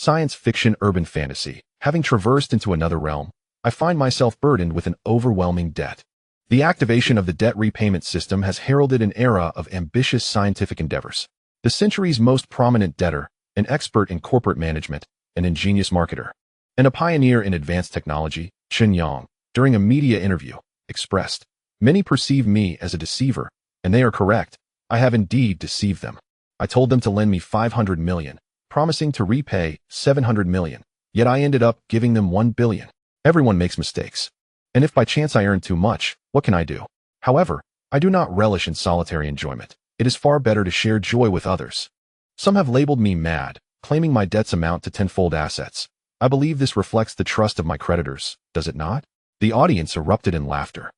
science fiction urban fantasy. Having traversed into another realm, I find myself burdened with an overwhelming debt. The activation of the debt repayment system has heralded an era of ambitious scientific endeavors. The century's most prominent debtor, an expert in corporate management, an ingenious marketer, and a pioneer in advanced technology, Chen Yang, during a media interview, expressed, "Many perceive me as a deceiver, and they are correct. I have indeed deceived them. I told them to lend me 500 million, promising to repay 700 million, yet I ended up giving them 1 billion. Everyone makes mistakes. And if by chance I earn too much, what can I do? However, I do not relish in solitary enjoyment. It is far better to share joy with others. Some have labeled me mad, claiming my debts amount to tenfold assets. I believe this reflects the trust of my creditors, does it not?" The audience erupted in laughter,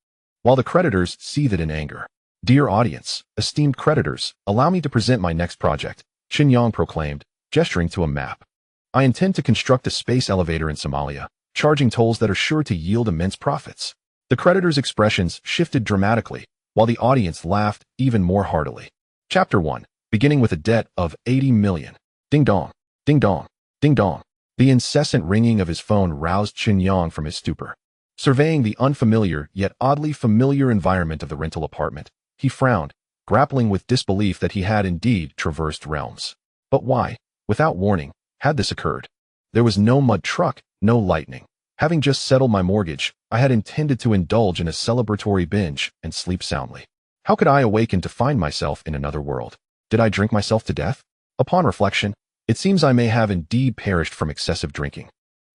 while the creditors seethed in anger. "Dear audience, esteemed creditors, allow me to present my next project," Chen Yang proclaimed, gesturing to a map. "I intend to construct a space elevator in Somalia, charging tolls that are sure to yield immense profits." The creditors' expressions shifted dramatically, while the audience laughed even more heartily. Chapter 1, beginning with a debt of 80 million. Ding dong, ding dong, ding dong. The incessant ringing of his phone roused Chen Yang from his stupor. Surveying the unfamiliar yet oddly familiar environment of the rental apartment, he frowned, grappling with disbelief that he had indeed traversed realms. But why, without warning, had this occurred? There was no mud truck, no lightning. Having just settled my mortgage, I had intended to indulge in a celebratory binge and sleep soundly. How could I awaken to find myself in another world? Did I drink myself to death? Upon reflection, it seems I may have indeed perished from excessive drinking,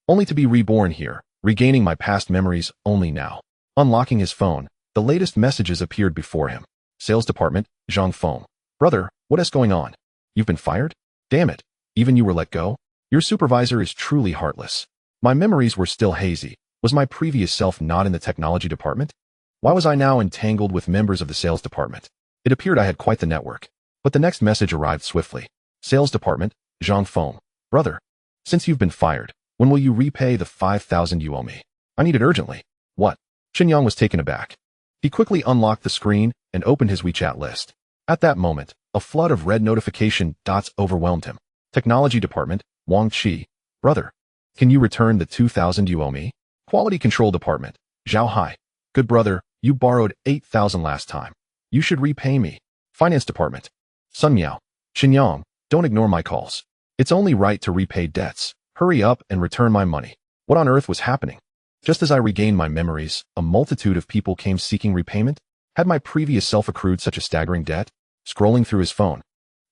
only to be reborn here, regaining my past memories only now. Unlocking his phone, the latest messages appeared before him. "Sales department, Zhang Feng. Brother, what is going on? You've been fired? Damn it, even you were let go? Your supervisor is truly heartless." My memories were still hazy. Was my previous self not in the technology department? Why was I now entangled with members of the sales department? It appeared I had quite the network. But the next message arrived swiftly. "Sales department, Zhang Feng. Brother, since you've been fired, when will you repay the 5,000 you owe me? I need it urgently." "What?" Chen Yang was taken aback. He quickly unlocked the screen and opened his WeChat list. At that moment, a flood of red notification dots overwhelmed him. "Technology department, Wang Qi. Brother, can you return the 2,000 you owe me?" "Quality control department, Zhao Hai. Good brother, you borrowed 8,000 last time. You should repay me." "Finance department, Sun Miao. Chen Yang, don't ignore my calls. It's only right to repay debts. Hurry up and return my money." What on earth was happening? Just as I regained my memories, a multitude of people came seeking repayment. Had my previous self accrued such a staggering debt? Scrolling through his phone,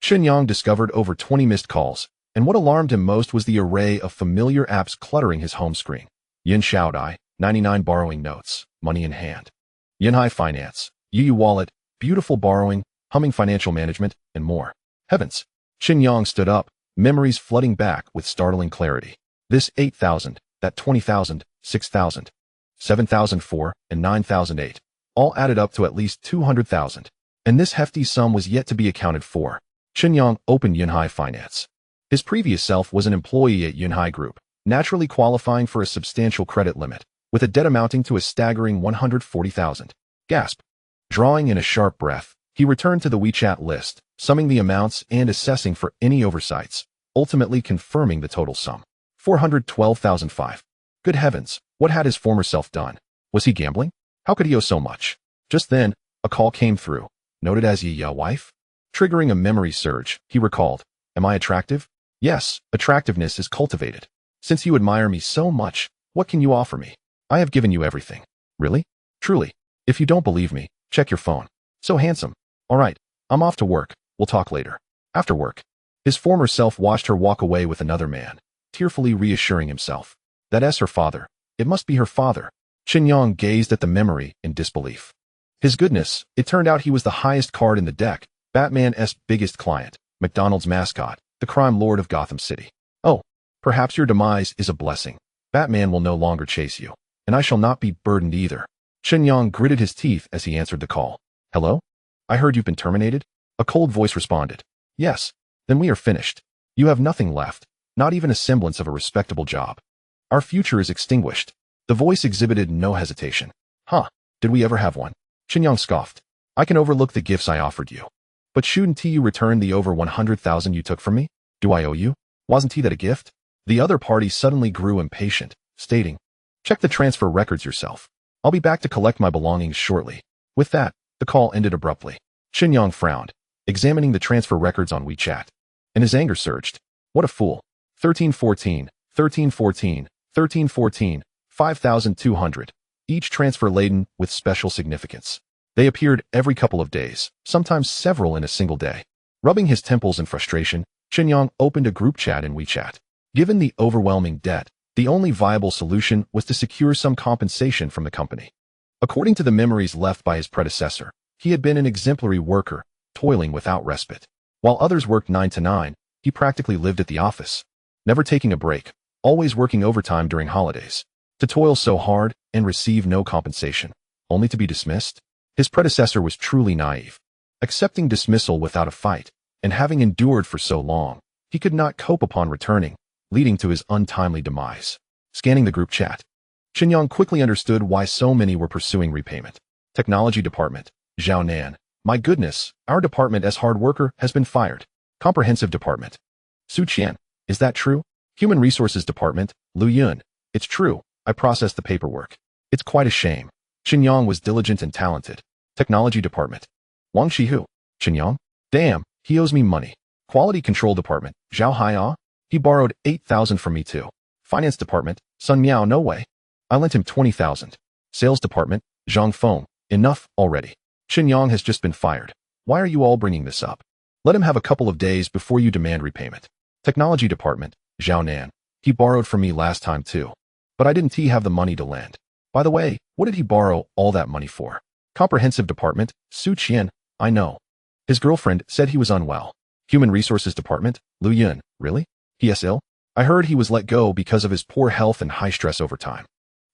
Chen Yang discovered over 20 missed calls, and what alarmed him most was the array of familiar apps cluttering his home screen. Yin Xiaodai, 99 borrowing notes, money in hand. Yinhai Finance, Yu Wallet, beautiful borrowing, humming financial management, and more. Heavens! Chen Yang stood up, memories flooding back with startling clarity. This 8,000, that 20,000, 6,000, 7,004, and 9,008, all added up to at least 200,000. And this hefty sum was yet to be accounted for. Chen Yang opened Yinhai Finance. His previous self was an employee at Yinhai Group, naturally qualifying for a substantial credit limit, with a debt amounting to a staggering 140,000. Gasp! Drawing in a sharp breath, he returned to the WeChat list, summing the amounts and assessing for any oversights, ultimately confirming the total sum. 412,005. Good heavens, what had his former self done? Was he gambling? How could he owe so much? Just then, a call came through, noted as Yi wife. Triggering a memory surge, he recalled, "Am I attractive?" "Yes, attractiveness is cultivated. Since you admire me so much, what can you offer me? I have given you everything." "Really? Truly? If you don't believe me, check your phone. So handsome. All right, I'm off to work. We'll talk later." After work, his former self watched her walk away with another man, tearfully reassuring himself. That's her father. It must be her father. Chen Yang gazed at the memory in disbelief. His goodness, it turned out he was the highest card in the deck, Batman's biggest client, McDonald's mascot, the crime lord of Gotham City. "Oh, perhaps your demise is a blessing. Batman will no longer chase you, and I shall not be burdened either." Chen Yang gritted his teeth as he answered the call. "Hello? I heard you've been terminated?" A cold voice responded. "Yes, then we are finished. You have nothing left, not even a semblance of a respectable job. Our future is extinguished." The voice exhibited no hesitation. "Huh, did we ever have one?" Chen Yang scoffed. "I can overlook the gifts I offered you. But shouldn't you return the over 100,000 you took from me? Do I owe you? Wasn't that a gift?" The other party suddenly grew impatient, stating, "Check the transfer records yourself. I'll be back to collect my belongings shortly." With that, the call ended abruptly. Chen Yang frowned, examining the transfer records on WeChat, and his anger surged. What a fool. 1314, 1314, 1314, 5,200, each transfer laden with special significance. They appeared every couple of days, sometimes several in a single day. Rubbing his temples in frustration, Chen Yang opened a group chat in WeChat. Given the overwhelming debt, the only viable solution was to secure some compensation from the company. According to the memories left by his predecessor, he had been an exemplary worker, toiling without respite. While others worked 9 to 9, he practically lived at the office, never taking a break, always working overtime during holidays. To toil so hard and receive no compensation, only to be dismissed? His predecessor was truly naive. Accepting dismissal without a fight, and having endured for so long, he could not cope upon returning, leading to his untimely demise. Scanning the group chat, Chen Yang quickly understood why so many were pursuing repayment. Technology Department, Zhao Nan. My goodness, our department as hard worker has been fired. Comprehensive Department. Su Qian. Is that true? Human Resources Department, Lu Yun. It's true, I processed the paperwork. It's quite a shame. Chen Yang was diligent and talented. Technology Department. Wang Shihu. Chen Yang? Damn, he owes me money. Quality Control Department, Zhao Haia. He borrowed 8,000 from me too. Finance Department, Sun Miao, no way. I lent him 20,000. Sales Department, Zhang Feng. Enough already. Chen Yang has just been fired. Why are you all bringing this up? Let him have a couple of days before you demand repayment. Technology Department, Zhao Nan. He borrowed from me last time too. But I didn't have the money to lend. By the way, what did he borrow all that money for? Comprehensive Department, Su Qian. I know. His girlfriend said he was unwell. Human Resources Department, Lu Yun. Really? He is ill? I heard he was let go because of his poor health and high stress over time.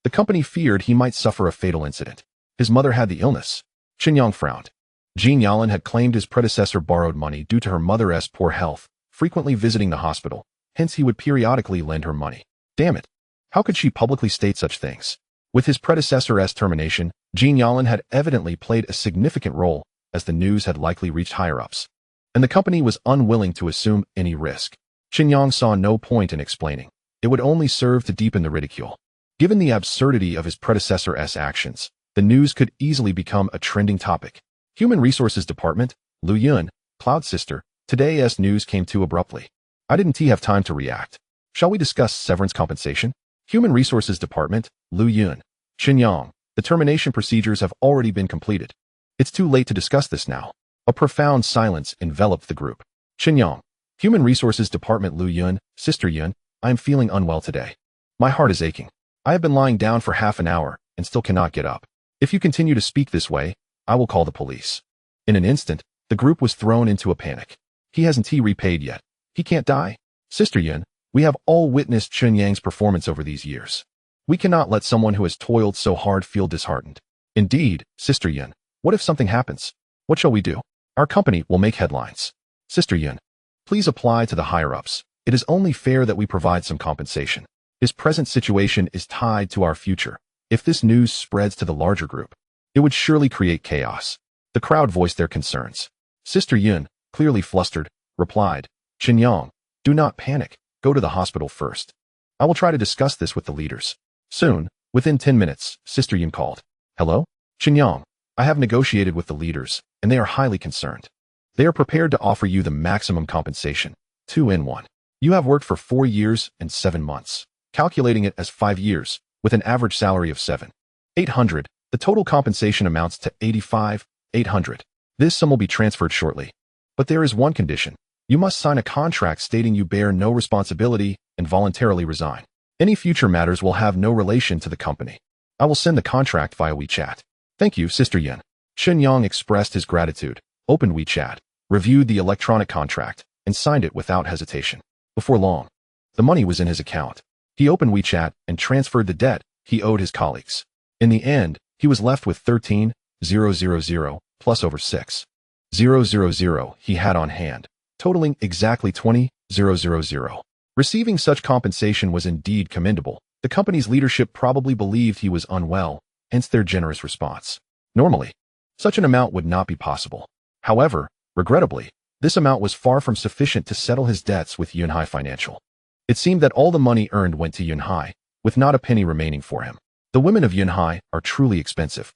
The company feared he might suffer a fatal incident. His mother had the illness. Chen Yang frowned. Jean Yalin had claimed his predecessor borrowed money due to her mother's poor health, frequently visiting the hospital, hence he would periodically lend her money. Damn it. How could she publicly state such things? With his predecessor's termination, Jean Yalin had evidently played a significant role, as the news had likely reached higher-ups, and the company was unwilling to assume any risk. Chen Yang saw no point in explaining. It would only serve to deepen the ridicule. Given the absurdity of his predecessor's actions, the news could easily become a trending topic. Human Resources Department, Lu Yun, Cloud Sister. Today's news came too abruptly. I didn't have time to react. Shall we discuss severance compensation? Human Resources Department, Lu Yun. Chen Yang. The termination procedures have already been completed. It's too late to discuss this now. A profound silence enveloped the group. Chen Yang. Human Resources Department, Lu Yun. Sister Yun, I am feeling unwell today. My heart is aching. I have been lying down for half an hour and still cannot get up. If you continue to speak this way, I will call the police. In an instant, the group was thrown into a panic. He hasn't repaid yet. He can't die. Sister Yun, we have all witnessed Chen Yang's performance over these years. We cannot let someone who has toiled so hard feel disheartened. Indeed, Sister Yun, what if something happens? What shall we do? Our company will make headlines. Sister Yun, please apply to the higher-ups. It is only fair that we provide some compensation. His present situation is tied to our future. If this news spreads to the larger group, it would surely create chaos. The crowd voiced their concerns. Sister Yun, clearly flustered, replied, Chen Yang, do not panic. Go to the hospital first. I will try to discuss this with the leaders. Soon, within 10 minutes, Sister Yun called. Hello? Chen Yang, I have negotiated with the leaders, and they are highly concerned. They are prepared to offer you the maximum compensation, 2 in 1. You have worked for 4 years and 7 months, calculating it as 5 years, with an average salary of 7,800. The total compensation amounts to 85,800. This sum will be transferred shortly. But there is one condition. You must sign a contract stating you bear no responsibility and voluntarily resign. Any future matters will have no relation to the company. I will send the contract via WeChat. Thank you, Sister Yin. Chen Yang expressed his gratitude, opened WeChat, reviewed the electronic contract, and signed it without hesitation. Before long, the money was in his account. He opened WeChat and transferred the debt he owed his colleagues. In the end, he was left with 13,000 plus over 6,000 he had on hand, totaling exactly 20,000. Receiving such compensation was indeed commendable. The company's leadership probably believed he was unwell, hence their generous response. Normally, such an amount would not be possible. However, regrettably, this amount was far from sufficient to settle his debts with Yunhai Financial. It seemed that all the money earned went to Yunhai, with not a penny remaining for him. The women of Yunhai are truly expensive.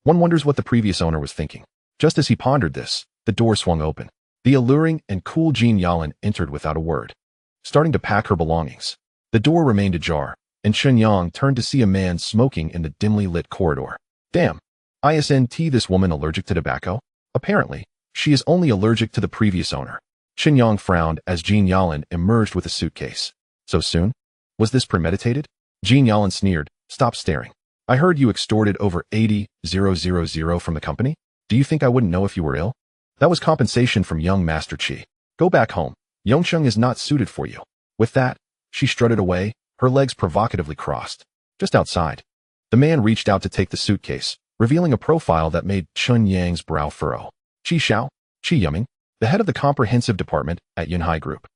One wonders what the previous owner was thinking. Just as he pondered this, the door swung open. The alluring and cool Jean Yalin entered without a word, starting to pack her belongings. The door remained ajar, and Chen Yang turned to see a man smoking in the dimly lit corridor. Damn. Isn't this woman allergic to tobacco? Apparently, she is only allergic to the previous owner. Chen Yang frowned as Jean Yalin emerged with a suitcase. So soon? Was this premeditated? Jean Yalin sneered. Stop staring. I heard you extorted over 80,000 from the company. Do you think I wouldn't know if you were ill? That was compensation from young Master Qi. Go back home. Yongsheng is not suited for you. With that, she strutted away, her legs provocatively crossed. Just outside, the man reached out to take the suitcase, revealing a profile that made Chen Yang's brow furrow. Qi Xiao, Qi Yiming, the head of the comprehensive department at Yunhai Group.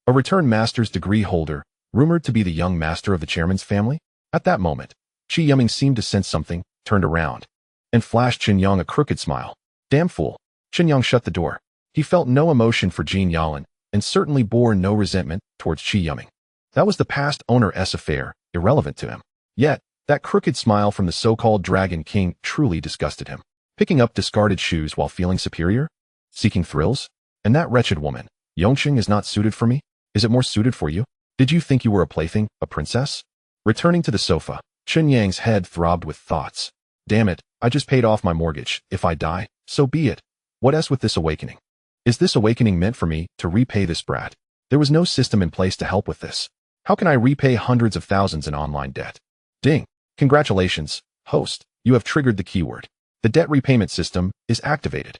A returned master's degree holder, rumored to be the young master of the chairman's family. At that moment, Qi Yiming seemed to sense something, turned around, and flashed Chen Yang a crooked smile. Damn fool. Chen Yang shut the door. He felt no emotion for Jean Yalin, and certainly bore no resentment towards Qi Yiming. That was the past owner's affair, irrelevant to him. Yet, that crooked smile from the so-called Dragon King truly disgusted him. Picking up discarded shoes while feeling superior? Seeking thrills? And that wretched woman, Yongsheng is not suited for me? Is it more suited for you? Did you think you were a plaything, a princess? Returning to the sofa, Chen Yang's head throbbed with thoughts. Damn it, I just paid off my mortgage. If I die, so be it. What else with this awakening? Is this awakening meant for me to repay this brat? There was no system in place to help with this. How can I repay hundreds of thousands in online debt? Ding. Congratulations, host. You have triggered the keyword. The debt repayment system is activated.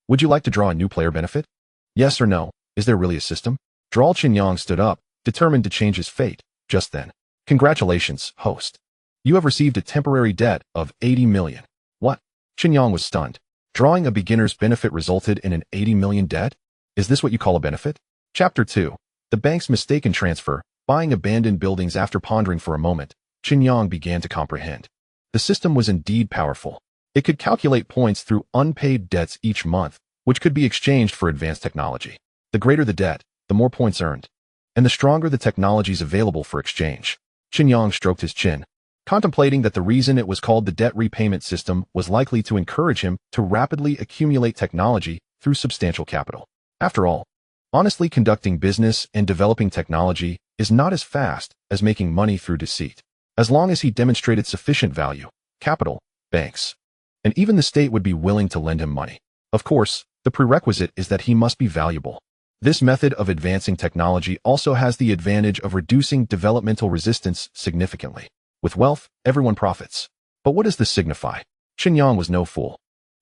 Would you like to draw a new player benefit? Yes or no? Is there really a system? Drawl Chen Yang stood up, determined to change his fate, just then. Congratulations, host. You have received a temporary debt of 80 million. What? Chen Yang was stunned. Drawing a beginner's benefit resulted in an 80 million debt? Is this what you call a benefit? Chapter 2. The bank's mistaken transfer, buying abandoned buildings. After pondering for a moment, Chen Yang began to comprehend. The system was indeed powerful. It could calculate points through unpaid debts each month, which could be exchanged for advanced technology. The greater the debt, the more points earned, and the stronger the technologies available for exchange. Chen Yang stroked his chin, contemplating that the reason it was called the debt repayment system was likely to encourage him to rapidly accumulate technology through substantial capital. After all, honestly conducting business and developing technology is not as fast as making money through deceit. As long as he demonstrated sufficient value, capital, banks, and even the state would be willing to lend him money. Of course, the prerequisite is that he must be valuable. This method of advancing technology also has the advantage of reducing developmental resistance significantly. With wealth, everyone profits. But what does this signify? Chen Yang was no fool.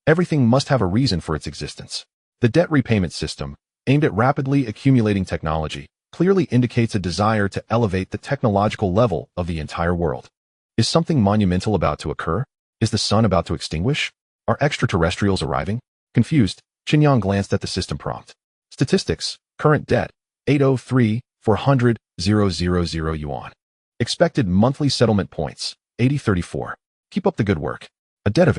Everything must have a reason for its existence. The debt repayment system, aimed at rapidly accumulating technology, clearly indicates a desire to elevate the technological level of the entire world. Is something monumental about to occur? Is the sun about to extinguish? Are extraterrestrials arriving? Confused, Chen Yang glanced at the system prompt. Statistics, current debt, 803,400,000 yuan. Expected monthly settlement points, 8034. Keep up the good work. A debt of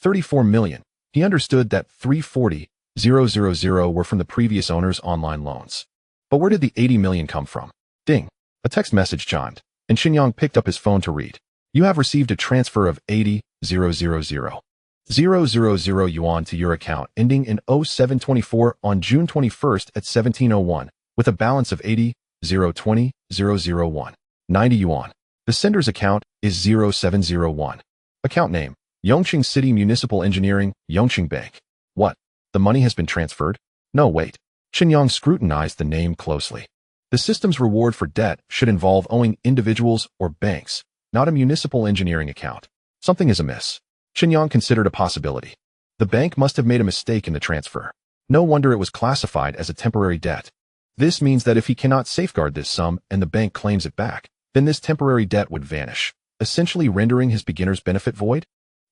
34 million. He understood that 340,000 were from the previous owner's online loans. But where did the 80 million come from? Ding. A text message chimed, and Chen Yang picked up his phone to read. You have received a transfer of 80,000 yuan to your account ending in 0724 on June 21st at 1701, with a balance of 80,020,001. 90 yuan. The sender's account is 0701. Account name, Yongqing City Municipal Engineering, Yongqing Bank. What? The money has been transferred? No, wait. Chen Yang scrutinized the name closely. The system's reward for debt should involve owing individuals or banks, not a municipal engineering account. Something is amiss. Chen Yang considered a possibility. The bank must have made a mistake in the transfer. No wonder it was classified as a temporary debt. This means that if he cannot safeguard this sum and the bank claims it back, then this temporary debt would vanish, essentially rendering his beginner's benefit void.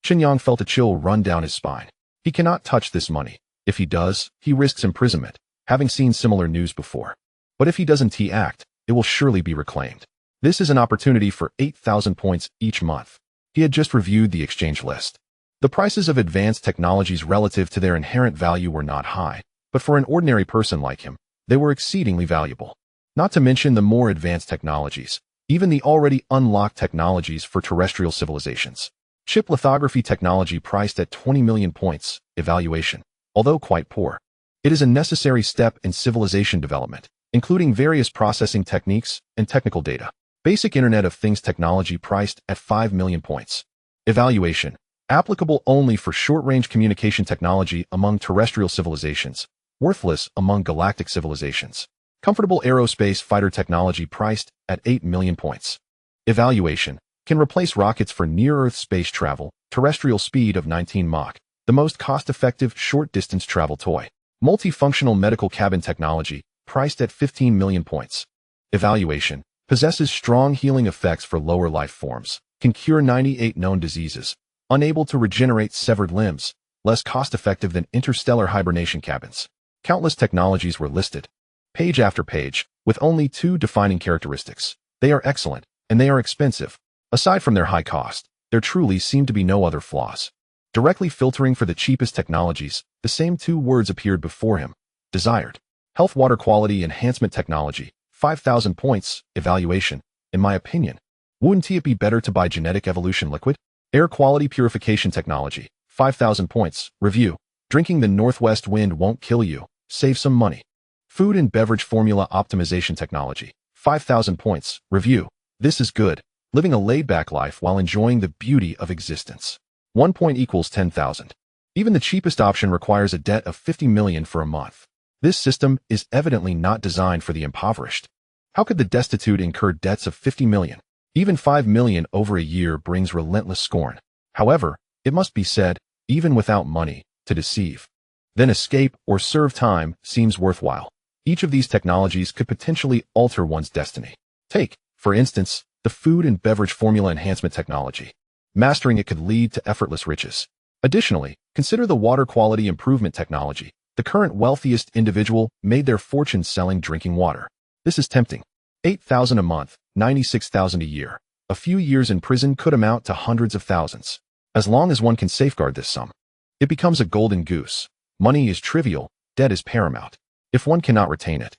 Chen Yang felt a chill run down his spine. He cannot touch this money. If he does, he risks imprisonment, having seen similar news before. But if he doesn't act, it will surely be reclaimed. This is an opportunity for 8,000 points each month. He had just reviewed the exchange list. The prices of advanced technologies relative to their inherent value were not high, but for an ordinary person like him, they were exceedingly valuable. Not to mention the more advanced technologies, even the already unlocked technologies for terrestrial civilizations. Chip lithography technology priced at 20 million points, evaluation, although quite poor. It is a necessary step in civilization development, including various processing techniques and technical data. Basic Internet of Things technology priced at 5 million points. Evaluation, applicable only for short-range communication technology among terrestrial civilizations, worthless among galactic civilizations. Comfortable aerospace fighter technology priced at 8 million points. Evaluation, can replace rockets for near-Earth space travel, terrestrial speed of 19 Mach, the most cost-effective short-distance travel toy. Multifunctional medical cabin technology, priced at 15 million points. Evaluation, possesses strong healing effects for lower life forms, can cure 98 known diseases, unable to regenerate severed limbs, less cost-effective than interstellar hibernation cabins. Countless technologies were listed, page after page, with only 2 defining characteristics. They are excellent, and they are expensive. Aside from their high cost, there truly seem to be no other flaws. Directly filtering for the cheapest technologies, the same 2 words appeared before him. Desired. Health water quality enhancement technology, 5,000 points, evaluation. In my opinion, wouldn't it be better to buy genetic evolution liquid? Air quality purification technology, 5,000 points, review. Drinking the northwest wind won't kill you, save some money. Food and beverage formula optimization technology, 5,000 points, review. This is good. Living a laid-back life while enjoying the beauty of existence. 1 point equals 10,000. Even the cheapest option requires a debt of 50 million for a month. This system is evidently not designed for the impoverished. How could the destitute incur debts of 50 million? Even 5 million over a year brings relentless scorn. However, it must be said, even without money, to deceive, then escape or serve time seems worthwhile. Each of these technologies could potentially alter one's destiny. Take, for instance, the food and beverage formula enhancement technology. Mastering it could lead to effortless riches. Additionally, consider the water quality improvement technology. The current wealthiest individual made their fortune selling drinking water. This is tempting. 8,000 a month, 96,000 a year. A few years in prison could amount to hundreds of thousands. As long as one can safeguard this sum, it becomes a golden goose. Money is trivial, debt is paramount. If one cannot retain it,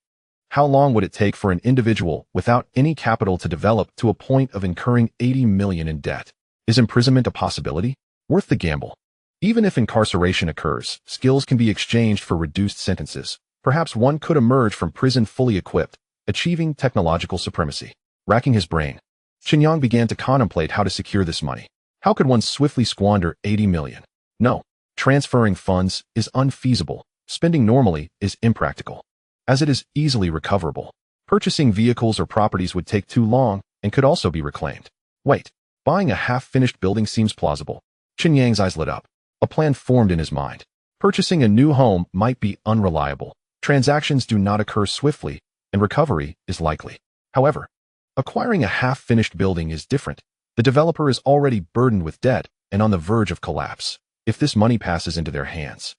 how long would it take for an individual without any capital to develop to a point of incurring 80 million in debt? Is imprisonment a possibility? Worth the gamble. Even if incarceration occurs, skills can be exchanged for reduced sentences. Perhaps one could emerge from prison fully equipped, achieving technological supremacy. Racking his brain, Chen Yang began to contemplate how to secure this money. How could one swiftly squander 80 million? No. Transferring funds is unfeasible. Spending normally is impractical, as it is easily recoverable. Purchasing vehicles or properties would take too long and could also be reclaimed. Wait, buying a half-finished building seems plausible. Chen Yang's eyes lit up. A plan formed in his mind. Purchasing a new home might be unreliable. Transactions do not occur swiftly, and recovery is likely. However, acquiring a half-finished building is different. The developer is already burdened with debt and on the verge of collapse. If this money passes into their hands,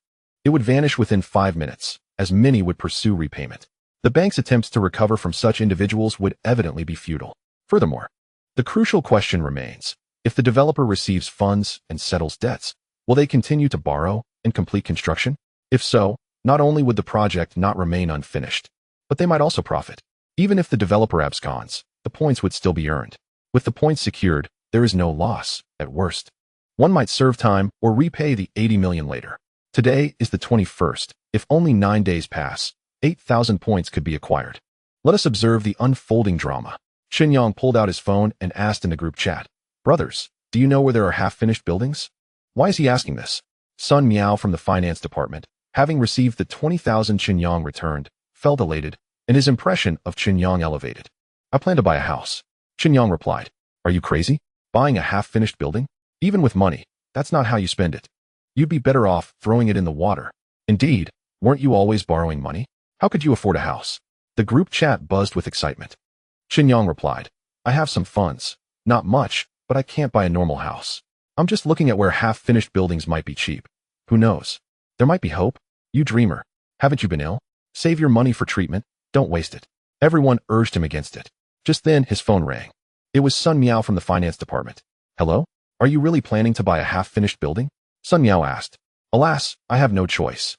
it would vanish within 5 minutes, as many would pursue repayment. The bank's attempts to recover from such individuals would evidently be futile. Furthermore, the crucial question remains, if the developer receives funds and settles debts, will they continue to borrow and complete construction? If so, not only would the project not remain unfinished, but they might also profit. Even if the developer absconds, the points would still be earned. With the points secured, there is no loss, at worst. One might serve time or repay the 80 million later. Today is the 21st. If only 9 days pass, 8,000 points could be acquired. Let us observe the unfolding drama. Chen Yang pulled out his phone and asked in the group chat, "Brothers, do you know where there are half-finished buildings?" Why is he asking this? Sun Miao from the finance department, having received the 20,000 Chen Yang returned, felt elated, and his impression of Chen Yang elevated. "I plan to buy a house." Chen Yang replied, "Are you crazy? Buying a half-finished building? Even with money, that's not how you spend it. You'd be better off throwing it in the water. Indeed, weren't you always borrowing money? How could you afford a house?" The group chat buzzed with excitement. Chen Yang replied, "I have some funds. Not much, but I can't buy a normal house. I'm just looking at where half-finished buildings might be cheap. Who knows? There might be hope. You dreamer. Haven't you been ill? Save your money for treatment. Don't waste it." Everyone urged him against it. Just then, his phone rang. It was Sun Miao from the finance department. "Hello? Are you really planning to buy a half-finished building?" Sun Miao asked. "Alas, I have no choice.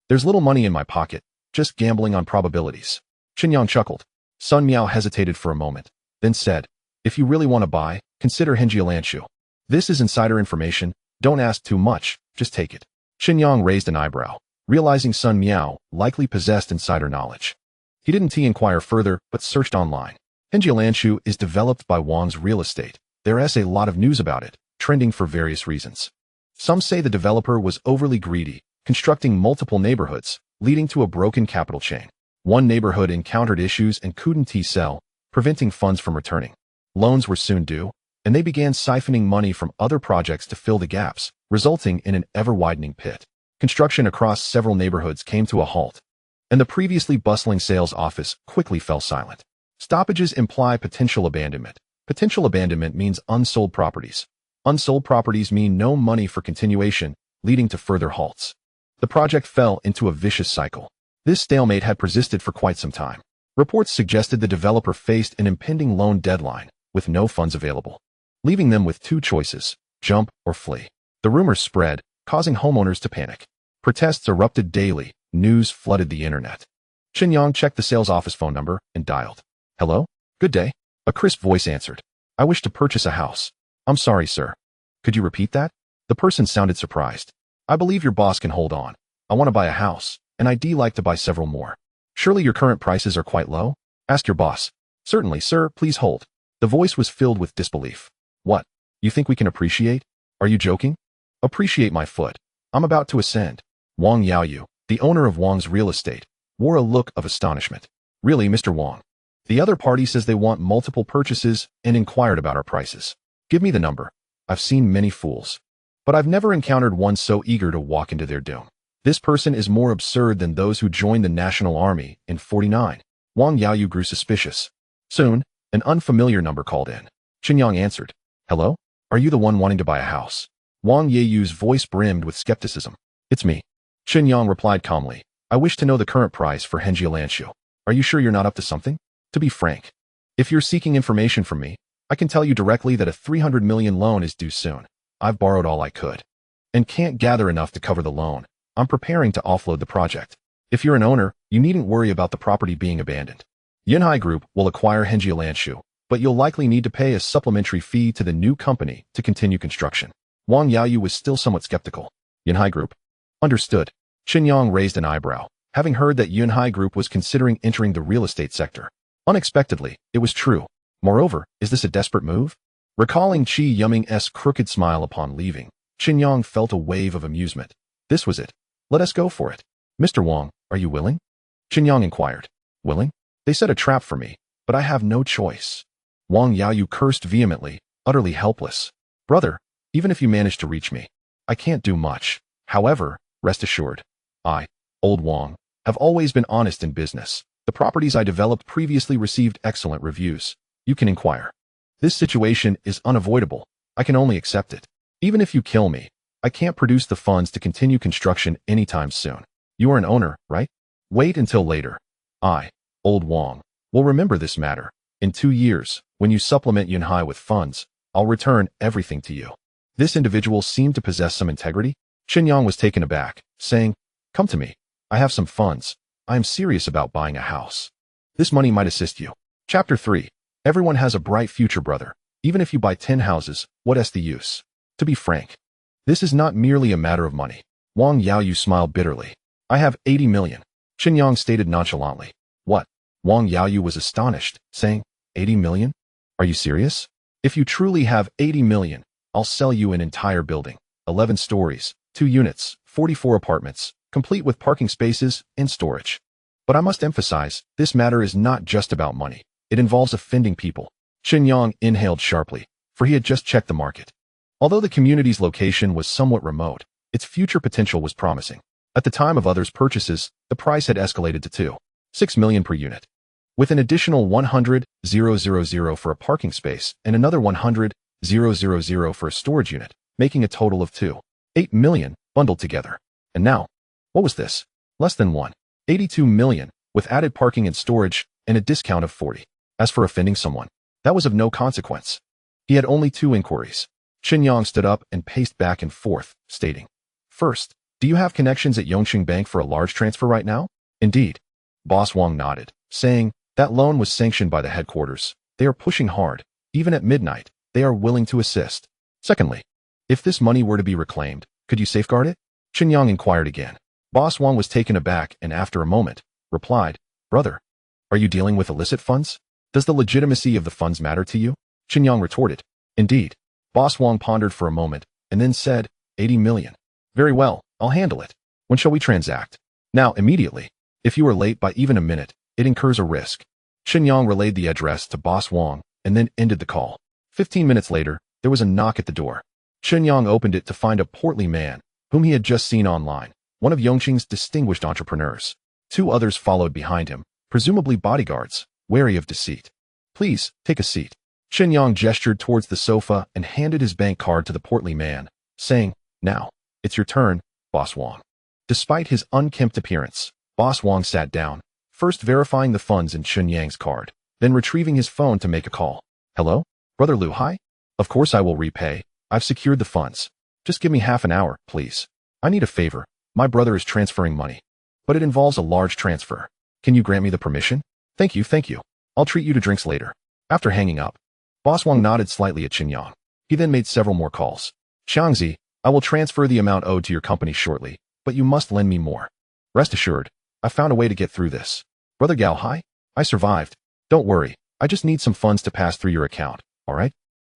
There's little money in my pocket, just gambling on probabilities." Chen Yang chuckled. Sun Miao hesitated for a moment, then said, "If you really want to buy, consider Henjialanshu. This is insider information. Don't ask too much, just take it." Chen Yang raised an eyebrow, realizing Sun Miao likely possessed insider knowledge. He didn't inquire further, but searched online. Henjialanshu is developed by Wang's Real Estate. There's a lot of news about it, trending for various reasons. Some say the developer was overly greedy, constructing multiple neighborhoods, leading to a broken capital chain. One neighborhood encountered issues and couldn't sell, preventing funds from returning. Loans were soon due, and they began siphoning money from other projects to fill the gaps, resulting in an ever-widening pit. Construction across several neighborhoods came to a halt, and the previously bustling sales office quickly fell silent. Stoppages imply potential abandonment. Potential abandonment means unsold properties. Unsold properties mean no money for continuation, leading to further halts. The project fell into a vicious cycle. This stalemate had persisted for quite some time. Reports suggested the developer faced an impending loan deadline, with no funds available, leaving them with two choices: jump or flee. The rumors spread, causing homeowners to panic. Protests erupted daily, news flooded the internet. Chen Yang checked the sales office phone number and dialed. "Hello? Good day." A crisp voice answered. "I wish to purchase a house." "I'm sorry, sir. Could you repeat that?" The person sounded surprised. "I believe your boss can hold on. I want to buy a house, and I'd like to buy several more." "Surely your current prices are quite low?" "Ask your boss." "Certainly, sir, please hold." The voice was filled with disbelief. "What? You think we can appreciate? Are you joking?" "Appreciate my foot. I'm about to ascend." Wang Yaoyu, the owner of Wang's Real Estate, wore a look of astonishment. "Really, Mr. Wang? The other party says they want multiple purchases and inquired about our prices. Give me the number. I've seen many fools, but I've never encountered one so eager to walk into their doom. This person is more absurd than those who joined the National Army in 49. Wang Yaoyu grew suspicious. Soon, an unfamiliar number called in. Chen Yang answered. "Hello? Are you the one wanting to buy a house?" Wang Yaoyu's voice brimmed with skepticism. "It's me." Chen Yang replied calmly. "I wish to know the current price for Henjialanshu. Are you sure you're not up to something? To be frank, if you're seeking information from me, I can tell you directly that a 300 million loan is due soon. I've borrowed all I could and can't gather enough to cover the loan. I'm preparing to offload the project. If you're an owner, you needn't worry about the property being abandoned. Yunhai Group will acquire Henjialanshu, but you'll likely need to pay a supplementary fee to the new company to continue construction." Wang Yaoyu was still somewhat skeptical. Yunhai Group? Understood. Chen Yang raised an eyebrow, having heard that Yunhai Group was considering entering the real estate sector. Unexpectedly, it was true. Moreover, is this a desperate move? Recalling Qi Yuming's crooked smile upon leaving, Chen Yang felt a wave of amusement. This was it. Let us go for it. "Mr. Wang, are you willing?" Chen Yang inquired. "Willing? They set a trap for me, but I have no choice." Wang Yaoyu cursed vehemently, utterly helpless. "Brother, even if you manage to reach me, I can't do much. However, rest assured, I, old Wang, have always been honest in business. The properties I developed previously received excellent reviews. You can inquire. This situation is unavoidable. I can only accept it. Even if you kill me, I can't produce the funds to continue construction anytime soon. You are an owner, right? Wait until later. I, old Wang, will remember this matter. In 2 years, when you supplement Yunhai with funds, I'll return everything to you." This individual seemed to possess some integrity. Chen Yang was taken aback, saying, "Come to me. I have some funds. I am serious about buying a house. This money might assist you." Chapter 3. Everyone has a bright future, brother. Even if you buy 10 houses, what's the use? To be frank, this is not merely a matter of money. Wang Yaoyu smiled bitterly. "I have 80 million. Chen Yang stated nonchalantly. "What?" Wang Yaoyu was astonished, saying, 80 million? Are you serious? If you truly have 80 million, I'll sell you an entire building. 11 stories, 2 units, 44 apartments, complete with parking spaces and storage. But I must emphasize, this matter is not just about money. It involves offending people." Chen Yang inhaled sharply, for he had just checked the market. Although the community's location was somewhat remote, its future potential was promising. At the time of others' purchases, the price had escalated to 2.6 million per unit, with an additional 100,000 for a parking space and another 100,000 for a storage unit, making a total of 2.8 million bundled together. And now, what was this? Less than 1.82 million, with added parking and storage and a discount of 40. As for offending someone, that was of no consequence. He had only 2 inquiries. Chen Yang stood up and paced back and forth, stating, "First, do you have connections at Yongqing Bank for a large transfer right now?" "Indeed." Boss Wang nodded, saying, That loan was sanctioned by the headquarters. They are pushing hard. Even at midnight, they are willing to assist. Secondly, if this money were to be reclaimed, could you safeguard it? Chen Yang inquired again. Boss Wang was taken aback and after a moment, replied, Brother, are you dealing with illicit funds? Does the legitimacy of the funds matter to you? Chen Yang retorted, Indeed. Boss Wang pondered for a moment and then said, 80 million. Very well, I'll handle it. When shall we transact? Now, immediately. If you are late by even a minute, it incurs a risk. Chen Yang relayed the address to Boss Wang and then ended the call. 15 minutes later, there was a knock at the door. Chen Yang opened it to find a portly man, whom he had just seen online, one of Yongqing's distinguished entrepreneurs. Two others followed behind him, presumably bodyguards, wary of deceit. Please, take a seat. Chen Yang gestured towards the sofa and handed his bank card to the portly man, saying, Now, it's your turn, Boss Wang. Despite his unkempt appearance, Boss Wang sat down, first verifying the funds in Chen Yang's card, then retrieving his phone to make a call. Hello? Brother Lu, hi? Of course I will repay. I've secured the funds. Just give me half an hour, please. I need a favor. My brother is transferring money. But it involves a large transfer. Can you grant me the permission? Thank you, thank you. I'll treat you to drinks later. After hanging up, Boss Wang nodded slightly at Chen Yang. He then made several more calls. Xiangzi, I will transfer the amount owed to your company shortly, but you must lend me more. Rest assured, I found a way to get through this. Brother Gao, hi? I survived. Don't worry, I just need some funds to pass through your account, alright?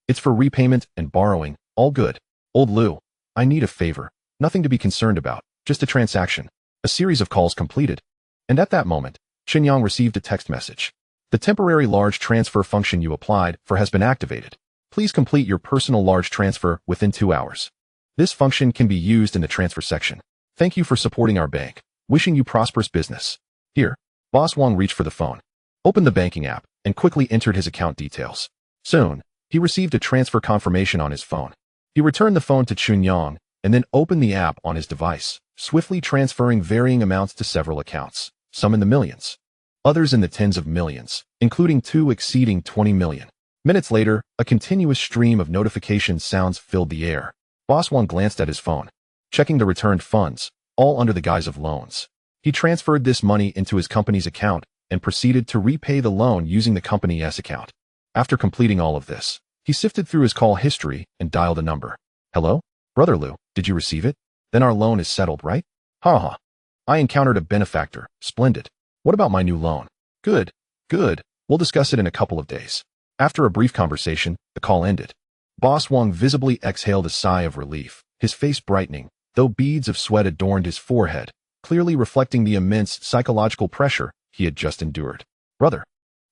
It's for repayment and borrowing, all good. Old Lu, I need a favor. Nothing to be concerned about, just a transaction. A series of calls completed. And at that moment, Chen Yang received a text message. The temporary large transfer function you applied for has been activated. Please complete your personal large transfer within 2 hours. This function can be used in the transfer section. Thank you for supporting our bank. Wishing you prosperous business. Here, Boss Wang reached for the phone, opened the banking app, and quickly entered his account details. Soon, he received a transfer confirmation on his phone. He returned the phone to Chen Yang and then opened the app on his device, swiftly transferring varying amounts to several accounts, some in the millions, others in the tens of millions, including 2 exceeding 20 million. Minutes later, a continuous stream of notification sounds filled the air. Boss Wang glanced at his phone, checking the returned funds, all under the guise of loans. He transferred this money into his company's account and proceeded to repay the loan using the company's account. After completing all of this, he sifted through his call history and dialed a number. Hello? Brother Lu, did you receive it? Then our loan is settled, right? Ha. I encountered a benefactor. Splendid. What about my new loan? Good. We'll discuss it in a couple of days. After a brief conversation, the call ended. Boss Wang visibly exhaled a sigh of relief, his face brightening, though beads of sweat adorned his forehead, clearly reflecting the immense psychological pressure he had just endured. Brother,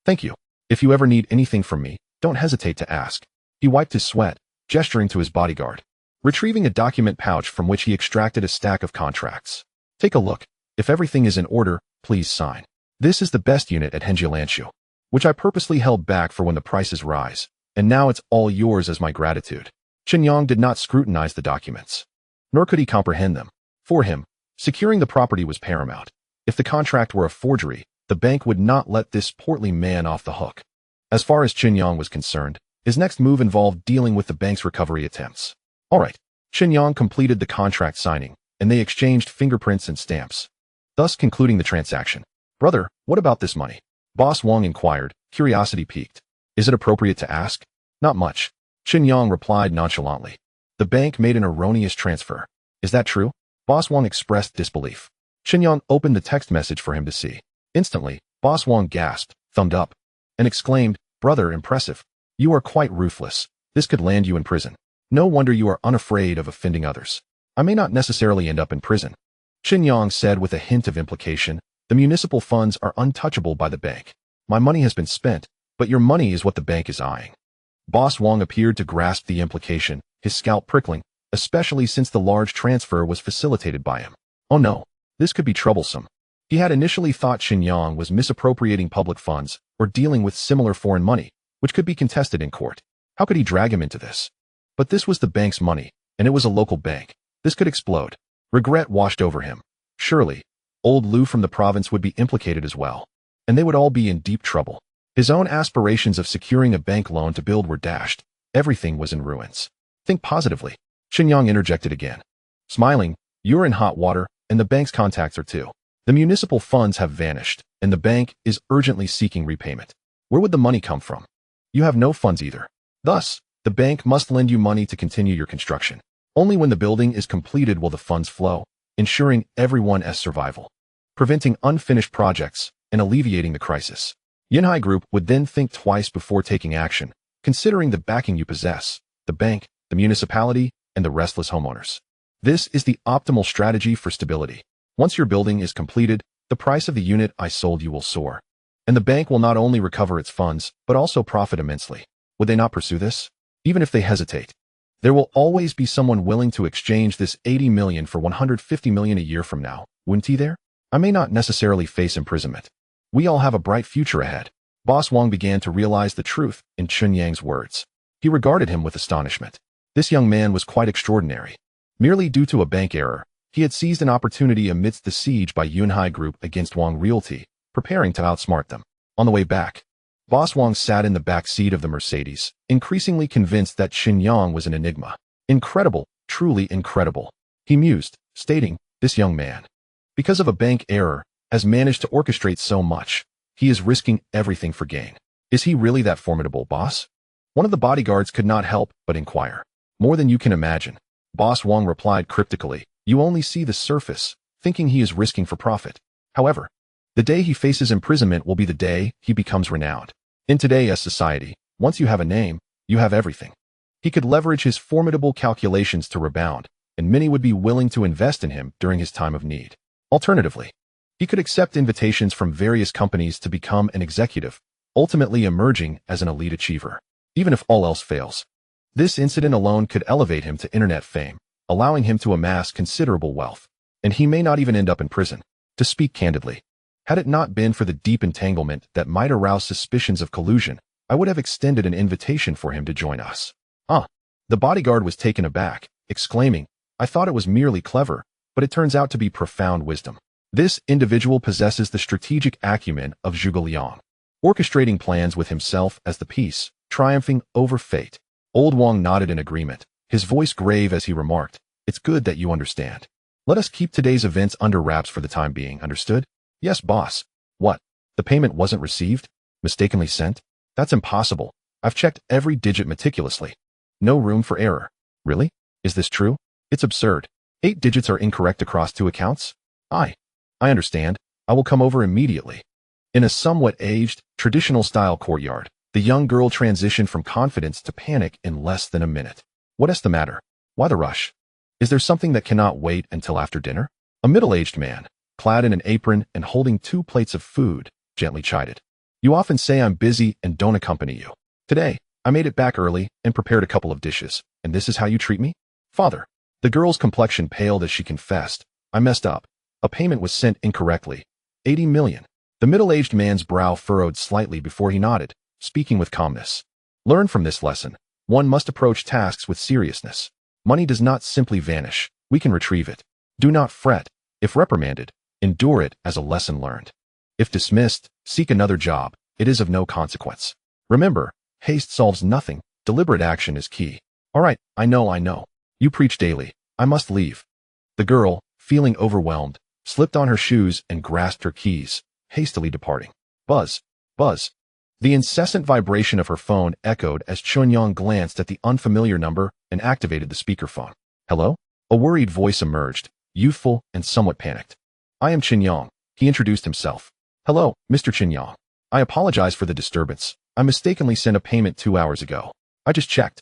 thank you. If you ever need anything from me, don't hesitate to ask. He wiped his sweat, gesturing to his bodyguard, retrieving a document pouch from which he extracted a stack of contracts. Take a look. If everything is in order, please sign. This is the best unit at Henjialanshu, which I purposely held back for when the prices rise, and now it's all yours as my gratitude. Chen Yang did not scrutinize the documents, nor could he comprehend them. For him, securing the property was paramount. If the contract were a forgery, the bank would not let this portly man off the hook. As far as Chen Yang was concerned, his next move involved dealing with the bank's recovery attempts. All right, Chen Yang completed the contract signing, and they exchanged fingerprints and stamps, thus concluding the transaction. Brother, what about this money? Boss Wang inquired, curiosity piqued. Is it appropriate to ask? Not much. Chen Yang replied nonchalantly. The bank made an erroneous transfer. Is that true? Boss Wang expressed disbelief. Chen Yang opened the text message for him to see. Instantly, Boss Wang gasped, thumbed up, and exclaimed, Brother, impressive. You are quite ruthless. This could land you in prison. No wonder you are unafraid of offending others. I may not necessarily end up in prison. Chen Yang said with a hint of implication, the municipal funds are untouchable by the bank. My money has been spent, but your money is what the bank is eyeing. Boss Wang appeared to grasp the implication, his scalp prickling, especially since the large transfer was facilitated by him. Oh no, this could be troublesome. He had initially thought Chen Yang was misappropriating public funds or dealing with similar foreign money, which could be contested in court. How could he drag him into this? But this was the bank's money, and it was a local bank. This could explode. Regret washed over him. Surely, old Lu from the province would be implicated as well, and they would all be in deep trouble. His own aspirations of securing a bank loan to build were dashed. Everything was in ruins. Think positively. Chen Yang interjected again. Smiling, you're in hot water, and the bank's contacts are too. The municipal funds have vanished, and the bank is urgently seeking repayment. Where would the money come from? You have no funds either. Thus, the bank must lend you money to continue your construction. Only when the building is completed will the funds flow, ensuring everyone's survival, preventing unfinished projects, and alleviating the crisis. Yunhai Group would then think twice before taking action, considering the backing you possess, the bank, the municipality, and the restless homeowners. This is the optimal strategy for stability. Once your building is completed, the price of the unit I sold you will soar, and the bank will not only recover its funds, but also profit immensely. Would they not pursue this? Even if they hesitate, there will always be someone willing to exchange this 80 million for 150 million a year from now, wouldn't he there? I may not necessarily face imprisonment. We all have a bright future ahead. Boss Wang began to realize the truth in Chen Yang's words. He regarded him with astonishment. This young man was quite extraordinary. Merely due to a bank error, he had seized an opportunity amidst the siege by Yunhai Group against Wang Realty, preparing to outsmart them. On the way back, Boss Wang sat in the back seat of the Mercedes, increasingly convinced that Chen Yang was an enigma. Incredible, truly incredible. He mused, stating, this young man, because of a bank error, has managed to orchestrate so much. He is risking everything for gain. Is he really that formidable, boss? One of the bodyguards could not help but inquire. More than you can imagine. Boss Wang replied cryptically, you only see the surface, thinking he is risking for profit. However, the day he faces imprisonment will be the day he becomes renowned. In today's society, once you have a name, you have everything. He could leverage his formidable calculations to rebound, and many would be willing to invest in him during his time of need. Alternatively, he could accept invitations from various companies to become an executive, ultimately emerging as an elite achiever. Even if all else fails, this incident alone could elevate him to internet fame, allowing him to amass considerable wealth. And he may not even end up in prison. To speak candidly, had it not been for the deep entanglement that might arouse suspicions of collusion, I would have extended an invitation for him to join us. The bodyguard was taken aback, exclaiming, I thought it was merely clever, but it turns out to be profound wisdom. This individual possesses the strategic acumen of Zhuge Liang, orchestrating plans with himself as the piece, triumphing over fate. Old Wang nodded in agreement, his voice grave as he remarked, it's good that you understand. Let us keep today's events under wraps for the time being, understood? Yes, boss. What? The payment wasn't received? Mistakenly sent? That's impossible. I've checked every digit meticulously. No room for error. Really? Is this true? It's absurd. 8 digits are incorrect across 2 accounts? I understand. I will come over immediately. In a somewhat aged, traditional-style courtyard, the young girl transitioned from confidence to panic in less than a minute. What's the matter? Why the rush? Is there something that cannot wait until after dinner? A middle-aged man, clad in an apron and holding 2 plates of food, gently chided. You often say I'm busy and don't accompany you. Today, I made it back early and prepared a couple of dishes, and this is how you treat me? Father. The girl's complexion paled as she confessed, I messed up. A payment was sent incorrectly. 80 million. The middle-aged man's brow furrowed slightly before he nodded, speaking with calmness. Learn from this lesson. One must approach tasks with seriousness. Money does not simply vanish. We can retrieve it. Do not fret. If reprimanded, endure it as a lesson learned. If dismissed, seek another job. It is of no consequence. Remember, haste solves nothing. Deliberate action is key. All right, I know. You preach daily. I must leave. The girl, feeling overwhelmed, slipped on her shoes and grasped her keys, hastily departing. Buzz. Buzz. The incessant vibration of her phone echoed as Chen Yang glanced at the unfamiliar number and activated the speakerphone. Hello? A worried voice emerged, youthful and somewhat panicked. I am Chen Yang. He introduced himself. Hello, Mr. Chen Yang. I apologize for the disturbance. I mistakenly sent a payment 2 hours ago. I just checked,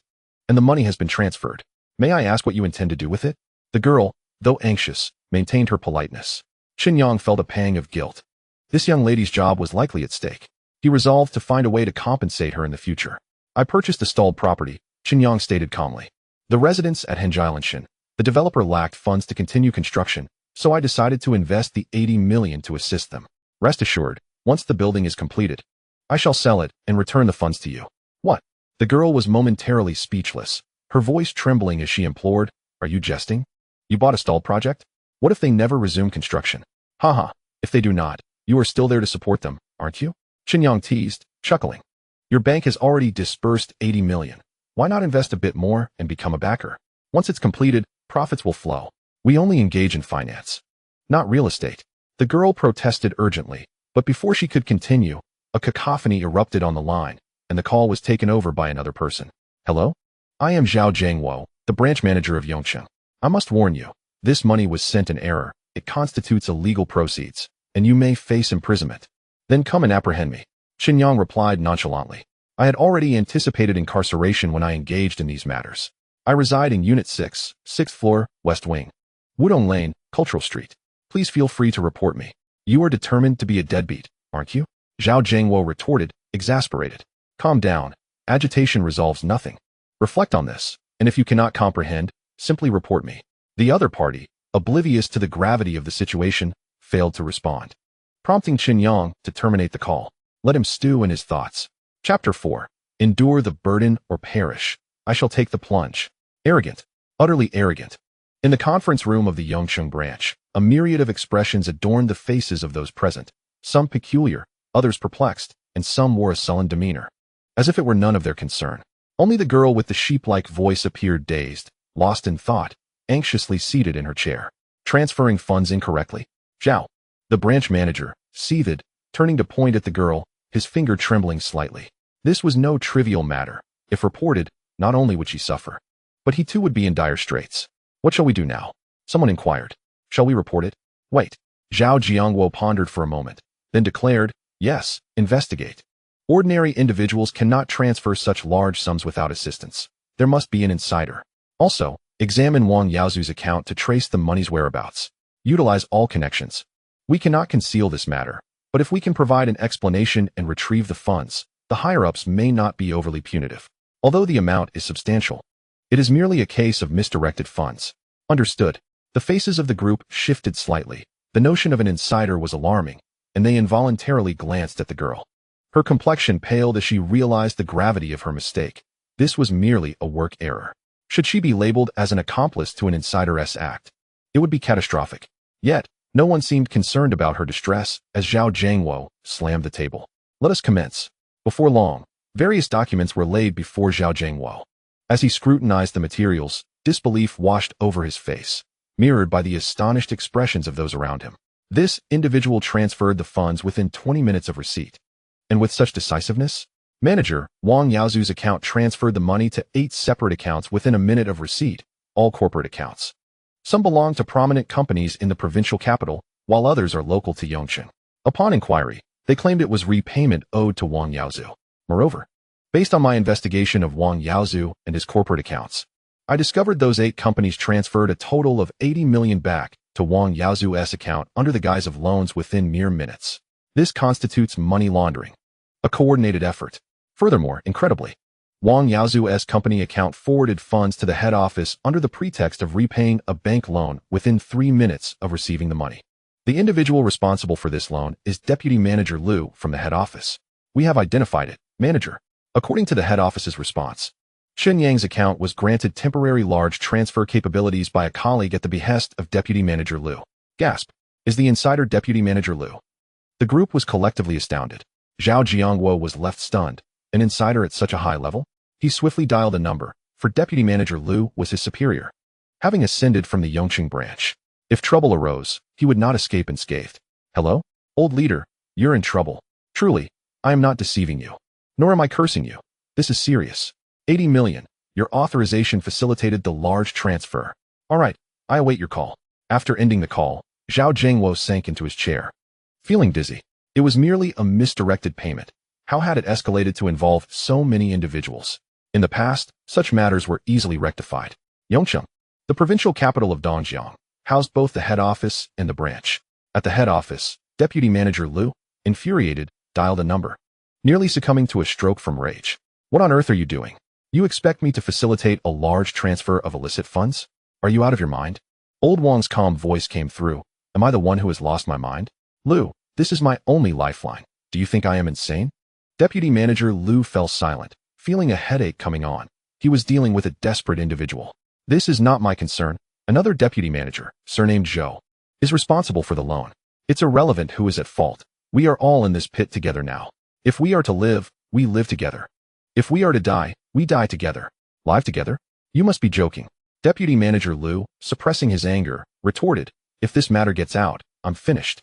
and the money has been transferred. May I ask what you intend to do with it? The girl, though anxious, maintained her politeness. Chen Yang felt a pang of guilt. This young lady's job was likely at stake. He resolved to find a way to compensate her in the future. I purchased the stalled property, Chen Yang stated calmly. The residents at Henjilanshan, the developer lacked funds to continue construction, so I decided to invest the 80 million to assist them. Rest assured, once the building is completed, I shall sell it and return the funds to you. What? The girl was momentarily speechless, her voice trembling as she implored, Are you jesting? You bought a stalled project? What if they never resume construction? Haha, if they do not, you are still there to support them, aren't you? Chen Yang teased, chuckling. Your bank has already disbursed 80 million. Why not invest a bit more and become a backer? Once it's completed, profits will flow. We only engage in finance, not real estate. The girl protested urgently, but before she could continue, a cacophony erupted on the line, and the call was taken over by another person. Hello? I am Zhao Jiangwo, the branch manager of Yongcheng. I must warn you, this money was sent in error. It constitutes illegal proceeds, and you may face imprisonment. Then come and apprehend me. Chen Yang replied nonchalantly. I had already anticipated incarceration when I engaged in these matters. I reside in Unit 6, 6th floor, West Wing. Wudong Lane, Cultural Street. Please feel free to report me. You are determined to be a deadbeat, aren't you? Zhao Jiangwo retorted, exasperated. Calm down. Agitation resolves nothing. Reflect on this, and if you cannot comprehend, simply report me. The other party, oblivious to the gravity of the situation, failed to respond, prompting Chen Yang to terminate the call. Let him stew in his thoughts. Chapter 4. Endure the burden or perish. I shall take the plunge. Arrogant. Utterly arrogant. In the conference room of the Yongcheng branch, a myriad of expressions adorned the faces of those present, some peculiar, others perplexed, and some wore a sullen demeanor, as if it were none of their concern. Only the girl with the sheep-like voice appeared dazed, lost in thought, anxiously seated in her chair, transferring funds incorrectly. Zhao, the branch manager, seethed, turning to point at the girl, his finger trembling slightly. This was no trivial matter. If reported, not only would she suffer, but he too would be in dire straits. What shall we do now? Someone inquired. Shall we report it? Wait. Zhao Jiangwo pondered for a moment, then declared, yes, investigate. Ordinary individuals cannot transfer such large sums without assistance. There must be an insider. Also, examine Wang Yaozu's account to trace the money's whereabouts. Utilize all connections. We cannot conceal this matter, but if we can provide an explanation and retrieve the funds, the higher-ups may not be overly punitive. Although the amount is substantial, it is merely a case of misdirected funds. Understood. The faces of the group shifted slightly. The notion of an insider was alarming, and they involuntarily glanced at the girl. Her complexion paled as she realized the gravity of her mistake. This was merely a work error. Should she be labeled as an accomplice to an insider's act, it would be catastrophic. Yet, no one seemed concerned about her distress as Zhao Jiangwo slammed the table. Let us commence. Before long, various documents were laid before Zhao Jiangwo. As he scrutinized the materials, disbelief washed over his face, mirrored by the astonished expressions of those around him. This individual transferred the funds within 20 minutes of receipt. And with such decisiveness, manager Wang Yaozu's account transferred the money to 8 separate accounts within a minute of receipt, all corporate accounts. Some belong to prominent companies in the provincial capital, while others are local to Yongcheng. Upon inquiry, they claimed it was repayment owed to Wang Yaozu. Moreover, based on my investigation of Wang Yaozu and his corporate accounts, I discovered those 8 companies transferred a total of 80 million back to Wang Yaozu's account under the guise of loans within mere minutes. This constitutes money laundering, a coordinated effort. Furthermore, incredibly, Wang Yaozu's company account forwarded funds to the head office under the pretext of repaying a bank loan within 3 minutes of receiving the money. The individual responsible for this loan is Deputy Manager Liu from the head office. We have identified it, Manager. According to the head office's response, Chen Yang's account was granted temporary large transfer capabilities by a colleague at the behest of Deputy Manager Liu. Gasp. Is the insider Deputy Manager Liu? The group was collectively astounded. Zhao Jiangwo was left stunned. An insider at such a high level? He swiftly dialed a number, for Deputy Manager Liu was his superior, having ascended from the Yongcheng branch. If trouble arose, he would not escape unscathed. Hello? Old leader, you're in trouble. Truly, I am not deceiving you. Nor am I cursing you. This is serious. 80 million. Your authorization facilitated the large transfer. All right, I await your call. After ending the call, Zhao Jiangwo sank into his chair, feeling dizzy. It was merely a misdirected payment. How had it escalated to involve so many individuals? In the past, such matters were easily rectified. Yongcheng, the provincial capital of Dongjiang, housed both the head office and the branch. At the head office, Deputy Manager Liu, infuriated, dialed a number, nearly succumbing to a stroke from rage. What on earth are you doing? You expect me to facilitate a large transfer of illicit funds? Are you out of your mind? Old Wang's calm voice came through. Am I the one who has lost my mind? Liu, this is my only lifeline. Do you think I am insane? Deputy Manager Liu fell silent, feeling a headache coming on. He was dealing with a desperate individual. This is not my concern. Another deputy manager, surnamed Zhou, is responsible for the loan. It's irrelevant who is at fault. We are all in this pit together now. If we are to live, we live together. If we are to die, we die together. Live together? You must be joking. Deputy Manager Liu, suppressing his anger, retorted, if this matter gets out, I'm finished.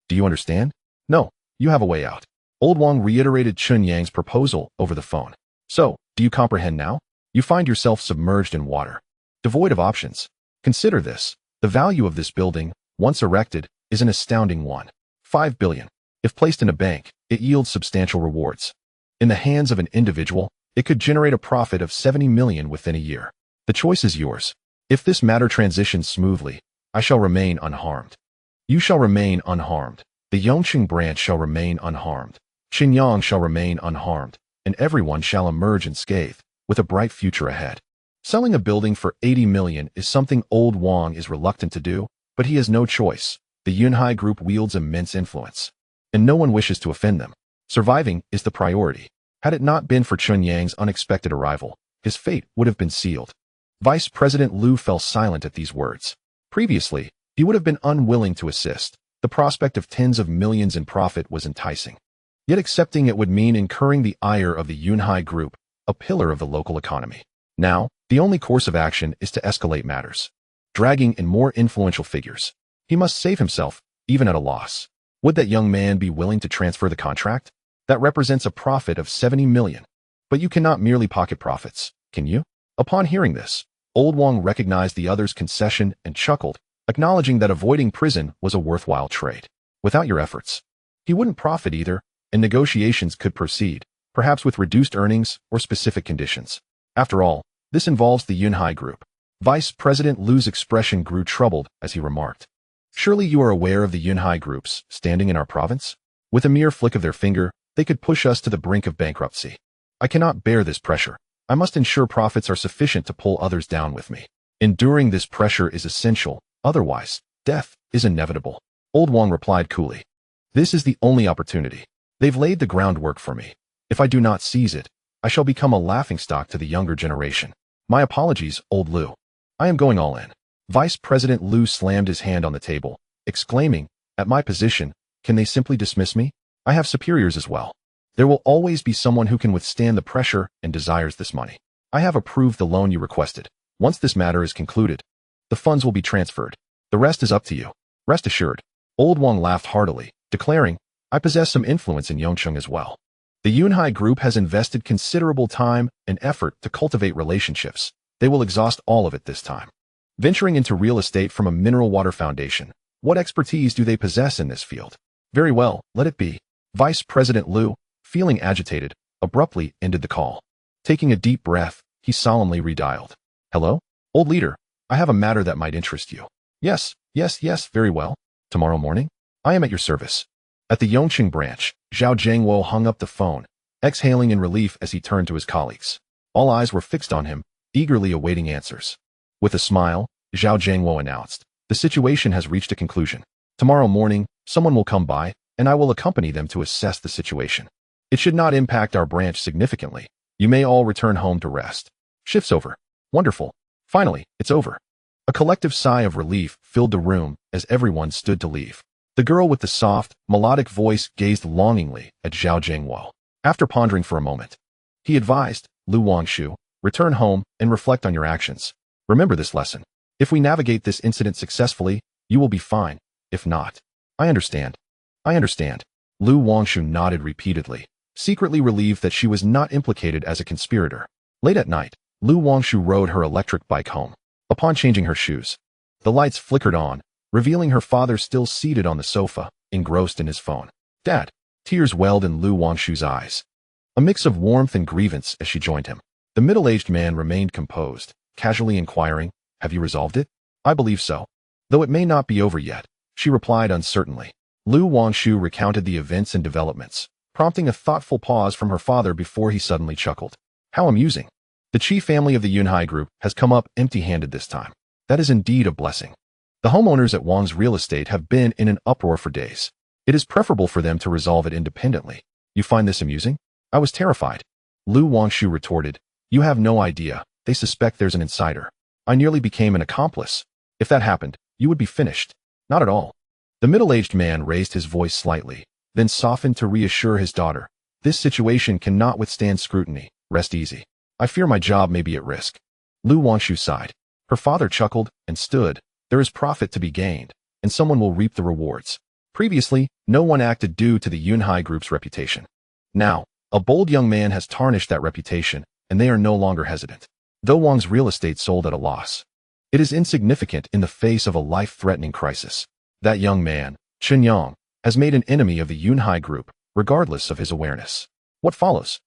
Do you understand? No, you have a way out. Old Wang reiterated Chen Yang's proposal over the phone. So, do you comprehend now? You find yourself submerged in water, devoid of options. Consider this. The value of this building, once erected, is an astounding one. 5 billion. If placed in a bank, it yields substantial rewards. In the hands of an individual, it could generate a profit of 70 million within a year. The choice is yours. If this matter transitions smoothly, I shall remain unharmed. You shall remain unharmed. The Yongqing branch shall remain unharmed. Chen Yang shall remain unharmed, and everyone shall emerge unscathed, with a bright future ahead. Selling a building for 80 million is something Old Wang is reluctant to do, but he has no choice. The Yunhai Group wields immense influence, and no one wishes to offend them. Surviving is the priority. Had it not been for Chen Yang's unexpected arrival, his fate would have been sealed. Vice President Liu fell silent at these words. Previously, he would have been unwilling to assist. The prospect of tens of millions in profit was enticing. Yet accepting it would mean incurring the ire of the Yunhai Group, a pillar of the local economy. Now, the only course of action is to escalate matters, dragging in more influential figures. He must save himself, even at a loss. Would that young man be willing to transfer the contract? That represents a profit of 70 million. But you cannot merely pocket profits, can you? Upon hearing this, Old Wang recognized the other's concession and chuckled, acknowledging that avoiding prison was a worthwhile trade. Without your efforts, he wouldn't profit either, and negotiations could proceed, perhaps with reduced earnings or specific conditions. After all, this involves the Yunhai Group. Vice President Liu's expression grew troubled as he remarked. Surely you are aware of the Yunhai Group's standing in our province? With a mere flick of their finger, they could push us to the brink of bankruptcy. I cannot bear this pressure. I must ensure profits are sufficient to pull others down with me. Enduring this pressure is essential, otherwise, death is inevitable. Old Wang replied coolly. This is the only opportunity. They've laid the groundwork for me. If I do not seize it, I shall become a laughingstock to the younger generation. My apologies, old Liu. I am going all in. Vice President Liu slammed his hand on the table, exclaiming, at my position, can they simply dismiss me? I have superiors as well. There will always be someone who can withstand the pressure and desires this money. I have approved the loan you requested. Once this matter is concluded, the funds will be transferred. The rest is up to you. Rest assured. Old Wang laughed heartily, declaring, I possess some influence in Yongqing as well. The Yunhai Group has invested considerable time and effort to cultivate relationships. They will exhaust all of it this time. Venturing into real estate from a mineral water foundation, what expertise do they possess in this field? Very well, let it be. Vice President Liu, feeling agitated, abruptly ended the call. Taking a deep breath, he solemnly redialed. Hello? Old leader, I have a matter that might interest you. Yes, very well. Tomorrow morning? I am at your service. At the Yongqing branch, Zhao Jiangwo hung up the phone, exhaling in relief as he turned to his colleagues. All eyes were fixed on him, eagerly awaiting answers. With a smile, Zhao Jiangwo announced, the situation has reached a conclusion. Tomorrow morning, someone will come by, and I will accompany them to assess the situation. It should not impact our branch significantly. You may all return home to rest. Shift's over. Wonderful. Finally, it's over. A collective sigh of relief filled the room as everyone stood to leave. The girl with the soft, melodic voice gazed longingly at Zhao Jiangwo. After pondering for a moment, he advised, Lu Wangshu, return home and reflect on your actions. Remember this lesson. If we navigate this incident successfully, you will be fine. If not, I understand. Lu Wangshu nodded repeatedly, secretly relieved that she was not implicated as a conspirator. Late at night, Lu Wangshu rode her electric bike home. Upon changing her shoes, the lights flickered on, revealing her father still seated on the sofa, engrossed in his phone. Dad! Tears welled in Lu Wangshu's eyes. A mix of warmth and grievance as she joined him. The middle-aged man remained composed, casually inquiring, have you resolved it? I believe so. Though it may not be over yet, she replied uncertainly. Lu Wangshu recounted the events and developments, prompting a thoughtful pause from her father before he suddenly chuckled. How amusing. The chief family of the Yunhai Group has come up empty-handed this time. That is indeed a blessing. The homeowners at Wang's real estate have been in an uproar for days. It is preferable for them to resolve it independently. You find this amusing? I was terrified. Lu Wangshu retorted, you have no idea. They suspect there's an insider. I nearly became an accomplice. If that happened, you would be finished. Not at all. The middle-aged man raised his voice slightly, then softened to reassure his daughter. This situation cannot withstand scrutiny. Rest easy. I fear my job may be at risk. Lu Wangshu sighed. Her father chuckled and stood. There is profit to be gained, and someone will reap the rewards. Previously, no one acted due to the Yunhai Group's reputation. Now, a bold young man has tarnished that reputation, and they are no longer hesitant. Though Wang's real estate sold at a loss, it is insignificant in the face of a life-threatening crisis. That young man, Chen Yang, has made an enemy of the Yunhai Group, regardless of his awareness. What follows?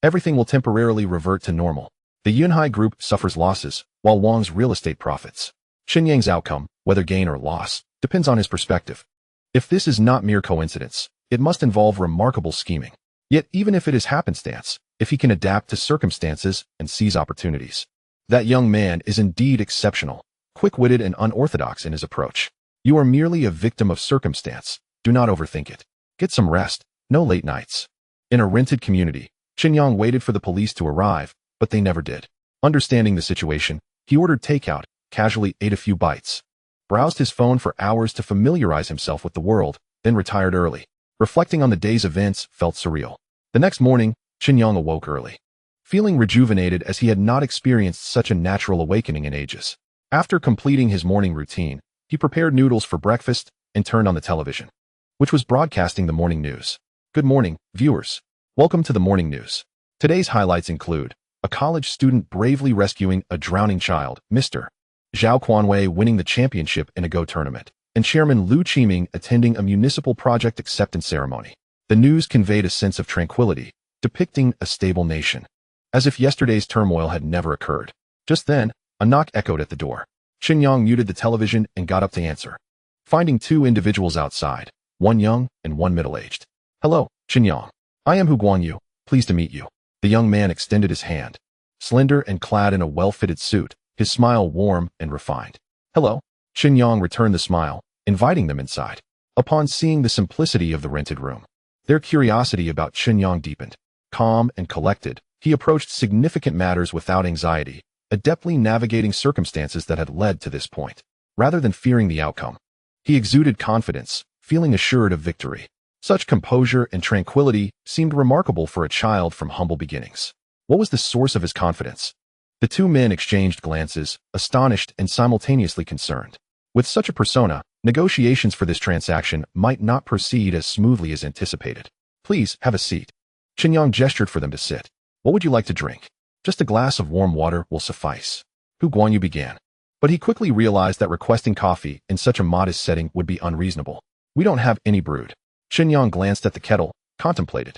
Everything will temporarily revert to normal. The Yunhai Group suffers losses, while Wang's real estate profits. Chen Yang's outcome, whether gain or loss, depends on his perspective. If this is not mere coincidence, it must involve remarkable scheming. Yet even if it is happenstance, if he can adapt to circumstances and seize opportunities, that young man is indeed exceptional, quick-witted and unorthodox in his approach. You are merely a victim of circumstance. Do not overthink it. Get some rest, no late nights. In a rented community, Chen Yang waited for the police to arrive, but they never did. Understanding the situation, he ordered takeout, casually ate a few bites, browsed his phone for hours to familiarize himself with the world, then retired early. Reflecting on the day's events felt surreal. The next morning, Chen Yang awoke early, feeling rejuvenated as he had not experienced such a natural awakening in ages. After completing his morning routine, he prepared noodles for breakfast and turned on the television, which was broadcasting the morning news. Good morning, viewers. Welcome to the morning news. Today's highlights include a college student bravely rescuing a drowning child, Mr. Zhao Quanwei winning the championship in a Go tournament, and Chairman Lu Qiming attending a municipal project acceptance ceremony. The news conveyed a sense of tranquility, depicting a stable nation, as if yesterday's turmoil had never occurred. Just then, a knock echoed at the door. Chen Yang muted the television and got up to answer, finding two individuals outside, one young and one middle-aged. Hello, Chen Yang. I am Hu Guanyu, pleased to meet you. The young man extended his hand. Slender and clad in a well-fitted suit, his smile warm and refined. Hello. Chen Yang returned the smile, inviting them inside. Upon seeing the simplicity of the rented room, their curiosity about Chen Yang deepened. Calm and collected, he approached significant matters without anxiety, adeptly navigating circumstances that had led to this point. Rather than fearing the outcome, he exuded confidence, feeling assured of victory. Such composure and tranquility seemed remarkable for a child from humble beginnings. What was the source of his confidence? The two men exchanged glances, astonished and simultaneously concerned. With such a persona, negotiations for this transaction might not proceed as smoothly as anticipated. Please, have a seat. Chen Yang gestured for them to sit. What would you like to drink? Just a glass of warm water will suffice. Hu Guanyu began. But he quickly realized that requesting coffee in such a modest setting would be unreasonable. We don't have any brewed. Chen Yang glanced at the kettle, contemplated,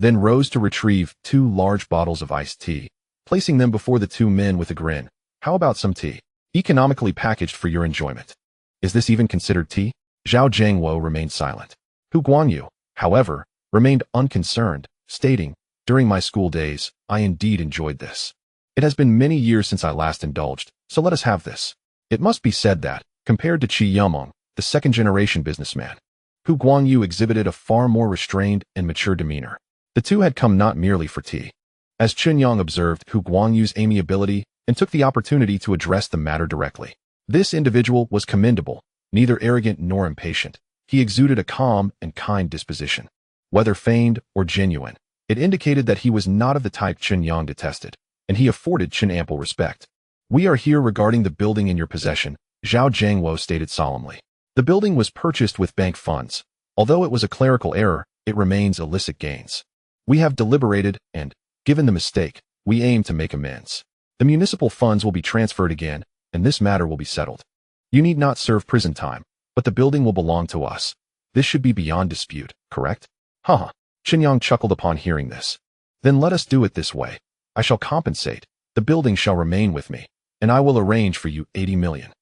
then rose to retrieve two large bottles of iced tea, placing them before the two men with a grin. How about some tea? Economically packaged for your enjoyment. Is this even considered tea? Zhao Zhangwo remained silent. Hu Guanyu, however, remained unconcerned, stating, during my school days, I indeed enjoyed this. It has been many years since I last indulged, so let us have this. It must be said that, compared to Qi Yamong, the second-generation businessman, Hu Guanyu exhibited a far more restrained and mature demeanor. The two had come not merely for tea. As Chen Yang observed Hu Guanyu's amiability and took the opportunity to address the matter directly. This individual was commendable, neither arrogant nor impatient. He exuded a calm and kind disposition. Whether feigned or genuine, it indicated that he was not of the type Chen Yang detested, and he afforded Chen ample respect. We are here regarding the building in your possession, Zhao Zhangwo stated solemnly. The building was purchased with bank funds. Although it was a clerical error, it remains illicit gains. We have deliberated and, given the mistake, we aim to make amends. The municipal funds will be transferred again, and this matter will be settled. You need not serve prison time, but the building will belong to us. This should be beyond dispute, correct? Haha. Chen Yang chuckled upon hearing this. Then let us do it this way. I shall compensate. The building shall remain with me, and I will arrange for you 80 million.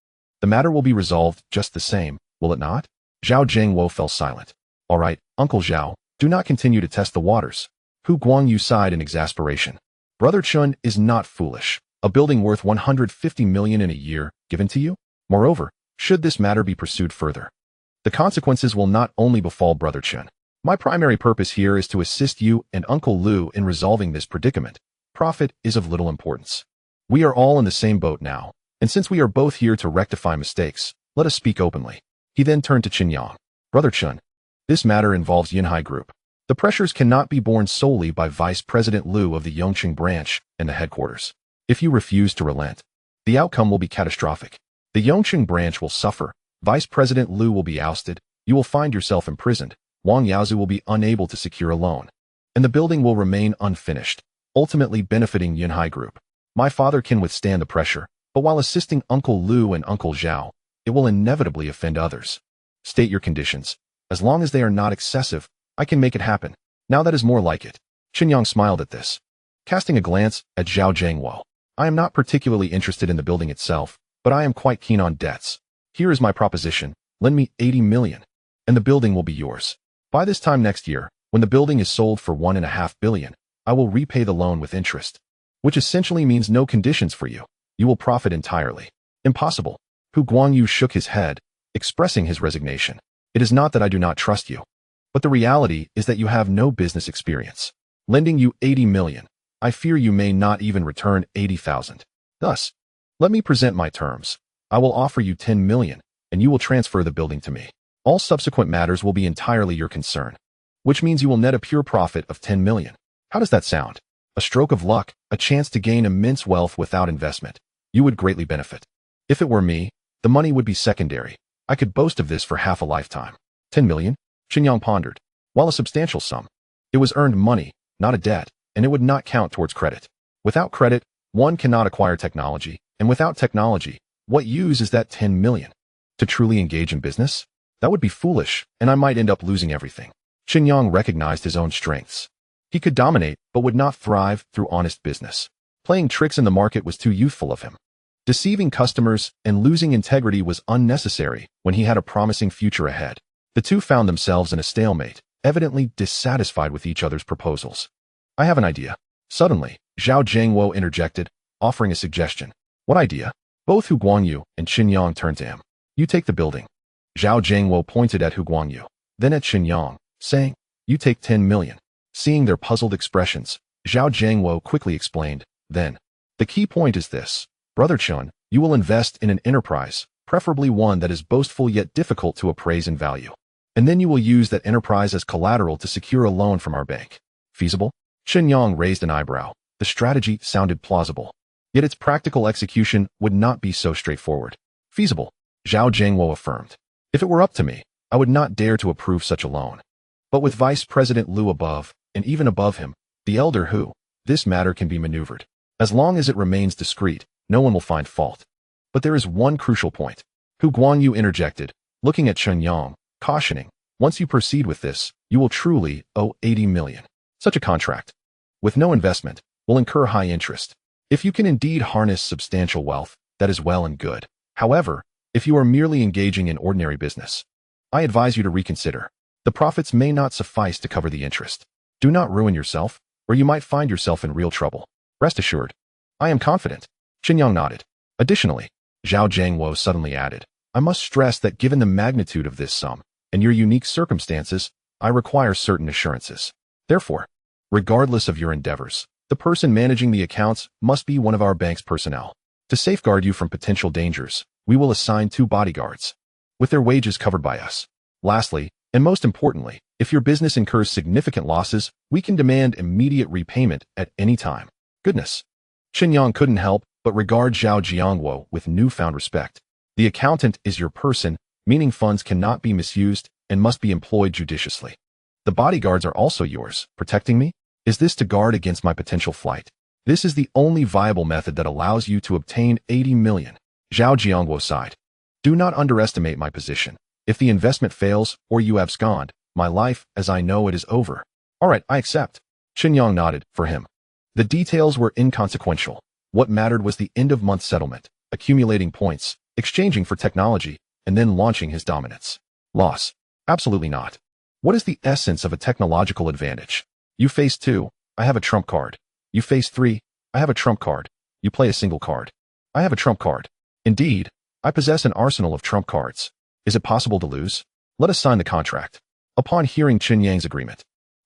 The matter will be resolved just the same, will it not? Zhao Zhangwo fell silent. All right, Uncle Zhao, do not continue to test the waters. Hu Guanyu sighed in exasperation. Brother Chen is not foolish. A building worth 150 million in a year, given to you? Moreover, should this matter be pursued further, the consequences will not only befall Brother Chen. My primary purpose here is to assist you and Uncle Lu in resolving this predicament. Profit is of little importance. We are all in the same boat now, and since we are both here to rectify mistakes, let us speak openly. He then turned to Chen Yang. Brother Chen, this matter involves Yunhai Group. The pressures cannot be borne solely by Vice President Lu of the Yongqing branch and the headquarters. If you refuse to relent, the outcome will be catastrophic. The Yongqing branch will suffer, Vice President Lu will be ousted, you will find yourself imprisoned. Wang Yaozu will be unable to secure a loan, and the building will remain unfinished, ultimately benefiting Yunhai Group. My father can withstand the pressure, but while assisting Uncle Lu and Uncle Zhao, it will inevitably offend others. State your conditions. As long as they are not excessive, I can make it happen. Now that is more like it. Chen Yang smiled at this, casting a glance at Zhao Zhangwo. I am not particularly interested in the building itself, but I am quite keen on debts. Here is my proposition. Lend me 80 million, and the building will be yours. By this time next year, when the building is sold for 1.5 billion, I will repay the loan with interest, which essentially means no conditions for you. You will profit entirely. Impossible. Hu Guangyu shook his head, expressing his resignation. It is not that I do not trust you, but the reality is that you have no business experience. Lending you 80 million, I fear you may not even return 80,000. Thus, let me present my terms. I will offer you 10 million, and you will transfer the building to me. All subsequent matters will be entirely your concern, which means you will net a pure profit of 10 million. How does that sound? A stroke of luck, a chance to gain immense wealth without investment. You would greatly benefit. If it were me, the money would be secondary. I could boast of this for half a lifetime. 10 million? Chen Yang pondered. While a substantial sum, it was earned money, not a debt, and it would not count towards credit. Without credit, one cannot acquire technology, and without technology, what use is that 10 million? To truly engage in business? That would be foolish, and I might end up losing everything. Chen Yang recognized his own strengths. He could dominate, but would not thrive through honest business. Playing tricks in the market was too youthful of him. Deceiving customers and losing integrity was unnecessary when he had a promising future ahead. The two found themselves in a stalemate, evidently dissatisfied with each other's proposals. I have an idea. Suddenly, Zhao Zhangwo interjected, offering a suggestion. What idea? Both Hu Guangyu and Chen Yang turned to him. You take the building. Zhao Zhangwo pointed at Hu Guangyu, then at Chen Yang, saying, you take 10 million. Seeing their puzzled expressions, Zhao Zhangwo quickly explained, then, the key point is this. Brother Chen, you will invest in an enterprise, preferably one that is boastful yet difficult to appraise in value. And then you will use that enterprise as collateral to secure a loan from our bank. Feasible? Chen Yang raised an eyebrow. The strategy sounded plausible, yet its practical execution would not be so straightforward. Feasible, Zhao Zhangwo affirmed. If it were up to me, I would not dare to approve such a loan. But with Vice President Liu above, and even above him, the elder Hu, this matter can be maneuvered. As long as it remains discreet, no one will find fault. But there is one crucial point. Hu Guangyu interjected, looking at Chen Yang, cautioning, once you proceed with this, you will truly owe 80 million. Such a contract, with no investment, will incur high interest. If you can indeed harness substantial wealth, that is well and good. However, if you are merely engaging in ordinary business, I advise you to reconsider. The profits may not suffice to cover the interest. Do not ruin yourself, or you might find yourself in real trouble. Rest assured. I am confident. Chen Yang nodded. Additionally, Zhao Zhangwo suddenly added, I must stress that given the magnitude of this sum, and your unique circumstances, I require certain assurances. Therefore, regardless of your endeavors, the person managing the accounts must be one of our bank's personnel. To safeguard you from potential dangers, we will assign 2 bodyguards, with their wages covered by us. Lastly, and most importantly, if your business incurs significant losses, we can demand immediate repayment at any time. Goodness. Chen Yang couldn't help but regard Zhao Zhangwo with newfound respect. The accountant is your person, meaning funds cannot be misused and must be employed judiciously. The bodyguards are also yours, protecting me? Is this to guard against my potential flight? This is the only viable method that allows you to obtain 80 million. Zhao Zhangwo sighed. Do not underestimate my position. If the investment fails or you abscond, my life, as I know it, is over. All right, I accept. Chen Yang nodded. For him, the details were inconsequential. What mattered was the end-of-month settlement, accumulating points, exchanging for technology, and then launching his dominance. Loss? Absolutely not. What is the essence of a technological advantage? You face 2, I have a trump card. You face 3, I have a trump card. You play a single card. I have a trump card. Indeed, I possess an arsenal of trump cards. Is it possible to lose? Let us sign the contract. Upon hearing Chen Yang's agreement,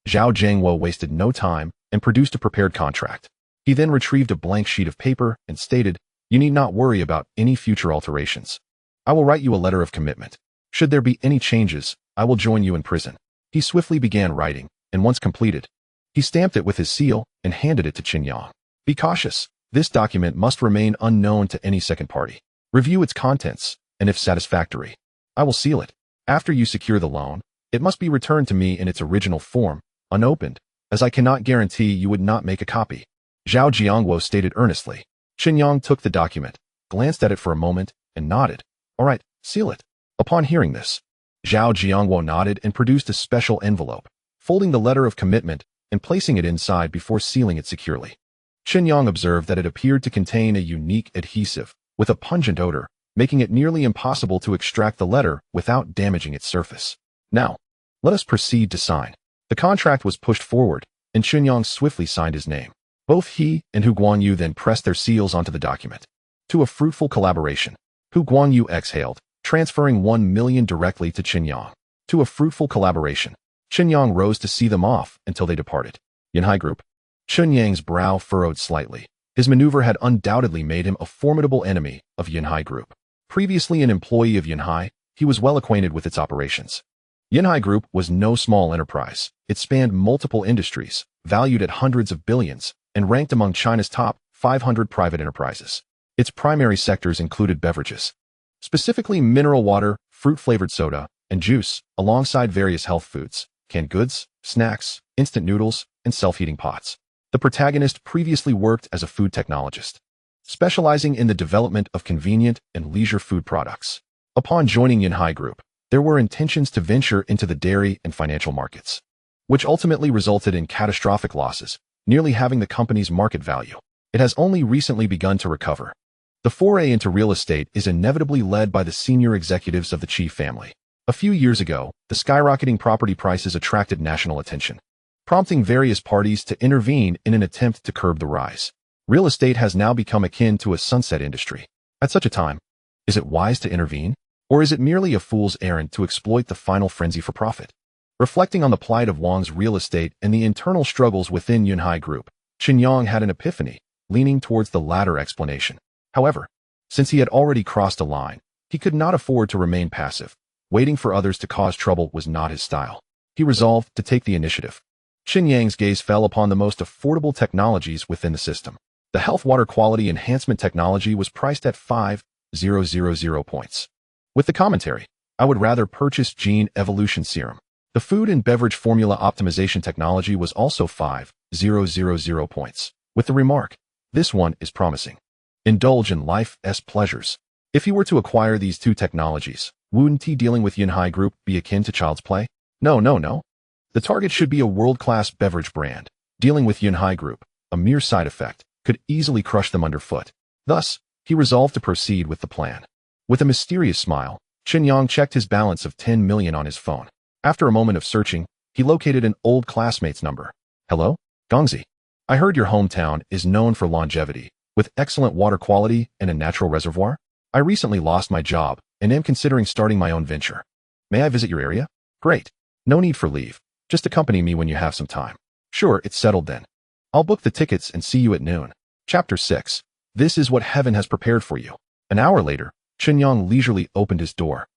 Zhao Zhangwo wasted no time and produced a prepared contract. He then retrieved a blank sheet of paper and stated, you need not worry about any future alterations. I will write you a letter of commitment. Should there be any changes, I will join you in prison. He swiftly began writing, and once completed, he stamped it with his seal and handed it to Chen Yang. Be cautious. This document must remain unknown to any second party. Review its contents, and if satisfactory, I will seal it. After you secure the loan, it must be returned to me in its original form, unopened, as I cannot guarantee you would not make a copy. Zhao Jiangwo stated earnestly. Chen Yang took the document, glanced at it for a moment, and nodded. All right, seal it. Upon hearing this, Zhao Jiangwo nodded and produced a special envelope, folding the letter of commitment and placing it inside before sealing it securely. Chen Yang observed that it appeared to contain a unique adhesive with a pungent odor, making it nearly impossible to extract the letter without damaging its surface. Now, let us proceed to sign. The contract was pushed forward, and Chen Yang swiftly signed his name. Both he and Hu Guanyu then pressed their seals onto the document. To a fruitful collaboration, Hu Guanyu exhaled, transferring 1 million directly to Chen Yang. To a fruitful collaboration, Chen Yang rose to see them off until they departed. Yanhai Group. Chen Yang's brow furrowed slightly. His maneuver had undoubtedly made him a formidable enemy of Yanhai Group. Previously an employee of Yanhai, he was well acquainted with its operations. Yanhai Group was no small enterprise. It spanned multiple industries, valued at hundreds of billions, and ranked among China's top 500 private enterprises. Its primary sectors included beverages, specifically mineral water, fruit-flavored soda, and juice, alongside various health foods, canned goods, snacks, instant noodles, and self-heating pots. The protagonist previously worked as a food technologist, specializing in the development of convenient and leisure food products. Upon joining Yanhai Group, there were intentions to venture into the dairy and financial markets, which ultimately resulted in catastrophic losses, nearly having the company's market value. It has only recently begun to recover. The foray into real estate is inevitably led by the senior executives of the Qi family. A few years ago, the skyrocketing property prices attracted national attention, prompting various parties to intervene in an attempt to curb the rise. Real estate has now become akin to a sunset industry. At such a time, is it wise to intervene? Or is it merely a fool's errand to exploit the final frenzy for profit? Reflecting on the plight of Wang's real estate and the internal struggles within Yanhai Group, Chen Yang had an epiphany, leaning towards the latter explanation. However, since he had already crossed a line, he could not afford to remain passive. Waiting for others to cause trouble was not his style. He resolved to take the initiative. Chen Yang's gaze fell upon the most affordable technologies within the system. The health water quality enhancement technology was priced at 5,000 points. With the commentary, I would rather purchase gene evolution serum. The food and beverage formula optimization technology was also 5,000 points. With the remark, this one is promising. Indulge in life's pleasures. If he were to acquire these two technologies, wouldn't he dealing with Yanhai Group be akin to child's play? No. The target should be a world-class beverage brand. Dealing with Yanhai Group, a mere side effect, could easily crush them underfoot. Thus, he resolved to proceed with the plan. With a mysterious smile, Chen Yang checked his balance of 10 million on his phone. After a moment of searching, he located an old classmate's number. Hello? Gongzi. I heard your hometown is known for longevity, with excellent water quality and a natural reservoir. I recently lost my job and am considering starting my own venture. May I visit your area? Great. No need for leave. Just accompany me when you have some time. Sure, it's settled then. I'll book the tickets and see you at noon. Chapter 6. This is what heaven has prepared for you. An hour later, Chen Yang leisurely opened his door,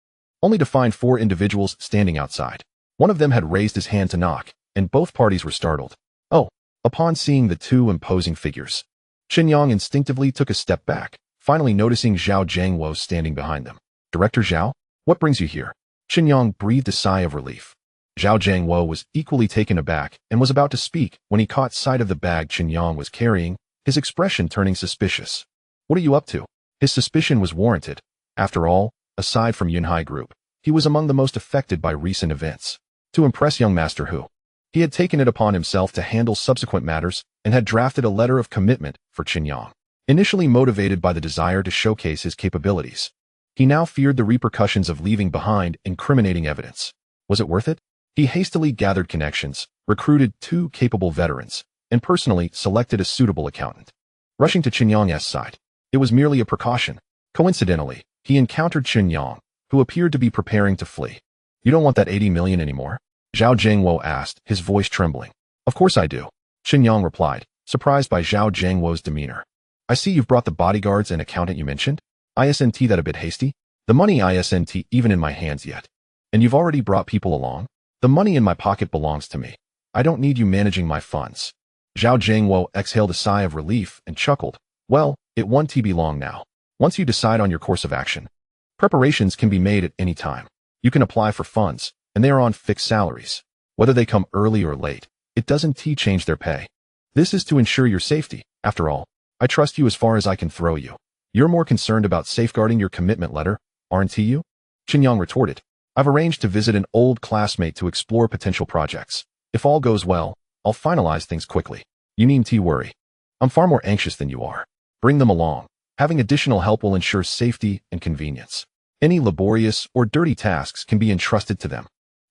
only to find 4 individuals standing outside. One of them had raised his hand to knock, and both parties were startled. Oh, upon seeing the 2 imposing figures, Chen Yang instinctively took a step back, finally noticing Zhao Jiangwo standing behind them. Director Zhao, what brings you here? Chen Yang breathed a sigh of relief. Zhao Jiangwo was equally taken aback and was about to speak when he caught sight of the bag Chen Yang was carrying, his expression turning suspicious. What are you up to? His suspicion was warranted. After all, aside from Yanhai Group, he was among the most affected by recent events. To impress young Master Hu, he had taken it upon himself to handle subsequent matters and had drafted a letter of commitment for Chen Yang. Initially motivated by the desire to showcase his capabilities, he now feared the repercussions of leaving behind incriminating evidence. Was it worth it? He hastily gathered connections, recruited 2 capable veterans, and personally selected a suitable accountant. Rushing to Chen Yang's side, it was merely a precaution. Coincidentally, he encountered Chen Yang, who appeared to be preparing to flee. You don't want that 80 million anymore? Zhao Jiangwo asked, his voice trembling. Of course I do, Chen Yang replied, surprised by Zhao Jiangwo's demeanor. I see you've brought the bodyguards and accountant you mentioned. Isn't that a bit hasty? The money isn't even in my hands yet. And you've already brought people along? The money in my pocket belongs to me. I don't need you managing my funds. Zhao Jiangwo exhaled a sigh of relief and chuckled. Well, it won't be long now. Once you decide on your course of action, preparations can be made at any time. You can apply for funds, and they are on fixed salaries. Whether they come early or late, it doesn't change their pay. This is to ensure your safety. After all, I trust you as far as I can throw you. You're more concerned about safeguarding your commitment letter, aren't you? Chen Yang retorted. I've arranged to visit an old classmate to explore potential projects. If all goes well, I'll finalize things quickly. You needn't worry. I'm far more anxious than you are. Bring them along. Having additional help will ensure safety and convenience. Any laborious or dirty tasks can be entrusted to them.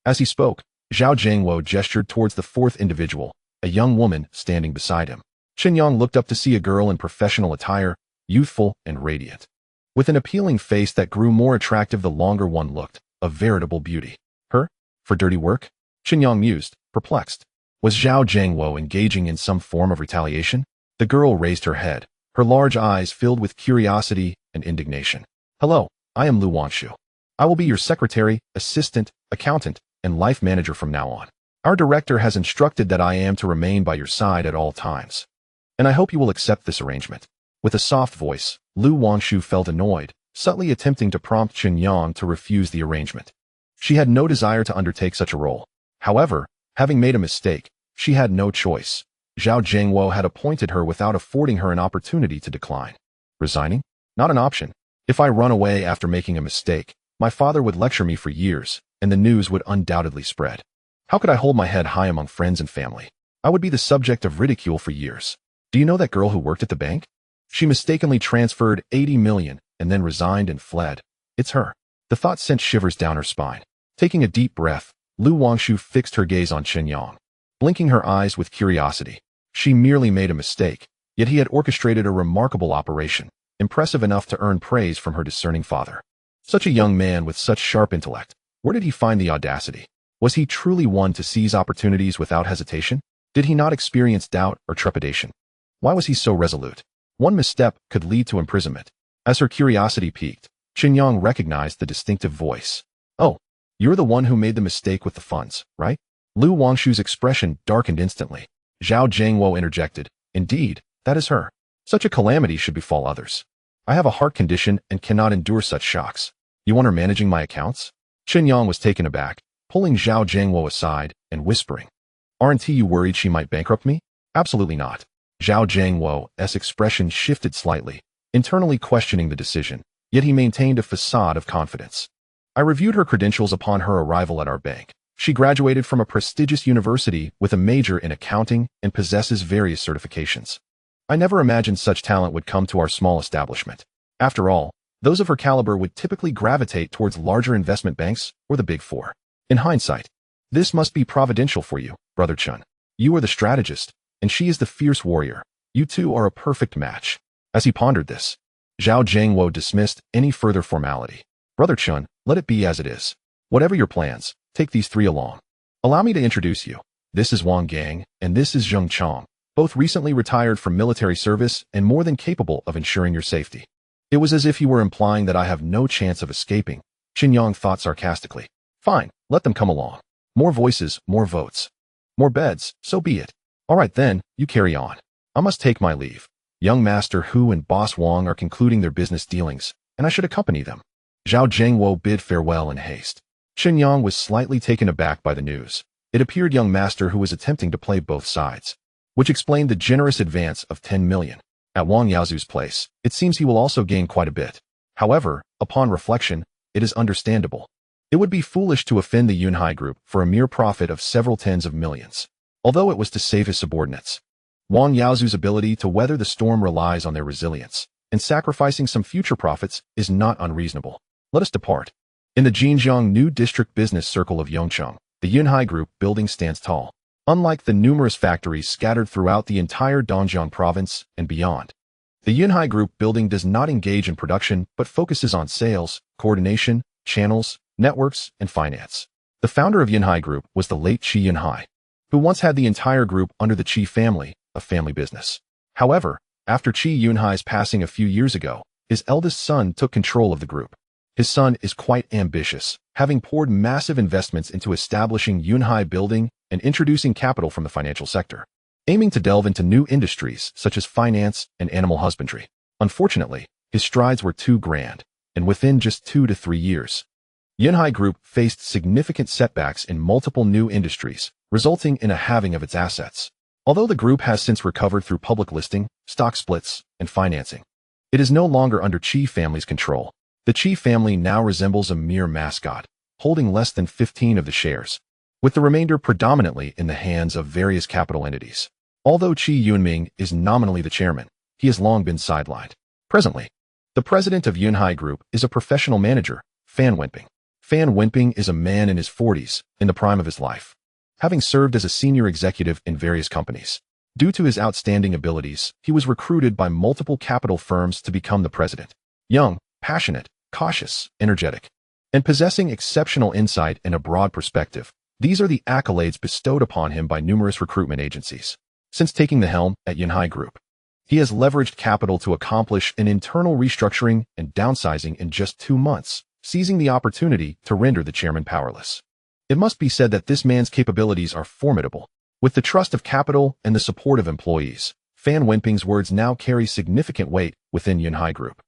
As he spoke, Zhao Jiangwo gestured towards the fourth individual, a young woman standing beside him. Chen Yang looked up to see a girl in professional attire, youthful and radiant. With an appealing face that grew more attractive the longer one looked, a veritable beauty. Her? For dirty work? Chen Yang mused, perplexed. Was Zhao Jiangwo engaging in some form of retaliation? The girl raised her head, her large eyes filled with curiosity and indignation. Hello, I am Lu Wanshu. I will be your secretary, assistant, accountant, and life manager from now on. Our director has instructed that I am to remain by your side at all times. And I hope you will accept this arrangement. With a soft voice, Lu Wanshu felt annoyed, subtly attempting to prompt Chen Yang to refuse the arrangement. She had no desire to undertake such a role. However, having made a mistake, she had no choice. Zhao Jiangwo had appointed her without affording her an opportunity to decline. Resigning? Not an option. If I run away after making a mistake, my father would lecture me for years, and the news would undoubtedly spread. How could I hold my head high among friends and family? I would be the subject of ridicule for years. Do you know that girl who worked at the bank? She mistakenly transferred 80 million and then resigned and fled. It's her. The thought sent shivers down her spine. Taking a deep breath, Lu Wangshu fixed her gaze on Chen Yang, blinking her eyes with curiosity. She merely made a mistake, yet he had orchestrated a remarkable operation, impressive enough to earn praise from her discerning father. Such a young man with such sharp intellect, where did he find the audacity? Was he truly one to seize opportunities without hesitation? Did he not experience doubt or trepidation? Why was he so resolute? One misstep could lead to imprisonment. As her curiosity piqued, Chen Yang recognized the distinctive voice. Oh, you're the one who made the mistake with the funds, right? Lu Wangshu's expression darkened instantly. Zhao Jiangwo interjected. Indeed, that is her. Such a calamity should befall others. I have a heart condition and cannot endure such shocks. You want her managing my accounts? Chen Yang was taken aback, pulling Zhao Jiangwo aside and whispering. Aren't you worried she might bankrupt me? Absolutely not. Zhao Jiangwo's expression shifted slightly, internally questioning the decision, yet he maintained a facade of confidence. I reviewed her credentials upon her arrival at our bank. She graduated from a prestigious university with a major in accounting and possesses various certifications. I never imagined such talent would come to our small establishment. After all, those of her caliber would typically gravitate towards larger investment banks or the Big Four. In hindsight, this must be providential for you, Brother Chen. You are the strategist, and she is the fierce warrior. You two are a perfect match. As he pondered this, Zhao Jiangwo dismissed any further formality. Brother Chen, let it be as it is. Whatever your plans, take these three along. Allow me to introduce you. This is Wang Gang, and this is Zheng Chong, both recently retired from military service and more than capable of ensuring your safety. It was as if he were implying that I have no chance of escaping, Chen Yang thought sarcastically. Fine, let them come along. More voices, more votes. More beds, so be it. All right then, you carry on. I must take my leave. Young Master Hu and Boss Wang are concluding their business dealings, and I should accompany them. Zhao Jiangwo bid farewell in haste. Chen Yang was slightly taken aback by the news. It appeared young Master Hu was attempting to play both sides, which explained the generous advance of 10 million. At Wang Yaozu's place, it seems he will also gain quite a bit. However, upon reflection, it is understandable. It would be foolish to offend the Yunhai Group for a mere profit of several tens of millions, although it was to save his subordinates. Wang Yaozu's ability to weather the storm relies on their resilience, and sacrificing some future profits is not unreasonable. Let us depart. In the Jinjiang New District Business Circle of Yongcheng, the Yunhai Group building stands tall. Unlike the numerous factories scattered throughout the entire Dongjiang province and beyond, the Yunhai Group building does not engage in production but focuses on sales, coordination, channels, networks, and finance. The founder of Yunhai Group was the late Qi Yunhai, who once had the entire group under the Qi family, a family business. However, after Qi Yunhai's passing a few years ago, his eldest son took control of the group. His son is quite ambitious, having poured massive investments into establishing Yunhai building and introducing capital from the financial sector, aiming to delve into new industries such as finance and animal husbandry. Unfortunately, his strides were too grand, and within just 2 to 3 years, Yunhai Group faced significant setbacks in multiple new industries, resulting in a halving of its assets. Although the group has since recovered through public listing, stock splits, and financing, it is no longer under Qi family's control. The Qi family now resembles a mere mascot, holding less than 15 of the shares, with the remainder predominantly in the hands of various capital entities. Although Qi Yunming is nominally the chairman, he has long been sidelined. Presently, the president of Yunhai Group is a professional manager, Fan Wenping. Fan Wenping is a man in his 40s, in the prime of his life, having served as a senior executive in various companies. Due to his outstanding abilities, he was recruited by multiple capital firms to become the president. Young, passionate, cautious, energetic, and possessing exceptional insight and a broad perspective, these are the accolades bestowed upon him by numerous recruitment agencies. Since taking the helm at Yunhai Group, he has leveraged capital to accomplish an internal restructuring and downsizing in just 2 months, seizing the opportunity to render the chairman powerless. It must be said that this man's capabilities are formidable. With the trust of capital and the support of employees, Fan Wenping's words now carry significant weight within Yunhai Group,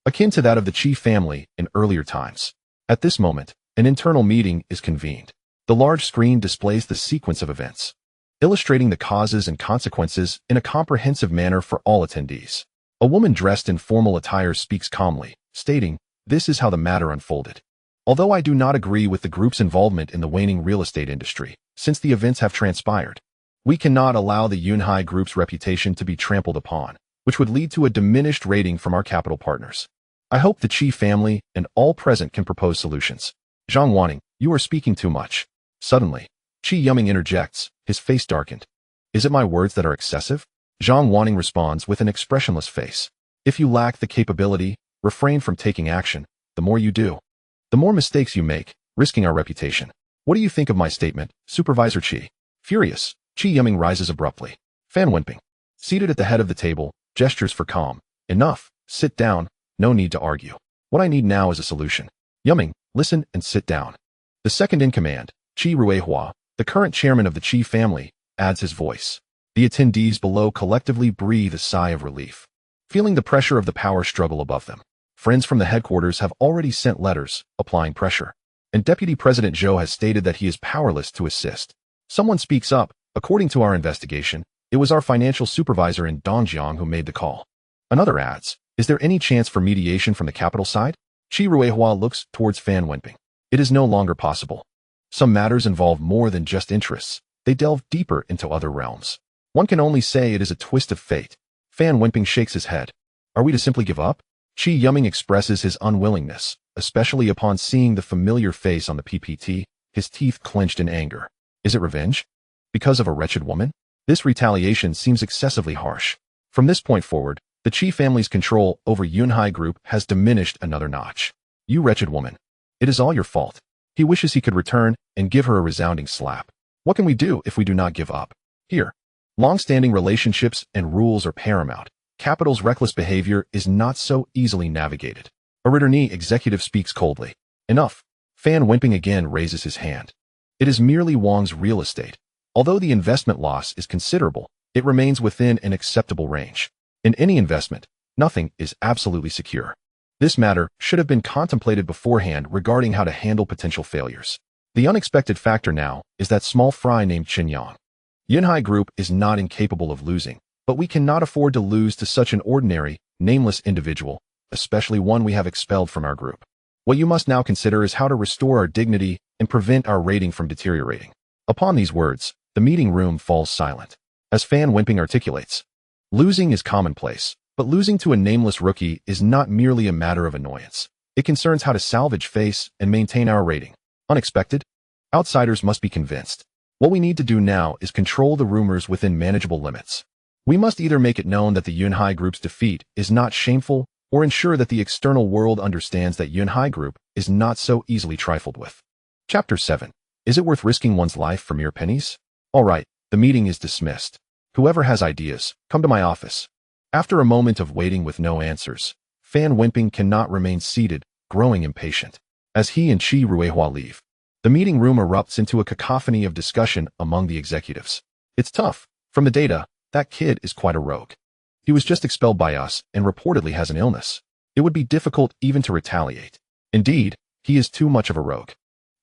akin to that of the Qi family in earlier times. At this moment, an internal meeting is convened. The large screen displays the sequence of events, illustrating the causes and consequences in a comprehensive manner for all attendees. A woman dressed in formal attire speaks calmly, stating, "This is how the matter unfolded. Although I do not agree with the group's involvement in the waning real estate industry, since the events have transpired, we cannot allow the Yunhai Group's reputation to be trampled upon, which would lead to a diminished rating from our capital partners. I hope the Qi family and all present can propose solutions." Zhang Wanning, "You are speaking too much." Suddenly, Qi Yuming interjects, his face darkened. "Is it my words that are excessive?" Zhang Wanning responds with an expressionless face. "If you lack the capability, refrain from taking action. The more you do, the more mistakes you make, risking our reputation. What do you think of my statement, Supervisor Qi?" Furious, Qi Yuming rises abruptly. Fan Wenping, seated at the head of the table, gestures for calm. "Enough, sit down, no need to argue. What I need now is a solution. Yuming, listen and sit down." The second in command, Qi Ruihua, the current chairman of the Qi family, adds his voice. The attendees below collectively breathe a sigh of relief, feeling the pressure of the power struggle above them. Friends from the headquarters have already sent letters, applying pressure, and Deputy President Zhou has stated that he is powerless to assist. Someone speaks up. "According to our investigation, it was our financial supervisor in Dongjiang who made the call." Another adds, "Is there any chance for mediation from the capital side?" Qi Ruihua looks towards Fan Wenping. "It is no longer possible. Some matters involve more than just interests. They delve deeper into other realms. One can only say it is a twist of fate." Fan Wenping shakes his head. "Are we to simply give up?" Qi Yuming expresses his unwillingness, especially upon seeing the familiar face on the PPT, his teeth clenched in anger. Is it revenge? Because of a wretched woman? This retaliation seems excessively harsh. From this point forward, the Qi family's control over Yunhai Group has diminished another notch. "You wretched woman. It is all your fault." He wishes he could return and give her a resounding slap. What can we do if we do not give up? Here, long-standing relationships and rules are paramount. Capital's reckless behavior is not so easily navigated. A returnee executive speaks coldly. "Enough." Fan Wenping again raises his hand. It is merely Wang's real estate. Although the investment loss is considerable, it remains within an acceptable range. In any investment, nothing is absolutely secure. This matter should have been contemplated beforehand regarding how to handle potential failures. The unexpected factor now is that small fry named Chen Yang. Yunhai Group is not incapable of losing, but we cannot afford to lose to such an ordinary, nameless individual, especially one we have expelled from our group. What you must now consider is how to restore our dignity and prevent our rating from deteriorating. Upon these words, the meeting room falls silent. As Fan Wenping articulates, "Losing is commonplace, but losing to a nameless rookie is not merely a matter of annoyance. It concerns how to salvage face and maintain our rating. Unexpected? Outsiders must be convinced. What we need to do now is control the rumors within manageable limits. We must either make it known that the Yunhai Group's defeat is not shameful or ensure that the external world understands that Yunhai Group is not so easily trifled with." Chapter 7. Is it worth risking one's life for mere pennies? All right, the meeting is dismissed. Whoever has ideas, come to my office. After a moment of waiting with no answers, Fan Wenping cannot remain seated, growing impatient. As he and Qi Ruihua leave, the meeting room erupts into a cacophony of discussion among the executives. "It's tough. From the data, that kid is quite a rogue. He was just expelled by us and reportedly has an illness. It would be difficult even to retaliate. Indeed, He is too much of a rogue.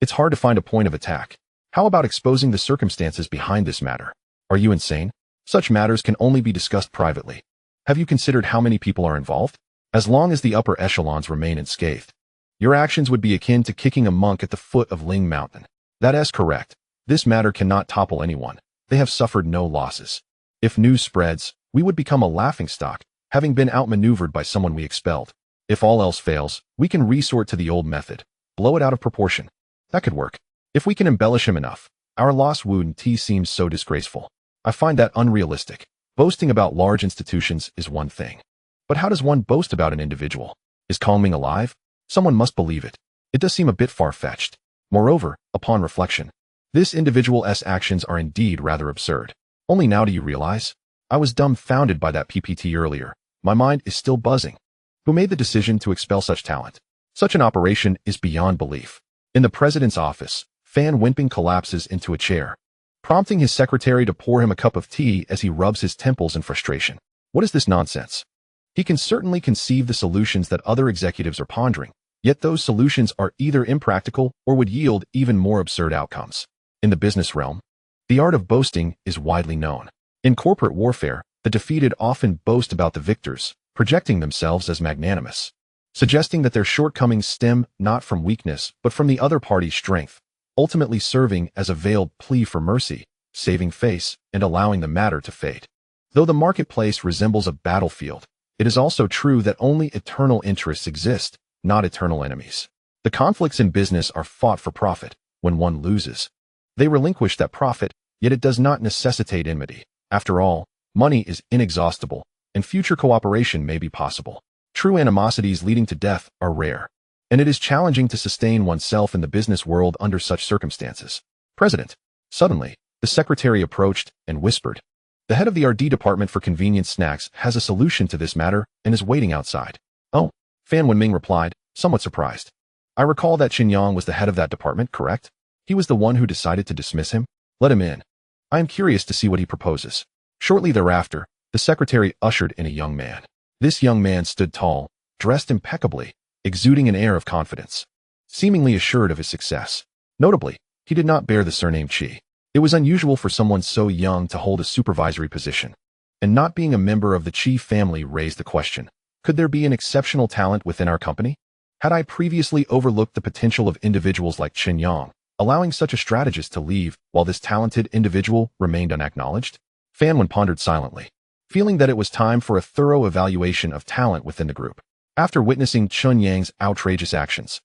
It's hard to find a point of attack. How about exposing the circumstances behind this matter? Are you insane? Such matters can only be discussed privately. Have you considered how many people are involved? As long as the upper echelons remain unscathed, your actions would be akin to kicking a monk at the foot of Ling Mountain. That is correct. This matter cannot topple anyone. They have suffered no losses. If news spreads, we would become a laughingstock, having been outmaneuvered by someone we expelled. If all else fails, we can resort to the old method. Blow it out of proportion. That could work. If we can embellish him enough. Our loss wouldn't seem so disgraceful. I find that unrealistic. Boasting about large institutions is one thing. But how does one boast about an individual? Is Kongming alive? Someone must believe it. It does seem a bit far-fetched. Moreover, upon reflection, this individual's actions are indeed rather absurd. Only now do you realize? I was dumbfounded by that PPT earlier. My mind is still buzzing. Who made the decision to expel such talent? Such an operation is beyond belief. In the president's office, Fan Wenping collapses into a chair, prompting his secretary to pour him a cup of tea as he rubs his temples in frustration. What is this nonsense? He can certainly conceive the solutions that other executives are pondering, yet those solutions are either impractical or would yield even more absurd outcomes. In the business realm, the art of boasting is widely known. In corporate warfare, the defeated often boast about the victors, projecting themselves as magnanimous, suggesting that their shortcomings stem not from weakness but from the other party's strength, ultimately serving as a veiled plea for mercy, saving face, and allowing the matter to fade. Though the marketplace resembles a battlefield, it is also true that only eternal interests exist, not eternal enemies. The conflicts in business are fought for profit. When one loses, they relinquish that profit, yet it does not necessitate enmity. After all, money is inexhaustible, and future cooperation may be possible. True animosities leading to death are rare, and it is challenging to sustain oneself in the business world under such circumstances. President. Suddenly, the secretary approached and whispered, "The head of the RD department for convenience snacks has a solution to this matter and is waiting outside." "Oh," Fan Wenming replied, somewhat surprised. "I recall that Chen Yang was the head of that department, correct? He was the one who decided to dismiss him? Let him in. I am curious to see what he proposes." Shortly thereafter, the secretary ushered in a young man. This young man stood tall, dressed impeccably, exuding an air of confidence, seemingly assured of his success. Notably, he did not bear the surname Chi. It was unusual for someone so young to hold a supervisory position, and not being a member of the Chi family raised the question, could there be an exceptional talent within our company? Had I previously overlooked the potential of individuals like Chen Yang, allowing such a strategist to leave while this talented individual remained unacknowledged? Fan Wen pondered silently, feeling that it was time for a thorough evaluation of talent within the group. After witnessing Chen Yang's outrageous actions,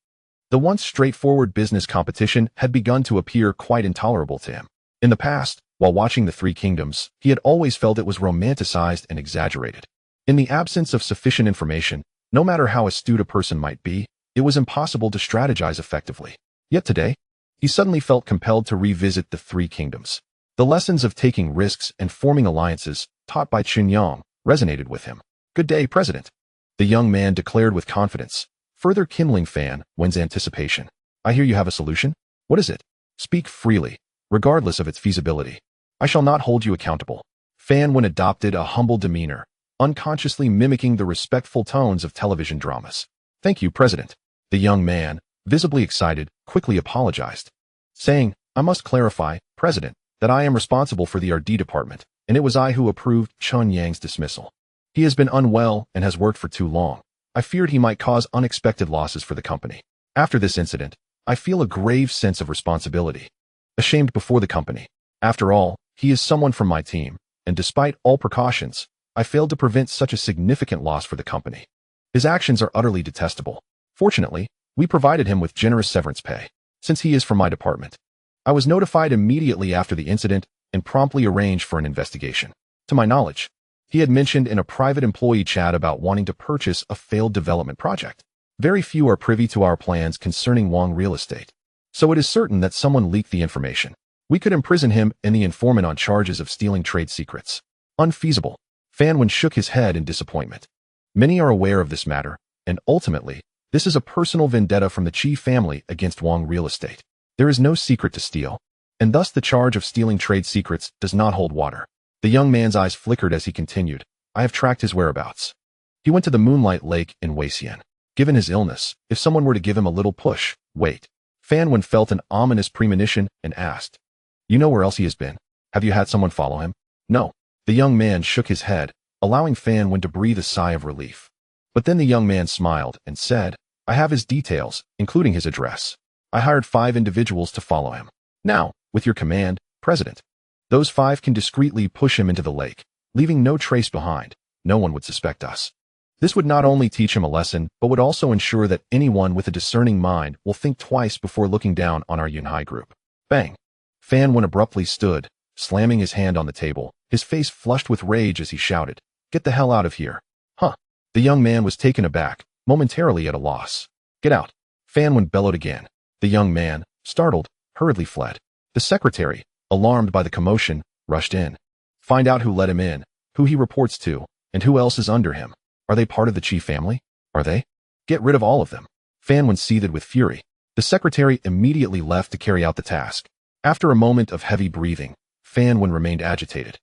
the once straightforward business competition had begun to appear quite intolerable to him. In the past, while watching the Three Kingdoms, he had always felt it was romanticized and exaggerated. In the absence of sufficient information, no matter how astute a person might be, it was impossible to strategize effectively. Yet today, he suddenly felt compelled to revisit the Three Kingdoms. The lessons of taking risks and forming alliances, taught by Chen Yang, resonated with him. "Good day, President," the young man declared with confidence, further kindling Fan Wen's anticipation. "I hear you have a solution? What is it? Speak freely, regardless of its feasibility. I shall not hold you accountable." Fan Wen adopted a humble demeanor, unconsciously mimicking the respectful tones of television dramas. "Thank you, President." The young man, visibly excited, quickly apologized, saying, "I must clarify, President, that I am responsible for the RD department, and it was I who approved Chen Yang's dismissal. He has been unwell and has worked for too long. I feared he might cause unexpected losses for the company. After this incident, I feel a grave sense of responsibility. Ashamed before the company. After all, he is someone from my team, and despite all precautions, I failed to prevent such a significant loss for the company. His actions are utterly detestable. Fortunately, we provided him with generous severance pay, since he is from my department. I was notified immediately after the incident and promptly arranged for an investigation. To my knowledge, he had mentioned in a private employee chat about wanting to purchase a failed development project. Very few are privy to our plans concerning Wang real estate, so it is certain that someone leaked the information. We could imprison him and the informant on charges of stealing trade secrets. Unfeasible. Fan Wen shook his head in disappointment. Many are aware of this matter, and ultimately, this is a personal vendetta from the Chi family against Wang real estate. There is no secret to steal, and thus the charge of stealing trade secrets does not hold water. The young man's eyes flickered as he continued, "I have tracked his whereabouts. He went to the Moonlight Lake in Weixian. Given his illness, if someone were to give him a little push, Wait. Fan Wen felt an ominous premonition and asked, "You know where else he has been? Have you had someone follow him?" "No." The young man shook his head, allowing Fan Wen to breathe a sigh of relief. But then the young man smiled and said, "I have his details, including his address. I hired 5 individuals to follow him. Now, with your command, President, those 5 can discreetly push him into the lake, leaving no trace behind. No one would suspect us. This would not only teach him a lesson, but would also ensure that anyone with a discerning mind will think twice before looking down on our Yunhai group." Bang! Fan Wen abruptly stood, slamming his hand on the table, his face flushed with rage as he shouted, "Get the hell out of here." "Huh?" The young man was taken aback, momentarily at a loss. "Get out." Fan Wen bellowed again. The young man, startled, hurriedly fled. The secretary, alarmed by the commotion, rushed in. "Find out who let him in, who he reports to, and who else is under him. Are they part of the Chi family? Are they? Get rid of all of them." Fan Wen seethed with fury. The secretary immediately left to carry out the task. After a moment of heavy breathing, Fan Wen remained agitated.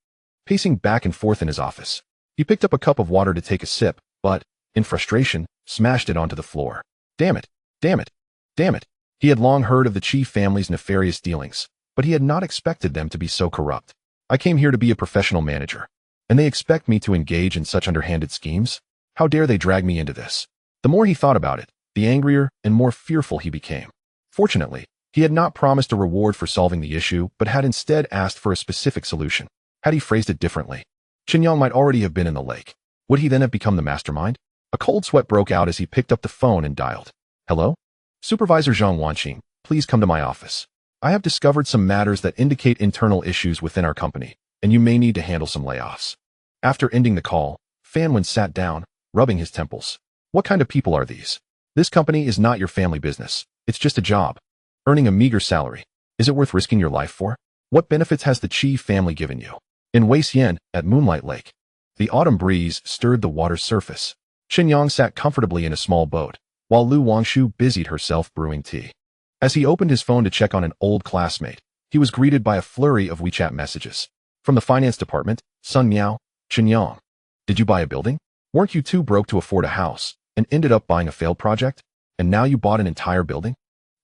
Pacing back and forth in his office, he picked up a cup of water to take a sip, but, in frustration, smashed it onto the floor. Damn it! Damn it! Damn it! He had long heard of the Chi family's nefarious dealings, but he had not expected them to be so corrupt. "I came here to be a professional manager, and they expect me to engage in such underhanded schemes? How dare they drag me into this?" The more he thought about it, the angrier and more fearful he became. Fortunately, he had not promised a reward for solving the issue, but had instead asked for a specific solution. Had he phrased it differently, Chen Yang might already have been in the lake. Would he then have become the mastermind? A cold sweat broke out as he picked up the phone and dialed. "Hello? Supervisor Zhang Wanqing, please come to my office. I have discovered some matters that indicate internal issues within our company, and you may need to handle some layoffs." After ending the call, Fan Wen sat down, rubbing his temples. "What kind of people are these? This company is not your family business. It's just a job. Earning a meager salary. Is it worth risking your life for? What benefits has the Chi family given you?" In Weixian, at Moonlight Lake, the autumn breeze stirred the water's surface. Chen Yang sat comfortably in a small boat, while Lu Wangshu busied herself brewing tea. As he opened his phone to check on an old classmate, he was greeted by a flurry of WeChat messages. From the finance department, Sun Miao, Chen Yang. "Did you buy a building? Weren't you too broke to afford a house, and ended up buying a failed project? And now you bought an entire building?"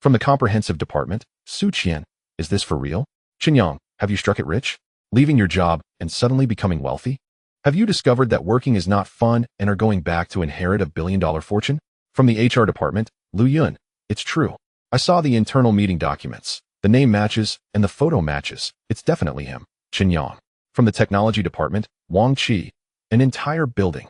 From the comprehensive department, Su Qian. "Is this for real? Chen Yang, have you struck it rich? Leaving your job and suddenly becoming wealthy? Have you discovered that working is not fun and are going back to inherit a billion-dollar fortune?" From the HR department, Lu Yun. "It's true. I saw the internal meeting documents. The name matches and the photo matches. It's definitely him." Chen Yang. From the technology department, Wang Qi. "An entire building."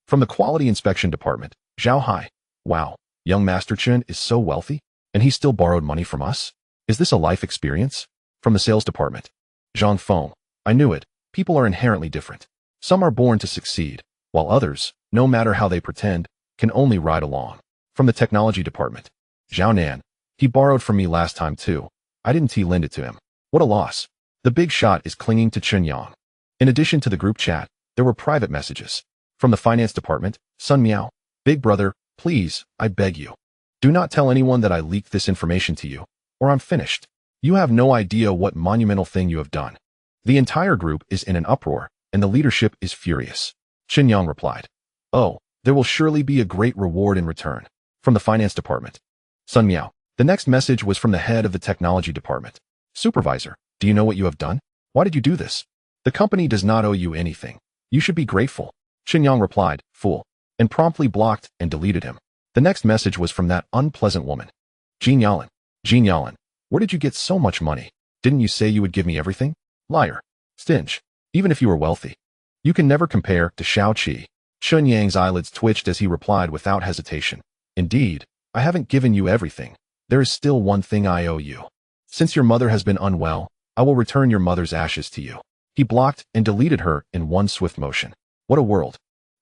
From the quality inspection department, Zhao Hai. "Wow, young Master Chen is so wealthy, and he still borrowed money from us? Is this a life experience?" From the sales department, Zhang Feng. "I knew it. People are inherently different. Some are born to succeed, while others, no matter how they pretend, can only ride along." From the technology department, Zhao Nan. "He borrowed from me last time too. I didn't lend it to him. What a loss." The big shot is clinging to Chen Yang. In addition to the group chat, there were private messages. From the finance department, Sun Miao. "Big brother, please, I beg you. Do not tell anyone that I leaked this information to you, or I'm finished. You have no idea what monumental thing you have done." The entire group is in an uproar, and the leadership is furious. Chen Yang replied, "Oh, there will surely be a great reward in return." From the finance department, Sun Miao. The next message was from the head of the technology department. "Supervisor, do you know what you have done? Why did you do this? The company does not owe you anything. You should be grateful." Chen Yang replied, "Fool," and promptly blocked and deleted him. The next message was from that unpleasant woman. Jean Yalin. "Jean Yalin, where did you get so much money? Didn't you say you would give me everything? Liar. Stinge. Even if you were wealthy. You can never compare to Shao Qi." Chen Yang's eyelids twitched as he replied without hesitation. "Indeed, I haven't given you everything. There is still one thing I owe you. Since your mother has been unwell, I will return your mother's ashes to you." He blocked and deleted her in one swift motion. What a world.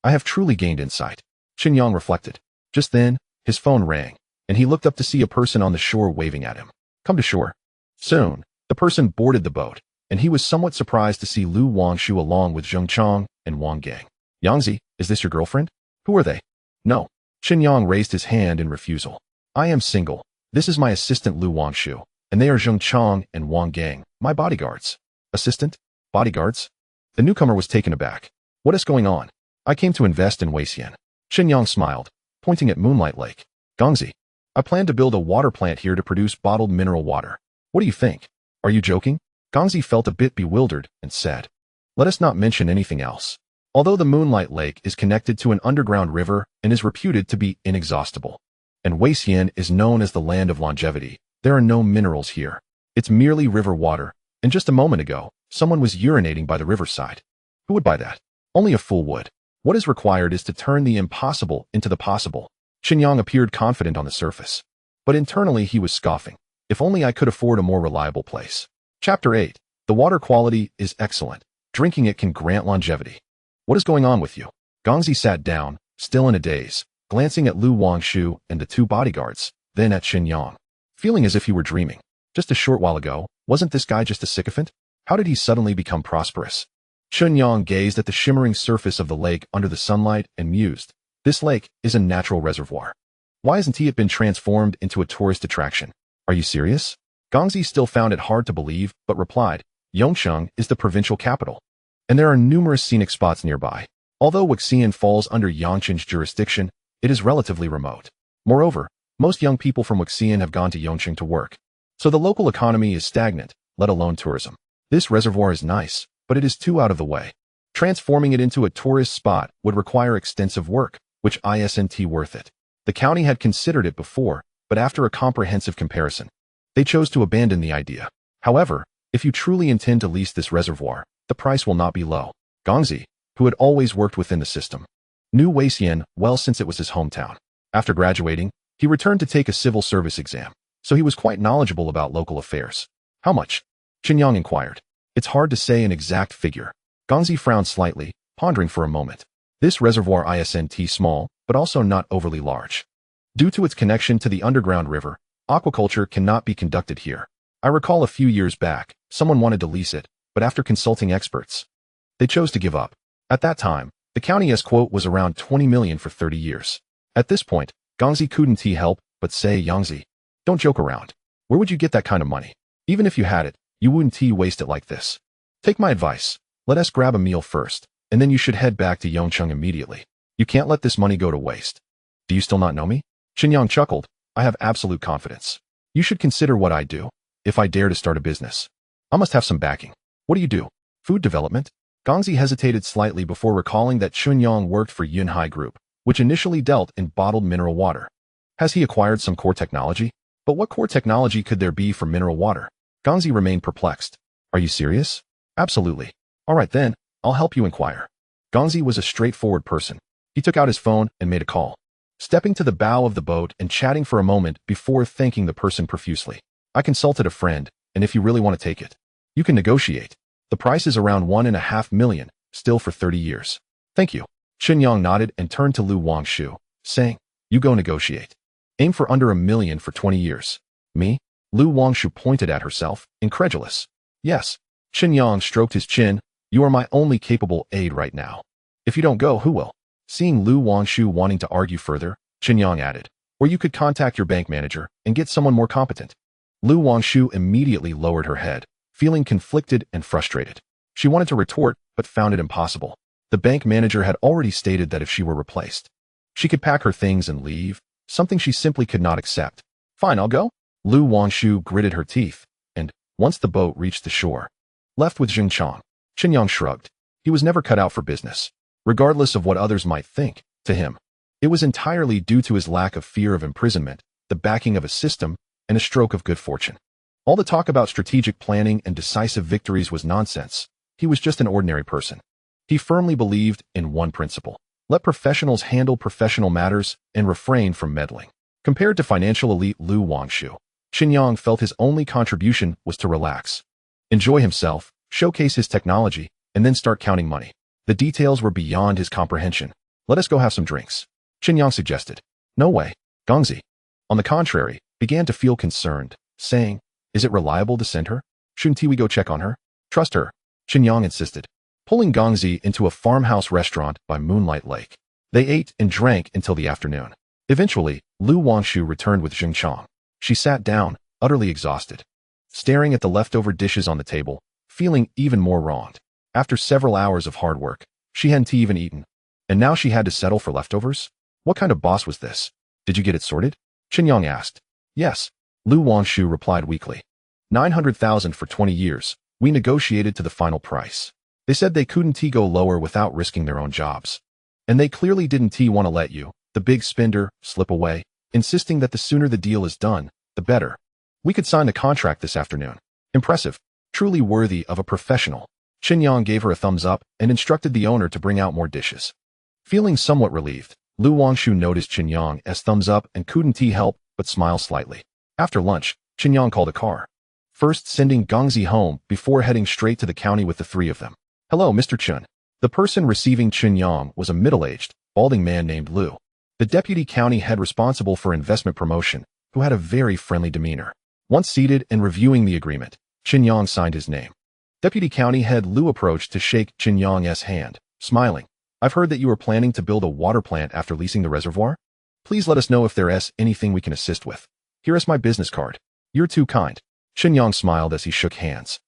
I have truly gained insight. Chen Yang reflected. Just then, his phone rang, and he looked up to see a person on the shore waving at him. "Come to shore." Soon, the person boarded the boat, and he was somewhat surprised to see Lu Wangshu along with Zheng Chang and Wang Gang. "Yangzi, is this your girlfriend? Who are they?" "No." Chen Yang raised his hand in refusal. "I am single. This is my assistant Lu Wangshu, and they are Zheng Chang and Wang Gang, my bodyguards." "Assistant? Bodyguards?" The newcomer was taken aback. "What is going on?" "I came to invest in Weixian." Chen Yang smiled, pointing at Moonlight Lake. "Gongzi, I plan to build a water plant here to produce bottled mineral water. What do you think? Are you joking? Gongzi felt a bit bewildered and said, let us not mention anything else. Although the Moonlight Lake is connected to an underground river and is reputed to be inexhaustible, and Weixian is known as the land of longevity, there are no minerals here. It's merely river water, and just a moment ago, someone was urinating by the riverside. Who would buy that? Only a fool would. What is required is to turn the impossible into the possible. Chen Yang appeared confident on the surface, but internally he was scoffing. If only I could afford a more reliable place. Chapter 8. The water quality is excellent. Drinking it can grant longevity. What is going on with you? Gongzi sat down, still in a daze, glancing at Lu Wangshu and the two bodyguards, then at Chen Yang, feeling as if he were dreaming. Just a short while ago, wasn't this guy just a sycophant? How did he suddenly become prosperous? Chen Yang gazed at the shimmering surface of the lake under the sunlight and mused. This lake is a natural reservoir. Why hasn't it been transformed into a tourist attraction? Are you serious? Gongzi still found it hard to believe, but replied, Yongsheng is the provincial capital, and there are numerous scenic spots nearby. Although Weixian falls under Yongsheng's jurisdiction, it is relatively remote. Moreover, most young people from Weixian have gone to Yongsheng to work, so the local economy is stagnant, let alone tourism. This reservoir is nice, but it is too out of the way. Transforming it into a tourist spot would require extensive work, which isn't worth it. The county had considered it before, but after a comprehensive comparison, they chose to abandon the idea. However, if you truly intend to lease this reservoir, the price will not be low. Gongzi, who had always worked within the system, knew Weixian well since it was his hometown. After graduating, he returned to take a civil service exam, so he was quite knowledgeable about local affairs. How much? Chen Yang inquired. It's hard to say an exact figure. Gongzi frowned slightly, pondering for a moment. This reservoir isn't small, but also not overly large. Due to its connection to the underground river, aquaculture cannot be conducted here. I recall a few years back, someone wanted to lease it, but after consulting experts, they chose to give up. At that time, the county's quote was around 20 million for 30 years. At this point, Gongzi couldn't help but say, Yangzi, don't joke around. Where would you get that kind of money? Even if you had it, you wouldn't waste it like this. Take my advice. Let us grab a meal first, and then you should head back to Yongsheng immediately. You can't let this money go to waste. Do you still not know me? Chen Yang chuckled. I have absolute confidence. You should consider what I do, if I dare to start a business. I must have some backing. What do you do? Food development? Gongzi hesitated slightly before recalling that Chen Yang worked for Yunhai Group, which initially dealt in bottled mineral water. Has he acquired some core technology? But what core technology could there be for mineral water? Gongzi remained perplexed. Are you serious? Absolutely. All right then, I'll help you inquire. Gongzi was a straightforward person. He took out his phone and made a call, stepping to the bow of the boat and chatting for a moment before thanking the person profusely. I consulted a friend, and if you really want to take it, you can negotiate. The price is around 1.5 million, still for 30 years. Thank you. Chen Yang nodded and turned to Lu Wangshu, saying, you go negotiate. Aim for under 1 million for 20 years. Me? Lu Wangshu pointed at herself, incredulous. Yes. Chen Yang stroked his chin. You are my only capable aide right now. If you don't go, who will? Seeing Lu Wangshu wanting to argue further, Chen Yang added, or you could contact your bank manager and get someone more competent. Lu Wangshu immediately lowered her head, feeling conflicted and frustrated. She wanted to retort, but found it impossible. The bank manager had already stated that if she were replaced, she could pack her things and leave, something she simply could not accept. Fine, I'll go. Lu Wangshu gritted her teeth, and, once the boat reached the shore, left with Jingchang. Chen Yang shrugged. He was never cut out for business. Regardless of what others might think, to him, it was entirely due to his lack of fear of imprisonment, the backing of a system, and a stroke of good fortune. All the talk about strategic planning and decisive victories was nonsense. He was just an ordinary person. He firmly believed in one principle. Let professionals handle professional matters and refrain from meddling. Compared to financial elite Lu Wangshu, Chen Yang felt his only contribution was to relax, enjoy himself, showcase his technology, and then start counting money. The details were beyond his comprehension. Let us go have some drinks, Chen Yang suggested. No way. Gongzi, on the contrary, began to feel concerned, saying, is it reliable to send her? Shouldn't we go check on her? Trust her, Chen Yang insisted, pulling Gongzi into a farmhouse restaurant by Moonlight Lake. They ate and drank until the afternoon. Eventually, Lu Wangshu returned with Jingchang. She sat down, utterly exhausted, staring at the leftover dishes on the table, feeling even more wronged. After several hours of hard work, she hadn't even eaten, and now she had to settle for leftovers? What kind of boss was this? Did you get it sorted? Chen Yang asked. Yes, Lu Wangshu replied weakly. 900,000 for 20 years. We negotiated to the final price. They said they couldn't go lower without risking their own jobs. And they clearly didn't want to let you, the big spender, slip away, insisting that the sooner the deal is done, the better. We could sign the contract this afternoon. Impressive. Truly worthy of a professional. Chen Yang gave her a thumbs up and instructed the owner to bring out more dishes. Feeling somewhat relieved, Lu Wangshu noticed Chen Yang's thumbs up and couldn't help but smile slightly. After lunch, Chen Yang called a car, first sending Gongzi home before heading straight to the county with the three of them. Hello, Mr. Chen. The person receiving Chen Yang was a middle-aged, balding man named Lu, the deputy county head responsible for investment promotion, who had a very friendly demeanor. Once seated and reviewing the agreement, Chen Yang signed his name. Deputy county head Lu approached to shake Chen Yang's hand, smiling. I've heard that you are planning to build a water plant after leasing the reservoir. Please let us know if there's anything we can assist with. Here is my business card. You're too kind. Chen Yang smiled as he shook hands.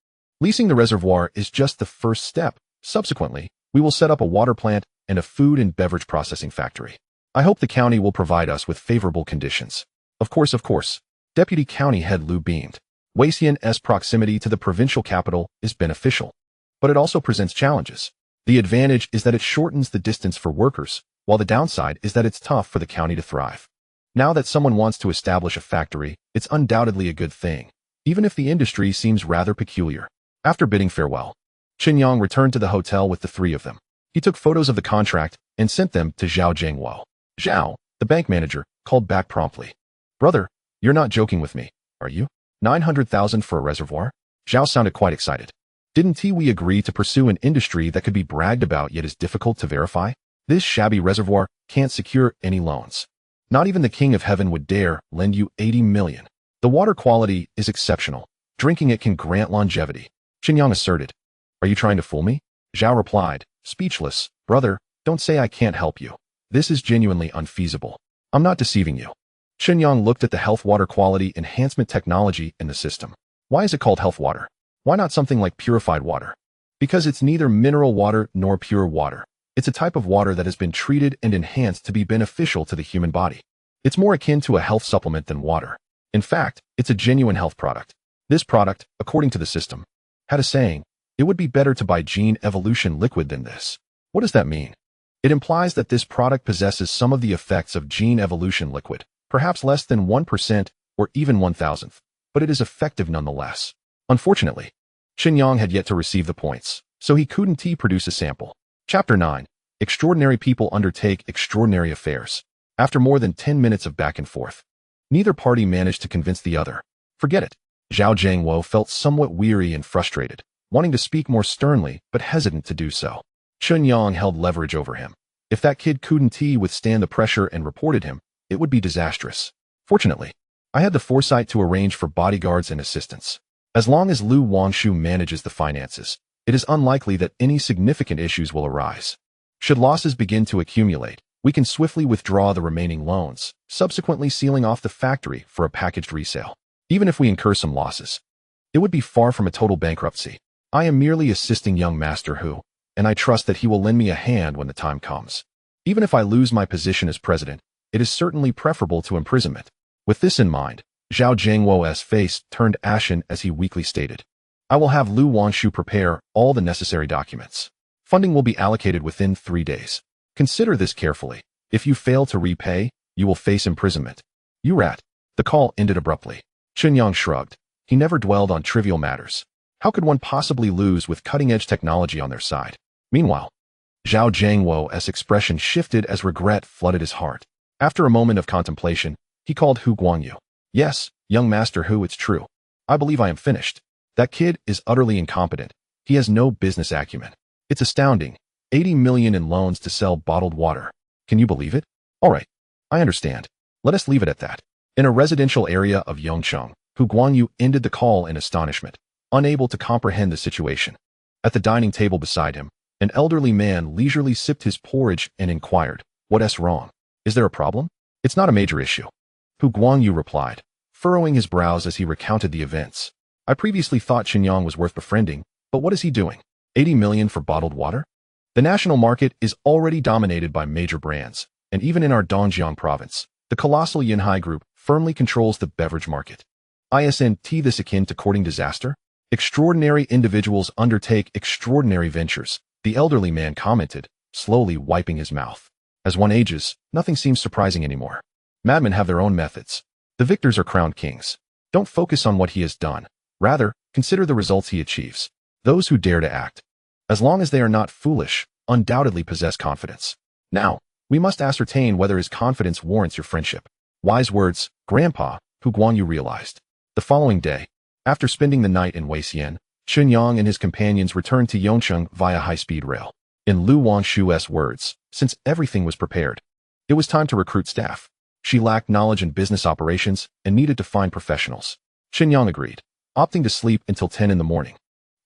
Leasing the reservoir is just the first step. Subsequently, we will set up a water plant and a food and beverage processing factory. I hope the county will provide us with favorable conditions. Of course. Deputy county head Lu beamed. Weixian's proximity to the provincial capital is beneficial, but it also presents challenges. The advantage is that it shortens the distance for workers, while the downside is that it's tough for the county to thrive. Now that someone wants to establish a factory, it's undoubtedly a good thing, even if the industry seems rather peculiar. After bidding farewell, Chen Yang returned to the hotel with the three of them. He took photos of the contract and sent them to Zhao Jiangwo. Zhao, the bank manager, called back promptly. Brother, you're not joking with me, are you? 900,000 for a reservoir? Zhao sounded quite excited. Didn't we agree to pursue an industry that could be bragged about yet is difficult to verify? This shabby reservoir can't secure any loans. Not even the King of Heaven would dare lend you 80 million. The water quality is exceptional. Drinking it can grant longevity. Chen Yang asserted. Are you trying to fool me? Zhao replied, speechless. Brother, don't say I can't help you. This is genuinely unfeasible. I'm not deceiving you. Chen Yang looked at the health water quality enhancement technology in the system. Why is it called health water? Why not something like purified water? Because it's neither mineral water nor pure water. It's a type of water that has been treated and enhanced to be beneficial to the human body. It's more akin to a health supplement than water. In fact, it's a genuine health product. This product, according to the system, had a saying, it would be better to buy gene evolution liquid than this. What does that mean? It implies that this product possesses some of the effects of gene evolution liquid, perhaps less than 1% or even 1,000th, but it is effective nonetheless. Unfortunately, Chen Yang had yet to receive the points, so he couldn't produce a sample. Chapter 9. Extraordinary people undertake extraordinary affairs. After more than 10 minutes of back and forth, neither party managed to convince the other. Forget it. Zhao Jiangwo felt somewhat weary and frustrated, wanting to speak more sternly but hesitant to do so. Chen Yang held leverage over him. If that kid couldn't withstand the pressure and reported him, it would be disastrous. Fortunately, I had the foresight to arrange for bodyguards and assistants. As long as Lu Wangshu manages the finances, it is unlikely that any significant issues will arise. Should losses begin to accumulate, we can swiftly withdraw the remaining loans, subsequently sealing off the factory for a packaged resale. Even if we incur some losses, it would be far from a total bankruptcy. I am merely assisting young master Hu, and I trust that he will lend me a hand when the time comes. Even if I lose my position as president, it is certainly preferable to imprisonment. With this in mind, Zhao Jiangwo's face turned ashen as he weakly stated, I will have Lu Wangshu prepare all the necessary documents. Funding will be allocated within 3 days. Consider this carefully. If you fail to repay, you will face imprisonment. You rat. The call ended abruptly. Chen Yang shrugged. He never dwelled on trivial matters. How could one possibly lose with cutting-edge technology on their side? Meanwhile, Zhao Jiangwo's expression shifted as regret flooded his heart. After a moment of contemplation, he called Hu Guangyu. Yes, young master Hu, it's true. I believe I am finished. That kid is utterly incompetent. He has no business acumen. It's astounding. 80 million in loans to sell bottled water. Can you believe it? All right. I understand. Let us leave it at that. In a residential area of Yongcheng, Hu Guangyu ended the call in astonishment, unable to comprehend the situation. At the dining table beside him, an elderly man leisurely sipped his porridge and inquired, What's wrong? Is there a problem? It's not a major issue. Hu Guangyu replied, furrowing his brows as he recounted the events. I previously thought Chen Yang was worth befriending, but what is he doing? 80 million for bottled water? The national market is already dominated by major brands, and even in our Dongjiang province, the colossal Yinhai Group firmly controls the beverage market. Isn't this akin to courting disaster? Extraordinary individuals undertake extraordinary ventures, the elderly man commented, slowly wiping his mouth. As one ages, nothing seems surprising anymore. Madmen have their own methods. The victors are crowned kings. Don't focus on what he has done. Rather, consider the results he achieves. Those who dare to act, as long as they are not foolish, undoubtedly possess confidence. Now, we must ascertain whether his confidence warrants your friendship. Wise words, Grandpa, Hu Guanyu realized. The following day, after spending the night in Weixian, Chen Yang and his companions returned to Yongcheng via high-speed rail. In Lu Wangshu's words, since everything was prepared, it was time to recruit staff. She lacked knowledge in business operations and needed to find professionals. Chen Yang agreed, opting to sleep until 10 in the morning.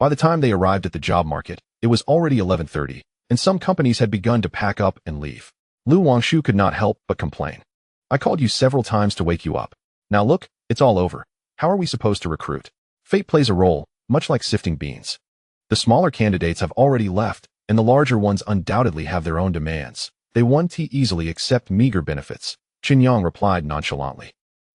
By the time they arrived at the job market, it was already 11:30, and some companies had begun to pack up and leave. Lu Wangshu could not help but complain. I called you several times to wake you up. Now look, it's all over. How are we supposed to recruit? Fate plays a role, much like sifting beans. The smaller candidates have already left, and the larger ones undoubtedly have their own demands. They won't easily accept meager benefits, Chen Yang replied nonchalantly.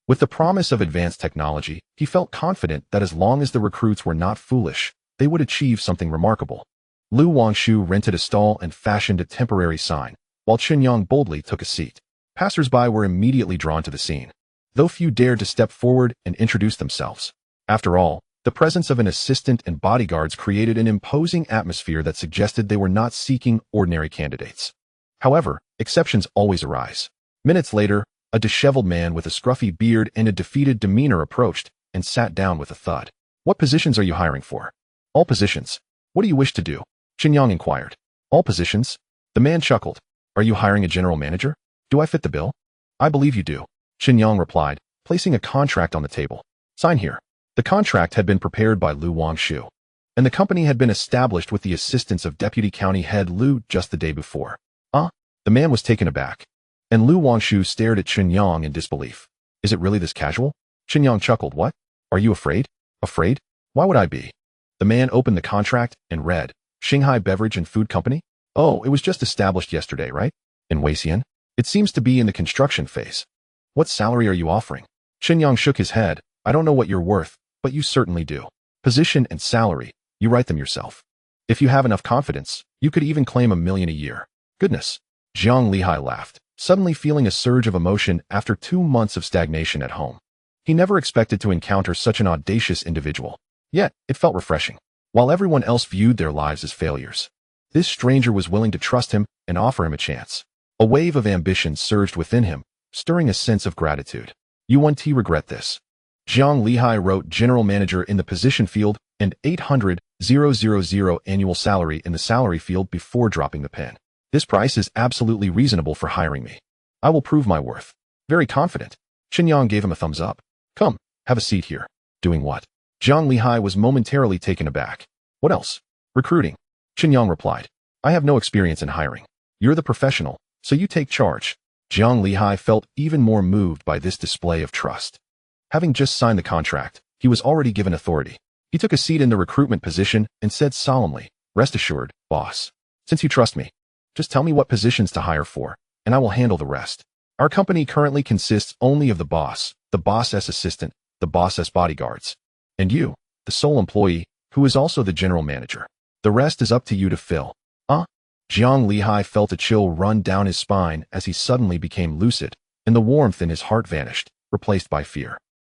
With the promise of advanced technology, he felt confident that as long as the recruits were not foolish, they would achieve something remarkable. Lu Wangshu rented a stall and fashioned a temporary sign, while Chen Yang boldly took a seat. Passers-by were immediately drawn to the scene, though few dared to step forward and introduce themselves. After all, the presence of an assistant and bodyguards created an imposing atmosphere that suggested they were not seeking ordinary candidates. However, exceptions always arise. Minutes later, a disheveled man with a scruffy beard and a defeated demeanor approached and sat down with a thud. What positions are you hiring for? All positions. What do you wish to do? Chen Yang inquired. All positions? The man chuckled. Are you hiring a general manager? Do I fit the bill? I believe you do, Chen Yang replied, placing a contract on the table. Sign here. The contract had been prepared by Lu Wangshu, and the company had been established with the assistance of Deputy County Head Lu just the day before. The man was taken aback, and Lu Wangshu stared at Chen Yang in disbelief. Is it really this casual? Chen Yang chuckled. What? Are you afraid? Afraid? Why would I be? The man opened the contract and read, Shanghai Beverage and Food Company? Oh, it was just established yesterday, right? In Weixian? It seems to be in the construction phase. What salary are you offering? Chen Yang shook his head. I don't know what you're worth, but you certainly do. Position and salary, you write them yourself. If you have enough confidence, you could even claim $1 million a year. Goodness. Zhang Lihai laughed, suddenly feeling a surge of emotion after 2 months of stagnation at home. He never expected to encounter such an audacious individual. Yet, it felt refreshing. While everyone else viewed their lives as failures, this stranger was willing to trust him and offer him a chance. A wave of ambition surged within him, stirring a sense of gratitude. You won't regret this. Zhang Lihai wrote General Manager in the position field and 800,000 annual salary in the salary field before dropping the pen. This price is absolutely reasonable for hiring me. I will prove my worth. Very confident. Chen Yang gave him a thumbs up. Come, have a seat here. Doing what? Zhang Lihai was momentarily taken aback. What else? Recruiting. Chen Yang replied. I have no experience in hiring. You're the professional, so you take charge. Zhang Lihai felt even more moved by this display of trust. Having just signed the contract, he was already given authority. He took a seat in the recruitment position and said solemnly, Rest assured, boss. Since you trust me, just tell me what positions to hire for, and I will handle the rest. Our company currently consists only of the boss's assistant, the boss's bodyguards, and you, the sole employee, who is also the general manager. The rest is up to you to fill. Zhang Lihai felt a chill run down his spine as he suddenly became lucid, and the warmth in his heart vanished, replaced by fear.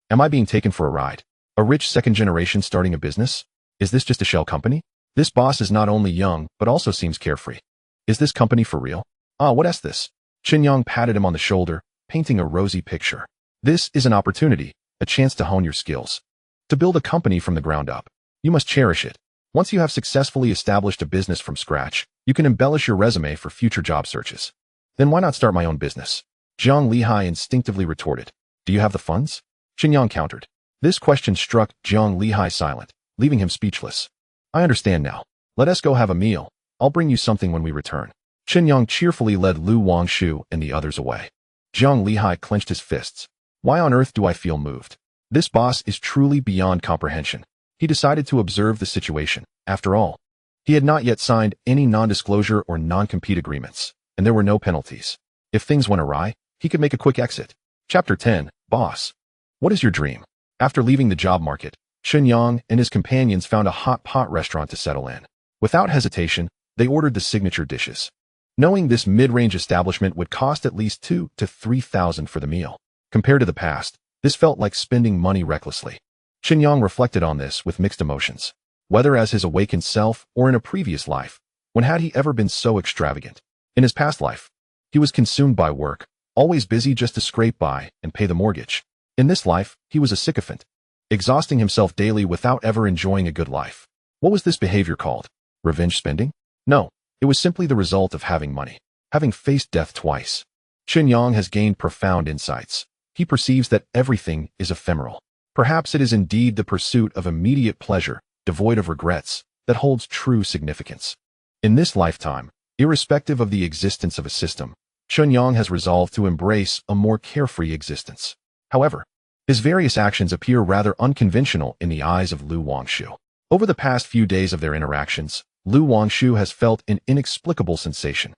Am I being taken for a ride? A rich second generation starting a business? Is this just a shell company? This boss is not only young, but also seems carefree. Is this company for real? What is this? Chen Yang patted him on the shoulder, painting a rosy picture. This is an opportunity, a chance to hone your skills. To build a company from the ground up. You must cherish it. Once you have successfully established a business from scratch, you can embellish your resume for future job searches. Then why not start my own business? Zhang Lihai instinctively retorted. Do you have the funds? Chen Yang countered. This question struck Zhang Lihai silent, leaving him speechless. I understand now. Let us go have a meal. I'll bring you something when we return. Chen Yang cheerfully led Lu Wangshu and the others away. Zhang Lihai clenched his fists. Why on earth do I feel moved? This boss is truly beyond comprehension. He decided to observe the situation. After all, he had not yet signed any non-disclosure or non-compete agreements, and there were no penalties. If things went awry, he could make a quick exit. Chapter 10, Boss, what is your dream? After leaving the job market, Chen Yang and his companions found a hot pot restaurant to settle in. Without hesitation, they ordered the signature dishes. Knowing this mid-range establishment would cost at least $2,000 to $3,000 for the meal. Compared to the past, this felt like spending money recklessly. Chen Yang reflected on this with mixed emotions. Whether as his awakened self or in a previous life, when had he ever been so extravagant? In his past life, he was consumed by work, always busy just to scrape by and pay the mortgage. In this life, he was a sycophant, exhausting himself daily without ever enjoying a good life. What was this behavior called? Revenge spending? No, it was simply the result of having money, having faced death twice. Chen Yang has gained profound insights. He perceives that everything is ephemeral. Perhaps it is indeed the pursuit of immediate pleasure, devoid of regrets, that holds true significance. In this lifetime, irrespective of the existence of a system, Chen Yang has resolved to embrace a more carefree existence. However, his various actions appear rather unconventional in the eyes of Lu Wangshu. Over the past few days of their interactions, Lu Wangshu has felt an inexplicable sensation.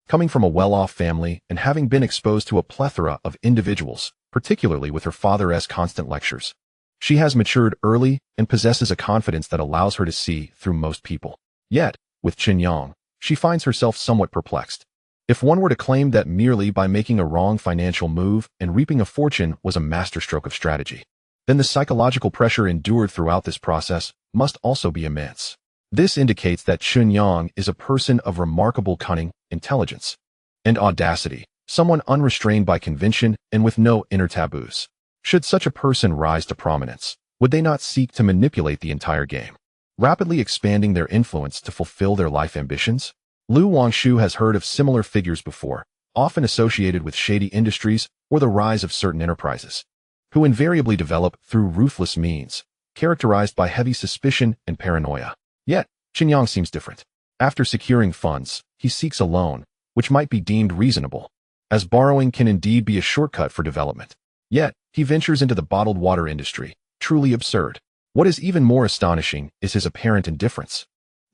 Coming from a well-off family and having been exposed to a plethora of individuals, particularly with her father's constant lectures, she has matured early and possesses a confidence that allows her to see through most people. Yet, with Chen Yang, she finds herself somewhat perplexed. If one were to claim that merely by making a wrong financial move and reaping a fortune was a masterstroke of strategy, then the psychological pressure endured throughout this process must also be immense. This indicates that Chen Yang is a person of remarkable cunning, intelligence, and audacity, someone unrestrained by convention and with no inner taboos. Should such a person rise to prominence, would they not seek to manipulate the entire game, rapidly expanding their influence to fulfill their life ambitions? Lu Wangshu has heard of similar figures before, often associated with shady industries or the rise of certain enterprises, who invariably develop through ruthless means, characterized by heavy suspicion and paranoia. Yet, Chen Yang seems different. After securing funds, he seeks a loan, which might be deemed reasonable, as borrowing can indeed be a shortcut for development. Yet, he ventures into the bottled water industry, truly absurd. What is even more astonishing is his apparent indifference.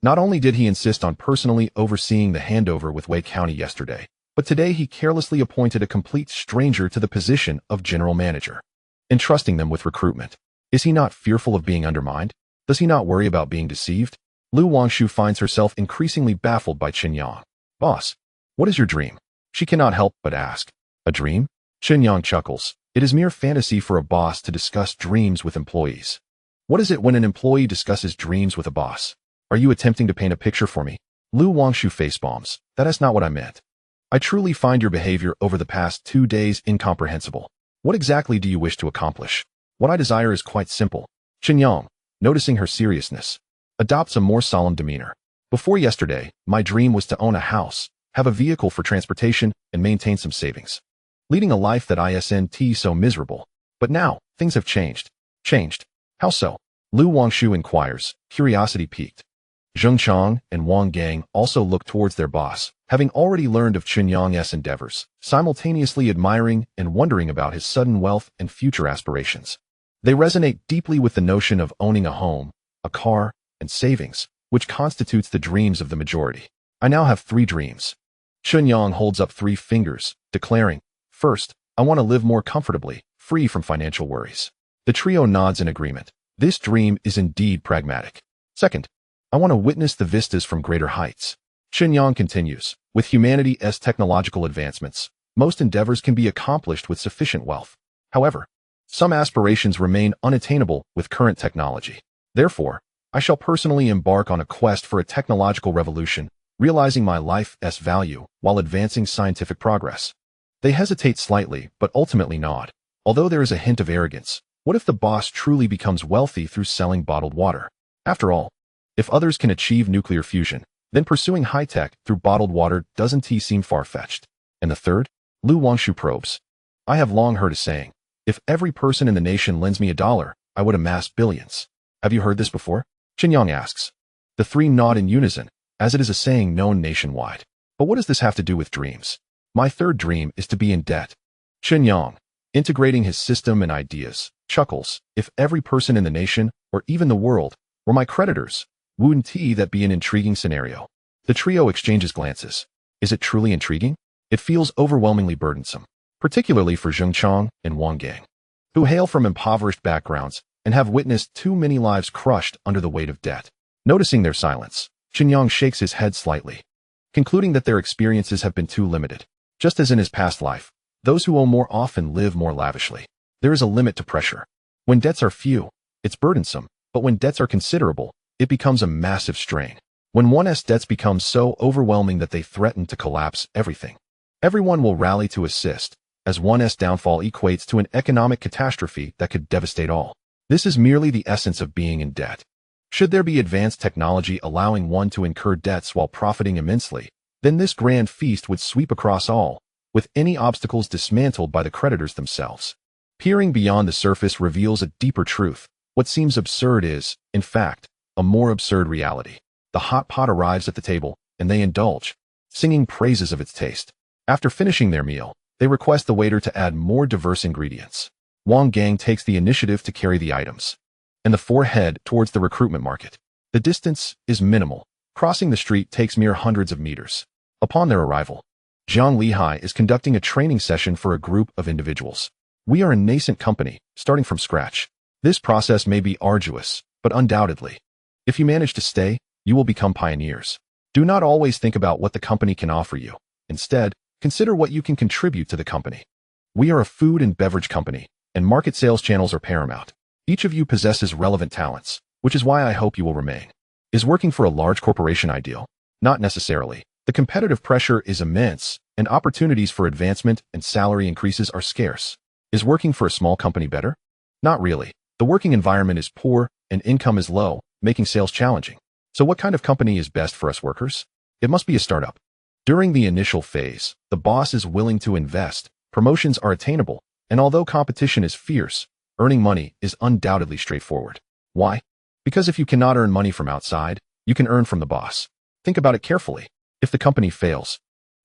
Not only did he insist on personally overseeing the handover with Wei County yesterday, but today he carelessly appointed a complete stranger to the position of general manager, entrusting them with recruitment. Is he not fearful of being undermined? Does he not worry about being deceived? Lu Wangshu finds herself increasingly baffled by Chen Yang. Boss, what is your dream? She cannot help but ask. A dream? Chen Yang chuckles. It is mere fantasy for a boss to discuss dreams with employees. What is it when an employee discusses dreams with a boss? Are you attempting to paint a picture for me? Lu Wangshu facepalms. That is not what I meant. I truly find your behavior over the past 2 days incomprehensible. What exactly do you wish to accomplish? What I desire is quite simple. Chen Yang, noticing her seriousness, adopts a more solemn demeanor. Before yesterday, my dream was to own a house, have a vehicle for transportation, and maintain some savings, leading a life that isn't so miserable. But now, things have changed. Changed? How so? Lu Wangshu inquires, curiosity piqued. Zheng Chang and Wang Gang also look towards their boss, having already learned of Chen Yang's endeavors, simultaneously admiring and wondering about his sudden wealth and future aspirations. They resonate deeply with the notion of owning a home, a car, and savings, which constitutes the dreams of the majority. I now have 3 dreams. Chen Yang holds up 3 fingers, declaring, First, I want to live more comfortably, free from financial worries. The trio nods in agreement. This dream is indeed pragmatic. Second, I want to witness the vistas from greater heights. Chen Yang continues, with humanity's technological advancements, most endeavors can be accomplished with sufficient wealth. However, some aspirations remain unattainable with current technology. Therefore, I shall personally embark on a quest for a technological revolution, realizing my life's value while advancing scientific progress. They hesitate slightly, but ultimately nod. Although there is a hint of arrogance, what if the boss truly becomes wealthy through selling bottled water? After all, if others can achieve nuclear fusion, then pursuing high-tech through bottled water doesn't seem far-fetched. And the third? Lu Wangshu probes. I have long heard a saying, if every person in the nation lends me $1, I would amass billions. Have you heard this before? Chen Yang asks. The 3 nod in unison, as it is a saying known nationwide. But what does this have to do with dreams? My 3rd dream is to be in debt. Chen Yang, integrating his system and ideas, chuckles. If every person in the nation, or even the world, were my creditors, wouldn't that be an intriguing scenario? The trio exchanges glances. Is it truly intriguing? It feels overwhelmingly burdensome, particularly for Zheng Chang and Wang Gang. who hail from impoverished backgrounds and have witnessed too many lives crushed under the weight of debt. Noticing their silence, Chen Yang shakes his head slightly, concluding that their experiences have been too limited. Just as in his past life, those who owe more often live more lavishly. There is a limit to pressure. When debts are few, it's burdensome, but when debts are considerable, it becomes a massive strain. When one's debts become so overwhelming that they threaten to collapse everything, everyone will rally to assist, as one's downfall equates to an economic catastrophe that could devastate all. This is merely the essence of being in debt. Should there be advanced technology allowing one to incur debts while profiting immensely, then this grand feast would sweep across all, with any obstacles dismantled by the creditors themselves. Peering beyond the surface reveals a deeper truth. What seems absurd is, in fact, a more absurd reality. The hot pot arrives at the table, and they indulge, singing praises of its taste. After finishing their meal, they request the waiter to add more diverse ingredients. Wang Gang takes the initiative to carry the items, and the four head towards the recruitment market. The distance is minimal. Crossing the street takes mere hundreds of meters. Upon their arrival, Zhang Lihai is conducting a training session for a group of individuals. We are a nascent company, starting from scratch. This process may be arduous, but undoubtedly, if you manage to stay, you will become pioneers. Do not always think about what the company can offer you. Instead, consider what you can contribute to the company. We are a food and beverage company, and market sales channels are paramount. Each of you possesses relevant talents, which is why I hope you will remain. Is working for a large corporation ideal? Not necessarily. The competitive pressure is immense, and opportunities for advancement and salary increases are scarce. Is working for a small company better? Not really. The working environment is poor, and income is low, making sales challenging. So what kind of company is best for us workers? It must be a startup. During the initial phase, the boss is willing to invest, promotions are attainable, and although competition is fierce, earning money is undoubtedly straightforward. Why? Because if you cannot earn money from outside, you can earn from the boss. Think about it carefully. If the company fails,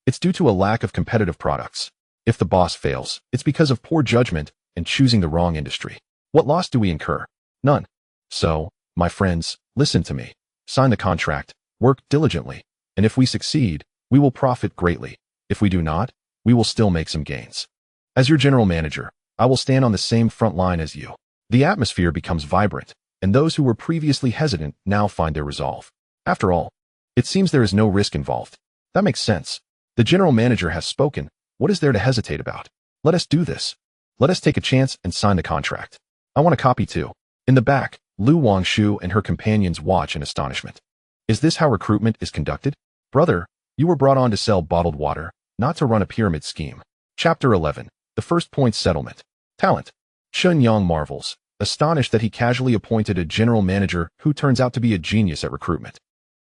it's due to a lack of competitive products. If the boss fails, it's because of poor judgment and choosing the wrong industry. What loss do we incur? None. So, my friends, listen to me. Sign the contract, work diligently, and if we succeed, we will profit greatly. If we do not, we will still make some gains. As your general manager, I will stand on the same front line as you. The atmosphere becomes vibrant, and those who were previously hesitant now find their resolve. After all, it seems there is no risk involved. That makes sense. The general manager has spoken. What is there to hesitate about? Let us do this. Let us take a chance and sign the contract. I want a copy too. In the back, Lu Wangshu and her companions watch in astonishment. Is this how recruitment is conducted? Brother, you were brought on to sell bottled water, not to run a pyramid scheme. Chapter 11. The first point settlement. Talent. Chen Yang marvels, astonished that he casually appointed a general manager who turns out to be a genius at recruitment.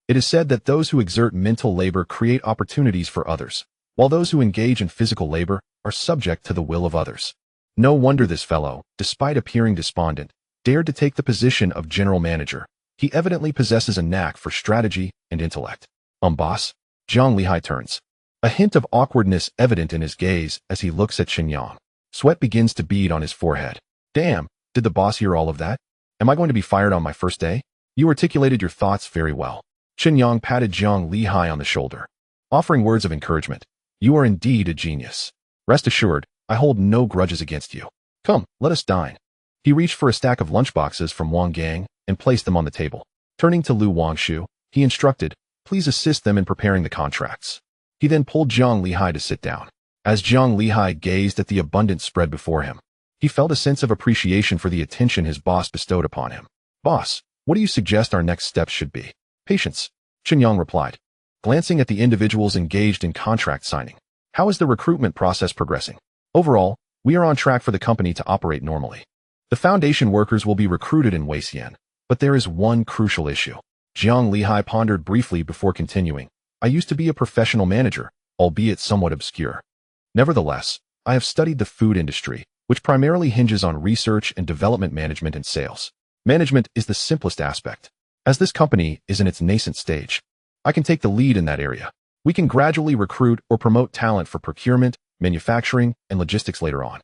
It is said that those who exert mental labor create opportunities for others, while those who engage in physical labor are subject to the will of others. No wonder this fellow, despite appearing despondent, dared to take the position of general manager. He evidently possesses a knack for strategy and intellect. Boss? Zhang Lihai turns, a hint of awkwardness evident in his gaze as he looks at Chen Yang. Sweat begins to bead on his forehead. Damn, did the boss hear all of that? Am I going to be fired on my first day? You articulated your thoughts very well. Chen Yang patted Zhang Lihai on the shoulder, offering words of encouragement. You are indeed a genius. Rest assured, I hold no grudges against you. Come, let us dine. He reached for a stack of lunchboxes from Wang Gang and placed them on the table. Turning to Lu Wangshu, he instructed, please assist them in preparing the contracts. He then pulled Zhang Lihai to sit down. As Zhang Lihai gazed at the abundant spread before him, he felt a sense of appreciation for the attention his boss bestowed upon him. Boss, what do you suggest our next steps should be? Patience, Chen Yang replied, glancing at the individuals engaged in contract signing. How is the recruitment process progressing? Overall, we are on track for the company to operate normally. The foundation workers will be recruited in Weixian, but there is one crucial issue. Zhang Lihai pondered briefly before continuing. I used to be a professional manager, albeit somewhat obscure. Nevertheless, I have studied the food industry, which primarily hinges on research and development management and sales. Management is the simplest aspect. As this company is in its nascent stage, I can take the lead in that area. We can gradually recruit or promote talent for procurement, manufacturing, and logistics later on.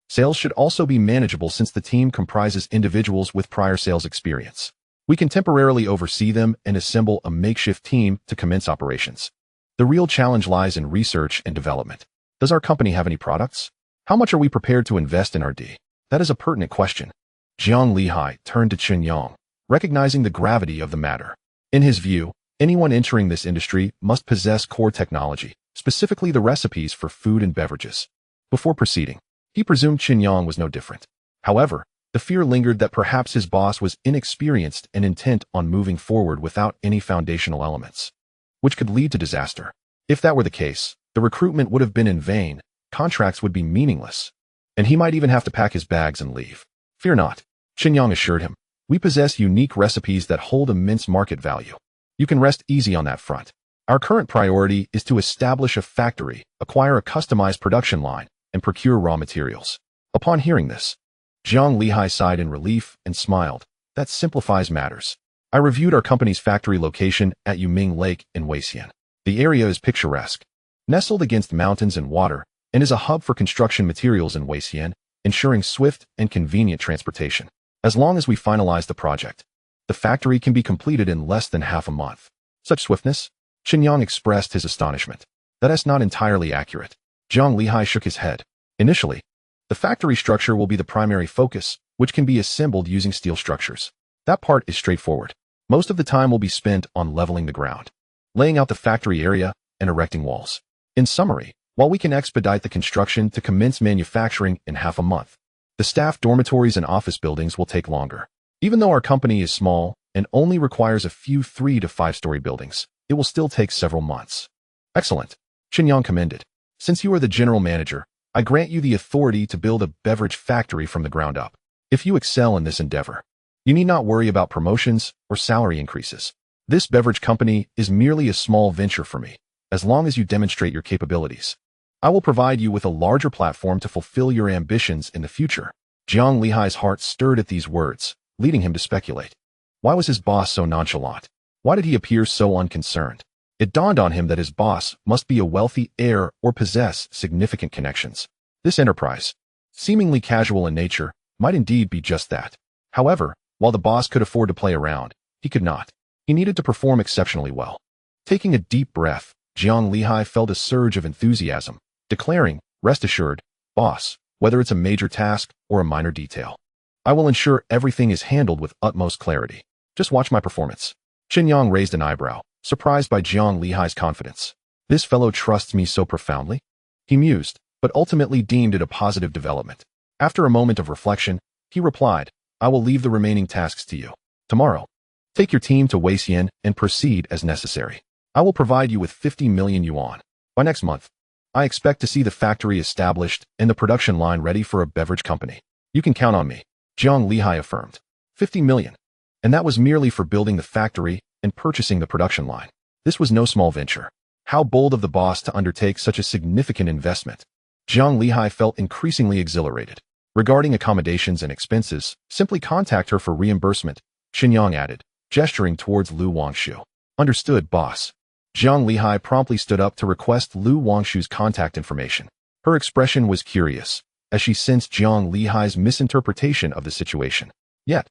Sales should also be manageable since the team comprises individuals with prior sales experience. We can temporarily oversee them and assemble a makeshift team to commence operations. The real challenge lies in research and development. Does our company have any products? How much are we prepared to invest in R&D? That is a pertinent question. Jiang Lihai turned to Chen Yang, recognizing the gravity of the matter. In his view, anyone entering this industry must possess core technology, specifically the recipes for food and beverages. Before proceeding, he presumed Chen Yang was no different. However, the fear lingered that perhaps his boss was inexperienced and intent on moving forward without any foundational elements, which could lead to disaster. If that were the case, the recruitment would have been in vain, contracts would be meaningless, and he might even have to pack his bags and leave. Fear not, Chen Yang assured him. We possess unique recipes that hold immense market value. You can rest easy on that front. Our current priority is to establish a factory, acquire a customized production line, and procure raw materials. Upon hearing this, Jiang Lihai sighed in relief and smiled. That simplifies matters. I reviewed our company's factory location at Yuming Lake in Weixian. The area is picturesque, nestled against mountains and water, and is a hub for construction materials in Weixian, ensuring swift and convenient transportation. As long as we finalize the project, the factory can be completed in less than half a month. Such swiftness? Chen Yang expressed his astonishment. That is not entirely accurate. Jiang Lihai shook his head. Initially, the factory structure will be the primary focus, which can be assembled using steel structures. That part is straightforward. Most of the time will be spent on leveling the ground, laying out the factory area, and erecting walls. In summary, while we can expedite the construction to commence manufacturing in half a month, the staff dormitories and office buildings will take longer. Even though our company is small and only requires a few 3 to 5-story buildings, it will still take several months. Excellent, Chen Yang commended. Since you are the general manager, I grant you the authority to build a beverage factory from the ground up. If you excel in this endeavor, you need not worry about promotions or salary increases. This beverage company is merely a small venture for me, as long as you demonstrate your capabilities. I will provide you with a larger platform to fulfill your ambitions in the future. Jiang Lihai's heart stirred at these words, leading him to speculate. Why was his boss so nonchalant? Why did he appear so unconcerned? It dawned on him that his boss must be a wealthy heir or possess significant connections. This enterprise, seemingly casual in nature, might indeed be just that. However, while the boss could afford to play around, he could not. He needed to perform exceptionally well. Taking a deep breath, Jiang Lihai felt a surge of enthusiasm, declaring, "Rest assured, boss, whether it's a major task or a minor detail, I will ensure everything is handled with utmost clarity. Just watch my performance." Chen Yang raised an eyebrow, surprised by Jiang Lihai's confidence. This fellow trusts me so profoundly? He mused, but ultimately deemed it a positive development. After a moment of reflection, he replied, "I will leave the remaining tasks to you. Tomorrow, take your team to Weixian and proceed as necessary. I will provide you with 50 million yuan. By next month, I expect to see the factory established and the production line ready for a beverage company. You can count on me," Jiang Lihai affirmed. 50 million. And that was merely for building the factory and purchasing the production line. This was no small venture. How bold of the boss to undertake such a significant investment. Jiang Lihai felt increasingly exhilarated. Regarding accommodations and expenses, simply contact her for reimbursement, Chen Yang added, gesturing towards Lu Wangshu. Understood, boss. Jiang Lihai promptly stood up to request Lu Wangshu's contact information. Her expression was curious, as she sensed Jiang Lihai's misinterpretation of the situation. Yet,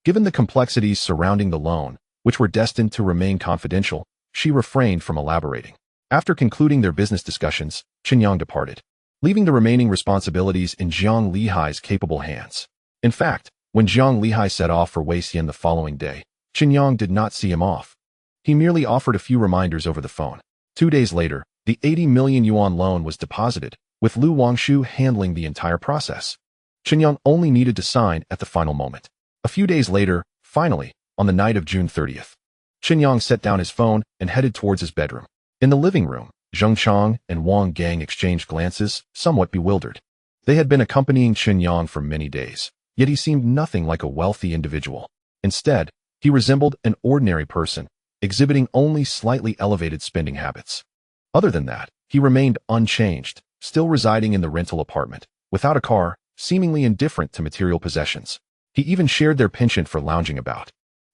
given the complexities surrounding the loan, which were destined to remain confidential, she refrained from elaborating. After concluding their business discussions, Chen Yang departed, leaving the remaining responsibilities in Jiang Lihai's capable hands. In fact, when Jiang Lihai set off for Weixian the following day, Chen Yang did not see him off. He merely offered a few reminders over the phone. 2 days later, the 80 million yuan loan was deposited, with Lu Wangshu handling the entire process. Chen Yang only needed to sign at the final moment. A few days later, finally, on the night of June 30th, Chen Yang set down his phone and headed towards his bedroom. In the living room, Zheng Chang and Wang Gang exchanged glances, somewhat bewildered. They had been accompanying Chen Yang for many days, yet he seemed nothing like a wealthy individual. Instead, he resembled an ordinary person, exhibiting only slightly elevated spending habits. Other than that, he remained unchanged, still residing in the rental apartment, without a car, seemingly indifferent to material possessions. He even shared their penchant for lounging about,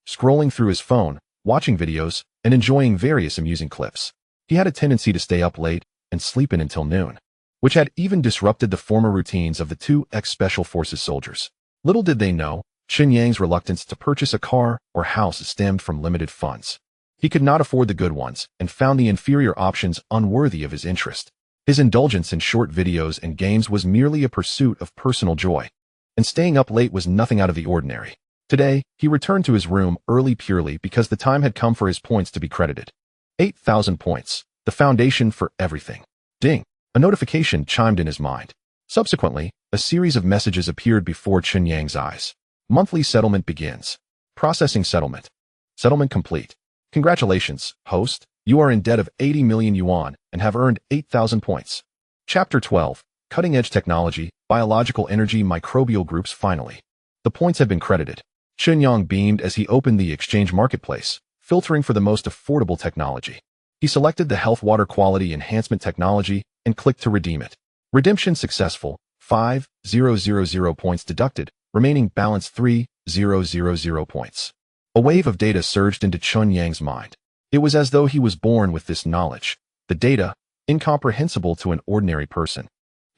scrolling through his phone, watching videos, and enjoying various amusing clips. He had a tendency to stay up late and sleep in until noon, which had even disrupted the former routines of the 2 ex-Special Forces soldiers. Little did they know, Chen Yang's reluctance to purchase a car or house stemmed from limited funds. He could not afford the good ones and found the inferior options unworthy of his interest. His indulgence in short videos and games was merely a pursuit of personal joy. and staying up late was nothing out of the ordinary. Today, he returned to his room early purely because the time had come for his points to be credited. 8,000 points, the foundation for everything. Ding! A notification chimed in his mind. Subsequently, a series of messages appeared before Chen Yang's eyes. Monthly settlement begins. Processing settlement. Settlement complete. Congratulations, host. You are in debt of 80 million yuan and have earned 8,000 points. Chapter 12. Cutting-edge technology, biological energy microbial groups finally. The points have been credited. Chen Yang beamed as he opened the exchange marketplace, filtering for the most affordable technology. He selected the health water quality enhancement technology and clicked to redeem it. Redemption successful. 5,000 points deducted, remaining balance 3,000 points. A wave of data surged into Chen Yang's mind. It was as though he was born with this knowledge. The data, incomprehensible to an ordinary person,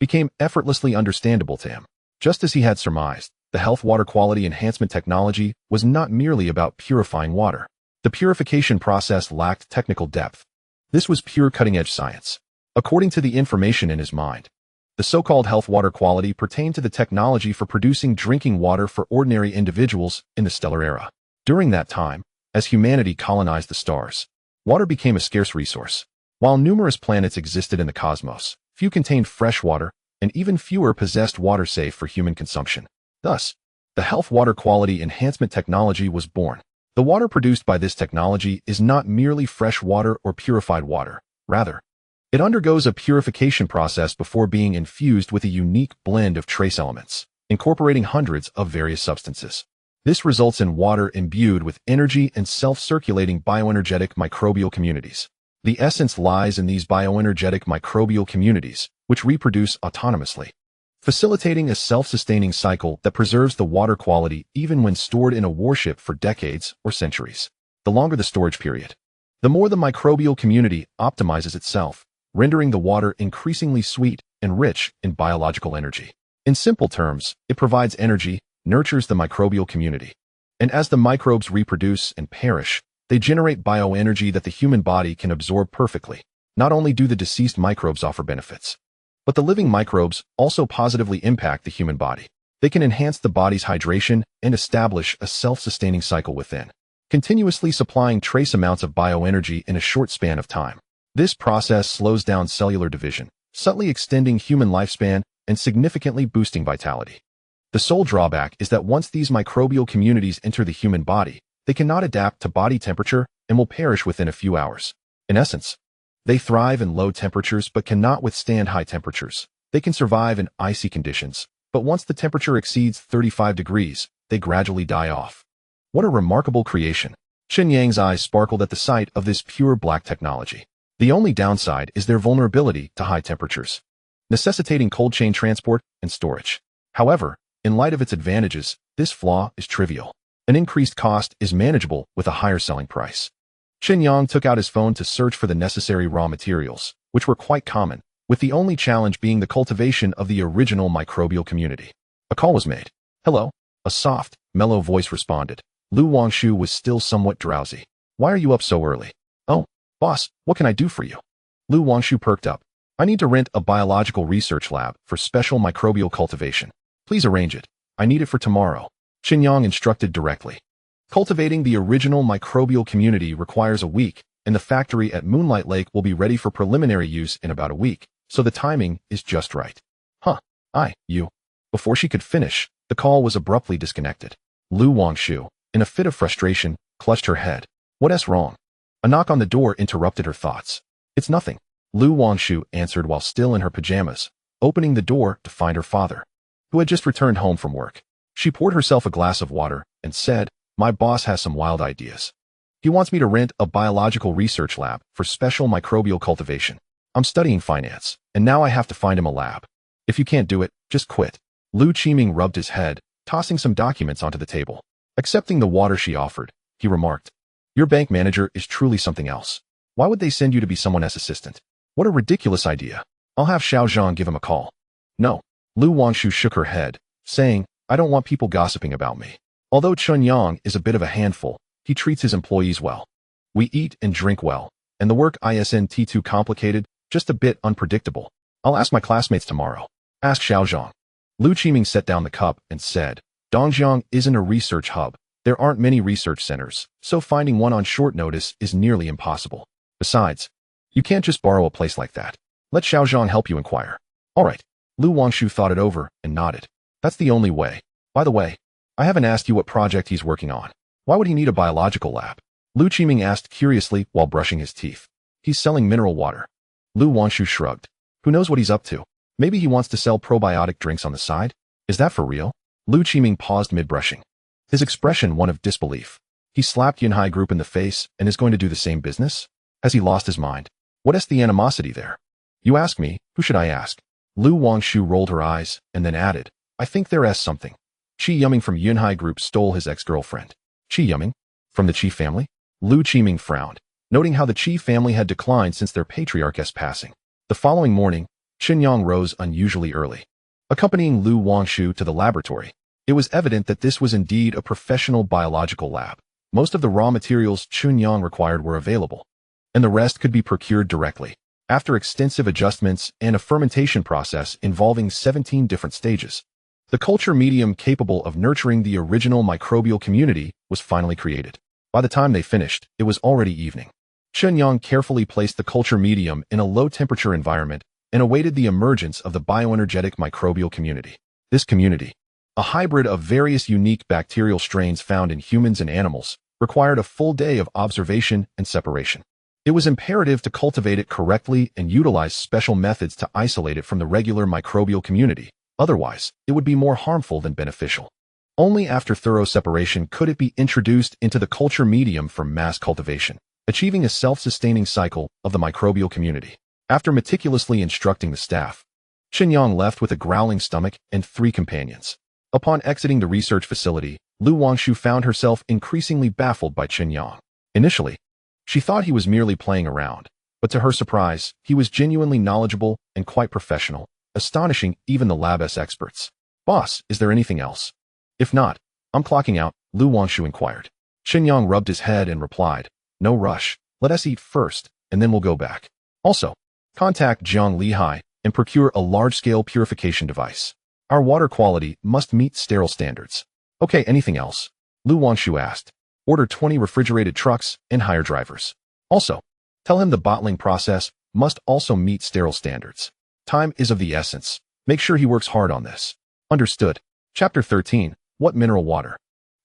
became effortlessly understandable to him. Just as he had surmised, the health water quality enhancement technology was not merely about purifying water. The purification process lacked technical depth. This was pure cutting-edge science. According to the information in his mind, the so-called health water quality pertained to the technology for producing drinking water for ordinary individuals in the stellar era. During that time, as humanity colonized the stars, water became a scarce resource. While numerous planets existed in the cosmos, few contained fresh water, and even fewer possessed water safe for human consumption. Thus, the health water quality enhancement technology was born. The water produced by this technology is not merely fresh water or purified water. Rather, it undergoes a purification process before being infused with a unique blend of trace elements, incorporating hundreds of various substances. This results in water imbued with energy and self-circulating bioenergetic microbial communities. The essence lies in these bioenergetic microbial communities, which reproduce autonomously, facilitating a self-sustaining cycle that preserves the water quality even when stored in a warship for decades or centuries. The longer the storage period, the more the microbial community optimizes itself, rendering the water increasingly sweet and rich in biological energy. In simple terms, it provides energy, nurtures the microbial community, and as the microbes reproduce and perish, they generate bioenergy that the human body can absorb perfectly. Not only do the deceased microbes offer benefits, but the living microbes also positively impact the human body. They can enhance the body's hydration and establish a self-sustaining cycle within, continuously supplying trace amounts of bioenergy in a short span of time. This process slows down cellular division, subtly extending human lifespan and significantly boosting vitality. The sole drawback is that once these microbial communities enter the human body, they cannot adapt to body temperature and will perish within a few hours. In essence, they thrive in low temperatures but cannot withstand high temperatures. They can survive in icy conditions, but once the temperature exceeds 35 degrees, they gradually die off. What a remarkable creation! Chen Yang's eyes sparkled at the sight of this pure black technology. The only downside is their vulnerability to high temperatures, necessitating cold chain transport and storage. However, in light of its advantages, this flaw is trivial. An increased cost is manageable with a higher selling price. Chen Yang took out his phone to search for the necessary raw materials, which were quite common, with the only challenge being the cultivation of the original microbial community. A call was made. Hello? A soft, mellow voice responded. Lu Wangshu was still somewhat drowsy. Why are you up so early? Oh, boss, what can I do for you? Lu Wangshu perked up. I need to rent a biological research lab for special microbial cultivation. Please arrange it. I need it for tomorrow. Chen Yang instructed directly. Cultivating the original microbial community requires a week, and the factory at Moonlight Lake will be ready for preliminary use in about a week, so the timing is just right. Huh, you. Before she could finish, the call was abruptly disconnected. Lu Wangshu, in a fit of frustration, clutched her head. What's wrong? A knock on the door interrupted her thoughts. It's nothing. Lu Wangshu answered while still in her pajamas, opening the door to find her father, who had just returned home from work. She poured herself a glass of water and said, My boss has some wild ideas. He wants me to rent a biological research lab for special microbial cultivation. I'm studying finance, and now I have to find him a lab. If you can't do it, just quit. Lu Qiming rubbed his head, tossing some documents onto the table. Accepting the water she offered, he remarked, Your bank manager is truly something else. Why would they send you to be someone else's assistant? What a ridiculous idea. I'll have Xiao Zhang give him a call. No. Lu Wangshu shook her head, saying, I don't want people gossiping about me. Although Chen Yang is a bit of a handful, he treats his employees well. We eat and drink well, and the work isn't too complicated, just a bit unpredictable. I'll ask my classmates tomorrow. Ask Xiao Zhang. Lu Qiming set down the cup and said, Dongjiang isn't a research hub. There aren't many research centers, so finding one on short notice is nearly impossible. Besides, you can't just borrow a place like that. Let Xiaozhang help you inquire. All right. Lu Wangshu thought it over and nodded. That's the only way. By the way, I haven't asked you what project he's working on. Why would he need a biological lab? Lu Qiming asked curiously while brushing his teeth. He's selling mineral water. Lu Wangshu shrugged. Who knows what he's up to? Maybe he wants to sell probiotic drinks on the side? Is that for real? Lu Qiming paused mid-brushing. His expression one of disbelief. He slapped Yunhai Group in the face and is going to do the same business? Has he lost his mind? What is the animosity there? You ask me, who should I ask? Lu Wangshu rolled her eyes and then added, I think there is something. Qi Yuming from Yunhai Group stole his ex-girlfriend. Qi Yuming? From the Qi family? Lu Qiming frowned, noting how the Qi family had declined since their patriarch's passing. The following morning, Chen Yang rose unusually early. Accompanying Lu Wangshu to the laboratory, it was evident that this was indeed a professional biological lab. Most of the raw materials Chen Yang required were available, and the rest could be procured directly. After extensive adjustments and a fermentation process involving 17 different stages, the culture medium capable of nurturing the original microbial community was finally created. By the time they finished, it was already evening. Chen Yang carefully placed the culture medium in a low-temperature environment and awaited the emergence of the bioenergetic microbial community. This community, a hybrid of various unique bacterial strains found in humans and animals, required a full day of observation and separation. It was imperative to cultivate it correctly and utilize special methods to isolate it from the regular microbial community. Otherwise, it would be more harmful than beneficial. Only after thorough separation could it be introduced into the culture medium for mass cultivation, achieving a self-sustaining cycle of the microbial community. After meticulously instructing the staff, Chen Yang left with a growling stomach and 3 companions. Upon exiting the research facility, Lu Wangshu found herself increasingly baffled by Chen Yang. Initially, she thought he was merely playing around, but to her surprise, he was genuinely knowledgeable and quite professional, astonishing even the lab's experts. Boss, is there anything else? If not, I'm clocking out, Lu Wangshu inquired. Chen Yang rubbed his head and replied, no rush, let us eat first, and then we'll go back. Also, contact Jiang Lihai and procure a large-scale purification device. Our water quality must meet sterile standards. Okay, anything else? Lu Wangshu asked. Order 20 refrigerated trucks and hire drivers. Also, tell him the bottling process must also meet sterile standards. Time is of the essence. Make sure he works hard on this. Understood. Chapter 13. What mineral water?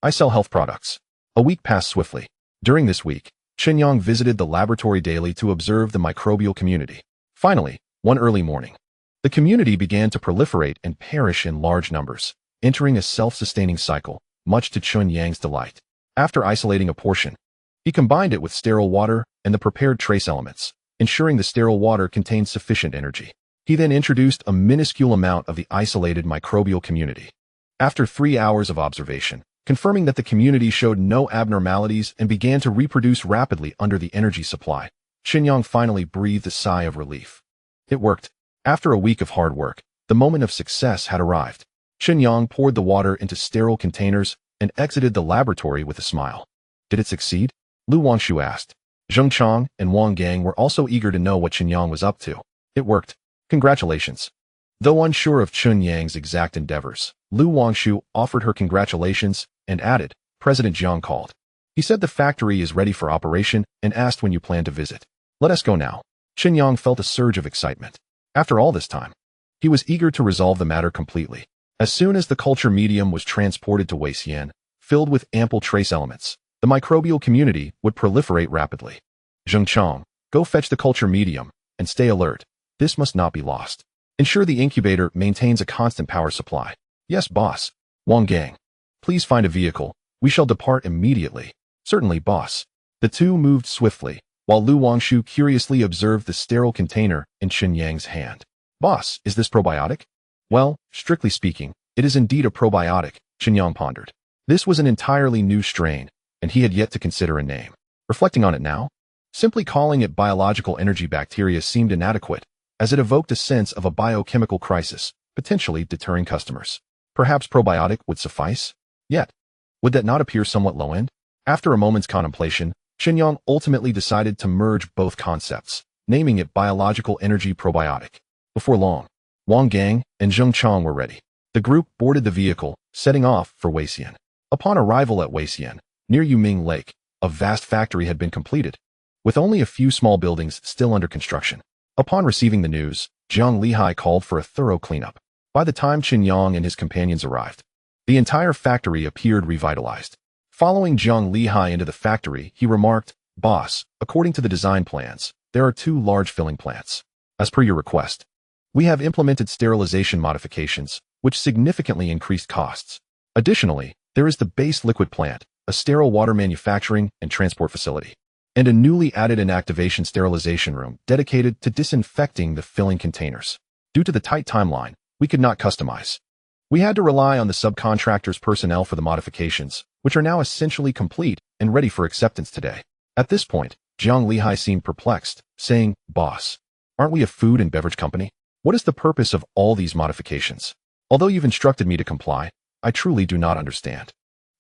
I sell health products. A week passed swiftly. During this week, Chen Yang visited the laboratory daily to observe the microbial community. Finally, one early morning, the community began to proliferate and perish in large numbers, entering a self-sustaining cycle, much to Chen Yang's delight. After isolating a portion, he combined it with sterile water and the prepared trace elements, ensuring the sterile water contained sufficient energy. He then introduced a minuscule amount of the isolated microbial community. After 3 hours of observation, confirming that the community showed no abnormalities and began to reproduce rapidly under the energy supply, Chen Yang finally breathed a sigh of relief. It worked. After a week of hard work, the moment of success had arrived. Chen Yang poured the water into sterile containers and exited the laboratory with a smile. Did it succeed? Lu Wangshu asked. Zheng Chang and Wang Gang were also eager to know what Chen Yang was up to. It worked. Congratulations. Though unsure of Chen Yang's exact endeavors, Lu Wangshu offered her congratulations and added, President Jiang called. He said the factory is ready for operation and asked when you plan to visit. Let us go now. Chen Yang felt a surge of excitement. After all this time, he was eager to resolve the matter completely. As soon as the culture medium was transported to Weixian, filled with ample trace elements, the microbial community would proliferate rapidly. Zheng Chang, go fetch the culture medium and stay alert. This must not be lost. Ensure the incubator maintains a constant power supply. Yes, boss. Wang Gang, please find a vehicle. We shall depart immediately. Certainly, boss. The two moved swiftly, while Lu Wangshu curiously observed the sterile container in Chen Yang's hand. Boss, is this probiotic? Well, strictly speaking, it is indeed a probiotic, Chen Yang pondered. This was an entirely new strain, and he had yet to consider a name. Reflecting on it now, simply calling it biological energy bacteria seemed inadequate, as it evoked a sense of a biochemical crisis, potentially deterring customers. Perhaps probiotic would suffice? Yet, would that not appear somewhat low-end? After a moment's contemplation, Chen Yang ultimately decided to merge both concepts, naming it biological energy probiotic. Before long, Wang Gang and Zheng Chang were ready. The group boarded the vehicle, setting off for Weixian. Upon arrival at Weixian, near Yuming Lake, a vast factory had been completed, with only a few small buildings still under construction. Upon receiving the news, Zhang Lihai called for a thorough cleanup. By the time Chen Yang and his companions arrived, the entire factory appeared revitalized. Following Zhang Lihai into the factory, he remarked, "Boss, according to the design plans, there are 2 large filling plants. As per your request, we have implemented sterilization modifications, which significantly increased costs. Additionally, there is the base liquid plant, a sterile water manufacturing and transport facility, and a newly added inactivation sterilization room dedicated to disinfecting the filling containers. Due to the tight timeline, we could not customize. We had to rely on the subcontractor's personnel for the modifications, which are now essentially complete and ready for acceptance today." At this point, Zhang Lihai seemed perplexed, saying, "Boss, aren't we a food and beverage company? What is the purpose of all these modifications? Although you've instructed me to comply, I truly do not understand.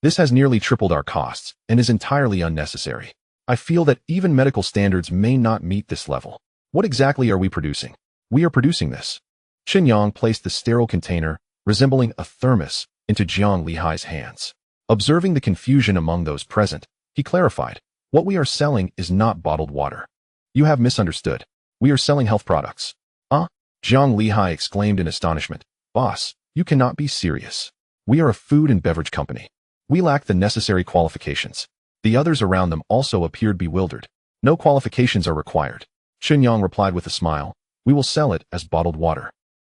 This has nearly tripled our costs and is entirely unnecessary. I feel that even medical standards may not meet this level. What exactly are we producing?" "We are producing this." Chen Yang placed the sterile container, resembling a thermos, into Zhang Lihai's hands. Observing the confusion among those present, he clarified, "What we are selling is not bottled water. You have misunderstood. We are selling health products." Zhang Lihai exclaimed in astonishment, "Boss, you cannot be serious. We are a food and beverage company. We lack the necessary qualifications." The others around them also appeared bewildered. "No qualifications are required." Chen Yang replied with a smile, "We will sell it as bottled water,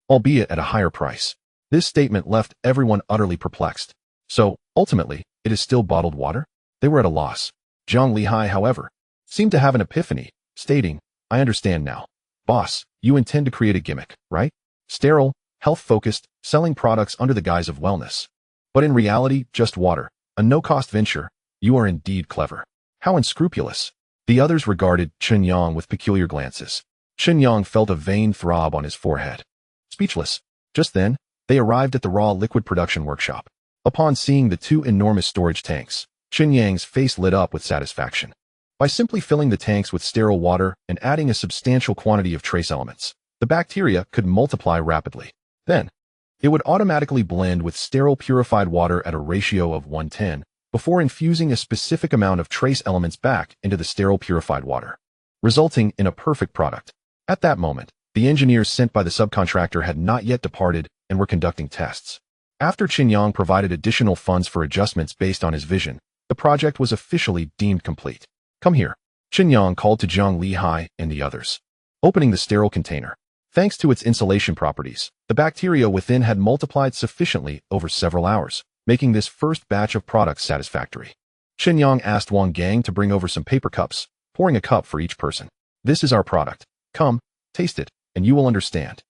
albeit at a higher price." This statement left everyone utterly perplexed. So, ultimately, it is still bottled water? They were at a loss. Zhang Lihai, however, seemed to have an epiphany, stating, "I understand now. Boss, you intend to create a gimmick, right? Sterile, health-focused, selling products under the guise of wellness. But in reality, just water, a no-cost venture. You are indeed clever. How unscrupulous." The others regarded Chen Yang with peculiar glances. Chen Yang felt a vain throb on his forehead. Speechless. Just then, they arrived at the raw liquid production workshop. Upon seeing the 2 enormous storage tanks, Chen Yang's face lit up with satisfaction. By simply filling the tanks with sterile water and adding a substantial quantity of trace elements, the bacteria could multiply rapidly. Then, it would automatically blend with sterile purified water at a ratio of 1:10, before infusing a specific amount of trace elements back into the sterile purified water, resulting in a perfect product. At that moment, the engineers sent by the subcontractor had not yet departed and were conducting tests. After Chen Yang provided additional funds for adjustments based on his vision, the project was officially deemed complete. "Come here." Chen Yang called to Zhang Lihai and the others. Opening the sterile container, thanks to its insulation properties, the bacteria within had multiplied sufficiently over several hours, making this first batch of products satisfactory. Chen Yang asked Wang Gang to bring over some paper cups, pouring a cup for each person. "This is our product. Come, taste it, and you will understand."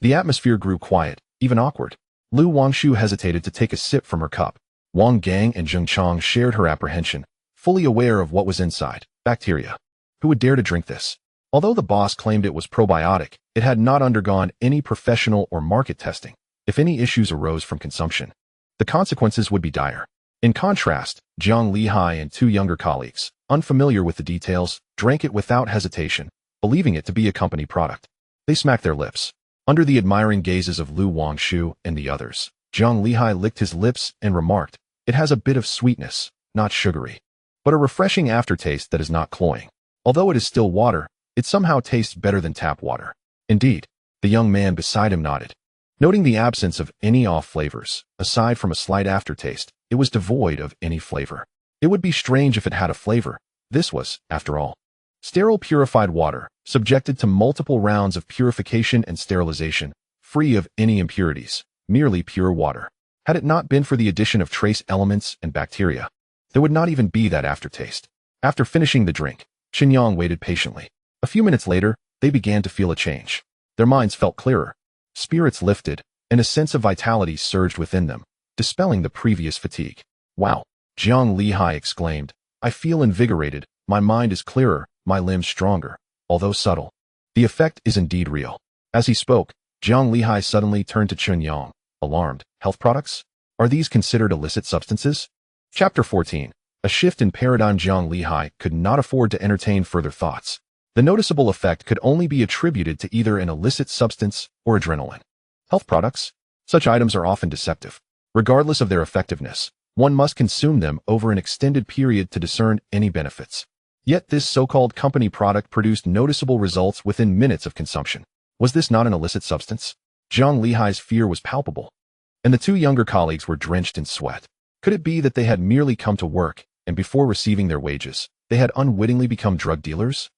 The atmosphere grew quiet, even awkward. Lu Wangshu hesitated to take a sip from her cup. Wang Gang and Zheng Chang shared her apprehension, fully aware of what was inside, bacteria. Who would dare to drink this? Although the boss claimed it was probiotic, it had not undergone any professional or market testing. If any issues arose from consumption, the consequences would be dire. In contrast, Zhang Lihai and 2 younger colleagues, unfamiliar with the details, drank it without hesitation, believing it to be a company product. They smacked their lips. Under the admiring gazes of Lu Wangshu and the others, Zhang Lihai licked his lips and remarked, "It has a bit of sweetness, not sugary, but a refreshing aftertaste that is not cloying. Although it is still water, it somehow tastes better than tap water." Indeed, the young man beside him nodded. Noting the absence of any off flavors, aside from a slight aftertaste, it was devoid of any flavor. It would be strange if it had a flavor. This was, after all, sterile purified water, subjected to multiple rounds of purification and sterilization, free of any impurities, merely pure water. Had it not been for the addition of trace elements and bacteria, there would not even be that aftertaste. After finishing the drink, Chen Yang waited patiently. A few minutes later, they began to feel a change. Their minds felt clearer. Spirits lifted, and a sense of vitality surged within them, dispelling the previous fatigue. "Wow!" Zhang Lihai exclaimed. "I feel invigorated, my mind is clearer, my limbs stronger, although subtle. The effect is indeed real." As he spoke, Zhang Lihai suddenly turned to Chen Yang, alarmed. "Health products? Are these considered illicit substances?" Chapter 14. A shift in paradigm. Zhang Lihai could not afford to entertain further thoughts. The noticeable effect could only be attributed to either an illicit substance or adrenaline. "Health products? Such items are often deceptive. Regardless of their effectiveness, one must consume them over an extended period to discern any benefits. Yet this so-called company product produced noticeable results within minutes of consumption. Was this not an illicit substance? Zhang Lihai's fear was palpable, and the two younger colleagues were drenched in sweat. Could it be that they had merely come to work, and before receiving their wages, they had unwittingly become drug dealers?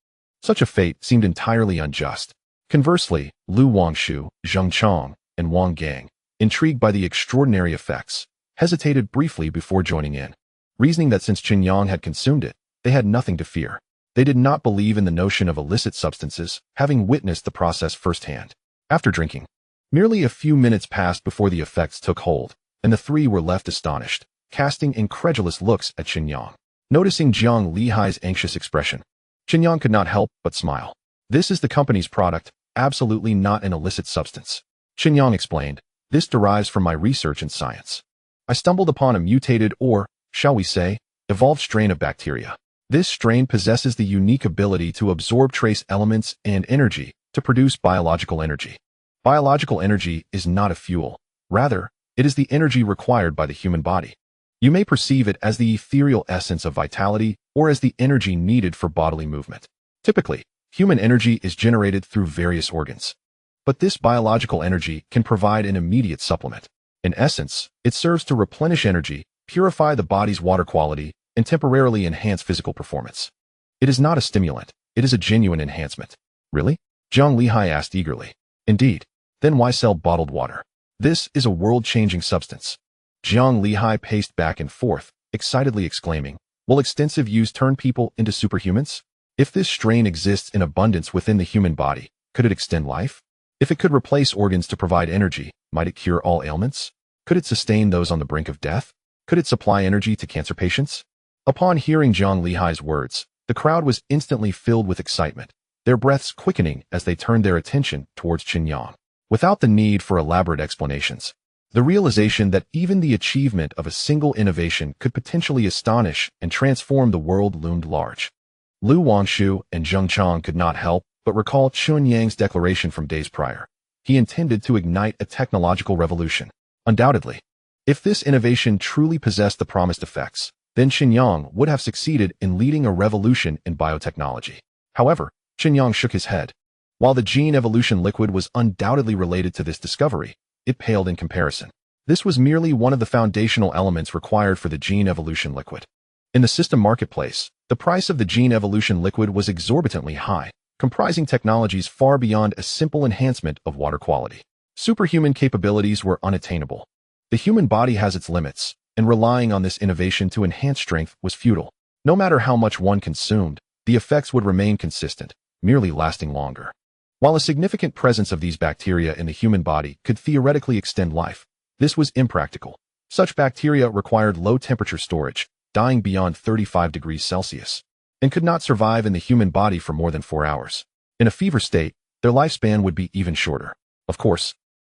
Such a fate seemed entirely unjust. Conversely, Lu Wangshu, Zheng Chong, and Wang Gang, intrigued by the extraordinary effects, hesitated briefly before joining in, reasoning that since Chen Yang had consumed it, they had nothing to fear. They did not believe in the notion of illicit substances, having witnessed the process firsthand. After drinking, merely a few minutes passed before the effects took hold, and the three were left astonished, casting incredulous looks at Chen Yang. Noticing Zhang Lihai's anxious expression, Chen Yang could not help but smile. This is the company's product, absolutely not an illicit substance. Chen Yang explained, this derives from my research in science. I stumbled upon a mutated or, shall we say, evolved strain of bacteria. This strain possesses the unique ability to absorb trace elements and energy to produce biological energy. Biological energy is not a fuel. Rather, it is the energy required by the human body. You may perceive it as the ethereal essence of vitality or as the energy needed for bodily movement. Typically, human energy is generated through various organs. But this biological energy can provide an immediate supplement. In essence, it serves to replenish energy, purify the body's water quality, and temporarily enhance physical performance. It is not a stimulant, it is a genuine enhancement. Really? Zhang Lihai asked eagerly. Indeed. Then why sell bottled water? This is a world-changing substance. Zhang Lihai paced back and forth, excitedly exclaiming, will extensive use turn people into superhumans? If this strain exists in abundance within the human body, could it extend life? If it could replace organs to provide energy, might it cure all ailments? Could it sustain those on the brink of death? Could it supply energy to cancer patients? Upon hearing Zhang Lihai's words, the crowd was instantly filled with excitement, their breaths quickening as they turned their attention towards Chen Yang. Without the need for elaborate explanations, the realization that even the achievement of a single innovation could potentially astonish and transform the world loomed large. Lu Wangshu and Zheng Chong could not help but recall Chen Yang's declaration from days prior. He intended to ignite a technological revolution. Undoubtedly, if this innovation truly possessed the promised effects, then Chen Yang would have succeeded in leading a revolution in biotechnology. However, Chen Yang shook his head. While the gene evolution liquid was undoubtedly related to this discovery, it paled in comparison. This was merely one of the foundational elements required for the gene evolution liquid. In the system marketplace, the price of the gene evolution liquid was exorbitantly high, comprising technologies far beyond a simple enhancement of water quality. Superhuman capabilities were unattainable. The human body has its limits, and relying on this innovation to enhance strength was futile. No matter how much one consumed, the effects would remain consistent, merely lasting longer. While a significant presence of these bacteria in the human body could theoretically extend life, this was impractical. Such bacteria required low-temperature storage, dying beyond 35 degrees Celsius, and could not survive in the human body for more than 4 hours. In a fever state, their lifespan would be even shorter. Of course,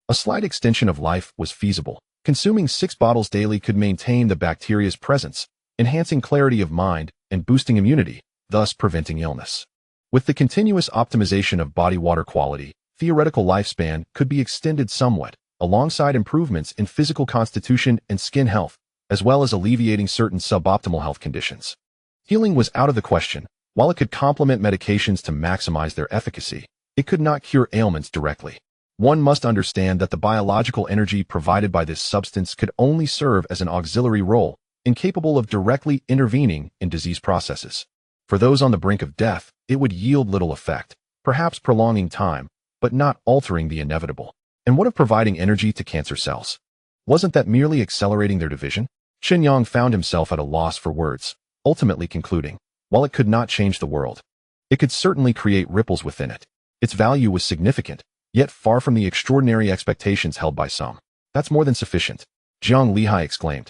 a slight extension of life was feasible. Consuming 6 bottles daily could maintain the bacteria's presence, enhancing clarity of mind and boosting immunity, thus preventing illness. With the continuous optimization of body water quality, theoretical lifespan could be extended somewhat, alongside improvements in physical constitution and skin health, as well as alleviating certain suboptimal health conditions. Healing was out of the question. While it could complement medications to maximize their efficacy, it could not cure ailments directly. One must understand that the biological energy provided by this substance could only serve as an auxiliary role, incapable of directly intervening in disease processes. For those on the brink of death, it would yield little effect, perhaps prolonging time, but not altering the inevitable. And what of providing energy to cancer cells? Wasn't that merely accelerating their division? Chen Yang found himself at a loss for words, ultimately concluding, while it could not change the world, it could certainly create ripples within it. Its value was significant, yet far from the extraordinary expectations held by some. That's more than sufficient, Zhang Lihai exclaimed,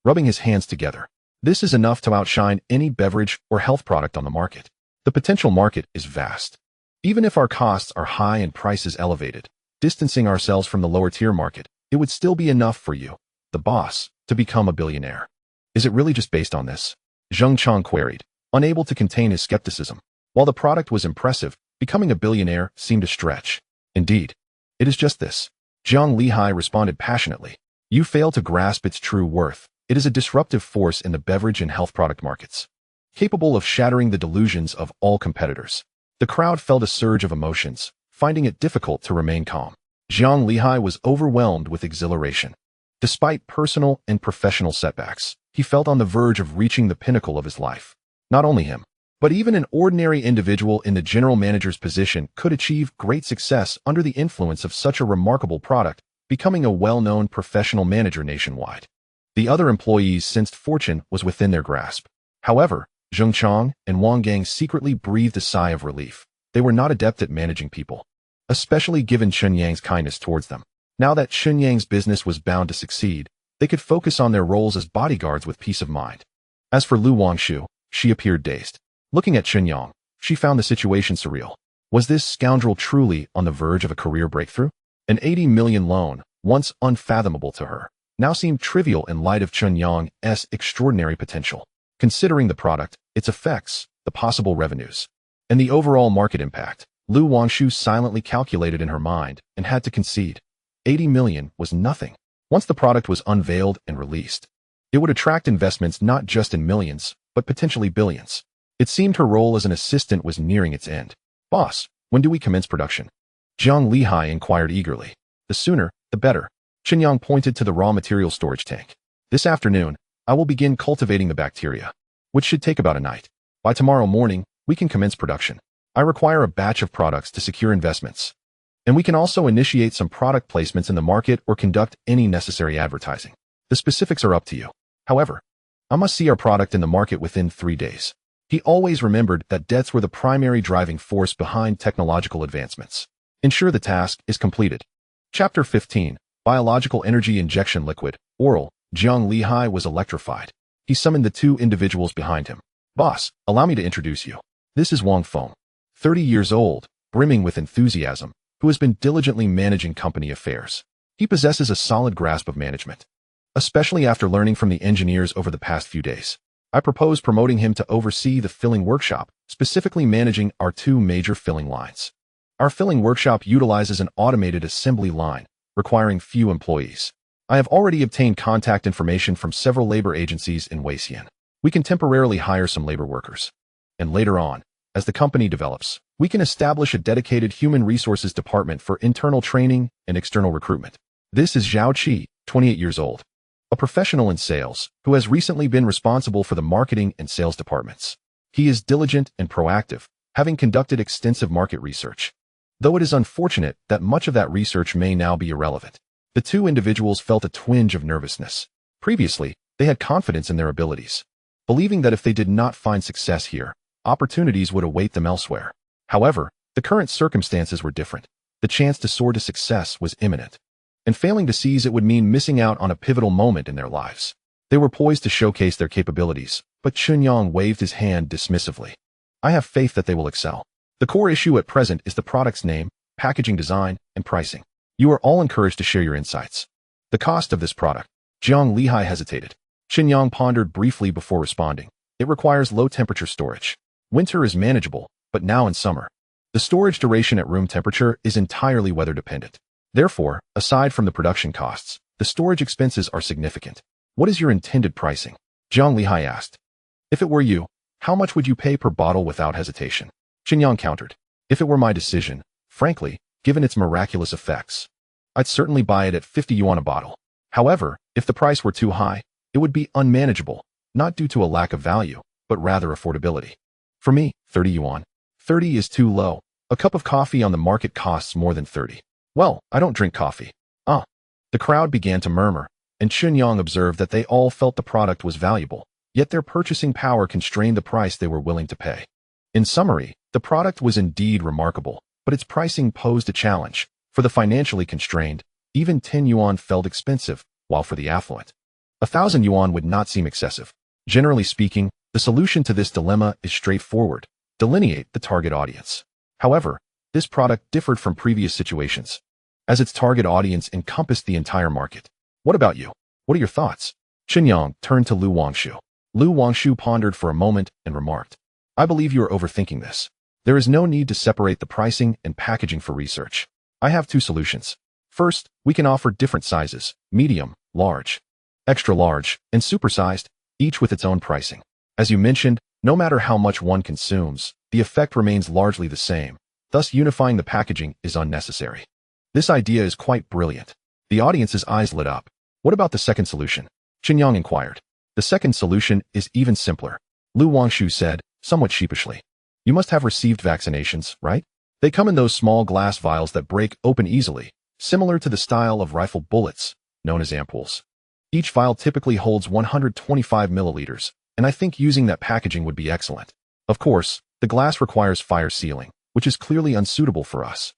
rubbing his hands together. This is enough to outshine any beverage or health product on the market. The potential market is vast. Even if our costs are high and prices elevated, distancing ourselves from the lower-tier market, it would still be enough for you, the boss, to become a billionaire. Is it really just based on this? Zheng Chong queried, unable to contain his skepticism. While the product was impressive, becoming a billionaire seemed a stretch. Indeed, it is just this. Jiang Lihai responded passionately. You fail to grasp its true worth. It is a disruptive force in the beverage and health product markets, capable of shattering the delusions of all competitors. The crowd felt a surge of emotions, finding it difficult to remain calm. Jiang Lihai was overwhelmed with exhilaration. Despite personal and professional setbacks, he felt on the verge of reaching the pinnacle of his life. Not only him, but even an ordinary individual in the general manager's position could achieve great success under the influence of such a remarkable product, becoming a well-known professional manager nationwide. The other employees sensed fortune was within their grasp. However, Zheng Chang and Wang Gang secretly breathed a sigh of relief. They were not adept at managing people, especially given Chen Yang's kindness towards them. Now that Chen Yang's business was bound to succeed, they could focus on their roles as bodyguards with peace of mind. As for Lu Wangshu, she appeared dazed. Looking at Chen Yang, she found the situation surreal. Was this scoundrel truly on the verge of a career breakthrough? An 80 million loan, once unfathomable to her, now seemed trivial in light of Chen Yang's extraordinary potential. Considering the product, its effects, the possible revenues, and the overall market impact, Lu Wangshu silently calculated in her mind and had to concede. 80 million was nothing. Once the product was unveiled and released, it would attract investments not just in millions, but potentially billions. It seemed her role as an assistant was nearing its end. Boss, when do we commence production? Jiang Lihai inquired eagerly. The sooner, the better. Chen Yang pointed to the raw material storage tank. This afternoon, I will begin cultivating the bacteria, which should take about a night. By tomorrow morning, we can commence production. I require a batch of products to secure investments. And we can also initiate some product placements in the market or conduct any necessary advertising. The specifics are up to you. However, I must see our product in the market within 3 days. He always remembered that debts were the primary driving force behind technological advancements. Ensure the task is completed. Chapter 15. Biological Energy Injection Liquid, Oral. Jiang Lihai was electrified. He summoned the two individuals behind him. Boss, allow me to introduce you. This is Wang Feng, 30 years old, brimming with enthusiasm, who has been diligently managing company affairs. He possesses a solid grasp of management, especially after learning from the engineers over the past few days. I propose promoting him to oversee the filling workshop, specifically managing our 2 major filling lines. Our filling workshop utilizes an automated assembly line, requiring few employees. I have already obtained contact information from several labor agencies in Weixian. We can temporarily hire some labor workers. And later on, as the company develops, we can establish a dedicated human resources department for internal training and external recruitment. This is Zhao Qi, 28 years old, a professional in sales who has recently been responsible for the marketing and sales departments. He is diligent and proactive, having conducted extensive market research. Though it is unfortunate that much of that research may now be irrelevant. The two individuals felt a twinge of nervousness. Previously, they had confidence in their abilities, believing that if they did not find success here, opportunities would await them elsewhere. However, the current circumstances were different. The chance to soar to success was imminent, and failing to seize it would mean missing out on a pivotal moment in their lives. They were poised to showcase their capabilities, but Chen Yang waved his hand dismissively. I have faith that they will excel. The core issue at present is the product's name, packaging design, and pricing. You are all encouraged to share your insights. The cost of this product. Jiang Lihai hesitated. Chen Yang pondered briefly before responding. It requires low-temperature storage. Winter is manageable, but now in summer. The storage duration at room temperature is entirely weather-dependent. Therefore, aside from the production costs, the storage expenses are significant. What is your intended pricing? Jiang Lihai asked. If it were you, how much would you pay per bottle without hesitation? Chen Yang countered. If it were my decision, frankly, given its miraculous effects, I'd certainly buy it at 50 yuan a bottle. However, if the price were too high, it would be unmanageable, not due to a lack of value, but rather affordability. For me, 30 yuan. 30 is too low. A cup of coffee on the market costs more than 30. Well, I don't drink coffee. The crowd began to murmur, and Chen Yang observed that they all felt the product was valuable, yet their purchasing power constrained the price they were willing to pay. In summary, the product was indeed remarkable, but its pricing posed a challenge. For the financially constrained, even 10 yuan felt expensive, while for the affluent, 1,000 yuan would not seem excessive. Generally speaking, the solution to this dilemma is straightforward. Delineate the target audience. However, this product differed from previous situations, as its target audience encompassed the entire market. What about you? What are your thoughts? Chen Yang turned to Lu Wangshu. Lu Wangshu pondered for a moment and remarked, I believe you are overthinking this. There is no need to separate the pricing and packaging for research. I have 2 solutions. First, we can offer different sizes: medium, large, extra large, and supersized, each with its own pricing. As you mentioned, no matter how much one consumes, the effect remains largely the same. Thus, unifying the packaging is unnecessary. This idea is quite brilliant. The audience's eyes lit up. What about the second solution? Chen Yang inquired. The second solution is even simpler, Lu Wangshu said, somewhat sheepishly. You must have received vaccinations, right? They come in those small glass vials that break open easily, similar to the style of rifle bullets, known as ampoules. Each vial typically holds 125 milliliters, and I think using that packaging would be excellent. Of course, the glass requires fire sealing, which is clearly unsuitable for us.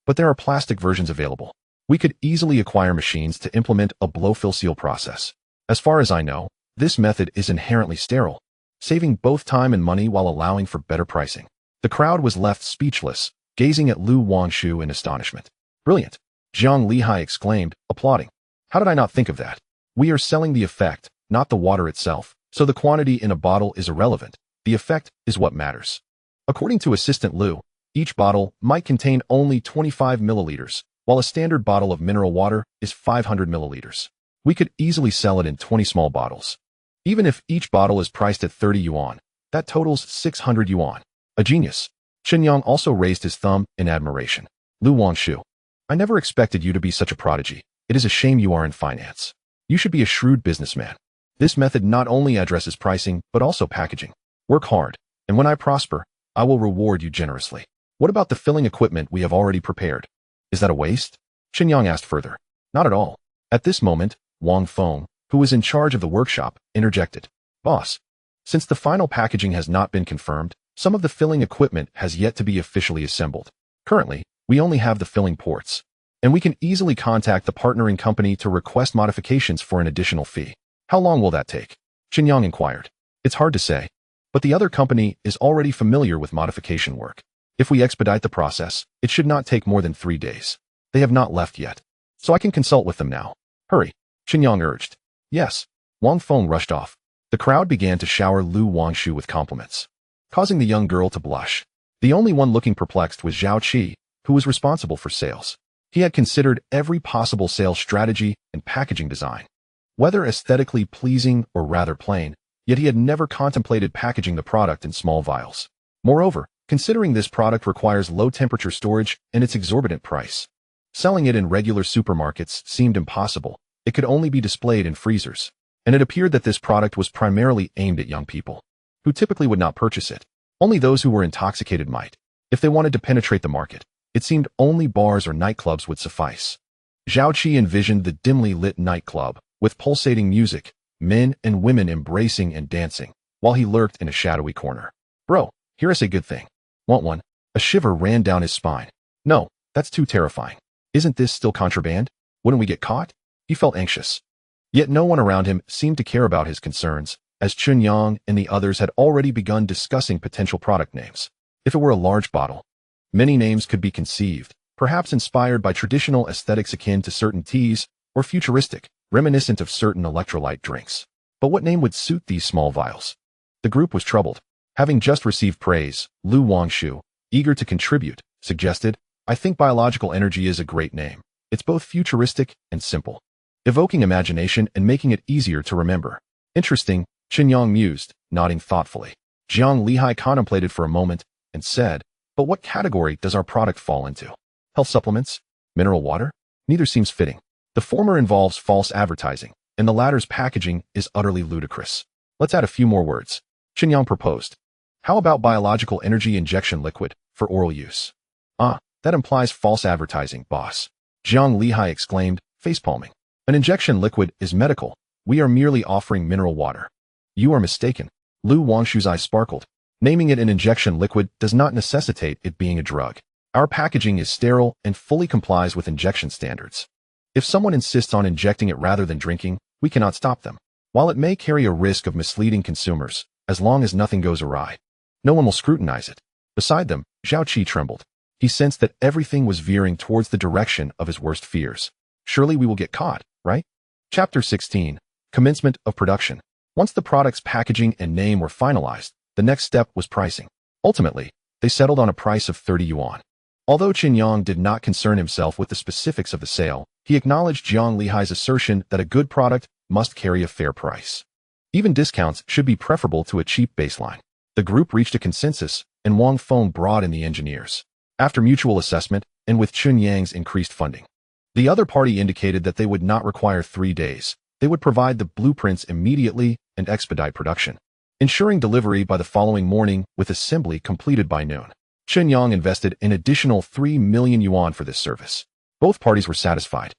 But there are plastic versions available. We could easily acquire machines to implement a blow-fill seal process. As far as I know, this method is inherently sterile, saving both time and money while allowing for better pricing. The crowd was left speechless, gazing at Lu Wangshu in astonishment. Brilliant! Zhang Lihai exclaimed, applauding. How did I not think of that? We are selling the effect, not the water itself, so the quantity in a bottle is irrelevant. The effect is what matters. According to Assistant Lu, each bottle might contain only 25 milliliters, while a standard bottle of mineral water is 500 milliliters. We could easily sell it in 20 small bottles. Even if each bottle is priced at 30 yuan, that totals 600 yuan. A genius. Chen Yang also raised his thumb in admiration. Lu Wangshu, I never expected you to be such a prodigy. It is a shame you are in finance. You should be a shrewd businessman. This method not only addresses pricing, but also packaging. Work hard, and when I prosper, I will reward you generously. What about the filling equipment we have already prepared? Is that a waste? Chen Yang asked further. Not at all. At this moment, Wang Feng, who was in charge of the workshop, interjected. Boss, since the final packaging has not been confirmed, some of the filling equipment has yet to be officially assembled. Currently, we only have the filling ports, and we can easily contact the partnering company to request modifications for an additional fee. How long will that take? Chen Yang inquired. It's hard to say, but the other company is already familiar with modification work. If we expedite the process, it should not take more than 3 days. They have not left yet, so I can consult with them now. Hurry, Chen Yang urged. Yes. Wang Feng rushed off. The crowd began to shower Lu Wangshu with compliments, causing the young girl to blush. The only one looking perplexed was Zhao Qi, who was responsible for sales. He had considered every possible sales strategy and packaging design, whether aesthetically pleasing or rather plain, yet he had never contemplated packaging the product in small vials. Moreover, considering this product requires low-temperature storage and its exorbitant price, selling it in regular supermarkets seemed impossible. It could only be displayed in freezers, and it appeared that this product was primarily aimed at young people, who typically would not purchase it. Only those who were intoxicated might. If they wanted to penetrate the market, it seemed only bars or nightclubs would suffice. Zhao Qi envisioned the dimly lit nightclub, with pulsating music, men and women embracing and dancing, while he lurked in a shadowy corner. Bro, hear us a good thing. Want one? A shiver ran down his spine. No, that's too terrifying. Isn't this still contraband? Wouldn't we get caught? He felt anxious. Yet no one around him seemed to care about his concerns, as Chen Yang and the others had already begun discussing potential product names. If it were a large bottle, many names could be conceived, perhaps inspired by traditional aesthetics akin to certain teas, or futuristic, reminiscent of certain electrolyte drinks. But what name would suit these small vials? The group was troubled. Having just received praise, Lu Wangshu, eager to contribute, suggested, I think biological energy is a great name. It's both futuristic and simple, evoking imagination and making it easier to remember. Interesting, Chen Yang mused, nodding thoughtfully. Zhang Lihai contemplated for a moment and said, but what category does our product fall into? Health supplements? Mineral water? Neither seems fitting. The former involves false advertising, and the latter's packaging is utterly ludicrous. Let's add a few more words. Chen Yang proposed. How about biological energy injection liquid for oral use? That implies false advertising, boss. Zhang Lihai exclaimed, facepalming. An injection liquid is medical. We are merely offering mineral water. You are mistaken. Lu Wangshu's eyes sparkled. Naming it an injection liquid does not necessitate it being a drug. Our packaging is sterile and fully complies with injection standards. If someone insists on injecting it rather than drinking, we cannot stop them. While it may carry a risk of misleading consumers, as long as nothing goes awry, no one will scrutinize it. Beside them, Zhao Qi trembled. He sensed that everything was veering towards the direction of his worst fears. Surely we will get caught, right? Chapter 16. Commencement of production. Once the product's packaging and name were finalized, the next step was pricing. Ultimately, they settled on a price of 30 yuan. Although Chen Yang did not concern himself with the specifics of the sale, he acknowledged Jiang Lihai's assertion that a good product must carry a fair price. Even discounts should be preferable to a cheap baseline. The group reached a consensus, and Wang Feng brought in the engineers. After mutual assessment, and with Chen Yang's increased funding, the other party indicated that they would not require 3 days. They would provide the blueprints immediately and expedite production, ensuring delivery by the following morning with assembly completed by noon. Chen Yang invested an additional 3 million yuan for this service. Both parties were satisfied,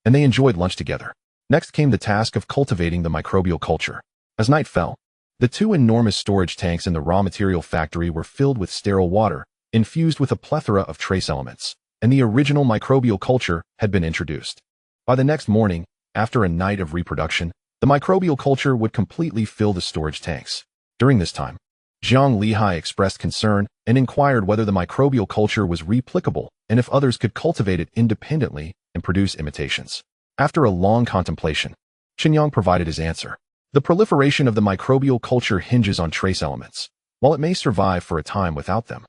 and they enjoyed lunch together. Next came the task of cultivating the microbial culture. As night fell, the 2 enormous storage tanks in the raw material factory were filled with sterile water, infused with a plethora of trace elements, and the original microbial culture had been introduced. By the next morning, after a night of reproduction, the microbial culture would completely fill the storage tanks. During this time, Jiang Lihai expressed concern and inquired whether the microbial culture was replicable and if others could cultivate it independently and produce imitations. After a long contemplation, Chen Yang provided his answer. The proliferation of the microbial culture hinges on trace elements. While it may survive for a time without them,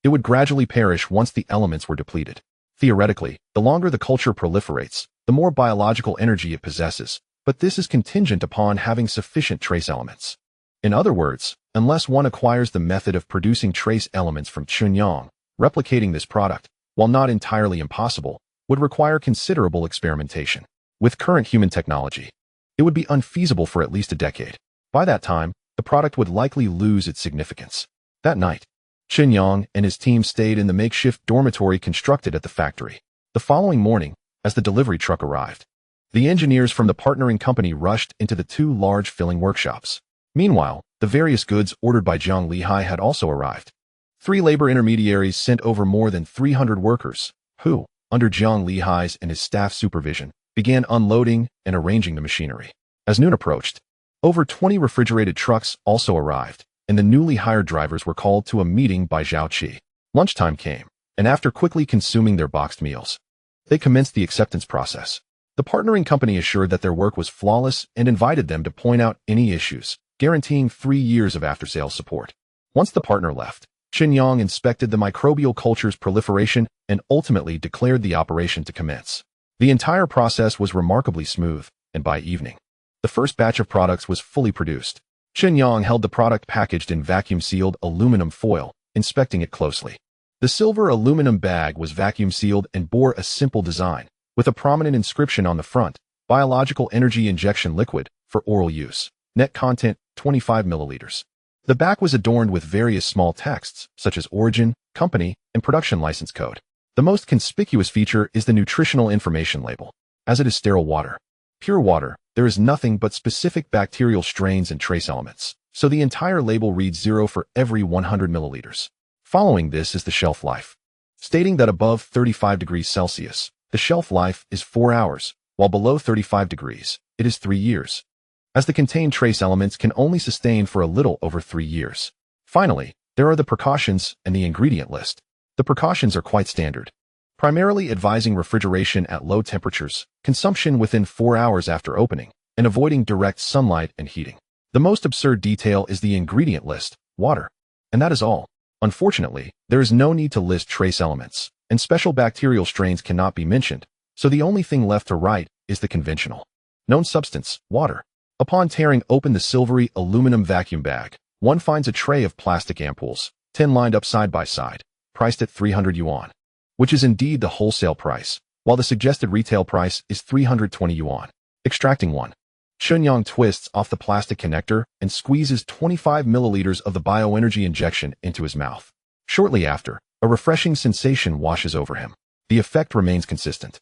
it would gradually perish once the elements were depleted. Theoretically, the longer the culture proliferates, the more biological energy it possesses, but this is contingent upon having sufficient trace elements. In other words, unless one acquires the method of producing trace elements from Chen Yang, replicating this product, while not entirely impossible, would require considerable experimentation. With current human technology, it would be unfeasible for at least a decade. By that time, the product would likely lose its significance. That night, Chen Yang and his team stayed in the makeshift dormitory constructed at the factory. The following morning, as the delivery truck arrived, the engineers from the partnering company rushed into the 2 large filling workshops. Meanwhile, the various goods ordered by Jiang Lihai had also arrived. 3 labor intermediaries sent over more than 300 workers, who, under Jiang Lihai's and his staff's supervision, began unloading and arranging the machinery. As noon approached, over 20 refrigerated trucks also arrived, and the newly hired drivers were called to a meeting by Zhao Qi. Lunchtime came, and after quickly consuming their boxed meals, they commenced the acceptance process. The partnering company assured that their work was flawless and invited them to point out any issues, guaranteeing 3 years of after-sales support. Once the partner left, Chen Yang inspected the microbial culture's proliferation and ultimately declared the operation to commence. The entire process was remarkably smooth, and by evening, the first batch of products was fully produced. Chen Yang held the product packaged in vacuum-sealed aluminum foil, inspecting it closely. The silver aluminum bag was vacuum-sealed and bore a simple design, with a prominent inscription on the front: Biological Energy Injection Liquid, for oral use. Net content, 25 milliliters. The back was adorned with various small texts, such as origin, company, and production license code. The most conspicuous feature is the nutritional information label. As it is sterile water, pure water, there is nothing but specific bacterial strains and trace elements, so the entire label reads 0 for every 100 milliliters. Following this is the shelf life, stating that above 35 degrees Celsius, the shelf life is 4 hours, while below 35 degrees, it is 3 years, as the contained trace elements can only sustain for a little over 3 years. Finally, there are the precautions and the ingredient list. The precautions are quite standard, primarily advising refrigeration at low temperatures, consumption within 4 hours after opening, and avoiding direct sunlight and heating. The most absurd detail is the ingredient list: water. And that is all. Unfortunately, there is no need to list trace elements, and special bacterial strains cannot be mentioned, so the only thing left to write is the conventional known substance, water. Upon tearing open the silvery aluminum vacuum bag, one finds a tray of plastic ampoules, 10 lined up side by side, priced at 300 yuan, which is indeed the wholesale price, while the suggested retail price is 320 yuan. Extracting one, Chen Yang twists off the plastic connector and squeezes 25 milliliters of the bioenergy injection into his mouth. Shortly after, a refreshing sensation washes over him. The effect remains consistent,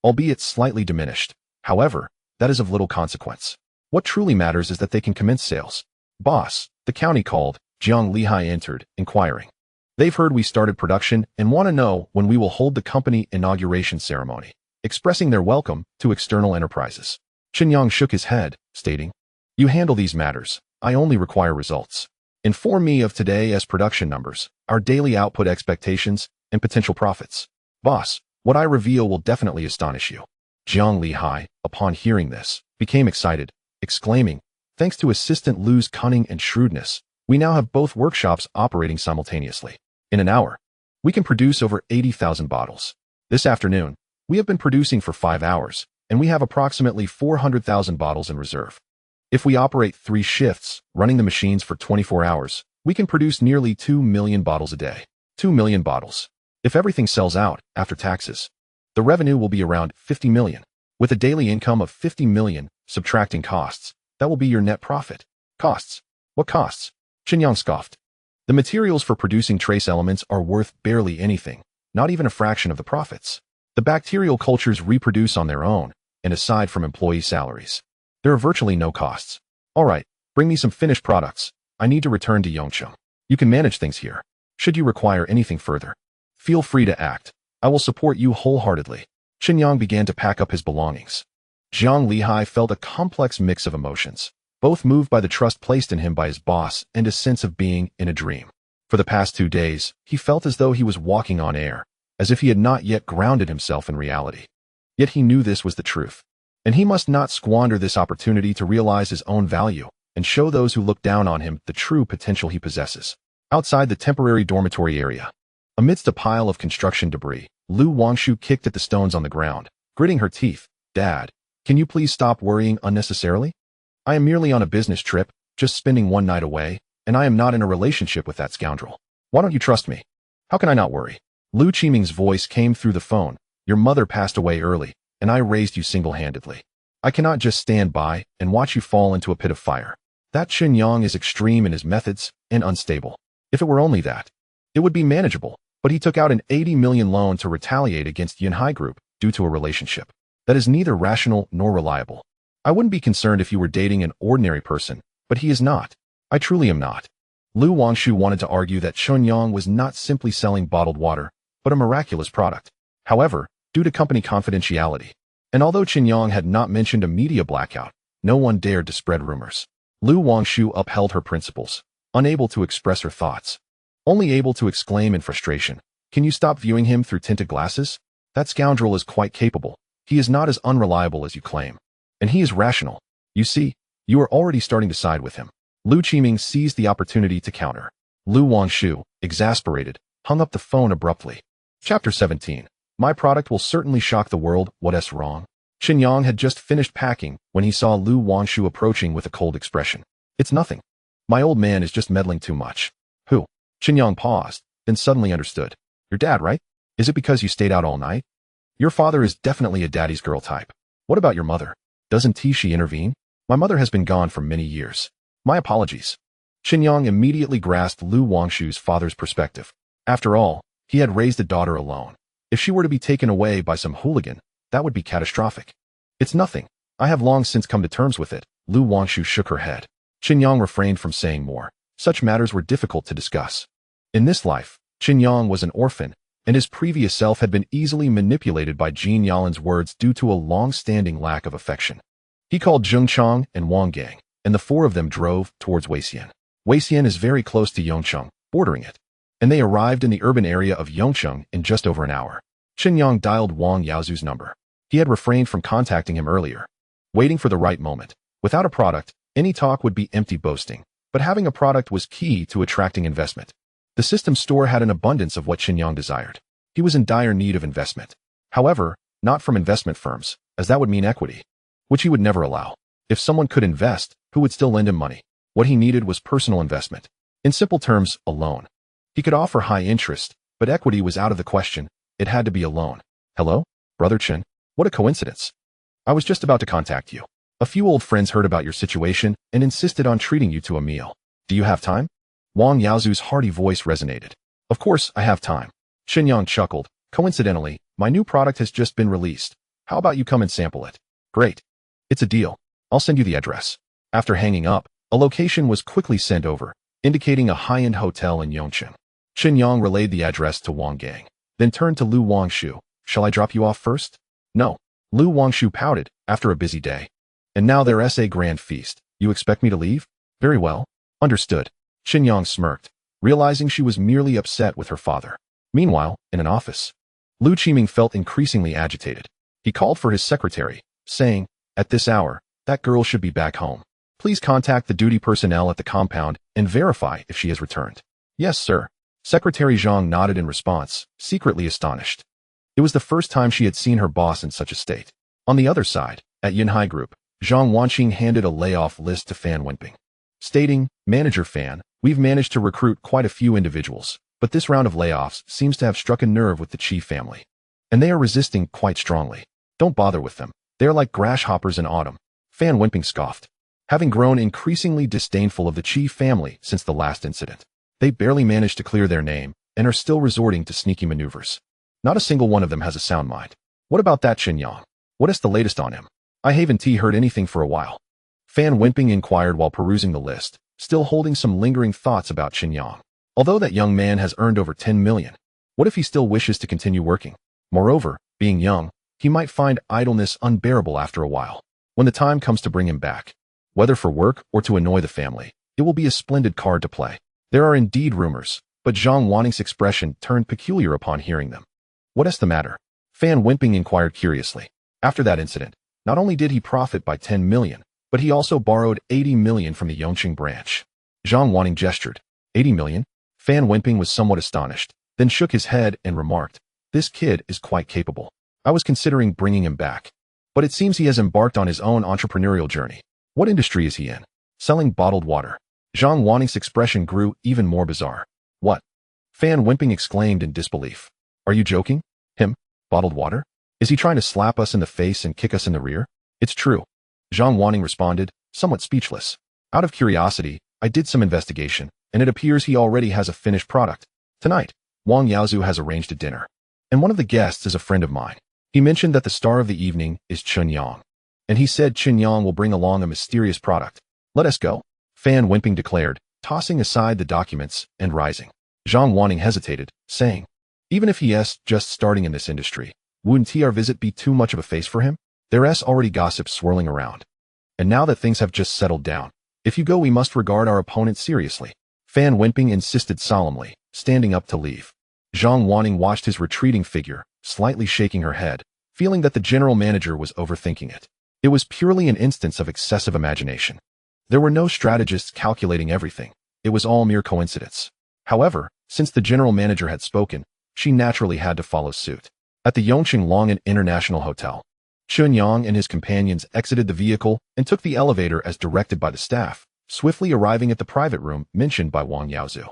albeit slightly diminished. However, that is of little consequence. What truly matters is that they can commence sales. Boss, the county called. Jiang Lihai entered, inquiring. They've heard we started production and want to know when we will hold the company inauguration ceremony, expressing their welcome to external enterprises. Chen Yang shook his head, stating, "You handle these matters. I only require results. Inform me of today as production numbers, our daily output expectations, and potential profits. Boss, what I reveal will definitely astonish you." Jiang Lihai, upon hearing this, became excited, exclaiming, "Thanks to Assistant Lu's cunning and shrewdness, we now have both workshops operating simultaneously. In an hour, We can produce over 80,000 bottles. This afternoon, we have been producing for 5 hours, and we have approximately 400,000 bottles in reserve. If we operate 3 shifts, running the machines for 24 hours, we can produce nearly 2 million bottles a day. 2 million bottles. If everything sells out, after taxes, the revenue will be around 50 million. With a daily income of 50 million, subtracting costs, that will be your net profit. Costs? What costs? Chen Yang scoffed. The materials for producing trace elements are worth barely anything, not even a fraction of the profits. The bacterial cultures reproduce on their own, and aside from employee salaries, there are virtually no costs. All right, bring me some finished products. I need to return to Yongcheng. You can manage things here. Should you require anything further, feel free to act. I will support you wholeheartedly. Chen Yang began to pack up his belongings. Jiang Lihai felt a complex mix of emotions, both moved by the trust placed in him by his boss and a sense of being in a dream. For the past 2 days, he felt as though he was walking on air, as if he had not yet grounded himself in reality. Yet he knew this was the truth, and he must not squander this opportunity to realize his own value and show those who look down on him the true potential he possesses. Outside the temporary dormitory area, amidst a pile of construction debris, Lu Wangshu kicked at the stones on the ground, gritting her teeth. Dad, can you please stop worrying unnecessarily? I am merely on a business trip, just spending 1 night away, and I am not in a relationship with that scoundrel. Why don't you trust me? How can I not worry? Lu Qiming's voice came through the phone. Your mother passed away early, and I raised you single-handedly. I cannot just stand by and watch you fall into a pit of fire. That Chen Yang is extreme in his methods and unstable. If it were only that, it would be manageable, but he took out an 80 million loan to retaliate against Yunhai Group due to a relationship that is neither rational nor reliable. I wouldn't be concerned if you were dating an ordinary person, but he is not. I truly am not. Lu Wangshu wanted to argue that Chen Yang was not simply selling bottled water, but a miraculous product. However, due to company confidentiality, and although Chen Yang had not mentioned a media blackout, no one dared to spread rumors. Lu Wangshu upheld her principles, unable to express her thoughts, only able to exclaim in frustration, "Can you stop viewing him through tinted glasses? That scoundrel is quite capable. He is not as unreliable as you claim. And he is rational. You see, you are already starting to side with him." Lu Qiming seized the opportunity to counter. Lu Wangshu, exasperated, hung up the phone abruptly. Chapter 17. My product will certainly shock the world. What's wrong? Chen Yang had just finished packing when he saw Lu Wangshu approaching with a cold expression. It's nothing. My old man is just meddling too much. Who? Chen Yang paused, then suddenly understood. Your dad, right? Is it because you stayed out all night? Your father is definitely a daddy's girl type. What about your mother? Doesn't she intervene? My mother has been gone for many years. My apologies. Chen Yang immediately grasped Lu Wangshu's father's perspective. After all, he had raised a daughter alone. If she were to be taken away by some hooligan, that would be catastrophic. It's nothing. I have long since come to terms with it. Lu Wangshu shook her head. Chen Yang refrained from saying more. Such matters were difficult to discuss. In this life, Chen Yang was an orphan, and his previous self had been easily manipulated by Jean Yalin's words due to a long-standing lack of affection. He called Zheng Chang and Wang Gang, and the 4 of them drove towards Weixian. Weixian is very close to Yongcheng, bordering it, and they arrived in the urban area of Yongcheng in just over an hour. Chen Yang dialed Wang Yaozu's number. He had refrained from contacting him earlier, waiting for the right moment. Without a product, any talk would be empty boasting, but having a product was key to attracting investment. The system store had an abundance of what Chen Yang desired. He was in dire need of investment. However, not from investment firms, as that would mean equity, which he would never allow. If someone could invest, who would still lend him money? What he needed was personal investment. In simple terms, a loan. He could offer high interest, but equity was out of the question. It had to be a loan. Hello? Brother Chen? What a coincidence. I was just about to contact you. A few old friends heard about your situation and insisted on treating you to a meal. Do you have time? Wang Yaozu's hearty voice resonated. Of course, I have time. Chen Yang chuckled. Coincidentally, my new product has just been released. How about you come and sample it? Great. It's a deal. I'll send you the address. After hanging up, a location was quickly sent over, indicating a high-end hotel in Yongcheng. Chen Yang relayed the address to Wang Gang, then turned to Lu Wangshu. Shall I drop you off first? No. Lu Wangshu pouted, after a busy day. And now there's a grand feast. You expect me to leave? Very well. Understood. Chen Yang smirked, realizing she was merely upset with her father. Meanwhile, in an office, Lu Qiming felt increasingly agitated. He called for his secretary, saying, "At this hour, that girl should be back home. Please contact the duty personnel at the compound and verify if she has returned." "Yes, sir." Secretary Zhang nodded in response, secretly astonished. It was the first time she had seen her boss in such a state. On the other side, at Yunhai Group, Zhang Wanqing handed a layoff list to Fan Wenping, stating, "Manager Fan, we've managed to recruit quite a few individuals, but this round of layoffs seems to have struck a nerve with the Qi family. And they are resisting quite strongly. Don't bother with them. They are like grasshoppers in autumn." Fan Wenping scoffed. Having grown increasingly disdainful of the Qi family since the last incident, they barely managed to clear their name and are still resorting to sneaky maneuvers. Not a single one of them has a sound mind. What about that Chen Yang? What is the latest on him? I haven't heard anything for a while. Fan Wenping inquired while perusing the list, still holding some lingering thoughts about Chen Yang. Although that young man has earned over 10 million, what if he still wishes to continue working? Moreover, being young, he might find idleness unbearable after a while. When the time comes to bring him back, whether for work or to annoy the family, it will be a splendid card to play. There are indeed rumors, but Zhang Wanqing's expression turned peculiar upon hearing them. What is the matter? Fan Wenping inquired curiously. After that incident, not only did he profit by 10 million, but he also borrowed 80 million from the Yongqing branch. Zhang Wanqing gestured. 80 million? Fan Wenping was somewhat astonished, then shook his head and remarked, "This kid is quite capable. I was considering bringing him back. But it seems he has embarked on his own entrepreneurial journey. What industry is he in? Selling bottled water." Zhang Wanqing's expression grew even more bizarre. "What?" Fan Wenping exclaimed in disbelief. "Are you joking? Him? Bottled water? Is he trying to slap us in the face and kick us in the rear?" "It's true." Zhang Wanqing responded, somewhat speechless. "Out of curiosity, I did some investigation, and it appears he already has a finished product. Tonight, Wang Yaozu has arranged a dinner, and one of the guests is a friend of mine. He mentioned that the star of the evening is Chen Yang, and he said Chen Yang will bring along a mysterious product. Let us go," Fan Wenping declared, tossing aside the documents and rising. Zhang Wanqing hesitated, saying, "Even if he is just starting in this industry, wouldn't our visit be too much of a face for him? There's already gossip swirling around. And now that things have just settled down, if you go we must regard our opponent seriously." Fan Wenping insisted solemnly, standing up to leave. Zhang Wanqing watched his retreating figure, slightly shaking her head, feeling that the general manager was overthinking it. It was purely an instance of excessive imagination. There were no strategists calculating everything. It was all mere coincidence. However, since the general manager had spoken, she naturally had to follow suit. At the Yongqing Longan International Hotel, Chen Yang and his companions exited the vehicle and took the elevator as directed by the staff, swiftly arriving at the private room mentioned by Wang Yaozu.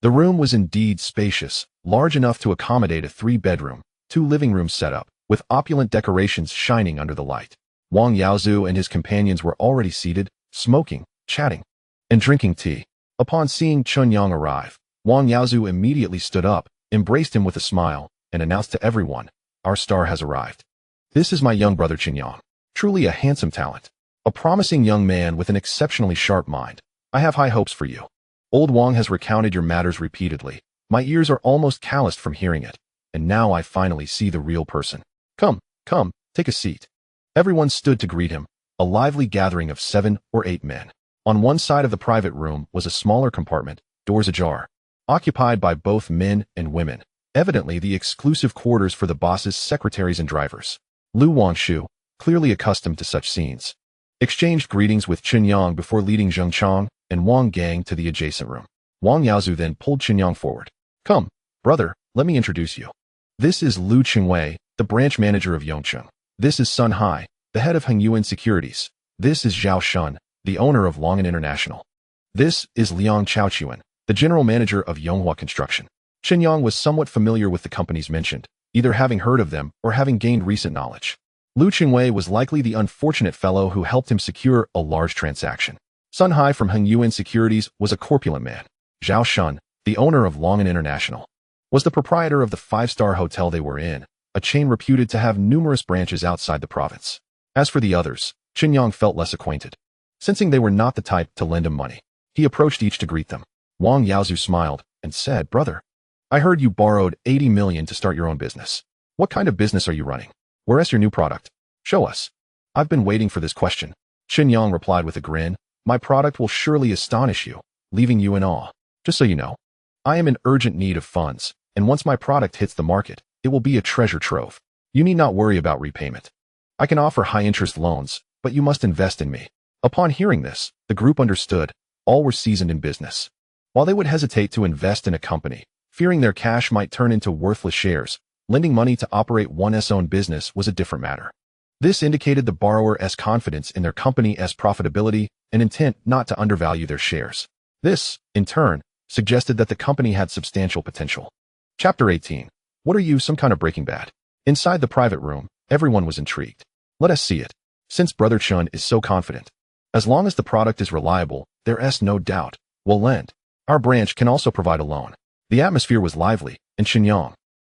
The room was indeed spacious, large enough to accommodate a 3-bedroom, 2 living rooms setup, with opulent decorations shining under the light. Wang Yaozu and his companions were already seated, smoking, chatting, and drinking tea. Upon seeing Chen Yang arrive, Wang Yaozu immediately stood up, embraced him with a smile, and announced to everyone, "Our star has arrived. This is my young brother Chen Yang. Truly a handsome talent. A promising young man with an exceptionally sharp mind. I have high hopes for you. Old Wang has recounted your matters repeatedly. My ears are almost calloused from hearing it, and now I finally see the real person. Come, come, take a seat." Everyone stood to greet him, a lively gathering of 7 or 8 men. On one side of the private room was a smaller compartment, doors ajar, occupied by both men and women, evidently the exclusive quarters for the boss's secretaries and drivers. Lu Wangshu, clearly accustomed to such scenes, exchanged greetings with Chen Yang before leading Zheng Chang and Wang Gang to the adjacent room. Wang Yaozu then pulled Chen Yang forward. "Come, brother, let me introduce you. This is Lu Qingwei, the branch manager of Yongqing. This is Sun Hai, the head of Hengyuan Securities. This is Zhao Shun, the owner of Longan International. This is Liang Chaochuan, the general manager of Yonghua Construction." Chen Yang was somewhat familiar with the companies mentioned, either having heard of them or having gained recent knowledge. Lu Qingwei was likely the unfortunate fellow who helped him secure a large transaction. Sun Hai from Hengyuan Securities was a corpulent man. Zhao Shun, the owner of Longan International, was the proprietor of the 5-star hotel they were in, a chain reputed to have numerous branches outside the province. As for the others, Chen Yang felt less acquainted. Sensing they were not the type to lend him money, he approached each to greet them. Wang Yaozu smiled and said, "Brother, I heard you borrowed 80 million to start your own business. What kind of business are you running? Where's your new product? Show us." "I've been waiting for this question," Chen Yang replied with a grin. "My product will surely astonish you, leaving you in awe. Just so you know, I am in urgent need of funds, and once my product hits the market, it will be a treasure trove. You need not worry about repayment. I can offer high-interest loans, but you must invest in me." Upon hearing this, the group understood. All were seasoned in business. While they would hesitate to invest in a company, Fearing their cash might turn into worthless shares, lending money to operate one's own business was a different matter. This indicated the borrower's confidence in their company's profitability and intent not to undervalue their shares. This, in turn, suggested that the company had substantial potential. Chapter 18. What are you, some kind of Breaking Bad? Inside the private room, everyone was intrigued. Let us see it. Since Brother Chen is so confident. As long as the product is reliable, there's no doubt. We'll lend. Our branch can also provide a loan. The atmosphere was lively, and Chen Yang,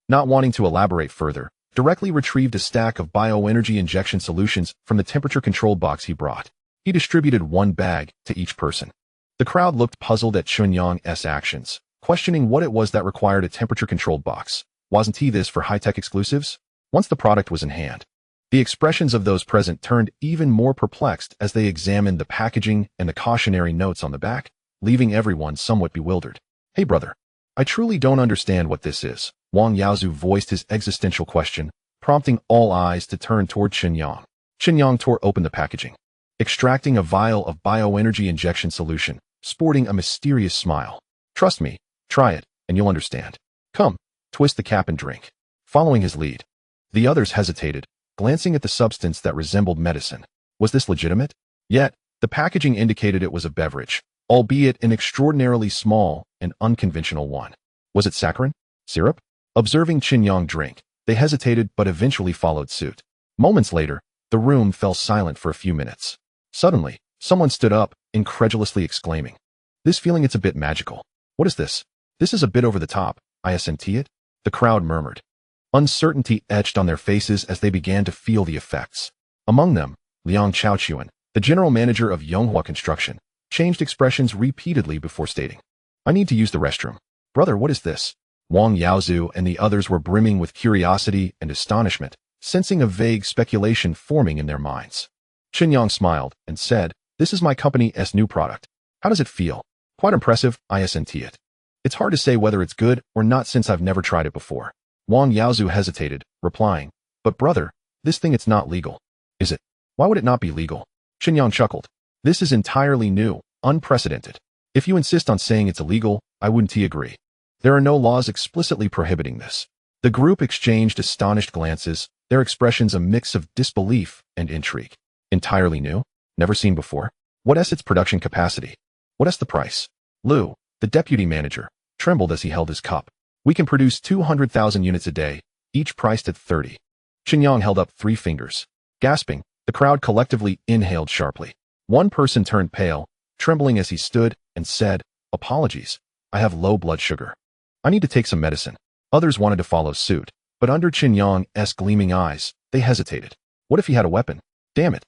not wanting to elaborate further, directly retrieved a stack of bioenergy injection solutions from the temperature-controlled box he brought. He distributed one bag to each person. The crowd looked puzzled at Chen Yang's actions, questioning what it was that required a temperature-controlled box. Wasn't he this for high-tech exclusives? Once the product was in hand, the expressions of those present turned even more perplexed as they examined the packaging and the cautionary notes on the back, leaving everyone somewhat bewildered. Hey brother, I truly don't understand what this is. Wang Yaozu voiced his existential question, prompting all eyes to turn toward Chen Yang. Chen Yang tore open the packaging, extracting a vial of bioenergy injection solution, sporting a mysterious smile. Trust me, try it, and you'll understand. Come, twist the cap and drink. Following his lead, the others hesitated, glancing at the substance that resembled medicine. Was this legitimate? Yet, the packaging indicated it was a beverage, albeit an extraordinarily small and unconventional one. Was it saccharin? Syrup? Observing Chen Yang drink, they hesitated but eventually followed suit. Moments later, the room fell silent for a few minutes. Suddenly, someone stood up, incredulously exclaiming, "This feeling, it's a bit magical. What is this? This is a bit over the top, isn't it?" The crowd murmured. Uncertainty etched on their faces as they began to feel the effects. Among them, Liang Chaochuan, the general manager of Yonghua Construction, changed expressions repeatedly before stating, "I need to use the restroom. Brother, what is this?" Wang Yaozu and the others were brimming with curiosity and astonishment, sensing a vague speculation forming in their minds. Chen Yang smiled and said, "This is my company's new product. How does it feel?" "Quite impressive, isn't it? It's hard to say whether it's good or not since I've never tried it before." Wang Yaozu hesitated, replying, "But brother, this thing, it's not legal." "Is it? Why would it not be legal?" Chen Yang chuckled. "This is entirely new, unprecedented. If you insist on saying it's illegal, I wouldn't agree. There are no laws explicitly prohibiting this." The group exchanged astonished glances, their expressions a mix of disbelief and intrigue. Entirely new? Never seen before? What's its production capacity? What's the price? Lu, the deputy manager, trembled as he held his cup. "We can produce 200,000 units a day, each priced at 30. Chen Yang held up 3 fingers. Gasping, the crowd collectively inhaled sharply. One person turned pale, trembling as he stood, and said, "Apologies, I have low blood sugar. I need to take some medicine." Others wanted to follow suit, but under Chen Yang's gleaming eyes, they hesitated. What if he had a weapon? Damn it.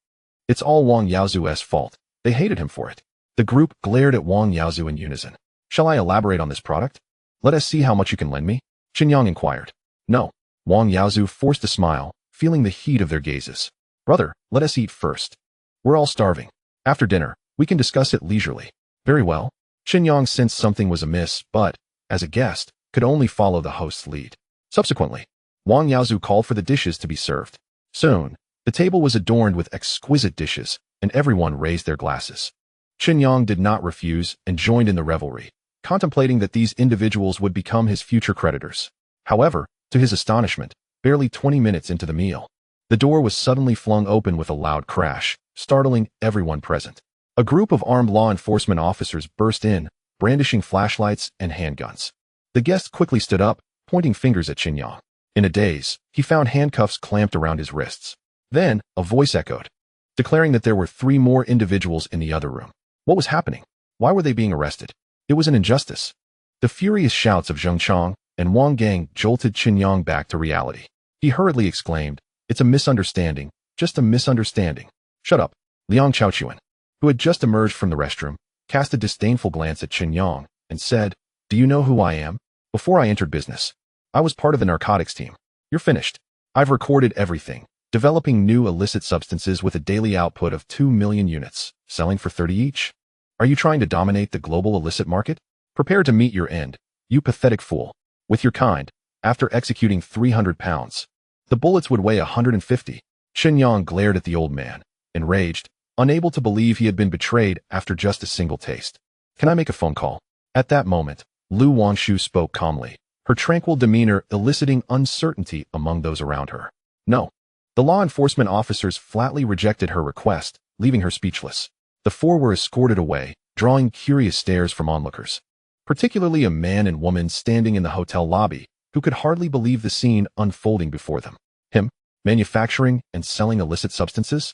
It's all Wang Yaozu's fault. They hated him for it. The group glared at Wang Yaozu in unison. "Shall I elaborate on this product? Let us see how much you can lend me?" Chen Yang inquired. "No." Wang Yaozu forced a smile, feeling the heat of their gazes. "Brother, let us eat first. We're all starving. After dinner, we can discuss it leisurely." "Very well." Chen Yang sensed something was amiss, but, as a guest, could only follow the host's lead. Subsequently, Wang Yaozu called for the dishes to be served. Soon, the table was adorned with exquisite dishes, and everyone raised their glasses. Chen Yang did not refuse and joined in the revelry, contemplating that these individuals would become his future creditors. However, to his astonishment, barely 20 minutes into the meal, the door was suddenly flung open with a loud crash, startling everyone present. A group of armed law enforcement officers burst in, brandishing flashlights and handguns. The guest quickly stood up, pointing fingers at Chen Yang. In a daze, he found handcuffs clamped around his wrists. Then, a voice echoed, declaring that there were 3 more individuals in the other room. What was happening? Why were they being arrested? It was an injustice. The furious shouts of Zheng Chang and Wang Gang jolted Chen Yang back to reality. He hurriedly exclaimed, "It's a misunderstanding, just a misunderstanding." "Shut up." Liang Chaochuan, who had just emerged from the restroom, cast a disdainful glance at Chen Yang and said, "Do you know who I am? Before I entered business, I was part of the narcotics team. You're finished. I've recorded everything, developing new illicit substances with a daily output of 2 million units, selling for 30 each. Are you trying to dominate the global illicit market? Prepare to meet your end, you pathetic fool. With your kind, after executing 300 pounds, the bullets would weigh 150. Chen Yang glared at the old man, enraged, unable to believe he had been betrayed after just a single taste. "Can I make a phone call?" At that moment, Lu Wangshu spoke calmly, her tranquil demeanor eliciting uncertainty among those around her. No. The law enforcement officers flatly rejected her request, leaving her speechless. The four were escorted away, drawing curious stares from onlookers, particularly a man and woman standing in the hotel lobby, who could hardly believe the scene unfolding before them. Him? Manufacturing and selling illicit substances?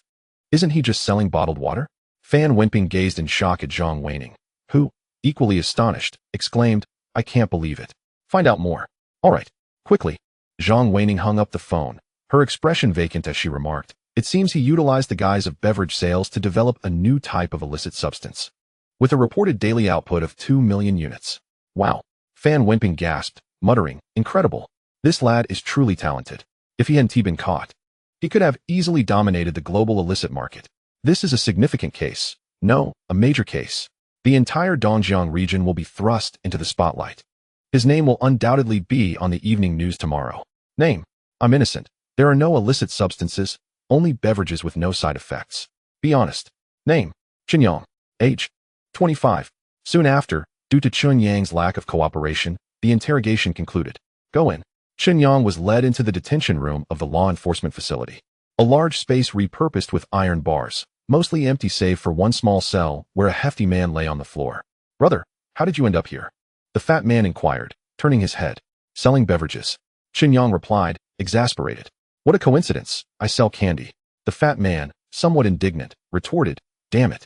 Isn't he just selling bottled water? Fan Wenping gazed in shock at Zhang Weining, who, equally astonished, exclaimed, I can't believe it. Find out more. All right. Quickly. Zhang Weining hung up the phone, her expression vacant as she remarked, it seems he utilized the guise of beverage sales to develop a new type of illicit substance, with a reported daily output of 2 million units. Wow. Fan Wenping gasped, muttering, incredible. This lad is truly talented. If he hadn't been caught, he could have easily dominated the global illicit market. This is a significant case. No, a major case. The entire Dongjiang region will be thrust into the spotlight. His name will undoubtedly be on the evening news tomorrow. Name. I'm innocent. There are no illicit substances, only beverages with no side effects. Be honest. Name. Chen Yang. Age. 25. Soon after, due to Chen Yang's lack of cooperation, the interrogation concluded. Go in. Chen Yang was led into the detention room of the law enforcement facility. A large space repurposed with iron bars, mostly empty save for one small cell where a hefty man lay on the floor. Brother, how did you end up here? The fat man inquired, turning his head. Selling beverages. Chen Yang replied, exasperated. What a coincidence, I sell candy. The fat man, somewhat indignant, retorted, damn it.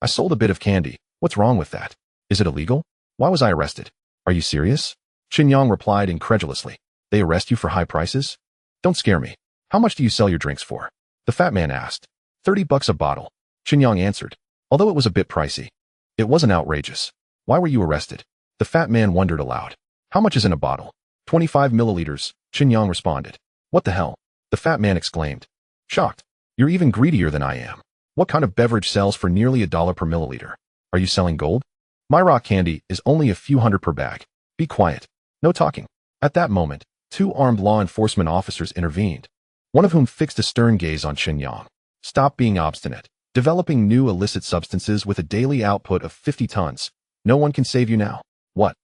I sold a bit of candy, what's wrong with that? Is it illegal? Why was I arrested? Are you serious? Chen Yang replied incredulously. They arrest you for high prices? Don't scare me. How much do you sell your drinks for? The fat man asked. $30 a bottle. Chen Yang answered, although it was a bit pricey. It wasn't outrageous. Why were you arrested? The fat man wondered aloud. How much is in a bottle? 25 milliliters, Chen Yang responded. What the hell? The fat man exclaimed. Shocked. You're even greedier than I am. What kind of beverage sells for nearly $1 per milliliter? Are you selling gold? My rock candy is only a few hundred per bag. Be quiet. No talking. At that moment, two armed law enforcement officers intervened, one of whom fixed a stern gaze on Chen Yang. Stop being obstinate. Developing new illicit substances with a daily output of 50 tons. No one can save you now. What?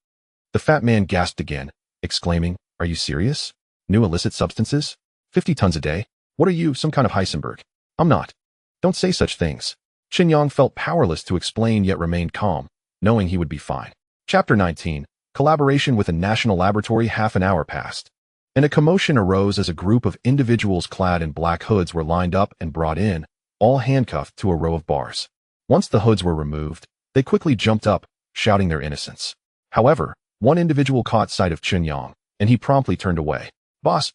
The fat man gasped again, exclaiming, are you serious? New illicit substances? 50 tons a day? What are you, some kind of Heisenberg? I'm not. Don't say such things. Chen Yang felt powerless to explain yet remained calm, knowing he would be fine. Chapter 19. Collaboration with a national laboratory. Half an hour passed, and a commotion arose as a group of individuals clad in black hoods were lined up and brought in, all handcuffed to a row of bars. Once the hoods were removed, they quickly jumped up, shouting their innocence. However, one individual caught sight of Chen Yang, and he promptly turned away. Boss,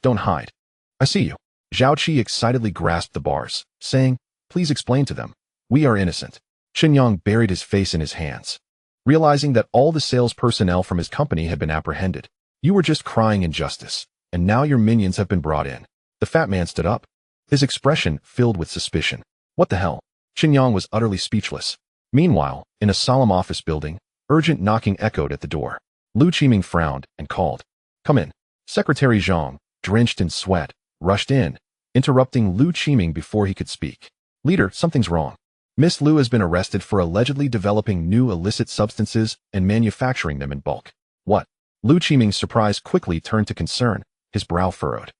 don't hide. I see you. Zhao Qi excitedly grasped the bars, saying, please explain to them. We are innocent. Chen Yang buried his face in his hands, realizing that all the sales personnel from his company had been apprehended. You were just crying injustice, and now your minions have been brought in. The fat man stood up, his expression filled with suspicion. What the hell? Chen Yang was utterly speechless. Meanwhile, in a solemn office building, urgent knocking echoed at the door. Lu Qiming frowned and called. Come in. Secretary Zhang, drenched in sweat, rushed in, interrupting Lu Qiming before he could speak. Leader, something's wrong. Miss Lu has been arrested for allegedly developing new illicit substances and manufacturing them in bulk. What? Lu Qiming's surprise quickly turned to concern, his brow furrowed.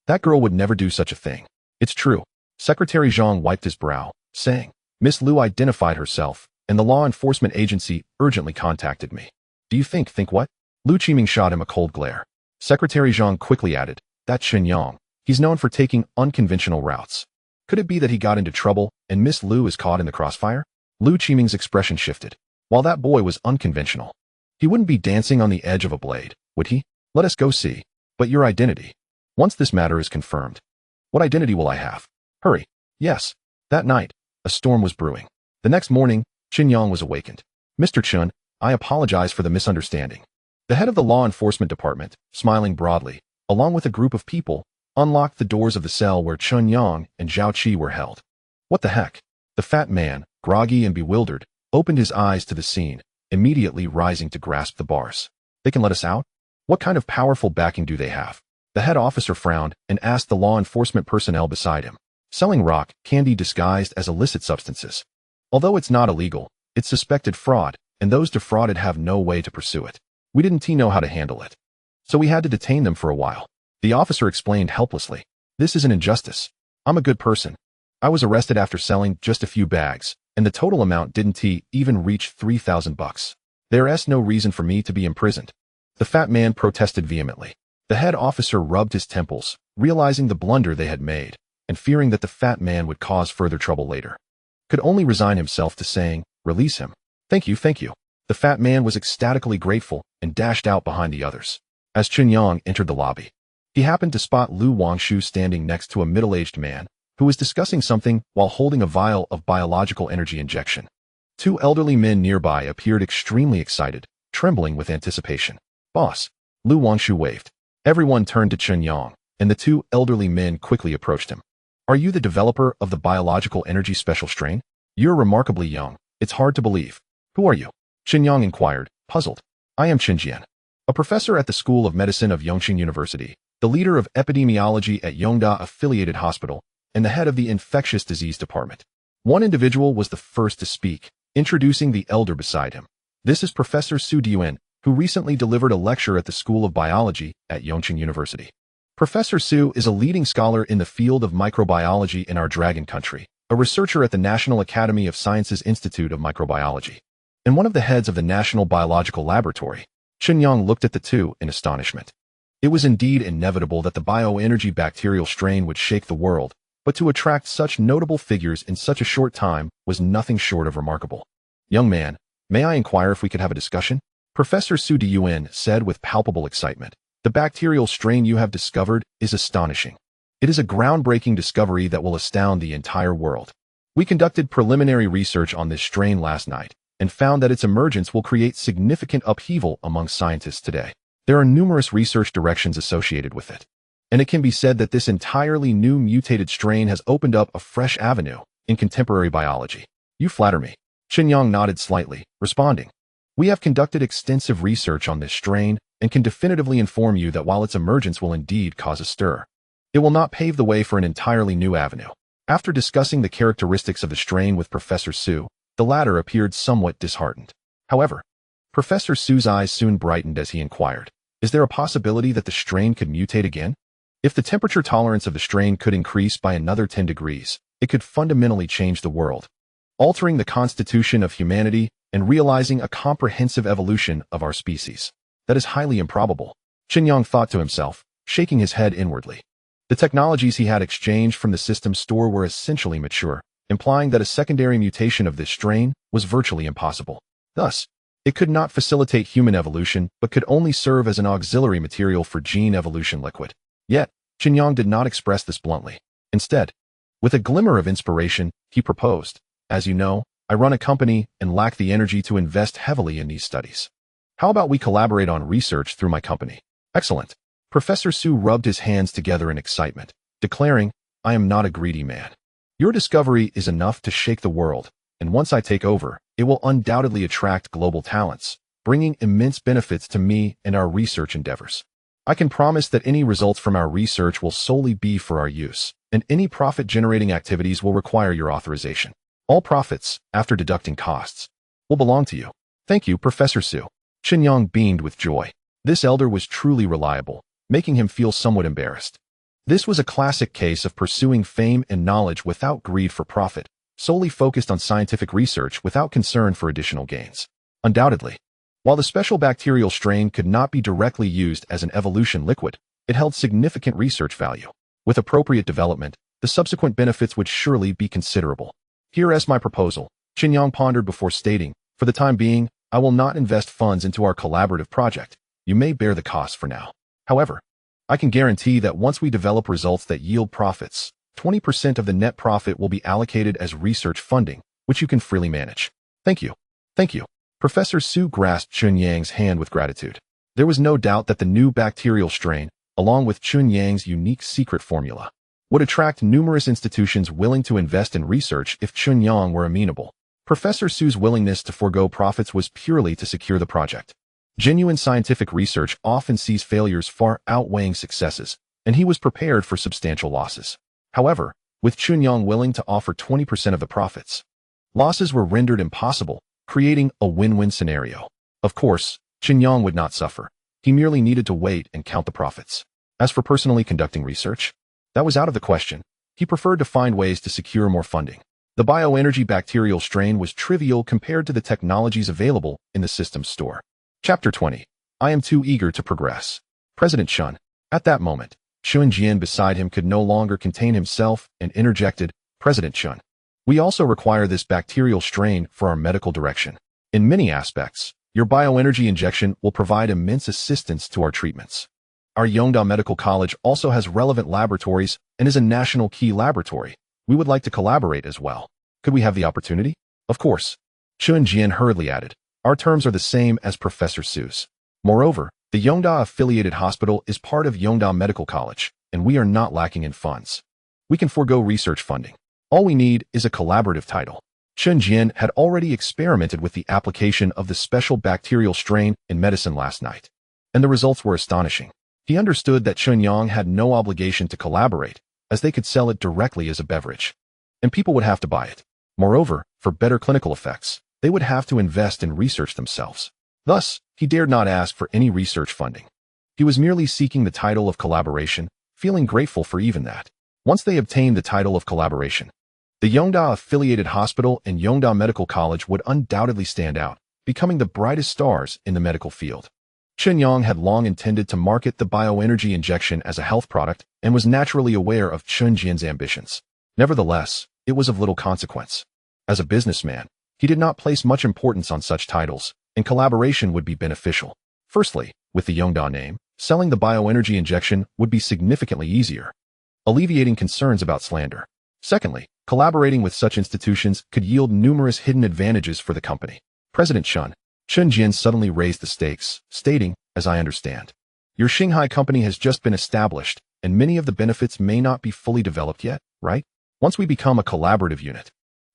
That girl would never do such a thing. It's true. Secretary Zhang wiped his brow, saying, Miss Lu identified herself, and the law enforcement agency urgently contacted me. Do you think what? Lu Qiming shot him a cold glare. Secretary Zhang quickly added, that Chen Yang, he's known for taking unconventional routes. Could it be that he got into trouble and Miss Lu is caught in the crossfire? Lu Qiming's expression shifted. While that boy was unconventional, he wouldn't be dancing on the edge of a blade, would he? Let us go see. But your identity. Once this matter is confirmed, what identity will I have? Hurry. Yes. That night, a storm was brewing. The next morning, Chen Yang was awakened. Mr. Chen, I apologize for the misunderstanding. The head of the law enforcement department, smiling broadly, along with a group of people, unlocked the doors of the cell where Chen Yang and Zhao Qi were held. What the heck? The fat man, groggy and bewildered, opened his eyes to the scene, immediately rising to grasp the bars. They can let us out? What kind of powerful backing do they have? The head officer frowned and asked the law enforcement personnel beside him. Selling rock candy disguised as illicit substances. Although it's not illegal, it's suspected fraud, and those defrauded have no way to pursue it. We didn't know how to handle it. so we had to detain them for a while. The officer explained helplessly. This is an injustice. I'm a good person. I was arrested after selling just a few bags, and the total amount didn't even reach $3,000. There's no reason for me to be imprisoned. The fat man protested vehemently. The head officer rubbed his temples, realizing the blunder they had made, and fearing that the fat man would cause further trouble later. Could only resign himself to saying, "Release him." Thank you, thank you. The fat man was ecstatically grateful and dashed out behind the others. As Chen Yang entered the lobby, he happened to spot Lu Wangshu standing next to a middle-aged man who was discussing something while holding a vial of biological energy injection. Two elderly men nearby appeared extremely excited, trembling with anticipation. "Boss," Lu Wangshu waved. Everyone turned to Chen Yang, and the two elderly men quickly approached him. "Are you the developer of the biological energy special strain? You're remarkably young. It's hard to believe. Who are you?" Chen Yang inquired, puzzled. "I am Chen Jian, a professor at the School of Medicine of Yongqing University, the leader of epidemiology at Yongda Affiliated Hospital, and the head of the infectious disease department." One individual was the first to speak, introducing the elder beside him. "This is Professor Su Dian, who recently delivered a lecture at the School of Biology at Yongqing University. Professor Su is a leading scholar in the field of microbiology in our dragon country, a researcher at the National Academy of Sciences Institute of Microbiology, and one of the heads of the National Biological Laboratory." Chen Yang looked at the two in astonishment. It was indeed inevitable that the bioenergy bacterial strain would shake the world, but to attract such notable figures in such a short time was nothing short of remarkable. "Young man, may I inquire if we could have a discussion?" Professor Su Dian said with palpable excitement. "The bacterial strain you have discovered is astonishing. It is a groundbreaking discovery that will astound the entire world. We conducted preliminary research on this strain last night and found that its emergence will create significant upheaval among scientists today. There are numerous research directions associated with it, and it can be said that this entirely new mutated strain has opened up a fresh avenue in contemporary biology." "You flatter me." Chen Yang nodded slightly, responding. "We have conducted extensive research on this strain and can definitively inform you that while its emergence will indeed cause a stir, it will not pave the way for an entirely new avenue." After discussing the characteristics of the strain with Professor Su, the latter appeared somewhat disheartened. However, Professor Su's eyes soon brightened as he inquired, "Is there a possibility that the strain could mutate again? If the temperature tolerance of the strain could increase by another 10 degrees, it could fundamentally change the world, altering the constitution of humanity and realizing a comprehensive evolution of our species." "That is highly improbable," Chen Yang thought to himself, shaking his head inwardly. The technologies he had exchanged from the system store were essentially mature, implying that a secondary mutation of this strain was virtually impossible. Thus, it could not facilitate human evolution but could only serve as an auxiliary material for gene evolution liquid. Yet, Chen Yang did not express this bluntly. Instead, with a glimmer of inspiration, he proposed, "As you know, I run a company and lack the energy to invest heavily in these studies. How about we collaborate on research through my company?" "Excellent." Professor Su rubbed his hands together in excitement, declaring, "I am not a greedy man. Your discovery is enough to shake the world, and once I take over, it will undoubtedly attract global talents, bringing immense benefits to me and our research endeavors. I can promise that any results from our research will solely be for our use, and any profit-generating activities will require your authorization. All profits, after deducting costs, will belong to you." "Thank you, Professor Su." Chen Yang beamed with joy. This elder was truly reliable, making him feel somewhat embarrassed. This was a classic case of pursuing fame and knowledge without greed for profit, solely focused on scientific research without concern for additional gains. Undoubtedly, while the special bacterial strain could not be directly used as an evolution liquid, it held significant research value. With appropriate development, the subsequent benefits would surely be considerable. "Here is my proposal," Chen Yang pondered before stating. "For the time being, I will not invest funds into our collaborative project. You may bear the cost for now. However, I can guarantee that once we develop results that yield profits, 20% of the net profit will be allocated as research funding, which you can freely manage." "Thank you. Thank you." Professor Su grasped Chen Yang's hand with gratitude. There was no doubt that the new bacterial strain, along with Chen Yang's unique secret formula, would attract numerous institutions willing to invest in research if Chen Yang were amenable. Professor Su's willingness to forego profits was purely to secure the project. Genuine scientific research often sees failures far outweighing successes, and he was prepared for substantial losses. However, with Chen Yang willing to offer 20% of the profits, losses were rendered impossible, creating a win-win scenario. Of course, Chen Yang would not suffer. He merely needed to wait and count the profits. As for personally conducting research, that was out of the question. He preferred to find ways to secure more funding. The bioenergy bacterial strain was trivial compared to the technologies available in the system's store. Chapter 20. I am too eager to progress. President Chen. At that moment, Chen Yang beside him could no longer contain himself and interjected, President Chen. We also require this bacterial strain for our medical direction. In many aspects, your bioenergy injection will provide immense assistance to our treatments. Our Yongda Medical College also has relevant laboratories and is a national key laboratory. We would like to collaborate as well. Could we have the opportunity? Of course. Chen Yang hurriedly added, our terms are the same as Professor Su's. Moreover, the Yongda affiliated hospital is part of Yongda Medical College, and we are not lacking in funds. We can forego research funding. All we need is a collaborative title. Chen Yang had already experimented with the application of the special bacterial strain in medicine last night, and the results were astonishing. He understood that Chen Yang had no obligation to collaborate, as they could sell it directly as a beverage, and people would have to buy it. Moreover, for better clinical effects, they would have to invest in research themselves. Thus, he dared not ask for any research funding. He was merely seeking the title of collaboration, feeling grateful for even that. Once they obtained the title of collaboration, the Yongda affiliated hospital and Yongda Medical College would undoubtedly stand out, becoming the brightest stars in the medical field. Chen Yang had long intended to market the bioenergy injection as a health product and was naturally aware of Chen Jian's ambitions. Nevertheless, it was of little consequence. As a businessman, he did not place much importance on such titles, and collaboration would be beneficial. Firstly, with the Yongda name, selling the bioenergy injection would be significantly easier, alleviating concerns about slander. Secondly, collaborating with such institutions could yield numerous hidden advantages for the company. President Chen Jian suddenly raised the stakes, stating, as I understand, your Shanghai company has just been established, and many of the benefits may not be fully developed yet, right? Once we become a collaborative unit,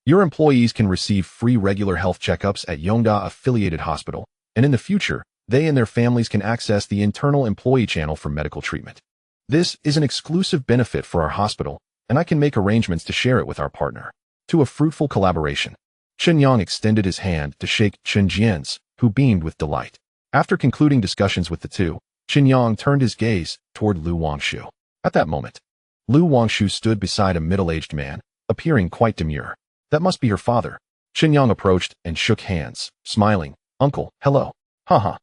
your employees can receive free regular health checkups at Yongda affiliated hospital, and in the future, they and their families can access the internal employee channel for medical treatment. This is an exclusive benefit for our hospital, and I can make arrangements to share it with our partner. To a fruitful collaboration. Chen Yang extended his hand to shake Chen Jian's, who beamed with delight. After concluding discussions with the two, Chen Yang turned his gaze toward Lu Wangshu. At that moment, Lu Wangshu stood beside a middle-aged man, appearing quite demure. That must be her father. Chen Yang approached and shook hands, smiling. Uncle, hello. Haha.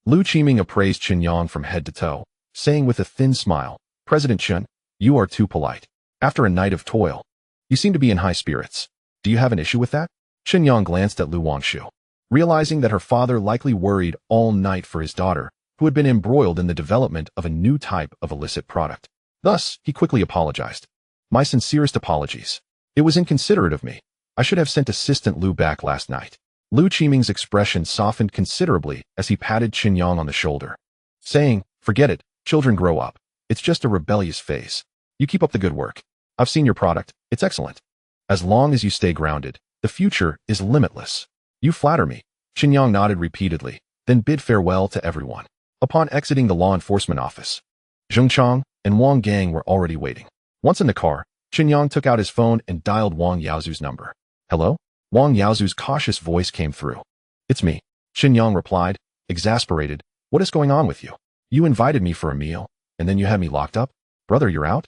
Lu Qiming appraised Chen Yang from head to toe, saying with a thin smile, President Chen, you are too polite. After a night of toil, you seem to be in high spirits. Do you have an issue with that? Chen Yang glanced at Lu Wangshu, realizing that her father likely worried all night for his daughter, who had been embroiled in the development of a new type of illicit product. Thus, he quickly apologized. My sincerest apologies. It was inconsiderate of me. I should have sent Assistant Lu back last night. Lu Qiming's expression softened considerably as he patted Chen Yang on the shoulder, saying, forget it, children grow up. It's just a rebellious phase. You keep up the good work. I've seen your product. It's excellent. As long as you stay grounded, the future is limitless. You flatter me. Chen Yang nodded repeatedly, then bid farewell to everyone. Upon exiting the law enforcement office, Zheng Chang and Wang Gang were already waiting. Once in the car, Chen Yang took out his phone and dialed Wang Yaozu's number. Hello? Wang Yaozu's cautious voice came through. It's me. Chen Yang replied, exasperated. What is going on with you? You invited me for a meal, and then you had me locked up? Brother, you're out?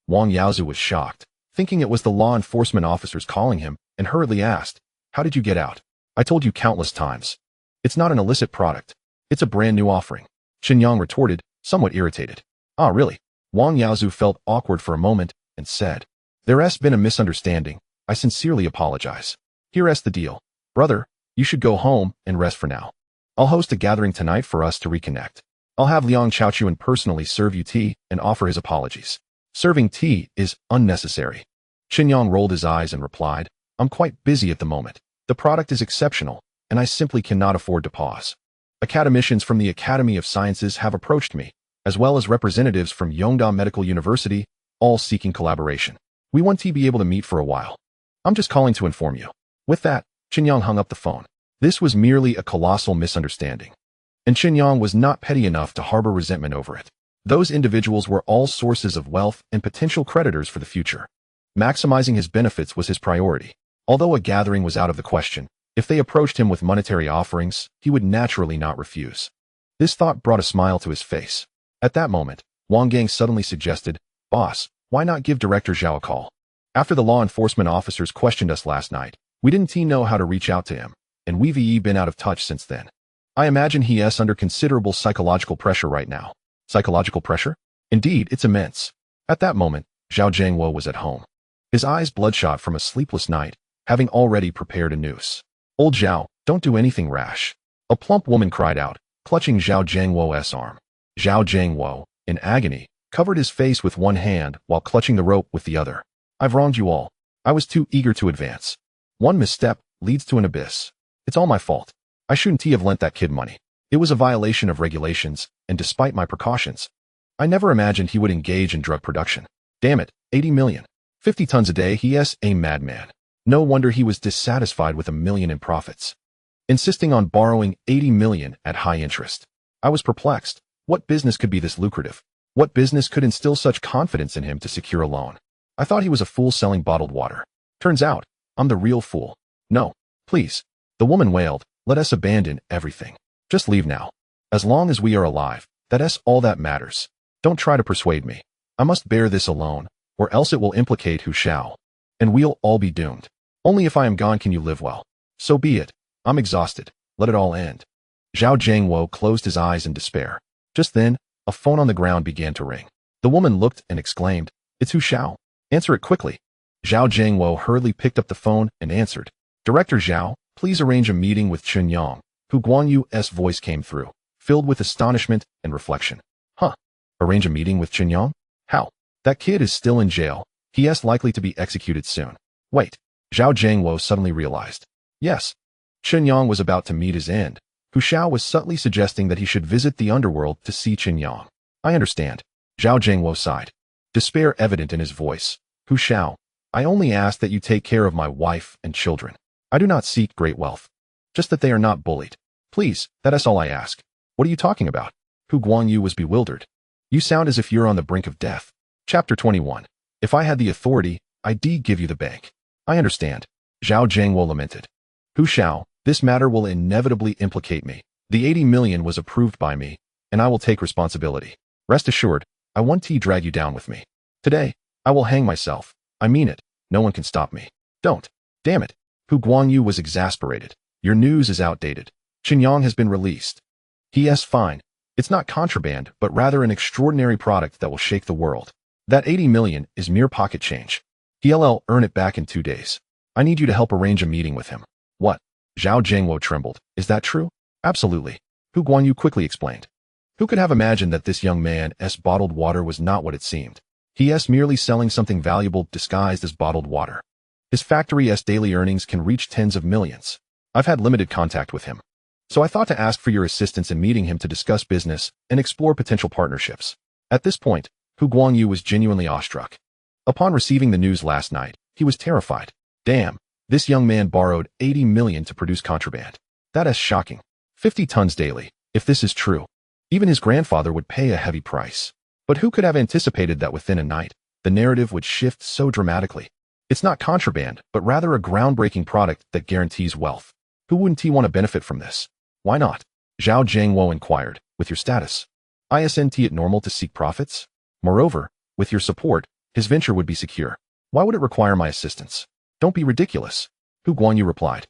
Wang Yaozu was shocked, thinking it was the law enforcement officers calling him, and hurriedly asked, how did you get out? I told you countless times. It's not an illicit product. It's a brand new offering. Chen Yang retorted, somewhat irritated. Ah, really? Wang Yaozu felt awkward for a moment and said, there's been a misunderstanding. I sincerely apologize. Here's the deal. Brother, you should go home and rest for now. I'll host a gathering tonight for us to reconnect. I'll have Liang Chaochuan personally serve you tea and offer his apologies. Serving tea is unnecessary. Chen Yang rolled his eyes and replied, I'm quite busy at the moment. The product is exceptional, and I simply cannot afford to pause. Academicians from the Academy of Sciences have approached me, as well as representatives from Yongda Medical University, all seeking collaboration. We want to be able to meet for a while. I'm just calling to inform you. With that, Chen Yang hung up the phone. This was merely a colossal misunderstanding, and Chen Yang was not petty enough to harbor resentment over it. Those individuals were all sources of wealth and potential creditors for the future. Maximizing his benefits was his priority. Although a gathering was out of the question, if they approached him with monetary offerings, he would naturally not refuse. This thought brought a smile to his face. At that moment, Wang Gang suddenly suggested, "Boss, why not give Director Zhao a call? After the law enforcement officers questioned us last night, we didn't know how to reach out to him, and we've been out of touch since then. I imagine he's under considerable psychological pressure right now." Psychological pressure? Indeed, it's immense. At that moment, Zhao Jiangwo was at home. His eyes bloodshot from a sleepless night, having already prepared a noose. "Old Zhao, don't do anything rash," a plump woman cried out, clutching Zhao Jiangwo's arm. Zhao Jiangwo, in agony, covered his face with one hand while clutching the rope with the other. "I've wronged you all. I was too eager to advance. One misstep leads to an abyss. It's all my fault. I shouldn't have lent that kid money. It was a violation of regulations, and despite my precautions, I never imagined he would engage in drug production. Damn it, 80 million. 50 tons a day, he's a madman. No wonder he was dissatisfied with $1 million in profits, insisting on borrowing 80 million at high interest. I was perplexed. What business could be this lucrative? What business could instill such confidence in him to secure a loan? I thought he was a fool selling bottled water. Turns out, I'm the real fool. No, please." The woman wailed, "Let us abandon everything. Just leave now. As long as we are alive, that's all that matters. Don't try to persuade me. I must bear this alone, or else it will implicate Hu Shao, and we'll all be doomed. Only if I am gone can you live well. So be it. I'm exhausted. Let it all end." Zhao Jiangwo closed his eyes in despair. Just then, a phone on the ground began to ring. The woman looked and exclaimed, "It's Hu Shao. Answer it quickly." Zhao Jiangwo hurriedly picked up the phone and answered. "Director Zhao, please arrange a meeting with Chen Yang." Hu Guanyu's voice came through, filled with astonishment and reflection. "Huh? Arrange a meeting with Chen Yang? How? That kid is still in jail. He's likely to be executed soon. Wait." Zhao Jiangwo suddenly realized. Yes, Chen Yang was about to meet his end. Hu Shao was subtly suggesting that he should visit the underworld to see Chen Yang. "I understand." Zhao Jiangwo sighed, despair evident in his voice. "Hu Shao, I only ask that you take care of my wife and children. I do not seek great wealth. Just that they are not bullied. Please, that's all I ask." "What are you talking about?" Hu Guangyu was bewildered. "You sound as if you're on the brink of death." Chapter 21. "If I had the authority, I'd give you the bank." "I understand." Zhao Jiangwo lamented. "Hu Shao, this matter will inevitably implicate me. The 80 million was approved by me, and I will take responsibility. Rest assured, I won't drag you down with me. Today, I will hang myself. I mean it. No one can stop me." "Don't. Damn it." Hu Guangyu was exasperated. "Your news is outdated. Chen Yang has been released. He's fine. It's not contraband, but rather an extraordinary product that will shake the world. That 80 million is mere pocket change. He'll earn it back in 2 days. I need you to help arrange a meeting with him." "What?" Zhao Jiangwo trembled. "Is that true?" "Absolutely." Hu Guangyu quickly explained. Who could have imagined that this young man's bottled water was not what it seemed? He's merely selling something valuable disguised as bottled water. His factory's daily earnings can reach tens of millions. I've had limited contact with him, so I thought to ask for your assistance in meeting him to discuss business and explore potential partnerships. At this point, Hu Guangyu was genuinely awestruck. Upon receiving the news last night, he was terrified. Damn, this young man borrowed 80 million to produce contraband. That is shocking. 50 tons daily. If this is true, even his grandfather would pay a heavy price. But who could have anticipated that within a night, the narrative would shift so dramatically? It's not contraband, but rather a groundbreaking product that guarantees wealth. Who wouldn't want to benefit from this? Why not? Zhao Jiangwo inquired. With your status, isn't it normal to seek profits? Moreover, with your support, his venture would be secure. Why would it require my assistance? Don't be ridiculous. Hu Guanyu replied.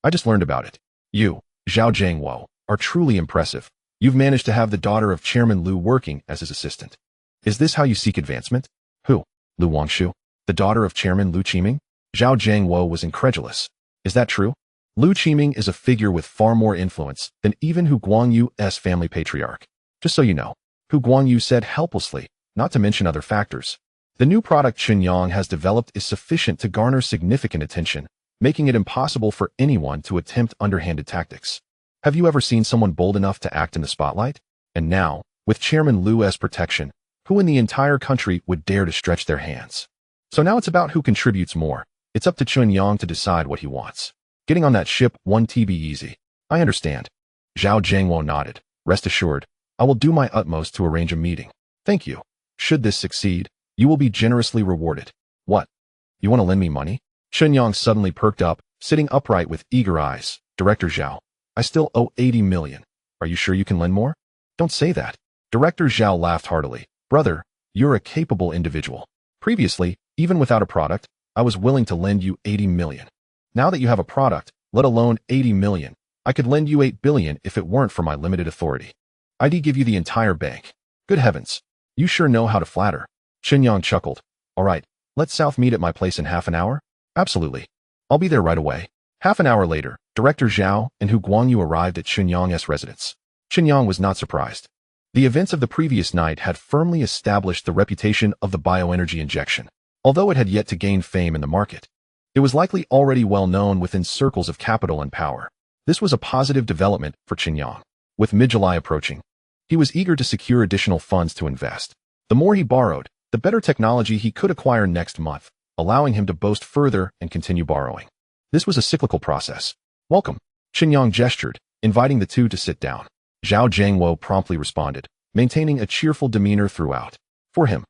I just learned about it. You, Zhao Jiangwo, are truly impressive. You've managed to have the daughter of Chairman Lu working as his assistant. Is this how you seek advancement? Who? Lu Wangshu? The daughter of Chairman Lu Qiming? Zhao Jiangwo was incredulous. Is that true? Lu Qiming is a figure with far more influence than even Hu Guangyu's family patriarch. Just so you know, Hu Guangyu said helplessly, not to mention other factors. The new product Chen Yang has developed is sufficient to garner significant attention, making it impossible for anyone to attempt underhanded tactics. Have you ever seen someone bold enough to act in the spotlight? And now, with Chairman Lu's protection, who in the entire country would dare to stretch their hands? So now it's about who contributes more. It's up to Chen Yang to decide what he wants. Getting on that ship won't be easy. I understand. Zhao Jiangwo nodded. Rest assured, I will do my utmost to arrange a meeting. Thank you. Should this succeed, you will be generously rewarded. What? You want to lend me money? Chen Yang suddenly perked up, sitting upright with eager eyes. Director Zhao, I still owe 80 million. Are you sure you can lend more? Don't say that. Director Zhao laughed heartily. Brother, you're a capable individual. Previously, even without a product, I was willing to lend you 80 million. Now that you have a product, let alone 80 million, I could lend you 8 billion if it weren't for my limited authority. I'd give you the entire bank. Good heavens. You sure know how to flatter. Chen Yang chuckled. All right, let's South meet at my place in half an hour? Absolutely. I'll be there right away. Half an hour later, Director Zhao and Hu Guangyu arrived at Chen Yang's residence. Chen Yang was not surprised. The events of the previous night had firmly established the reputation of the bioenergy injection, although it had yet to gain fame in the market. It was likely already well known within circles of capital and power. This was a positive development for Chen Yang. With mid-July approaching, he was eager to secure additional funds to invest. The more he borrowed, the better technology he could acquire next month, allowing him to boast further and continue borrowing. This was a cyclical process. Welcome. Chen Yang gestured, inviting the two to sit down. Zhao Jiangwo promptly responded, maintaining a cheerful demeanor throughout. For him,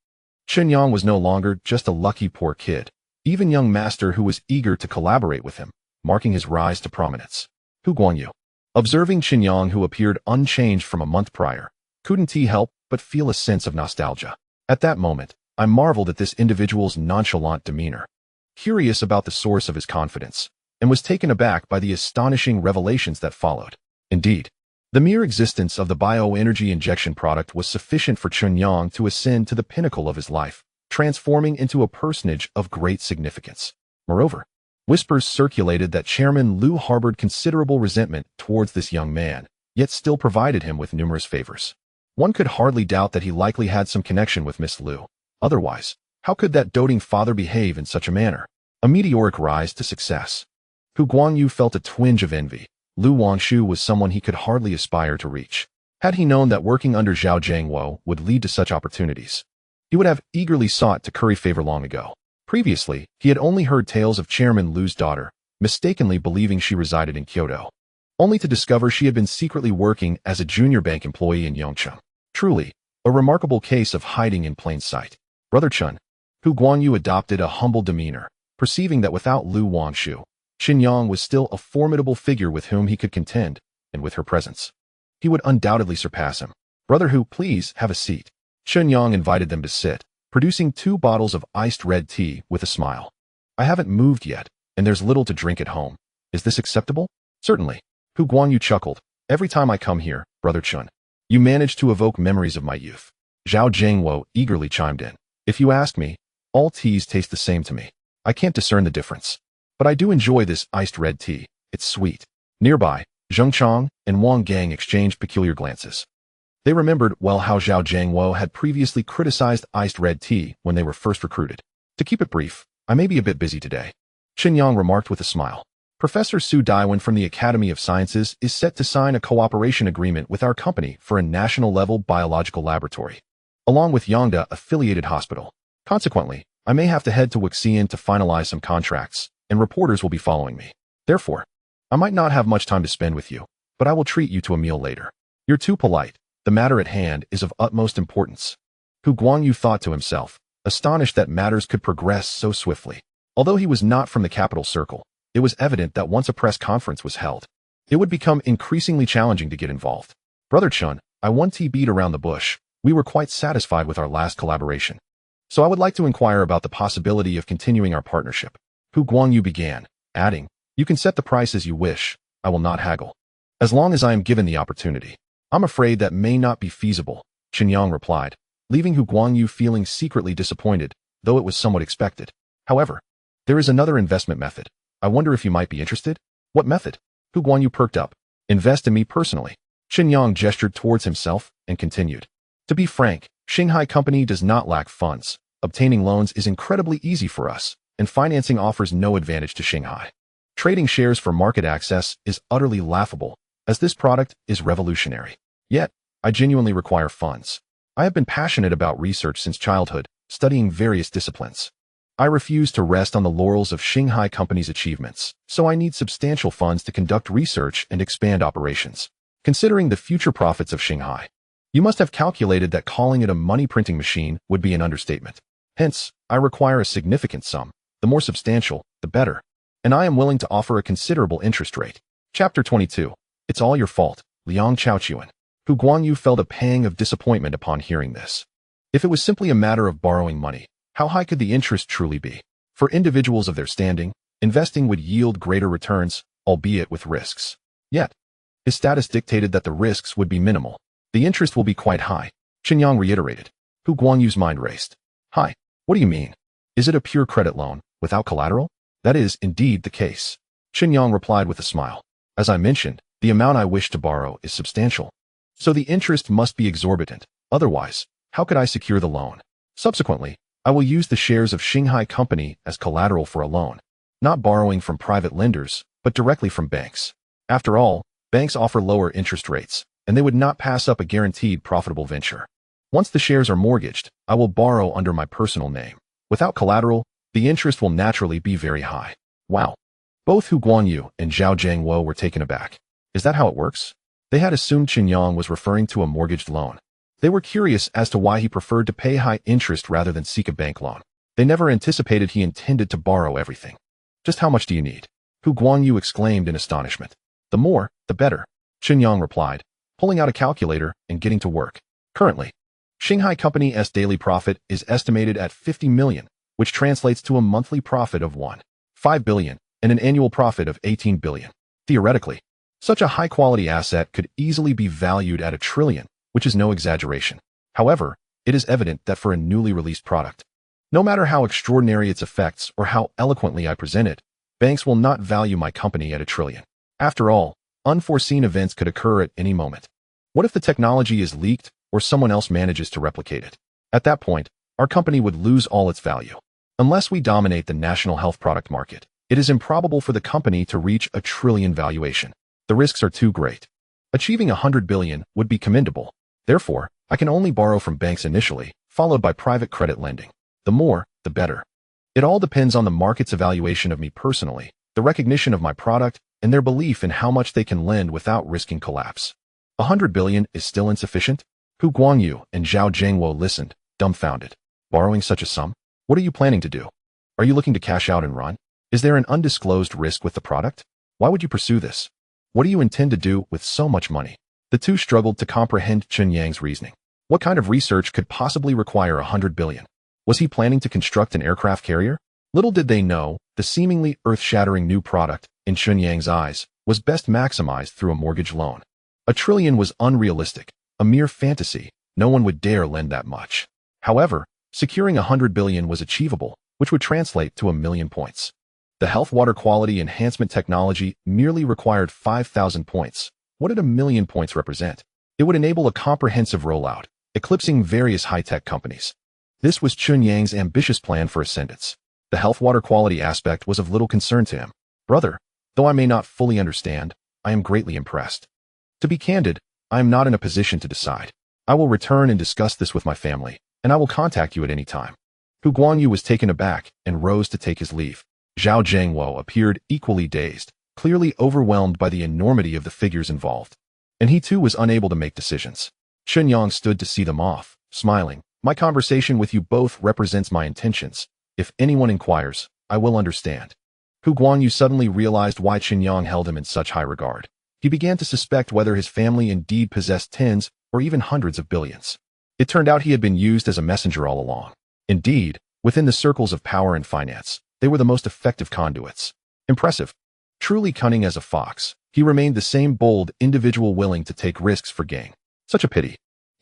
Chen Yang was no longer just a lucky poor kid, even young master who was eager to collaborate with him, marking his rise to prominence. Hu Guangyu, observing Chen Yang, who appeared unchanged from a month prior, couldn't he help but feel a sense of nostalgia. At that moment, I marveled at this individual's nonchalant demeanor, curious about the source of his confidence, and was taken aback by the astonishing revelations that followed. Indeed, the mere existence of the bioenergy injection product was sufficient for Chen Yang to ascend to the pinnacle of his life, transforming into a personage of great significance. Moreover, whispers circulated that Chairman Liu harbored considerable resentment towards this young man, yet still provided him with numerous favors. One could hardly doubt that he likely had some connection with Miss Liu. Otherwise, how could that doting father behave in such a manner? A meteoric rise to success. Hu Guangyu felt a twinge of envy. Lu Wangshu was someone he could hardly aspire to reach. Had he known that working under Zhao Jiangwo would lead to such opportunities, he would have eagerly sought to curry favor long ago. Previously, he had only heard tales of Chairman Lu's daughter, mistakenly believing she resided in Kyoto, only to discover she had been secretly working as a junior bank employee in Yongcheng. Truly, a remarkable case of hiding in plain sight. Brother Chen, Hu Guangyu adopted a humble demeanor, perceiving that without Lu Wangshu, Chen Yang was still a formidable figure with whom he could contend, and with her presence, he would undoubtedly surpass him. Brother Hu, please have a seat. Chen Yang invited them to sit, producing 2 bottles of iced red tea with a smile. I haven't moved yet, and there's little to drink at home. Is this acceptable? Certainly. Hu Guangyu chuckled. Every time I come here, Brother Chen, you manage to evoke memories of my youth. Zhao Jiangwo eagerly chimed in. If you ask me, all teas taste the same to me. I can't discern the difference. But I do enjoy this iced red tea. It's sweet. Nearby, Zheng Chang and Wang Gang exchanged peculiar glances. They remembered well how Zhao Jiangwo had previously criticized iced red tea when they were first recruited. To keep it brief, I may be a bit busy today, Chen Yang remarked with a smile. Professor Su Daiwan from the Academy of Sciences is set to sign a cooperation agreement with our company for a national-level biological laboratory, along with Yongda affiliated hospital. Consequently, I may have to head to Wuxian to finalize some contracts, and reporters will be following me. Therefore, I might not have much time to spend with you, but I will treat you to a meal later. You're too polite. The matter at hand is of utmost importance. Hu Guangyu thought to himself, astonished that matters could progress so swiftly. Although he was not from the capital circle, it was evident that once a press conference was held, it would become increasingly challenging to get involved. Brother Chun, I won't beat around the bush. We were quite satisfied with our last collaboration. So I would like to inquire about the possibility of continuing our partnership. Hu Guangyu began, adding, you can set the price as you wish. I will not haggle, as long as I am given the opportunity. I'm afraid that may not be feasible, Chen Yang replied, leaving Hu Guangyu feeling secretly disappointed, though it was somewhat expected. However, there is another investment method. I wonder if you might be interested? What method? Hu Guangyu perked up. Invest in me personally. Chen Yang gestured towards himself and continued. To be frank, Shanghai Company does not lack funds. Obtaining loans is incredibly easy for us, and financing offers no advantage to Shanghai. Trading shares for market access is utterly laughable, as this product is revolutionary. Yet, I genuinely require funds. I have been passionate about research since childhood, studying various disciplines. I refuse to rest on the laurels of Shanghai Company's achievements, so I need substantial funds to conduct research and expand operations. Considering the future profits of Shanghai, you must have calculated that calling it a money-printing machine would be an understatement. Hence, I require a significant sum. The more substantial, the better. And I am willing to offer a considerable interest rate. Chapter 22. It's all your fault, Liang Chaochuan. Hu Guanyu felt a pang of disappointment upon hearing this. If it was simply a matter of borrowing money, how high could the interest truly be? For individuals of their standing, investing would yield greater returns, albeit with risks. Yet, his status dictated that the risks would be minimal. The interest will be quite high, Chen Yang reiterated. Hu Guanyu's mind raced. Hi, what do you mean? Is it a pure credit loan, without collateral? That is indeed the case. Chen Yang replied with a smile. As I mentioned, the amount I wish to borrow is substantial. So the interest must be exorbitant. Otherwise, how could I secure the loan? Subsequently, I will use the shares of Shanghai Company as collateral for a loan, not borrowing from private lenders, but directly from banks. After all, banks offer lower interest rates, and they would not pass up a guaranteed profitable venture. Once the shares are mortgaged, I will borrow under my personal name. Without collateral, the interest will naturally be very high. Wow. Both Hu Guanyu and Zhao Jiangwo were taken aback. Is that how it works? They had assumed Chen Yang was referring to a mortgaged loan. They were curious as to why he preferred to pay high interest rather than seek a bank loan. They never anticipated he intended to borrow everything. Just how much do you need? Hu Guanyu exclaimed in astonishment. The more, the better, Chen Yang replied, pulling out a calculator and getting to work. Currently, Shanghai Company's daily profit is estimated at 50 million, which translates to a monthly profit of 1.5 billion and an annual profit of 18 billion. Theoretically, such a high-quality asset could easily be valued at 1 trillion, which is no exaggeration. However, it is evident that for a newly released product, no matter how extraordinary its effects or how eloquently I present it, banks will not value my company at 1 trillion. After all, unforeseen events could occur at any moment. What if the technology is leaked or someone else manages to replicate it? At that point, our company would lose all its value. Unless we dominate the national health product market, it is improbable for the company to reach 1 trillion valuation. The risks are too great. Achieving 100 billion would be commendable. Therefore, I can only borrow from banks initially, followed by private credit lending. The more, the better. It all depends on the market's evaluation of me personally, the recognition of my product, and their belief in how much they can lend without risking collapse. 100 billion is still insufficient? Hu Guanyu and Zhao Jiangwo listened, dumbfounded. Borrowing such a sum? What are you planning to do? Are you looking to cash out and run? Is there an undisclosed risk with the product? Why would you pursue this? What do you intend to do with so much money? The two struggled to comprehend Chen Yang's reasoning. What kind of research could possibly require 100 billion? Was he planning to construct an aircraft carrier? Little did they know, the seemingly earth-shattering new product, in Chen Yang's eyes, was best maximized through a mortgage loan. 1 trillion was unrealistic, a mere fantasy. No one would dare lend that much. However, securing 100 billion was achievable, which would translate to 1 million points. The health water quality enhancement technology merely required 5,000 points. What did 1 million points represent? It would enable a comprehensive rollout, eclipsing various high-tech companies. This was Chen Yang's ambitious plan for ascendance. The health water quality aspect was of little concern to him. Brother, though I may not fully understand, I am greatly impressed. To be candid, I am not in a position to decide. I will return and discuss this with my family, and I will contact you at any time. Hu Guanyu was taken aback and rose to take his leave. Zhao Jiangwo appeared equally dazed, clearly overwhelmed by the enormity of the figures involved. And he too was unable to make decisions. Chen Yang stood to see them off, smiling. My conversation with you both represents my intentions. If anyone inquires, I will understand. Hu Guanyu suddenly realized why Chen Yang held him in such high regard. He began to suspect whether his family indeed possessed tens or even hundreds of billions. It turned out he had been used as a messenger all along. Indeed, within the circles of power and finance, they were the most effective conduits. Impressive. Truly cunning as a fox, he remained the same bold individual willing to take risks for gain. Such a pity.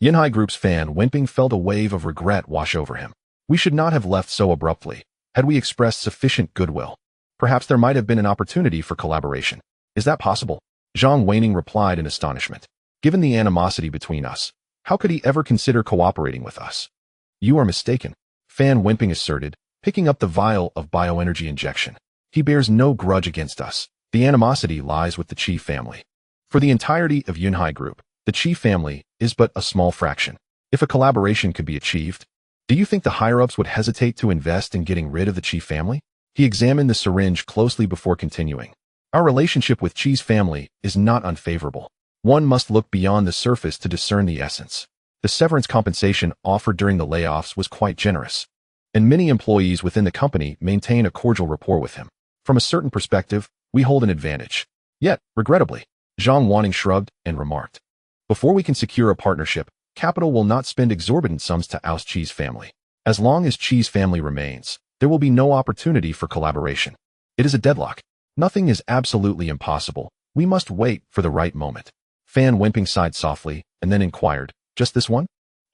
Yinhai Group's Fan Wenping felt a wave of regret wash over him. We should not have left so abruptly. Had we expressed sufficient goodwill, perhaps there might have been an opportunity for collaboration. Is that possible? Zhang Weining replied in astonishment. Given the animosity between us, how could he ever consider cooperating with us? You are mistaken, Fan Wenping asserted, picking up the vial of bioenergy injection. He bears no grudge against us. The animosity lies with the Qi family. For the entirety of Yunhai Group, the Qi family is but a small fraction. If a collaboration could be achieved, do you think the higher-ups would hesitate to invest in getting rid of the Qi family? He examined the syringe closely before continuing. Our relationship with Qi's family is not unfavorable. One must look beyond the surface to discern the essence. The severance compensation offered during the layoffs was quite generous, and many employees within the company maintain a cordial rapport with him. From a certain perspective, we hold an advantage. Yet, regrettably, Zhang Wanning shrugged and remarked, Before we can secure a partnership, capital will not spend exorbitant sums to oust Chi's family. As long as Chi's family remains, there will be no opportunity for collaboration. It is a deadlock. Nothing is absolutely impossible. We must wait for the right moment. Fan Wenping sighed softly and then inquired, just this one?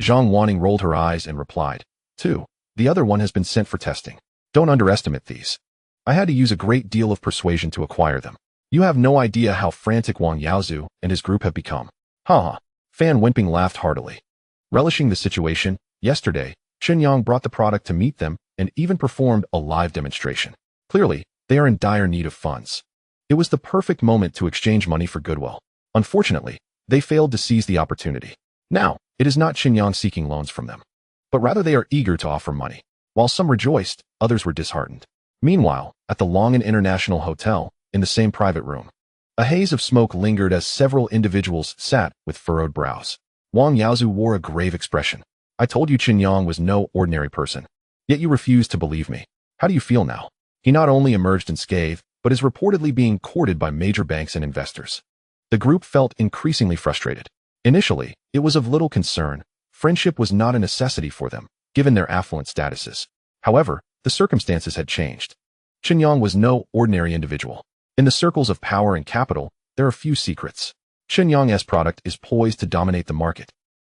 Zhang Wanning rolled her eyes and replied, 2. The other one has been sent for testing. Don't underestimate these. I had to use a great deal of persuasion to acquire them. You have no idea how frantic Wang Yaozu and his group have become. Ha! Fan Wenping laughed heartily. Relishing the situation, yesterday, Chen Yang brought the product to meet them and even performed a live demonstration. Clearly, they are in dire need of funds. It was the perfect moment to exchange money for goodwill. Unfortunately, they failed to seize the opportunity. Now, it is not Chen Yang seeking loans from them, but rather they are eager to offer money. While some rejoiced, others were disheartened. Meanwhile, at the Longan International Hotel, in the same private room, a haze of smoke lingered as several individuals sat with furrowed brows. Wang Yaozu wore a grave expression. I told you Chen Yang was no ordinary person. Yet you refused to believe me. How do you feel now? He not only emerged unscathed, but is reportedly being courted by major banks and investors. The group felt increasingly frustrated. Initially, it was of little concern. Friendship was not a necessity for them, given their affluent statuses. However, the circumstances had changed. Chen Yang was no ordinary individual. In the circles of power and capital, there are few secrets. Chen Yang's product is poised to dominate the market.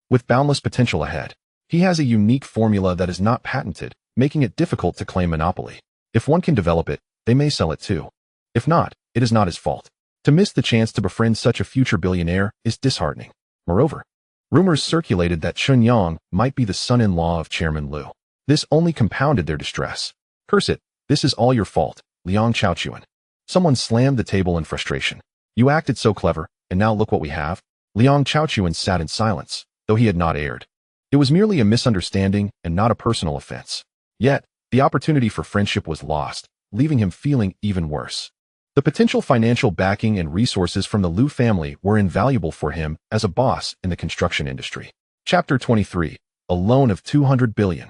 With boundless potential ahead, he has a unique formula that is not patented, making it difficult to claim monopoly. If one can develop it, they may sell it too. If not, it is not his fault. To miss the chance to befriend such a future billionaire is disheartening. Moreover, rumors circulated that Chen Yang might be the son-in-law of Chairman Liu. This only compounded their distress. Curse it, this is all your fault, Liang Chaochuan. Someone slammed the table in frustration. You acted so clever, and now look what we have. Liang Chaochuan sat in silence, though he had not erred. It was merely a misunderstanding and not a personal offense. Yet, the opportunity for friendship was lost, leaving him feeling even worse. The potential financial backing and resources from the Liu family were invaluable for him as a boss in the construction industry. Chapter 23. A loan of 200 billion.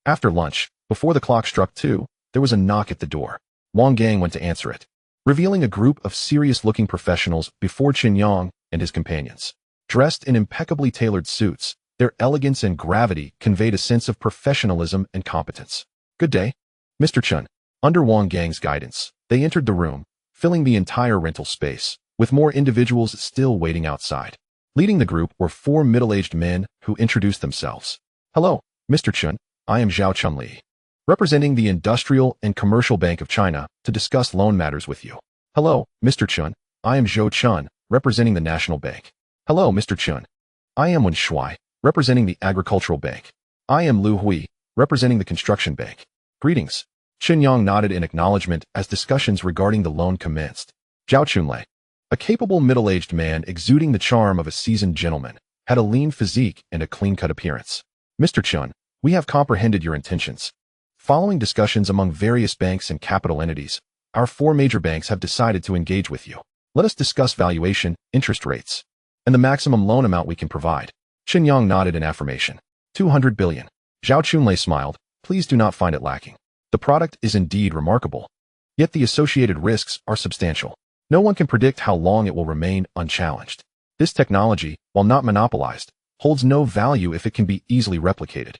After lunch, before the clock struck 2, there was a knock at the door. Wang Gang went to answer it, revealing a group of serious-looking professionals before Chen Yang and his companions. Dressed in impeccably tailored suits, their elegance and gravity conveyed a sense of professionalism and competence. Good day, Mr. Chen. Under Wang Gang's guidance, they entered the room, filling the entire rental space, with more individuals still waiting outside. Leading the group were 4 middle-aged men who introduced themselves. Hello, Mr. Chen, I am Zhao Chunli, representing the Industrial and Commercial Bank of China to discuss loan matters with you. Hello, Mr. Chen, I am Zhou Chun, representing the National Bank. Hello, Mr. Chen. I am Wen Shuai, representing the Agricultural Bank. I am Lu Hui, representing the Construction Bank. Greetings. Chen Yang nodded in acknowledgement as discussions regarding the loan commenced. Zhao Chunlei, a capable middle-aged man exuding the charm of a seasoned gentleman, had a lean physique and a clean-cut appearance. Mr. Chen, we have comprehended your intentions. Following discussions among various banks and capital entities, our 4 major banks have decided to engage with you. Let us discuss valuation, interest rates, and the maximum loan amount we can provide. Chen Yang nodded in affirmation. 200 billion. Zhao Chunlei smiled. Please do not find it lacking. The product is indeed remarkable. Yet the associated risks are substantial. No one can predict how long it will remain unchallenged. This technology, while not monopolized, holds no value if it can be easily replicated.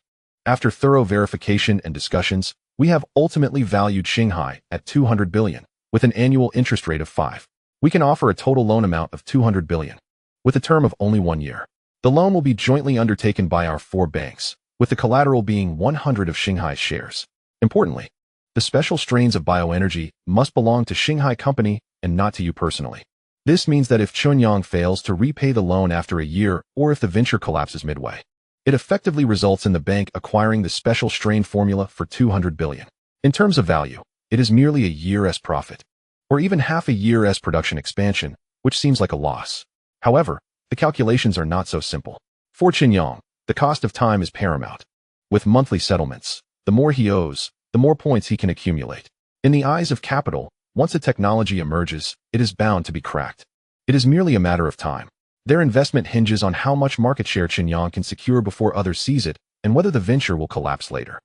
After thorough verification and discussions, we have ultimately valued Shanghai at 200 billion, with an annual interest rate of 5. We can offer a total loan amount of 200 billion, with a term of only 1 year. The loan will be jointly undertaken by our 4 banks, with the collateral being 100 of Shanghai's shares. Importantly, the special strains of bioenergy must belong to Shanghai Company and not to you personally. This means that if Chen Yang fails to repay the loan after a year or if the venture collapses midway, it effectively results in the bank acquiring the special strain formula for 200 billion. In terms of value, it is merely a year's profit, or even half a year's production expansion, which seems like a loss. However, the calculations are not so simple. For Chen Yang, the cost of time is paramount. With monthly settlements, the more he owes, the more points he can accumulate. In the eyes of capital, once a technology emerges, it is bound to be cracked. It is merely a matter of time. Their investment hinges on how much market share Chen Yang can secure before others seize it and whether the venture will collapse later.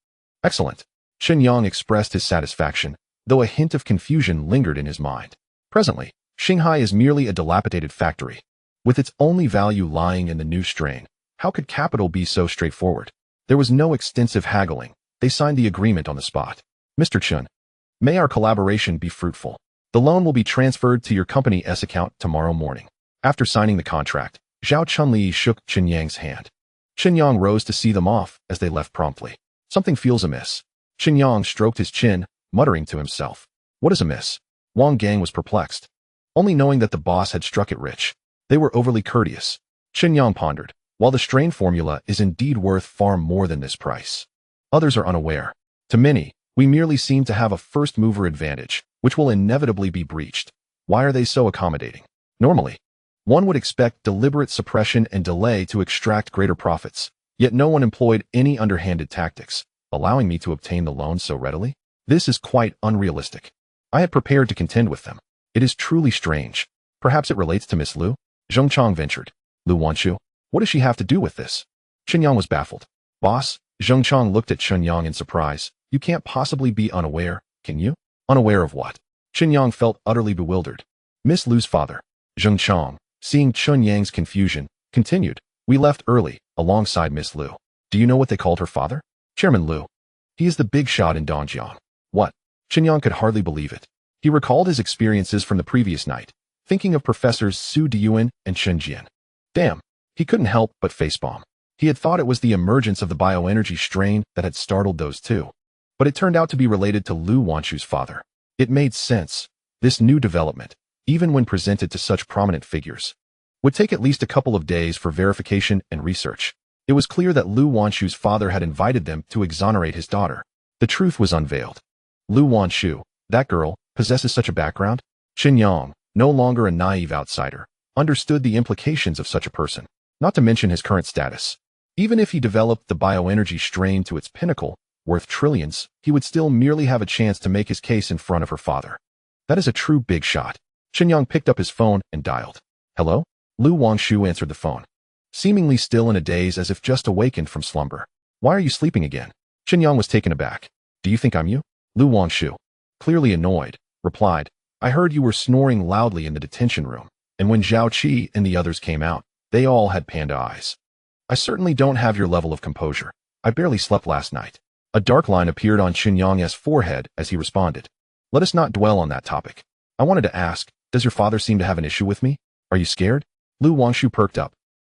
Excellent. Chen Yang expressed his satisfaction, though a hint of confusion lingered in his mind. Presently, Shanghai is merely a dilapidated factory. With its only value lying in the new strain, how could capital be so straightforward? There was no extensive haggling. They signed the agreement on the spot. Mr. Chen, may our collaboration be fruitful. The loan will be transferred to your company's account tomorrow morning. After signing the contract, Zhao Chunli shook Chen Yang's hand. Chen Yang rose to see them off as they left promptly. Something feels amiss. Chen Yang stroked his chin, muttering to himself. What is amiss? Wang Gang was perplexed. Only knowing that the boss had struck it rich. They were overly courteous. Chen Yang pondered. While the strain formula is indeed worth far more than this price, others are unaware. To many, we merely seem to have a first-mover advantage, which will inevitably be breached. Why are they so accommodating? Normally, one would expect deliberate suppression and delay to extract greater profits, yet no one employed any underhanded tactics, allowing me to obtain the loan so readily. This is quite unrealistic. I had prepared to contend with them. It is truly strange. Perhaps it relates to Miss Lu? Zheng Chang ventured. Lu Wanshu? What does she have to do with this? Chen Yang was baffled. Boss, Zheng Chang looked at Chen Yang in surprise. You can't possibly be unaware, can you? Unaware of what? Chen Yang felt utterly bewildered. Miss Lu's father. Zheng Chang, seeing Chen Yang's confusion, continued. We left early, alongside Miss Lu. Do you know what they called her father? Chairman Lu. He is the big shot in Dongjiang. What? Chen Yang could hardly believe it. He recalled his experiences from the previous night, thinking of Professors Su Diyuan and Chen Jian. Damn. He couldn't help but facepalm. He had thought it was the emergence of the bioenergy strain that had startled those two. But it turned out to be related to Lu Wanshu's father. It made sense. This new development, even when presented to such prominent figures, would take at least a couple of days for verification and research. It was clear that Lu Wanshu's father had invited them to exonerate his daughter. The truth was unveiled. Lu Wanshu, that girl, possesses such a background? Chen Yang, no longer a naive outsider, understood the implications of such a person. Not to mention his current status. Even if he developed the bioenergy strain to its pinnacle, worth trillions, he would still merely have a chance to make his case in front of her father. That is a true big shot. Chen Yang picked up his phone and dialed. Hello? Lu Wanshu answered the phone, seemingly still in a daze as if just awakened from slumber. Why are you sleeping again? Chen Yang was taken aback. Do you think I'm you? Lu Wanshu, clearly annoyed, replied, I heard you were snoring loudly in the detention room, and when Zhao Qi and the others came out, they all had panda eyes. I certainly don't have your level of composure. I barely slept last night. A dark line appeared on Chen Yang's forehead as he responded. Let us not dwell on that topic. I wanted to ask, does your father seem to have an issue with me? Are you scared? Lu Wanshu perked up.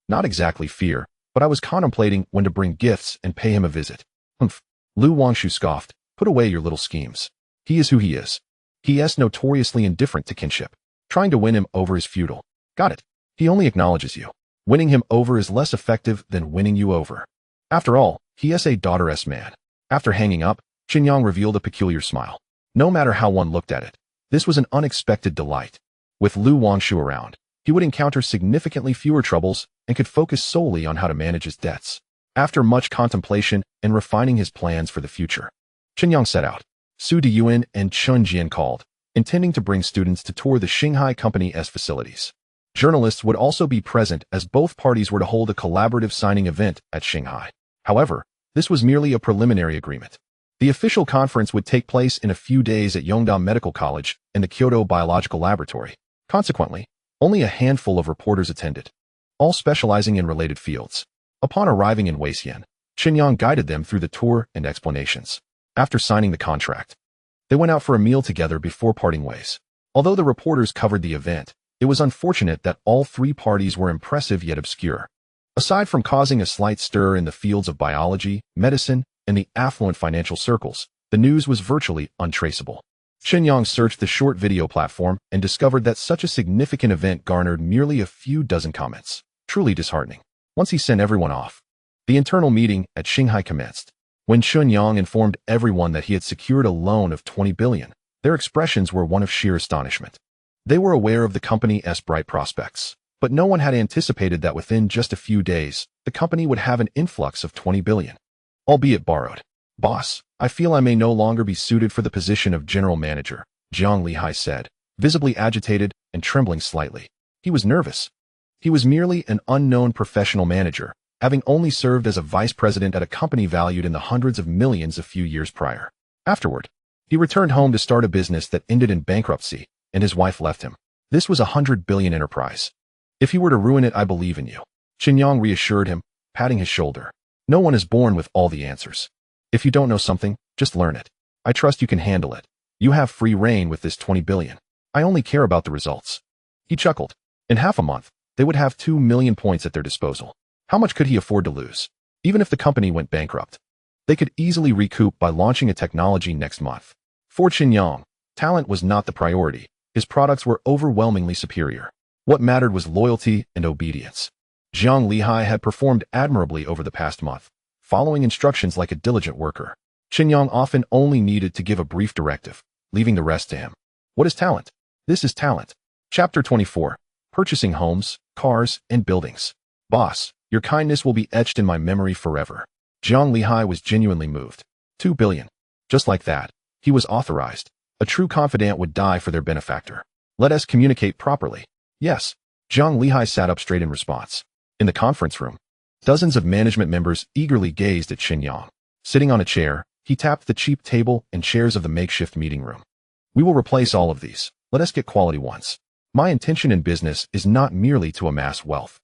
Not exactly fear, but I was contemplating when to bring gifts and pay him a visit. Humph. Lu Wanshu scoffed. Put away your little schemes. He is who he is. He is notoriously indifferent to kinship. Trying to win him over is futile. Got it. He only acknowledges you. Winning him over is less effective than winning you over. After all, he is a daughter-s man. After hanging up, Chen Yang revealed a peculiar smile. No matter how one looked at it, this was an unexpected delight. With Lu Wanshu around, he would encounter significantly fewer troubles and could focus solely on how to manage his debts. After much contemplation and refining his plans for the future, Chen Yang set out. Su Diyuan and Chen Jian called, intending to bring students to tour the Shanghai Company's facilities. Journalists would also be present as both parties were to hold a collaborative signing event at Shanghai. However, this was merely a preliminary agreement. The official conference would take place in a few days at Yongda Medical College and the Kyoto Biological Laboratory. Consequently, only a handful of reporters attended, all specializing in related fields. Upon arriving in Weixian, Chen Yang guided them through the tour and explanations. After signing the contract, they went out for a meal together before parting ways. Although the reporters covered the event, it was unfortunate that all three parties were impressive yet obscure. Aside from causing a slight stir in the fields of biology, medicine, and the affluent financial circles, the news was virtually untraceable. Chen Yang searched the short video platform and discovered that such a significant event garnered merely a few dozen comments. Truly disheartening. Once he sent everyone off, the internal meeting at Shanghai commenced. When Chen Yang informed everyone that he had secured a loan of 20 billion, their expressions were one of sheer astonishment. They were aware of the company's bright prospects, but no one had anticipated that within just a few days, the company would have an influx of 20 billion, albeit borrowed. Boss, I feel I may no longer be suited for the position of general manager, Jiang Lihai said, visibly agitated and trembling slightly. He was nervous. He was merely an unknown professional manager, having only served as a vice president at a company valued in the hundreds of millions a few years prior. Afterward, he returned home to start a business that ended in bankruptcy, and his wife left him. This was a 100 billion enterprise. If you were to ruin it, I believe in you. Chen Yang reassured him, patting his shoulder. No one is born with all the answers. If you don't know something, just learn it. I trust you can handle it. You have free reign with this 20 billion. I only care about the results. He chuckled. In half a month, they would have 2 million points at their disposal. How much could he afford to lose? Even if the company went bankrupt, they could easily recoup by launching a technology next month. For Chen Yang, talent was not the priority. His products were overwhelmingly superior. What mattered was loyalty and obedience. Zhang Lihai had performed admirably over the past month, following instructions like a diligent worker. Chen Yang often only needed to give a brief directive, leaving the rest to him. What is talent? This is talent. Chapter 24. Purchasing homes, cars, and buildings. Boss, your kindness will be etched in my memory forever. Zhang Lihai was genuinely moved. 2 billion. Just like that, he was authorized. A true confidant would die for their benefactor. Let us communicate properly. Yes. Zhang Lihai sat up straight in response. In the conference room, dozens of management members eagerly gazed at Chen Yang. Sitting on a chair, he tapped the cheap table and chairs of the makeshift meeting room. We will replace all of these. Let us get quality ones. My intention in business is not merely to amass wealth,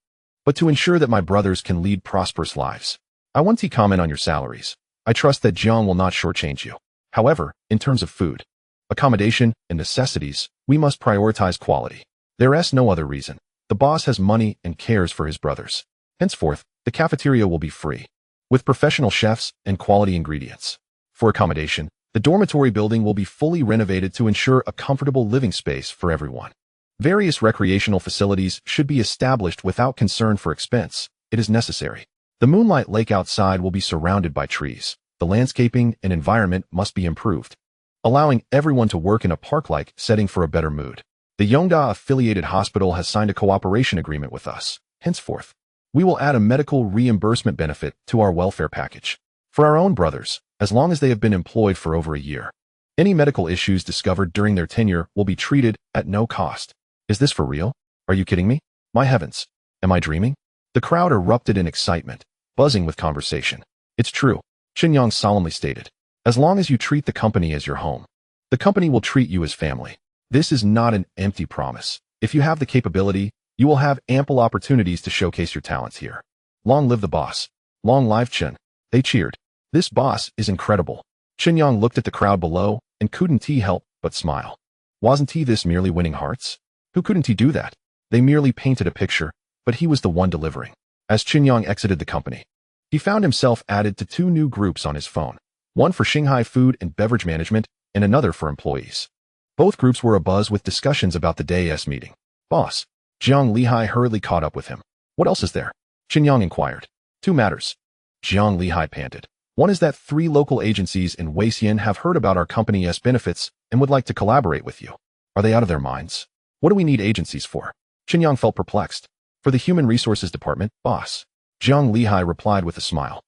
but to ensure that my brothers can lead prosperous lives. I want to comment on your salaries. I trust that Jiang will not shortchange you. However, in terms of food, accommodation, and necessities, we must prioritize quality. There is no other reason. The boss has money and cares for his brothers. Henceforth, the cafeteria will be free, with professional chefs and quality ingredients. For accommodation, the dormitory building will be fully renovated to ensure a comfortable living space for everyone. Various recreational facilities should be established without concern for expense. It is necessary. The moonlight lake outside will be surrounded by trees. The landscaping and environment must be improved, allowing everyone to work in a park-like setting for a better mood. The Yongda-affiliated hospital has signed a cooperation agreement with us. Henceforth, we will add a medical reimbursement benefit to our welfare package. For our own brothers, as long as they have been employed for over a year, any medical issues discovered during their tenure will be treated at no cost. Is this for real? Are you kidding me? My heavens. Am I dreaming? The crowd erupted in excitement, buzzing with conversation. It's true, Chen Yang solemnly stated. As long as you treat the company as your home, the company will treat you as family. This is not an empty promise. If you have the capability, you will have ample opportunities to showcase your talents here. Long live the boss. Long live Chen. They cheered. This boss is incredible. Chen Yang looked at the crowd below and couldn't he help but smile. Wasn't he this merely winning hearts? Who couldn't he do that? They merely painted a picture, but he was the one delivering. As Chen Yang exited the company, he found himself added to 2 new groups on his phone, one for Shanghai Food and Beverage Management and another for employees. Both groups were abuzz with discussions about the day's meeting. Boss, Zhang Lihai hurriedly caught up with him. What else is there? Chen Yang inquired. 2 matters. Zhang Lihai panted. One is that 3 local agencies in Weixian have heard about our company's benefits and would like to collaborate with you. Are they out of their minds? What do we need agencies for? Chen Yang felt perplexed. For the Human Resources Department, boss. Zhang Lihai replied with a smile.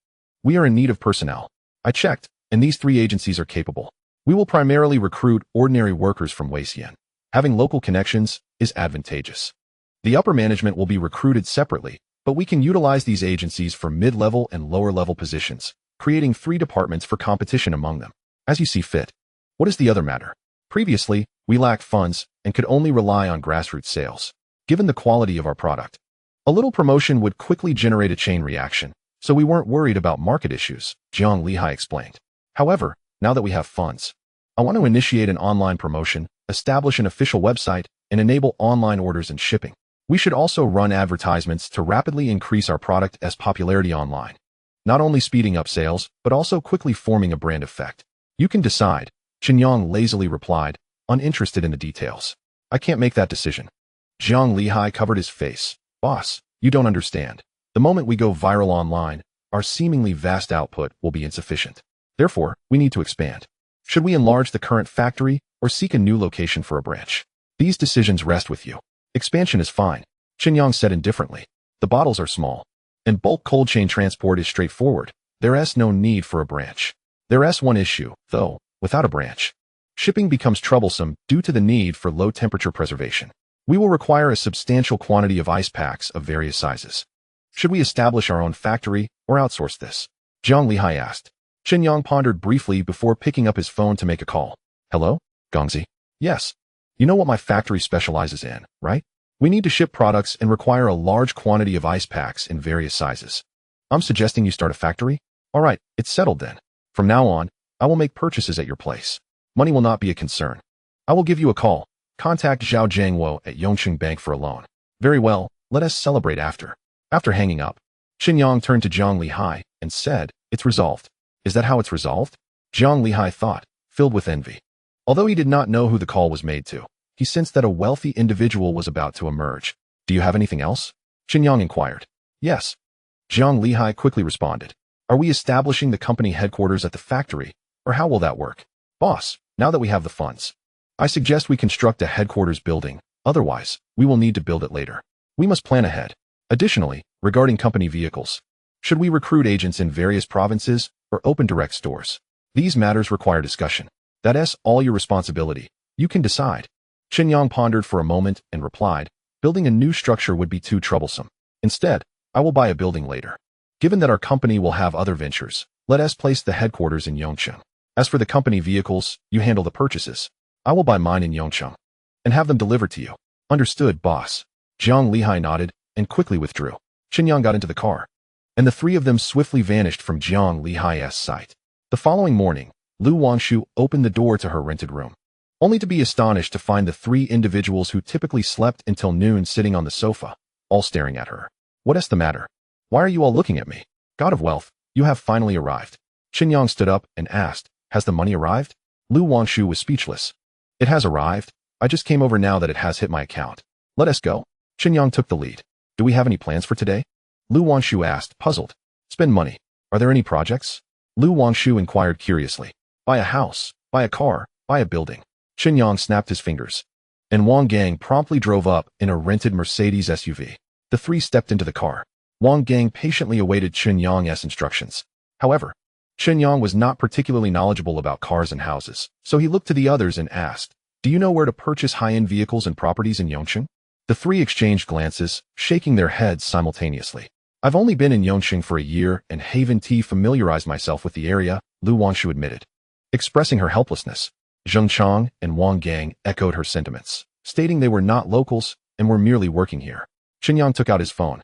We are in need of personnel. I checked, and these 3 agencies are capable. We will primarily recruit ordinary workers from Weixian. Having local connections is advantageous. The upper management will be recruited separately, but we can utilize these agencies for mid-level and lower-level positions, creating 3 departments for competition among them, as you see fit. What is the other matter? Previously, we lacked funds and could only rely on grassroots sales. Given the quality of our product, a little promotion would quickly generate a chain reaction, so we weren't worried about market issues, Zhang Lihai explained. However, now that we have funds, I want to initiate an online promotion, establish an official website, and enable online orders and shipping. We should also run advertisements to rapidly increase our product as popularity online, not only speeding up sales, but also quickly forming a brand effect. You can decide, Chen Yang lazily replied, uninterested in the details. I can't make that decision. Zhang Lihai covered his face. Boss, you don't understand. The moment we go viral online, our seemingly vast output will be insufficient. Therefore, we need to expand. Should we enlarge the current factory or seek a new location for a branch? These decisions rest with you. Expansion is fine, Chen Yang said indifferently. The bottles are small, and bulk cold chain transport is straightforward. There is no need for a branch. There is one issue, though, without a branch. Shipping becomes troublesome due to the need for low-temperature preservation. We will require a substantial quantity of ice packs of various sizes. Should we establish our own factory or outsource this? Zhang Lihai asked. Chen Yang pondered briefly before picking up his phone to make a call. Hello, Gongzi? Yes. You know what my factory specializes in, right? We need to ship products and require a large quantity of ice packs in various sizes. I'm suggesting you start a factory? All right, it's settled then. From now on, I will make purchases at your place. Money will not be a concern. I will give you a call. Contact Zhao Jiangwo at Yongqing Bank for a loan. Very well, let us celebrate after. After hanging up, Chen Yang turned to Zhang Lihai and said, "It's resolved." Is that how it's resolved? Zhang Lihai thought, filled with envy. Although he did not know who the call was made to, he sensed that a wealthy individual was about to emerge. Do you have anything else? Chen Yang inquired. Yes. Zhang Lihai quickly responded. Are we establishing the company headquarters at the factory, or how will that work? Boss, now that we have the funds, I suggest we construct a headquarters building, otherwise, we will need to build it later. We must plan ahead. Additionally, regarding company vehicles, should we recruit agents in various provinces or open direct stores? These matters require discussion. That's all your responsibility. You can decide. Chen Yang pondered for a moment and replied, building a new structure would be too troublesome. Instead, I will buy a building later. Given that our company will have other ventures, let us place the headquarters in Yongqing. As for the company vehicles, you handle the purchases. I will buy mine in Yongqing and have them delivered to you. Understood, boss. Zhang Lihai nodded and quickly withdrew. Chen Yang got into the car, and the three of them swiftly vanished from Zhang Lihai's sight. The following morning, Lu Wangshu opened the door to her rented room, only to be astonished to find the three individuals who typically slept until noon sitting on the sofa, all staring at her. What is the matter? Why are you all looking at me? God of wealth, you have finally arrived. Chen Yang stood up and asked, has the money arrived? Lu Wangshu was speechless. It has arrived. I just came over now that it has hit my account. Let us go. Chen Yang took the lead. Do we have any plans for today? Lu Wangshu asked, puzzled. Spend money. Are there any projects? Lu Wangshu inquired curiously. Buy a house, buy a car, buy a building. Chen Yang snapped his fingers, and Wang Gang promptly drove up in a rented Mercedes SUV. The three stepped into the car. Wang Gang patiently awaited Chen Yang's instructions. However, Chen Yang was not particularly knowledgeable about cars and houses, so he looked to the others and asked, do you know where to purchase high-end vehicles and properties in Yongqing? The three exchanged glances, shaking their heads simultaneously. I've only been in Yongqing for a year and haven't familiarized myself with the area, Lu Wangshu admitted. Expressing her helplessness, Zheng Chang and Wang Gang echoed her sentiments, stating they were not locals and were merely working here. Chen Yang took out his phone,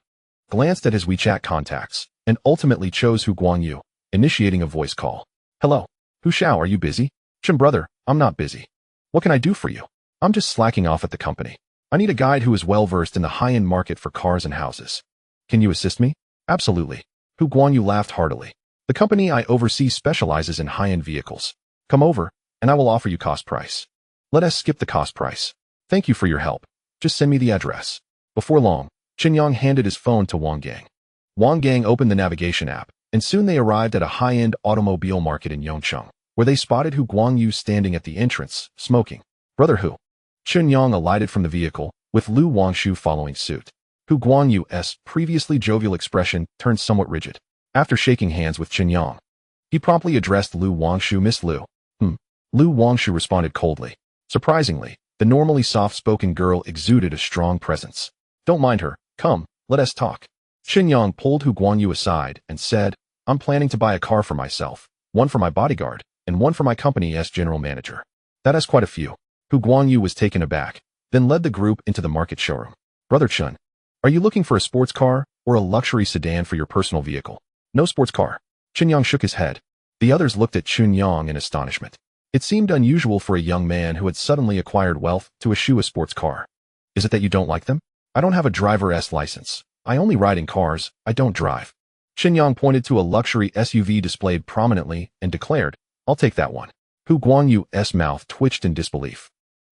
glanced at his WeChat contacts, and ultimately chose Hu Guangyu, initiating a voice call. Hello. Hu Xiao, are you busy? Chen brother, I'm not busy. What can I do for you? I'm just slacking off at the company. I need a guide who is well-versed in the high-end market for cars and houses. Can you assist me? Absolutely. Hu Guangyu laughed heartily. The company I oversee specializes in high-end vehicles. Come over, and I will offer you cost price. Let us skip the cost price. Thank you for your help. Just send me the address. Before long, Chen Yang handed his phone to Wang Gang. Wang Gang opened the navigation app, and soon they arrived at a high-end automobile market in Yongqing, where they spotted Hu Guangyu standing at the entrance, smoking. Brother Hu. Chen Yang alighted from the vehicle, with Lu Wangshu following suit. Hu Guangyu's previously jovial expression turned somewhat rigid. After shaking hands with Chen Yang, he promptly addressed Lu Wangshu. Miss Lu. Lu Wangshu responded coldly. Surprisingly, the normally soft-spoken girl exuded a strong presence. Don't mind her. Come, let us talk. Chen Yang pulled Hu Guangyu aside and said, I'm planning to buy a car for myself, one for my bodyguard, and one for my company's general manager. That is quite a few. Hu Guangyu was taken aback, then led the group into the market showroom. Brother Chen, are you looking for a sports car or a luxury sedan for your personal vehicle? No sports car. Chen Yang shook his head. The others looked at Chen Yang in astonishment. It seemed unusual for a young man who had suddenly acquired wealth to eschew a sports car. Is it that you don't like them? I don't have a driver's license. I only ride in cars, I don't drive. Chen Yang pointed to a luxury SUV displayed prominently and declared, I'll take that one. Hu Guangyu's mouth twitched in disbelief.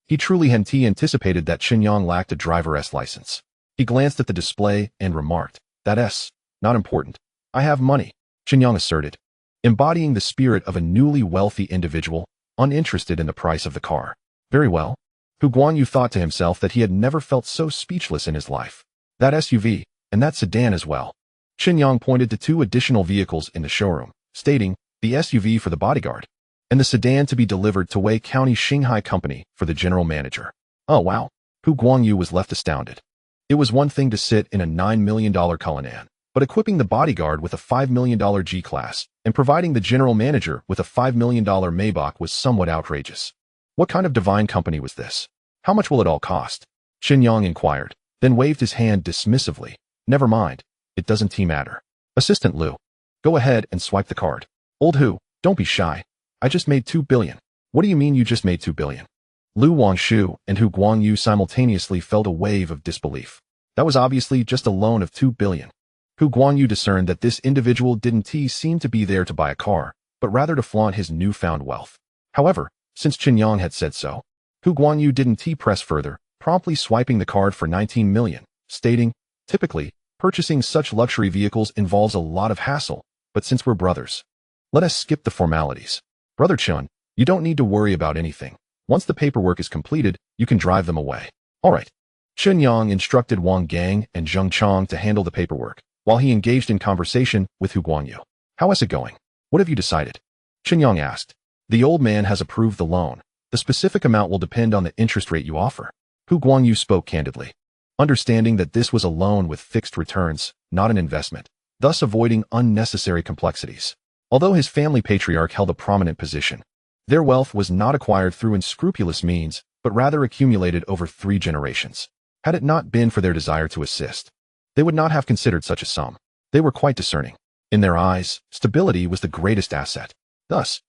He truly hadn't anticipated that Chen Yang lacked a driver's license. He glanced at the display and remarked, That's not important. I have money, Chen Yang asserted, embodying the spirit of a newly wealthy individual, uninterested in the price of the car. Very well. Hu Guangyu thought to himself that he had never felt so speechless in his life. That SUV, and that sedan as well. Chen Yang pointed to two additional vehicles in the showroom, stating, the SUV for the bodyguard, and the sedan to be delivered to Wei County Shanghai Company for the general manager. Oh wow. Hu Guangyu was left astounded. It was one thing to sit in a $9 million Cullinan, but equipping the bodyguard with a $5 million G-Class and providing the general manager with a $5 million Maybach was somewhat outrageous. What kind of divine company was this? How much will it all cost? Chen Yang inquired. then waved his hand dismissively. Never mind. It doesn't matter. Assistant Lu. Go ahead and swipe the card. Old Hu, don't be shy. I just made 2 billion. What do you mean you just made 2 billion? Lu Wangshu and Hu Guangyu simultaneously felt a wave of disbelief. That was obviously just a loan of 2 billion. Hu Guangyu discerned that this individual didn't seem to be there to buy a car, but rather to flaunt his newfound wealth. However, since Chen Yang had said so, Hu Guangyu didn't press further, promptly swiping the card for 19 million, stating, typically, purchasing such luxury vehicles involves a lot of hassle, but since we're brothers, let us skip the formalities. Brother Chen, you don't need to worry about anything. Once the paperwork is completed, you can drive them away. All right. Chen Yang instructed Wang Gang and Zheng Chong to handle the paperwork, while he engaged in conversation with Hu Guangyu. How is it going? What have you decided? Chen Yang asked. The old man has approved the loan. The specific amount will depend on the interest rate you offer. Hu Guangyu spoke candidly, understanding that this was a loan with fixed returns, not an investment, thus avoiding unnecessary complexities. Although his family patriarch held a prominent position, their wealth was not acquired through unscrupulous means, but rather accumulated over 3 generations. Had it not been for their desire to assist, they would not have considered such a sum. They were quite discerning. In their eyes, stability was the greatest asset. Thus,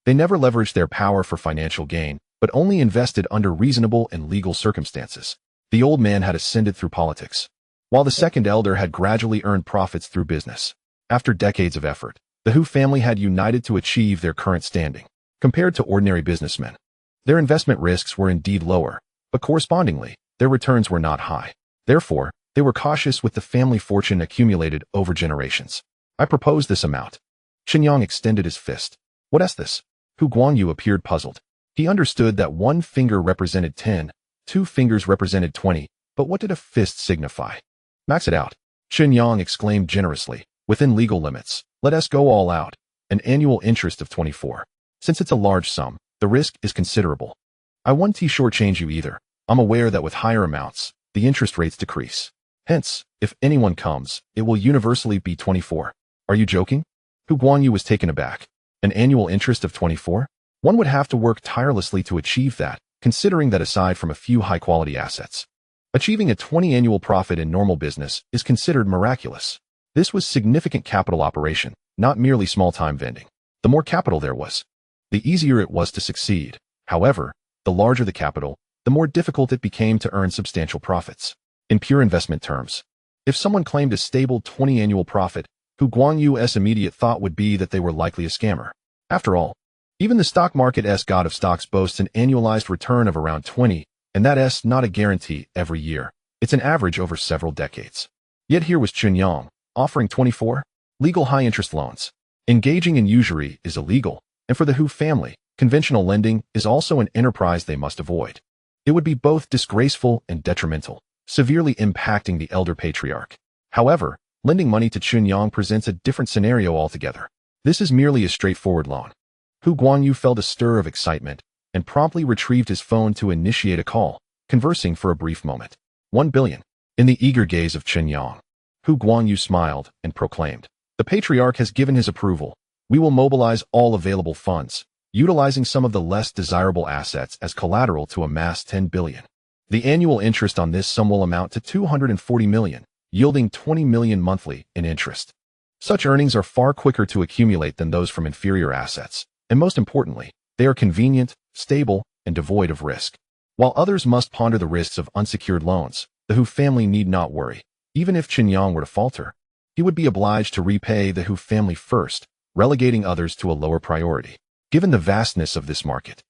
they never leveraged their power for financial gain, but only invested under reasonable and legal circumstances. The old man had ascended through politics, while the second elder had gradually earned profits through business. After decades of effort, the Hu family had united to achieve their current standing. Compared to ordinary businessmen, their investment risks were indeed lower, but correspondingly, their returns were not high. Therefore, they were cautious with the family fortune accumulated over generations. I propose this amount. Chen Yang extended his fist. What is this? Hu Guangyu appeared puzzled. He understood that 1 finger represented 10, 2 fingers represented 20, but what did a fist signify? Max it out. Chen Yang exclaimed generously. Within legal limits, let us go all out. An annual interest of 24. Since it's a large sum, the risk is considerable. I won't shortchange you either. I'm aware that with higher amounts, the interest rates decrease. Hence, if anyone comes, it will universally be 24. Are you joking? Hu Guangyu was taken aback. An annual interest of 24? One would have to work tirelessly to achieve that, considering that aside from a few high-quality assets, achieving a 20 annual profit in normal business is considered miraculous. This was significant capital operation, not merely small-time vending. The more capital there was, the easier it was to succeed. However, the larger the capital, the more difficult it became to earn substantial profits. In pure investment terms, if someone claimed a stable 20 annual profit, Hu Guangyu's immediate thought would be that they were likely a scammer. After all, even the stock market's god of stocks boasts an annualized return of around 20, and that's not a guarantee every year. It's an average over several decades. Yet here was Chen Yang, offering 24 legal high-interest loans. Engaging in usury is illegal, and for the Hu family, conventional lending is also an enterprise they must avoid. It would be both disgraceful and detrimental, severely impacting the elder patriarch. However, lending money to Chen Yang presents a different scenario altogether. This is merely a straightforward loan. Hu Guangyu felt a stir of excitement and promptly retrieved his phone to initiate a call, conversing for a brief moment. 1 billion. In the eager gaze of Chen Yang, Hu Guangyu smiled and proclaimed, the patriarch has given his approval. We will mobilize all available funds, utilizing some of the less desirable assets as collateral to amass 10 billion. The annual interest on this sum will amount to 240 million, yielding 20 million monthly in interest. Such earnings are far quicker to accumulate than those from inferior assets, and most importantly, they are convenient, stable, and devoid of risk. While others must ponder the risks of unsecured loans, the Hu family need not worry. Even if Chen Yang were to falter, he would be obliged to repay the Hu family first, relegating others to a lower priority. Given the vastness of this market,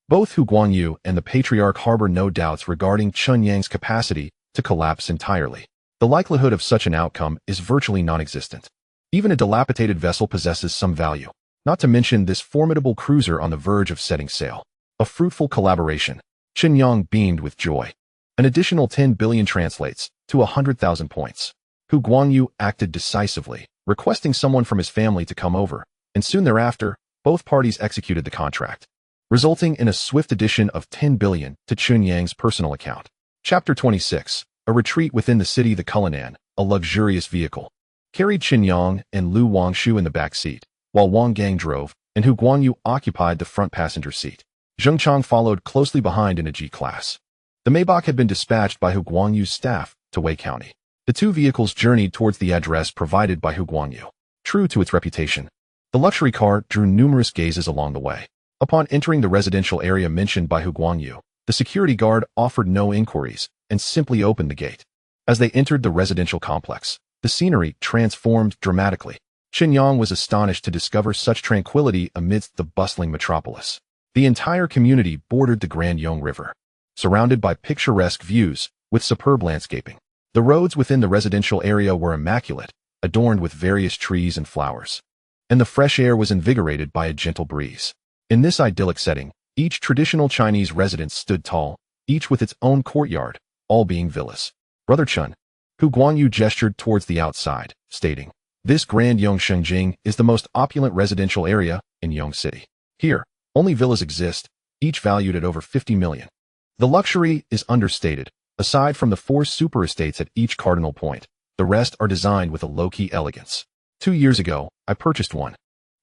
both Hu Guangyu and the patriarch harbor no doubts regarding Chen Yang's capacity to collapse entirely. The likelihood of such an outcome is virtually non-existent. Even a dilapidated vessel possesses some value, not to mention this formidable cruiser on the verge of setting sail. A fruitful collaboration. Chen Yang beamed with joy. An additional 10 billion translates to 100,000 points. Hu Guangyu acted decisively, requesting someone from his family to come over, and soon thereafter, both parties executed the contract, resulting in a swift addition of 10 billion to Chen Yang's personal account. Chapter 26. A retreat within the city. The Cullinan, a luxurious vehicle, carried Chen Yang and Lu Wangshu in the back seat, while Wang Gang drove, and Hu Guangyu occupied the front passenger seat. Zheng Chong followed closely behind in a G-class. The Maybach had been dispatched by Hu Guangyu's staff to Wei County. The two vehicles journeyed towards the address provided by Hu Guangyu. True to its reputation, the luxury car drew numerous gazes along the way. Upon entering the residential area mentioned by Hu Guangyu, the security guard offered no inquiries and simply opened the gate. As they entered the residential complex, the scenery transformed dramatically. Chen Yang was astonished to discover such tranquility amidst the bustling metropolis. The entire community bordered the Grand Yong River, surrounded by picturesque views with superb landscaping. The roads within the residential area were immaculate, adorned with various trees and flowers, and the fresh air was invigorated by a gentle breeze. In this idyllic setting, each traditional Chinese residence stood tall, each with its own courtyard, all being villas. Brother Chen, Hu Guangyu gestured towards the outside, stating, "This Grand Yong Shengjing is the most opulent residential area in Yong City. Here, only villas exist, each valued at over 50 million. The luxury is understated. Aside from the 4 super estates at each cardinal point, the rest are designed with a low-key elegance. 2 years ago, I purchased one.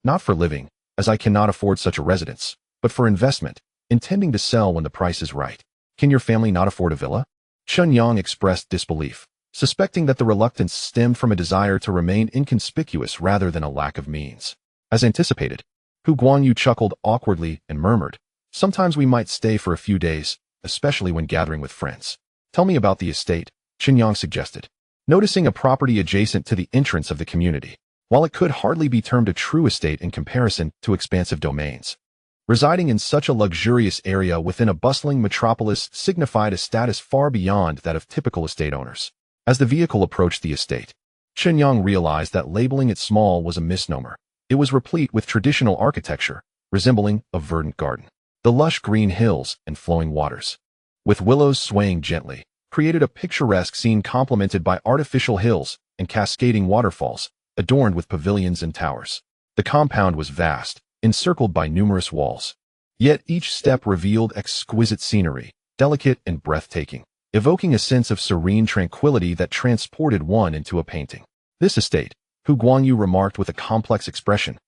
Not for living, as I cannot afford such a residence, but for investment, intending to sell when the price is right. Can your family not afford a villa?" Chen Yang expressed disbelief, suspecting that the reluctance stemmed from a desire to remain inconspicuous rather than a lack of means. As anticipated, Hu Guangyu chuckled awkwardly and murmured, "Sometimes we might stay for a few days, especially when gathering with friends." "Tell me about the estate," Chen Yang suggested, noticing a property adjacent to the entrance of the community. While it could hardly be termed a true estate in comparison to expansive domains, residing in such a luxurious area within a bustling metropolis signified a status far beyond that of typical estate owners. As the vehicle approached the estate, Chen Yang realized that labeling it small was a misnomer. It was replete with traditional architecture, resembling a verdant garden. The lush green hills and flowing waters, with willows swaying gently, created a picturesque scene complemented by artificial hills and cascading waterfalls, adorned with pavilions and towers. The compound was vast, encircled by numerous walls. Yet each step revealed exquisite scenery, delicate and breathtaking, evoking a sense of serene tranquility that transported one into a painting. This estate, Hu Guangyu remarked with a complex expression,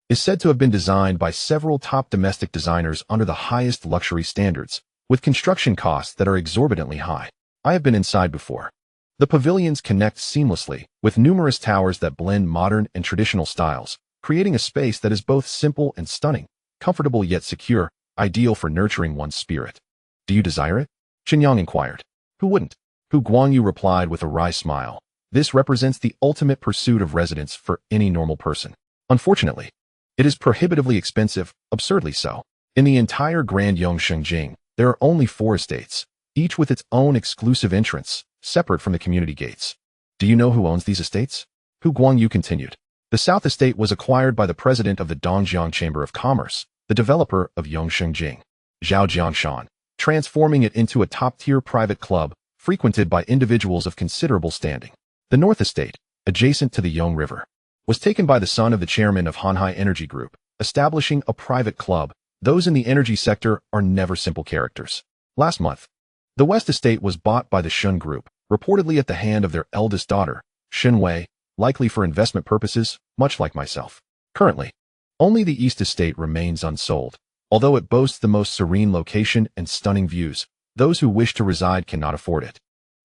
is said to have been designed by several top domestic designers under the highest luxury standards, with construction costs that are exorbitantly high. I have been inside before. The pavilions connect seamlessly, with numerous towers that blend modern and traditional styles, creating a space that is both simple and stunning, comfortable yet secure, ideal for nurturing one's spirit. "Do you desire it?" Chen Yang inquired. "Who wouldn't?" Hu Guangyu replied with a wry smile. "This represents the ultimate pursuit of residence for any normal person. Unfortunately, it is prohibitively expensive, absurdly so. In the entire Grand Yong Shengjing, there are only 4 estates, each with its own exclusive entrance, separate from the community gates. Do you know who owns these estates?" Hu Guangyu continued. "The South Estate was acquired by the president of the Dongjiang Chamber of Commerce, the developer of Yongshengjing, Zhao Jiangshan, transforming it into a top-tier private club frequented by individuals of considerable standing. The North Estate, adjacent to the Yong River, was taken by the son of the chairman of Hanhai Energy Group, establishing a private club. Those in the energy sector are never simple characters. Last month, the West Estate was bought by the Shun Group, reportedly at the hand of their eldest daughter, Shen Wei, likely for investment purposes, much like myself. Currently, only the East Estate remains unsold. Although it boasts the most serene location and stunning views, those who wish to reside cannot afford it.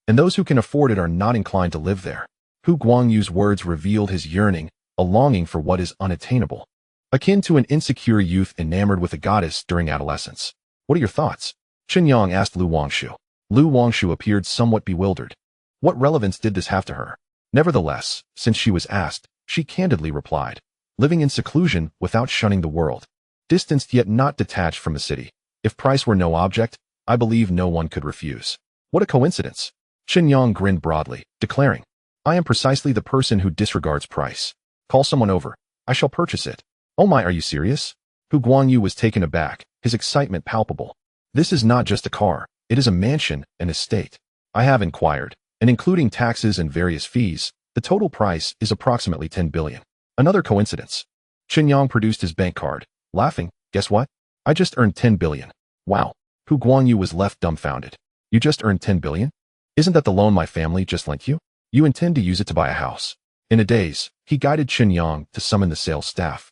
And those who can afford it are not inclined to live there." Hu Guangyu's words revealed his yearning, a longing for what is unattainable, akin to an insecure youth enamored with a goddess during adolescence. "What are your thoughts?" Chen Yang asked Lu Wangshu. Lu Wangshu appeared somewhat bewildered. What relevance did this have to her? Nevertheless, since she was asked, she candidly replied, "Living in seclusion without shunning the world, distanced yet not detached from the city. If price were no object, I believe no one could refuse." "What a coincidence." Chen Yang grinned broadly, declaring, "I am precisely the person who disregards price. Call someone over. I shall purchase it." "Oh my, are you serious?" Hu Guangyu was taken aback, his excitement palpable. "This is not just a car, it is a mansion, an estate. I have inquired, and including taxes and various fees, the total price is approximately 10 billion. Another coincidence." Chen Yang produced his bank card, laughing. "Guess what? I just earned 10 billion. Wow." Hu Guangyu was left dumbfounded. "You just earned 10 billion? Isn't that the loan my family just lent you? You intend to use it to buy a house." In a daze, he guided Chen Yang to summon the sales staff,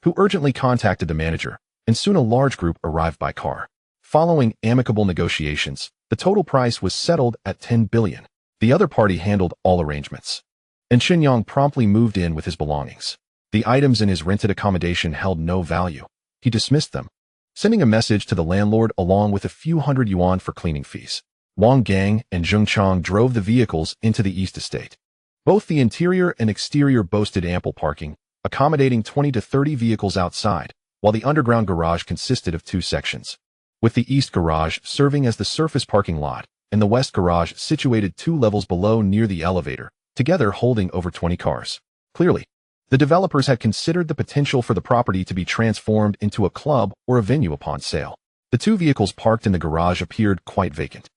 who urgently contacted the manager, and soon a large group arrived by car. Following amicable negotiations, the total price was settled at 10 billion. The other party handled all arrangements. And Chen Yang promptly moved in with his belongings. The items in his rented accommodation held no value. He dismissed them, sending a message to the landlord along with a few hundred yuan for cleaning fees. Wang Gang and Zheng Chang drove the vehicles into the East Estate. Both the interior and exterior boasted ample parking, accommodating 20 to 30 vehicles outside, while the underground garage consisted of 2 sections, with the East Garage serving as the surface parking lot, and the West Garage situated 2 levels below near the elevator, together holding over 20 cars. Clearly, the developers had considered the potential for the property to be transformed into a club or a venue upon sale. The 2 vehicles parked in the garage appeared quite vacant.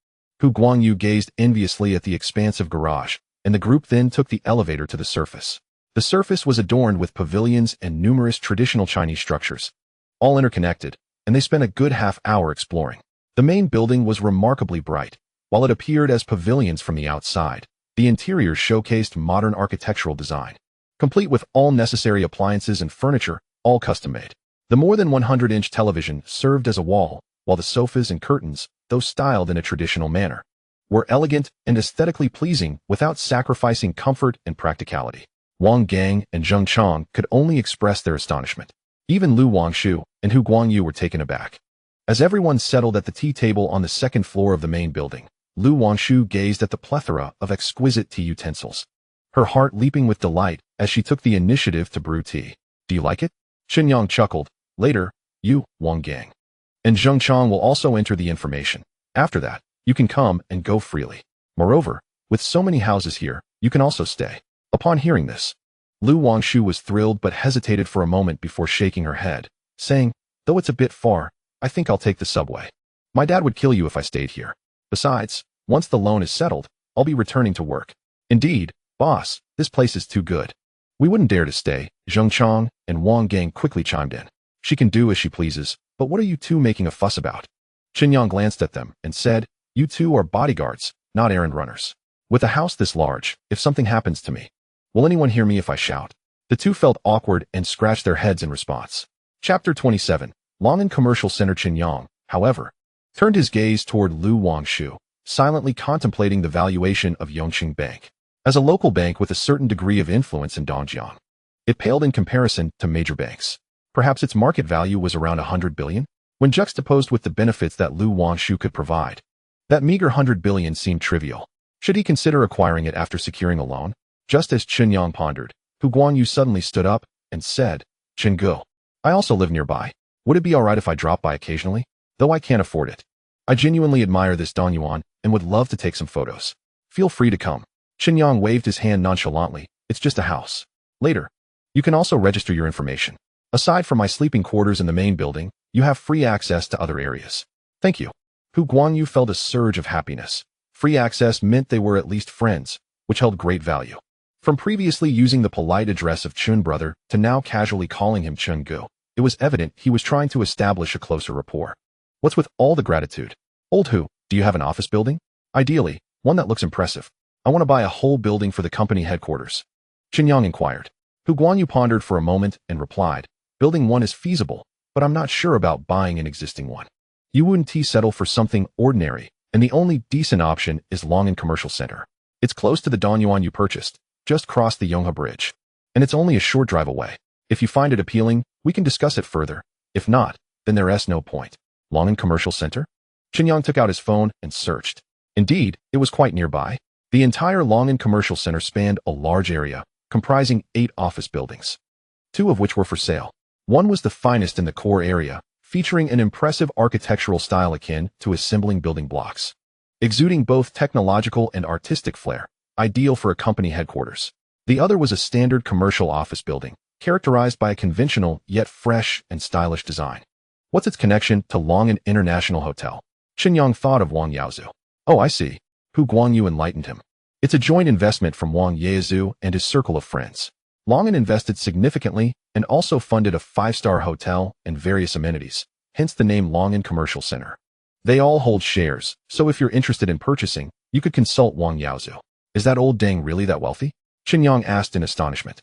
Hu Guangyu gazed enviously at the expansive garage, and the group then took the elevator to the surface. The surface was adorned with pavilions and numerous traditional Chinese structures, all interconnected, and they spent a good half-hour exploring. The main building was remarkably bright. While it appeared as pavilions from the outside, the interiors showcased modern architectural design, complete with all necessary appliances and furniture, all custom-made. The more than 100-inch television served as a wall, while the sofas and curtains, though styled in a traditional manner, were elegant and aesthetically pleasing without sacrificing comfort and practicality. Wang Gang and Zheng Chang could only express their astonishment. Even Lu Wangshu and Hu Guangyu were taken aback. As everyone settled at the tea table on the second floor of the main building, Lu Wangshu gazed at the plethora of exquisite tea utensils, her heart leaping with delight as she took the initiative to brew tea. Do you like it? Chen Yang chuckled. Later, you, Wang Gang, and Zheng Chang will also enter the information. After that, you can come and go freely. Moreover, with so many houses here, you can also stay. Upon hearing this, Lu Wangshu was thrilled but hesitated for a moment before shaking her head, saying, though it's a bit far, I think I'll take the subway. My dad would kill you if I stayed here. Besides, once the loan is settled, I'll be returning to work. Indeed, boss, this place is too good. We wouldn't dare to stay. Zheng Chang and Wang Gang quickly chimed in. She can do as she pleases, but what are you two making a fuss about? Chen Yang glanced at them and said, you two are bodyguards, not errand runners. With a house this large, if something happens to me, will anyone hear me if I shout? The two felt awkward and scratched their heads in response. Chapter 27. Longan Commercial Center. Chen Yang, however, turned his gaze toward Lu Wangshu, silently contemplating the valuation of Yongqing Bank. As a local bank with a certain degree of influence in Dongjiang, it paled in comparison to major banks. Perhaps its market value was around 100 billion? When juxtaposed with the benefits that Lu Wangshu could provide, that meager 100 billion seemed trivial. Should he consider acquiring it after securing a loan? Just as Chen Yang pondered, Hu Guangyu suddenly stood up and said, Chen Gu, I also live nearby. Would it be alright if I drop by occasionally? Though I can't afford it. I genuinely admire this Donyuan and would love to take some photos. Feel free to come. Chen Yang waved his hand nonchalantly. It's just a house. Later, you can also register your information. Aside from my sleeping quarters in the main building, you have free access to other areas. Thank you. Hu Guangyu felt a surge of happiness. Free access meant they were at least friends, which held great value. From previously using the polite address of Chun brother to now casually calling him Chun Gu, it was evident he was trying to establish a closer rapport. What's with all the gratitude? Old Hu, do you have an office building? Ideally, one that looks impressive. I want to buy a whole building for the company headquarters. Chen Yang inquired. Hu Guangyu pondered for a moment and replied, building one is feasible, but I'm not sure about buying an existing one. You wouldn't settle for something ordinary, and the only decent option is Longan Commercial Center. It's close to the Donyuan you purchased, just cross the Yonghe Bridge, and it's only a short drive away. If you find it appealing, we can discuss it further. If not, then there's no point. Longan Commercial Center? Chen Yang took out his phone and searched. Indeed, it was quite nearby. The entire Longan Commercial Center spanned a large area, comprising 8 office buildings, 2 of which were for sale. One was the finest in the core area, featuring an impressive architectural style akin to assembling building blocks, exuding both technological and artistic flair, ideal for a company headquarters. The other was a standard commercial office building, characterized by a conventional yet fresh and stylish design. What's its connection to Longan International Hotel? Chen Yang thought of Wang Yaozu. Oh, I see. Hu Guangyu enlightened him. It's a joint investment from Wang Yaozu and his circle of friends. Longan invested significantly and also funded a 5-star hotel and various amenities, hence the name Longan Commercial Center. They all hold shares, so if you're interested in purchasing, you could consult Wang Yaozu. Is that old dang really that wealthy? Chen Yang asked in astonishment.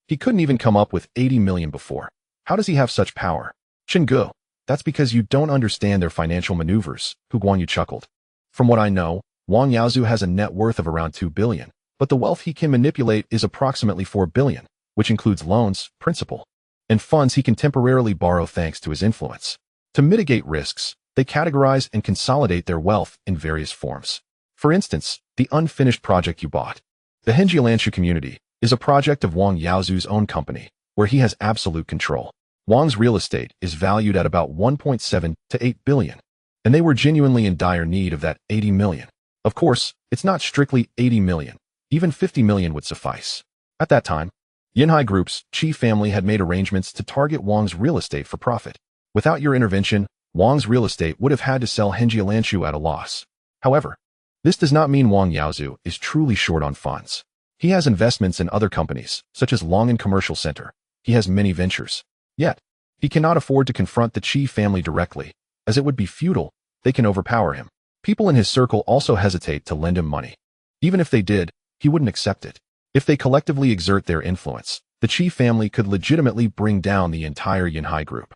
He couldn't even come up with 80 million before. How does he have such power? Chen Gu, that's because you don't understand their financial maneuvers, Hu Guangyu chuckled. From what I know, Wang Yaozu has a net worth of around 2 billion, but the wealth he can manipulate is approximately 4 billion, which includes loans, principal, and funds he can temporarily borrow thanks to his influence. To mitigate risks, they categorize and consolidate their wealth in various forms. For instance, the unfinished project you bought. The Henjialanshu community is a project of Wang Yaozu's own company, where he has absolute control. Wang's real estate is valued at about 1.7 to 8 billion, and they were genuinely in dire need of that 80 million. Of course, it's not strictly 80 million. Even 50 million would suffice. At that time, Yinhai Group's Qi family had made arrangements to target Wang's real estate for profit. Without your intervention, Wang's real estate would have had to sell Henjialanshu at a loss. However, this does not mean Wang Yaozu is truly short on funds. He has investments in other companies, such as Longan Commercial Center. He has many ventures. Yet, he cannot afford to confront the Qi family directly, as it would be futile. They can overpower him. People in his circle also hesitate to lend him money. Even if they did, he wouldn't accept it. If they collectively exert their influence, the Qi family could legitimately bring down the entire Yinhai Group.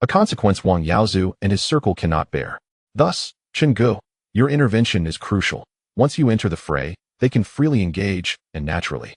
A consequence Wang Yaozu and his circle cannot bear. Thus, Chen Gu, your intervention is crucial. Once you enter the fray, they can freely engage, and naturally,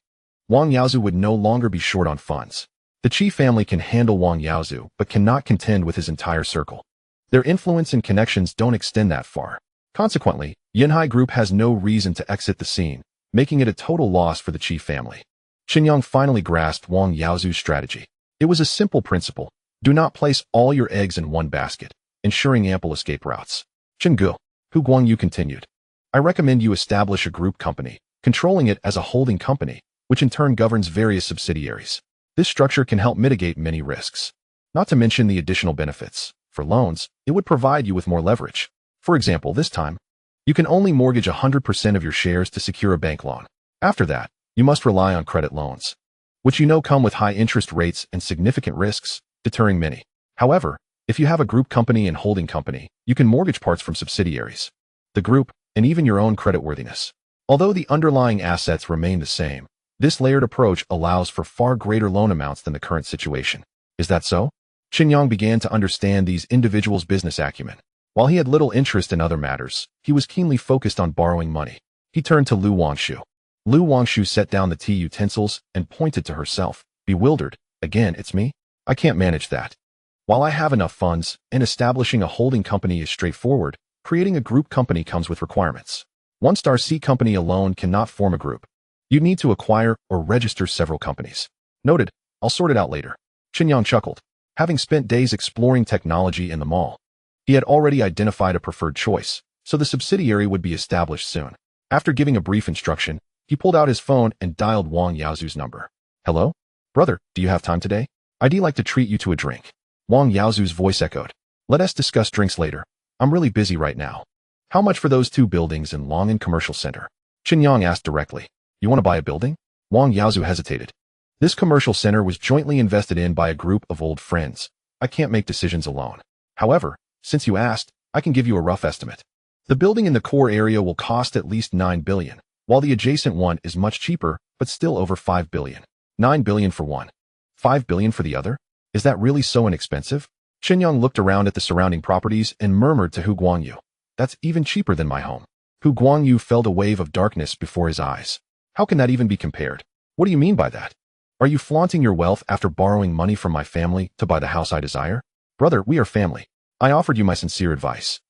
Wang Yaozu would no longer be short on funds. The Qi family can handle Wang Yaozu, but cannot contend with his entire circle. Their influence and connections don't extend that far. Consequently, Yinhai Group has no reason to exit the scene, making it a total loss for the Qi family. Chen Yang finally grasped Wang Yaozu's strategy. It was a simple principle. Do not place all your eggs in one basket, ensuring ample escape routes. Chen Gu, Hu Guangyu continued. I recommend you establish a group company, controlling it as a holding company, which in turn governs various subsidiaries. This structure can help mitigate many risks. Not to mention the additional benefits. For loans, it would provide you with more leverage. For example, this time, you can only mortgage 100% of your shares to secure a bank loan. After that, you must rely on credit loans, which you know come with high interest rates and significant risks, deterring many. However, if you have a group company and holding company, you can mortgage parts from subsidiaries, the group, and even your own creditworthiness. Although the underlying assets remain the same, this layered approach allows for far greater loan amounts than the current situation. Is that so? Chen Yang began to understand these individuals' business acumen. While he had little interest in other matters, he was keenly focused on borrowing money. He turned to Lu Wangshu. Lu Wangshu set down the tea utensils and pointed to herself, bewildered. Again, it's me? I can't manage that. While I have enough funds, and establishing a holding company is straightforward, creating a group company comes with requirements. One star C company alone cannot form a group. You need to acquire or register several companies. Noted, I'll sort it out later. Chen Yang chuckled. Having spent days exploring technology in the mall, he had already identified a preferred choice, so the subsidiary would be established soon. After giving a brief instruction, he pulled out his phone and dialed Wang Yaozu's number. Hello? Brother, do you have time today? I'd like to treat you to a drink. Wang Yaozu's voice echoed. Let us discuss drinks later. I'm really busy right now. How much for those 2 buildings in Longan Commercial Center? Chen Yang asked directly. You want to buy a building? Wang Yaozu hesitated. This commercial center was jointly invested in by a group of old friends. I can't make decisions alone. However, since you asked, I can give you a rough estimate. The building in the core area will cost at least 9 billion, while the adjacent one is much cheaper, but still over 5 billion. 9 billion for one. 5 billion for the other? Is that really so inexpensive? Chen Yang looked around at the surrounding properties and murmured to Hu Guangyu. That's even cheaper than my home. Hu Guangyu felt a wave of darkness before his eyes. How can that even be compared? What do you mean by that? Are you flaunting your wealth after borrowing money from my family to buy the house I desire? Brother, we are family. I offered you my sincere advice.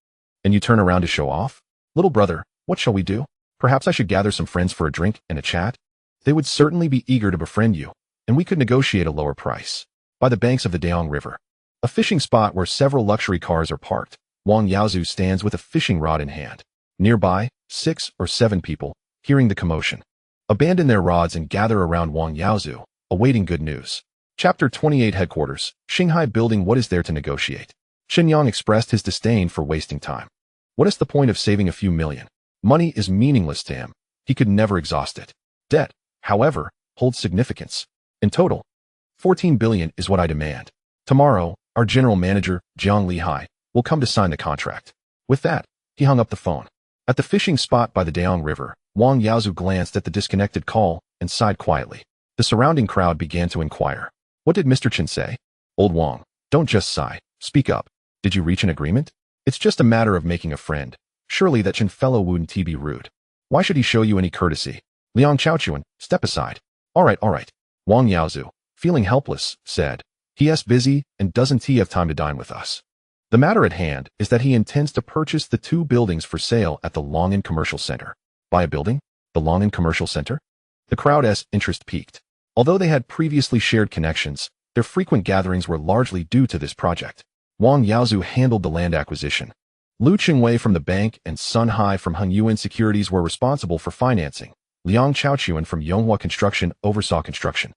And you turn around to show off? Little brother, what shall we do? Perhaps I should gather some friends for a drink and a chat? They would certainly be eager to befriend you, and we could negotiate a lower price. By the banks of the Daong River, a fishing spot where several luxury cars are parked, Wang Yaozu stands with a fishing rod in hand. Nearby, 6 or 7 people, hearing the commotion, abandon their rods and gather around Wang Yaozu, awaiting good news. Chapter 28 Headquarters, Shanghai Building. What is there to negotiate? Chen Yang expressed his disdain for wasting time. What is the point of saving a few million? Money is meaningless to him. He could never exhaust it. Debt, however, holds significance. In total, 14 billion is what I demand. Tomorrow, our general manager, Jiang Lihai, will come to sign the contract. With that, he hung up the phone. At the fishing spot by the Daong River, Wang Yaozu glanced at the disconnected call and sighed quietly. The surrounding crowd began to inquire. What did Mr. Chen say? Old Wang, don't just sigh. Speak up. Did you reach an agreement? It's just a matter of making a friend. Surely that Chen fellow wouldn't be rude. Why should he show you any courtesy? Liang Chaochuan, step aside. All right. Wang Yaozu, feeling helpless, said. He's busy and doesn't he have time to dine with us? The matter at hand is that he intends to purchase the 2 buildings for sale at the Longan Commercial Center. Buy a building? The Longan Commercial Center? The crowd's interest peaked. Although they had previously shared connections, their frequent gatherings were largely due to this project. Wang Yaozu handled the land acquisition. Lu Qingwei from the bank and Sun Hai from Hongyuan Securities were responsible for financing. Liang Chaochuan from Yonghua Construction oversaw construction.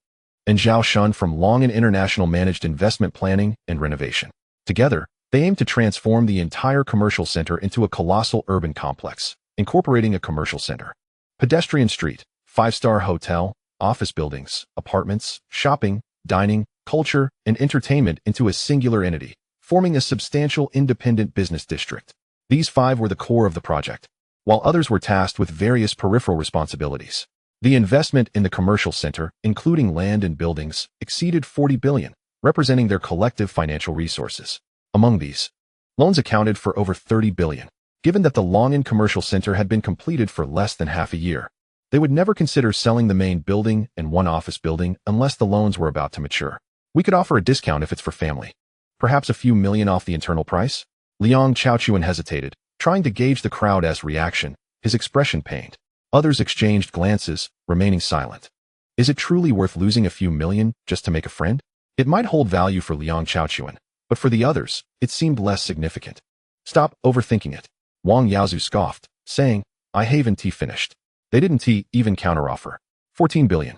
And Zhao Shun from Longan International managed investment planning and renovation. Together, they aimed to transform the entire commercial center into a colossal urban complex, incorporating a commercial center, pedestrian street, 5-star hotel, office buildings, apartments, shopping, dining, culture, and entertainment into a singular entity, forming a substantial independent business district. These 5 were the core of the project, while others were tasked with various peripheral responsibilities. The investment in the commercial center, including land and buildings, exceeded 40 billion, representing their collective financial resources. Among these, loans accounted for over 30 billion. Given that the Longan Commercial Center had been completed for less than half a year, they would never consider selling the main building and 1 office building unless the loans were about to mature. We could offer a discount if it's for family. Perhaps a few million off the internal price? Liang Chaochuan hesitated, trying to gauge the crowd's reaction, his expression pained. Others exchanged glances, remaining silent. Is it truly worth losing a few million just to make a friend? It might hold value for Liang Chaochuan, but for the others, it seemed less significant. Stop overthinking it. Wang Yaozu scoffed, saying, I haven't finished. They didn't even counteroffer. 14 billion.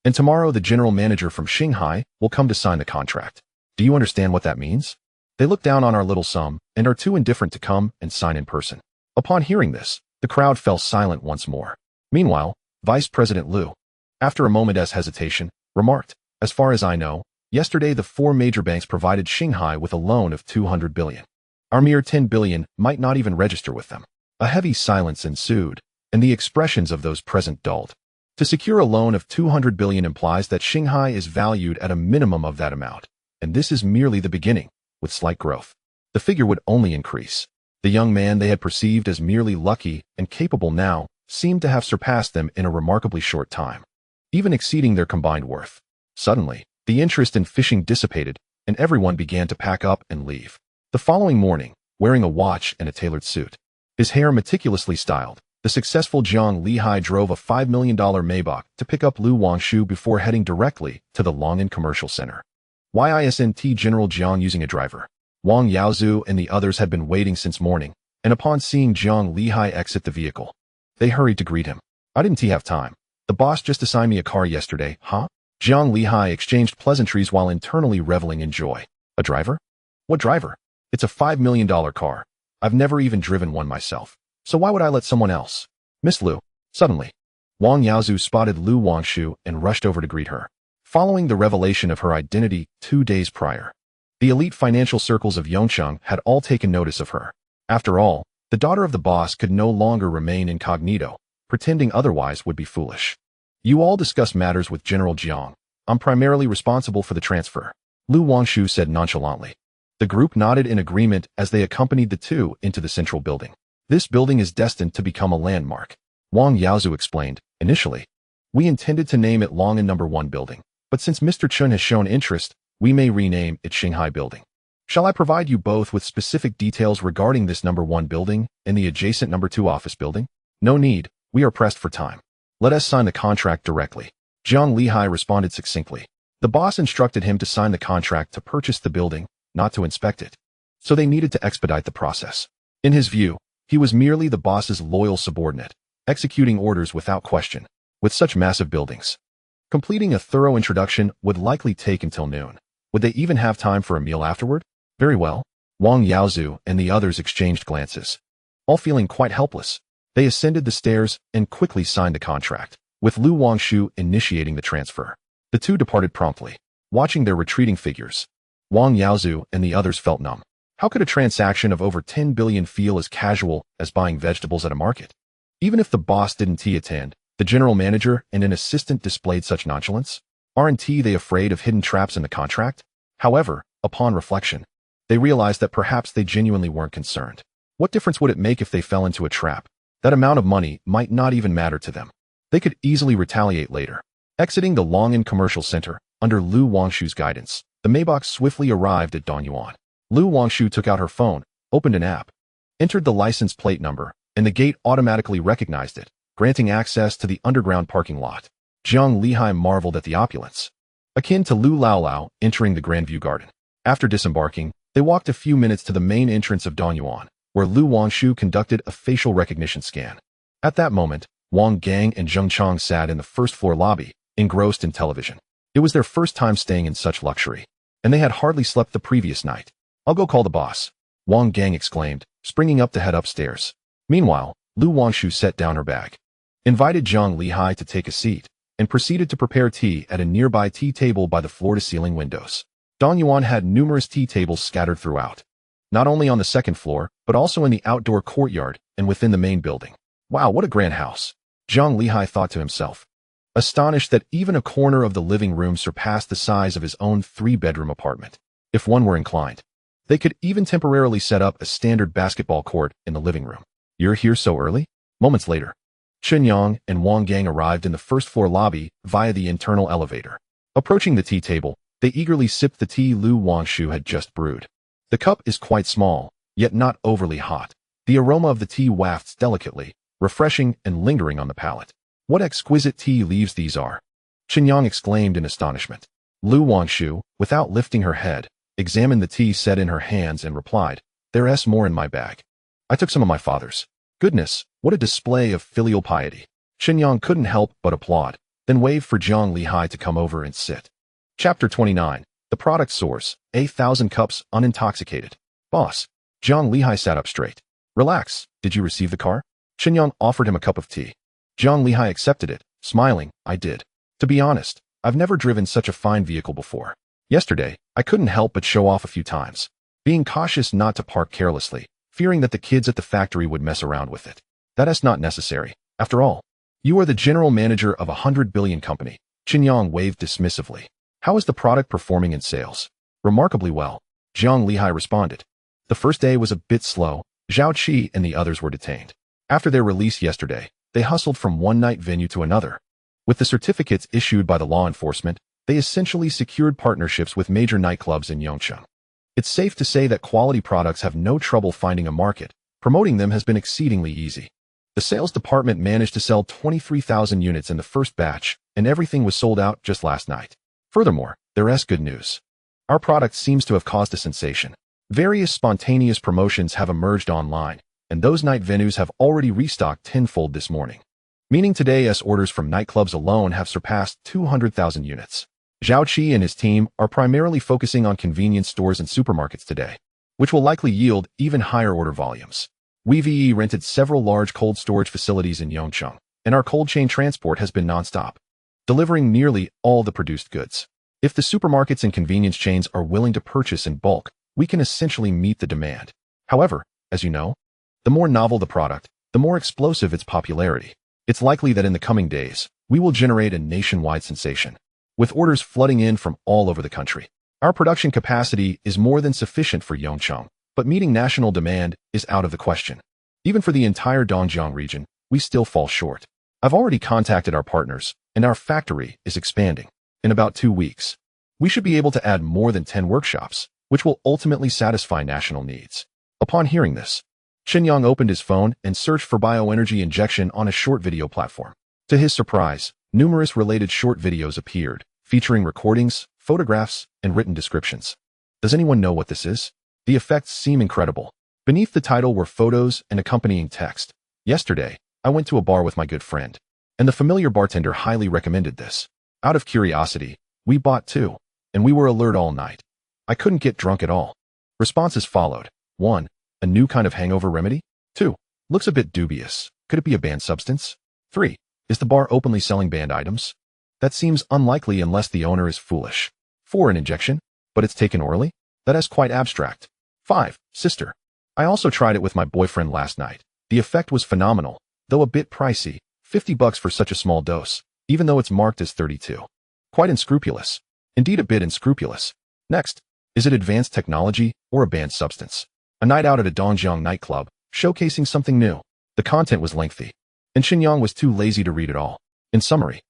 And tomorrow the general manager from Shanghai will come to sign the contract. Do you understand what that means? They look down on our little sum and are too indifferent to come and sign in person. Upon hearing this, the crowd fell silent once more. Meanwhile, Vice President Liu, after a moment's hesitation, remarked, as far as I know, yesterday the 4 major banks provided Shanghai with a loan of 200 billion. Our mere 10 billion might not even register with them. A heavy silence ensued, and the expressions of those present dulled. To secure a loan of 200 billion implies that Shanghai is valued at a minimum of that amount, and this is merely the beginning, with slight growth. The figure would only increase. The young man they had perceived as merely lucky and capable now seemed to have surpassed them in a remarkably short time, even exceeding their combined worth. Suddenly, the interest in fishing dissipated, and everyone began to pack up and leave. The following morning, wearing a watch and a tailored suit, his hair meticulously styled, the successful Jiang Lihai drove a $5 million Maybach to pick up Lu Wangshu before heading directly to the Longan Commercial Center. YISNT General Jiang using a driver. Wang Yaozu and the others had been waiting since morning, and upon seeing Jiang Lihai exit the vehicle, they hurried to greet him. I didn't have time. The boss just assigned me a car yesterday, huh? Jiang Lihai exchanged pleasantries while internally reveling in joy. A driver? What driver? It's a $5 million car. I've never even driven one myself. So why would I let someone else? Miss Lu. Suddenly, Wang Yaozu spotted Lu Wangshu and rushed over to greet her. Following the revelation of her identity 2 days prior, the elite financial circles of Yongchang had all taken notice of her. After all, the daughter of the boss could no longer remain incognito. Pretending otherwise would be foolish. You all discuss matters with General Jiang. I'm primarily responsible for the transfer, Lu Wangshu said nonchalantly. The group nodded in agreement as they accompanied the 2 into the central building. This building is destined to become a landmark, Wang Yaozu explained. Initially, we intended to name it Longan No. 1 Building, but since Mr. Chen has shown interest, we may rename it Shanghai Building. Shall I provide you both with specific details regarding this No. 1 building and the adjacent No. 2 office building? No need, we are pressed for time. Let us sign the contract directly. Jiang Lihai responded succinctly. The boss instructed him to sign the contract to purchase the building, not to inspect it. So they needed to expedite the process. In his view, he was merely the boss's loyal subordinate, executing orders without question. With such massive buildings, completing a thorough introduction would likely take until noon. Would they even have time for a meal afterward? Very well. Wang Yaozu and the others exchanged glances. All feeling quite helpless, they ascended the stairs and quickly signed the contract, with Lu Wangshu initiating the transfer. The 2 departed promptly, watching their retreating figures. Wang Yaozu and the others felt numb. How could a transaction of over 10 billion feel as casual as buying vegetables at a market? Even if the boss didn't attend, the general manager and an assistant displayed such nonchalance? Aren't they afraid of hidden traps in the contract? However, upon reflection, they realized that perhaps they genuinely weren't concerned. What difference would it make if they fell into a trap? That amount of money might not even matter to them. They could easily retaliate later. Exiting the Long'an Commercial Center, under Lu Wangshu's guidance, the Maybach swiftly arrived at Donyuan. Lu Wangshu took out her phone, opened an app, entered the license plate number, and the gate automatically recognized it, granting access to the underground parking lot. Jiang Lihai marveled at the opulence, akin to Lu Laolao entering the Grandview Garden. After disembarking, they walked a few minutes to the main entrance of Donyuan, where Lu Wangshu conducted a facial recognition scan. At that moment, Wang Gang and Zheng Chang sat in the first-floor lobby, engrossed in television. It was their first time staying in such luxury, and they had hardly slept the previous night. "I'll go call the boss," Wang Gang exclaimed, springing up to head upstairs. Meanwhile, Lu Wangshu set down her bag, invited Jiang Lihai to take a seat, and proceeded to prepare tea at a nearby tea table by the floor-to-ceiling windows. Donyuan had numerous tea tables scattered throughout, not only on the second floor, but also in the outdoor courtyard and within the main building. Wow, what a grand house, Jiang Lihai thought to himself, astonished that even a corner of the living room surpassed the size of his own 3-bedroom apartment. If one were inclined, they could even temporarily set up a standard basketball court in the living room. "You're here so early?" Moments later, Chen Yang and Wang Gang arrived in the first-floor lobby via the internal elevator. Approaching the tea table, they eagerly sipped the tea Lu Wangshu had just brewed. The cup is quite small, yet not overly hot. The aroma of the tea wafts delicately, refreshing and lingering on the palate. "What exquisite tea leaves these are!" Chen Yang exclaimed in astonishment. Lu Wangshu, without lifting her head, examined the tea set in her hands and replied, "There's more in my bag. I took some of my father's." "Goodness, what a display of filial piety." Chen Yang couldn't help but applaud, then waved for Jiang Lihai to come over and sit. Chapter 29. The Product Source, 1,000 Cups Unintoxicated. "Boss." Jiang Lihai sat up straight. "Relax, did you receive the car?" Chen Yang offered him a cup of tea. Jiang Lihai accepted it, smiling, "I did. To be honest, I've never driven such a fine vehicle before. Yesterday, I couldn't help but show off a few times, being cautious not to park carelessly, fearing that the kids at the factory would mess around with it. That is not necessary. After all, you are the general manager of a 100 billion company." Chen Yang waved dismissively. "How is the product performing in sales?" "Remarkably well," Jiang Lihai responded. "The first day was a bit slow. Zhao Qi and the others were detained. After their release yesterday, they hustled from one night venue to another. With the certificates issued by the law enforcement, they essentially secured partnerships with major nightclubs in Yongcheng. It's safe to say that quality products have no trouble finding a market. Promoting them has been exceedingly easy. The sales department managed to sell 23,000 units in the first batch, and everything was sold out just last night. Furthermore, there's good news. Our product seems to have caused a sensation. Various spontaneous promotions have emerged online, and those night venues have already restocked tenfold this morning. Meaning today's orders from nightclubs alone have surpassed 200,000 units. Zhao Qi and his team are primarily focusing on convenience stores and supermarkets today, which will likely yield even higher order volumes. We've rented several large cold storage facilities in Yongcheng, and our cold chain transport has been nonstop, delivering nearly all the produced goods. If the supermarkets and convenience chains are willing to purchase in bulk, we can essentially meet the demand. However, as you know, the more novel the product, the more explosive its popularity. It's likely that in the coming days, we will generate a nationwide sensation, with orders flooding in from all over the country. Our production capacity is more than sufficient for Yongcheng, but meeting national demand is out of the question. Even for the entire Dongjiang region, we still fall short. I've already contacted our partners, and our factory is expanding. In about 2 weeks, we should be able to add more than 10 workshops, which will ultimately satisfy national needs." Upon hearing this, Chen Yang opened his phone and searched for bioenergy injection on a short video platform. To his surprise, numerous related short videos appeared, featuring recordings, photographs, and written descriptions. Does anyone know what this is? The effects seem incredible. Beneath the title were photos and accompanying text. "Yesterday, I went to a bar with my good friend, and the familiar bartender highly recommended this. Out of curiosity, we bought 2, and we were alert all night. I couldn't get drunk at all." Responses followed. 1. A new kind of hangover remedy? 2. Looks a bit dubious. Could it be a banned substance? 3. Is the bar openly selling banned items? That seems unlikely unless the owner is foolish. 4. An injection? But it's taken orally? That is quite abstract. 5. Sister. I also tried it with my boyfriend last night. The effect was phenomenal, though a bit pricey. $50 for such a small dose, even though it's marked as 32. Quite unscrupulous. Indeed a bit unscrupulous. Next. Is it advanced technology or a banned substance? A night out at a Dongjiang nightclub, showcasing something new. The content was lengthy, and Chen Yang was too lazy to read it all. In summary,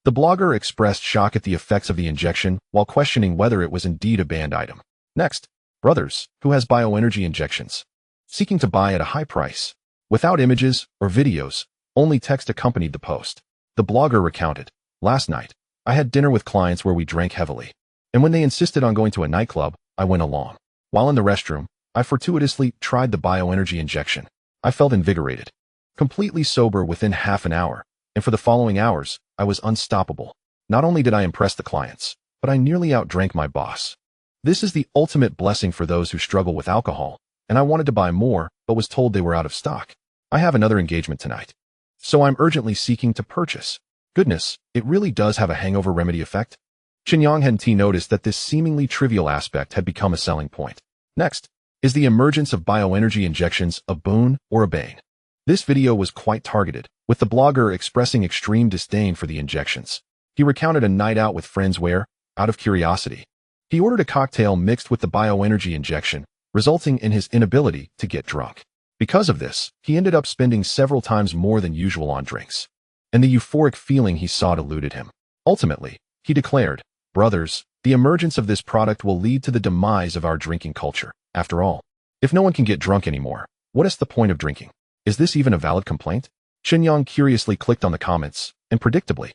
the blogger expressed shock at the effects of the injection while questioning whether it was indeed a banned item. Next, brothers, who has bioenergy injections, seeking to buy at a high price. Without images or videos, only text accompanied the post. The blogger recounted, "Last night, I had dinner with clients where we drank heavily, and when they insisted on going to a nightclub, I went along. While in the restroom, I fortuitously tried the bioenergy injection. I felt invigorated, completely sober within half an hour, and for the following hours, I was unstoppable. Not only did I impress the clients, but I nearly outdrank my boss. This is the ultimate blessing for those who struggle with alcohol, and I wanted to buy more, but was told they were out of stock. I have another engagement tonight, so I'm urgently seeking to purchase. Goodness, it really does have a hangover remedy effect." Chen Yang hadn't noticed that this seemingly trivial aspect had become a selling point. Next, is the emergence of bioenergy injections a boon or a bane? This video was quite targeted, with the blogger expressing extreme disdain for the injections. He recounted a night out with friends where, out of curiosity, he ordered a cocktail mixed with the bioenergy injection, resulting in his inability to get drunk. Because of this, he ended up spending several times more than usual on drinks, and the euphoric feeling he sought eluded him. Ultimately, he declared, "Brothers, the emergence of this product will lead to the demise of our drinking culture. After all, if no one can get drunk anymore, what is the point of drinking? Is this even a valid complaint?" Chen Yang curiously clicked on the comments, and predictably,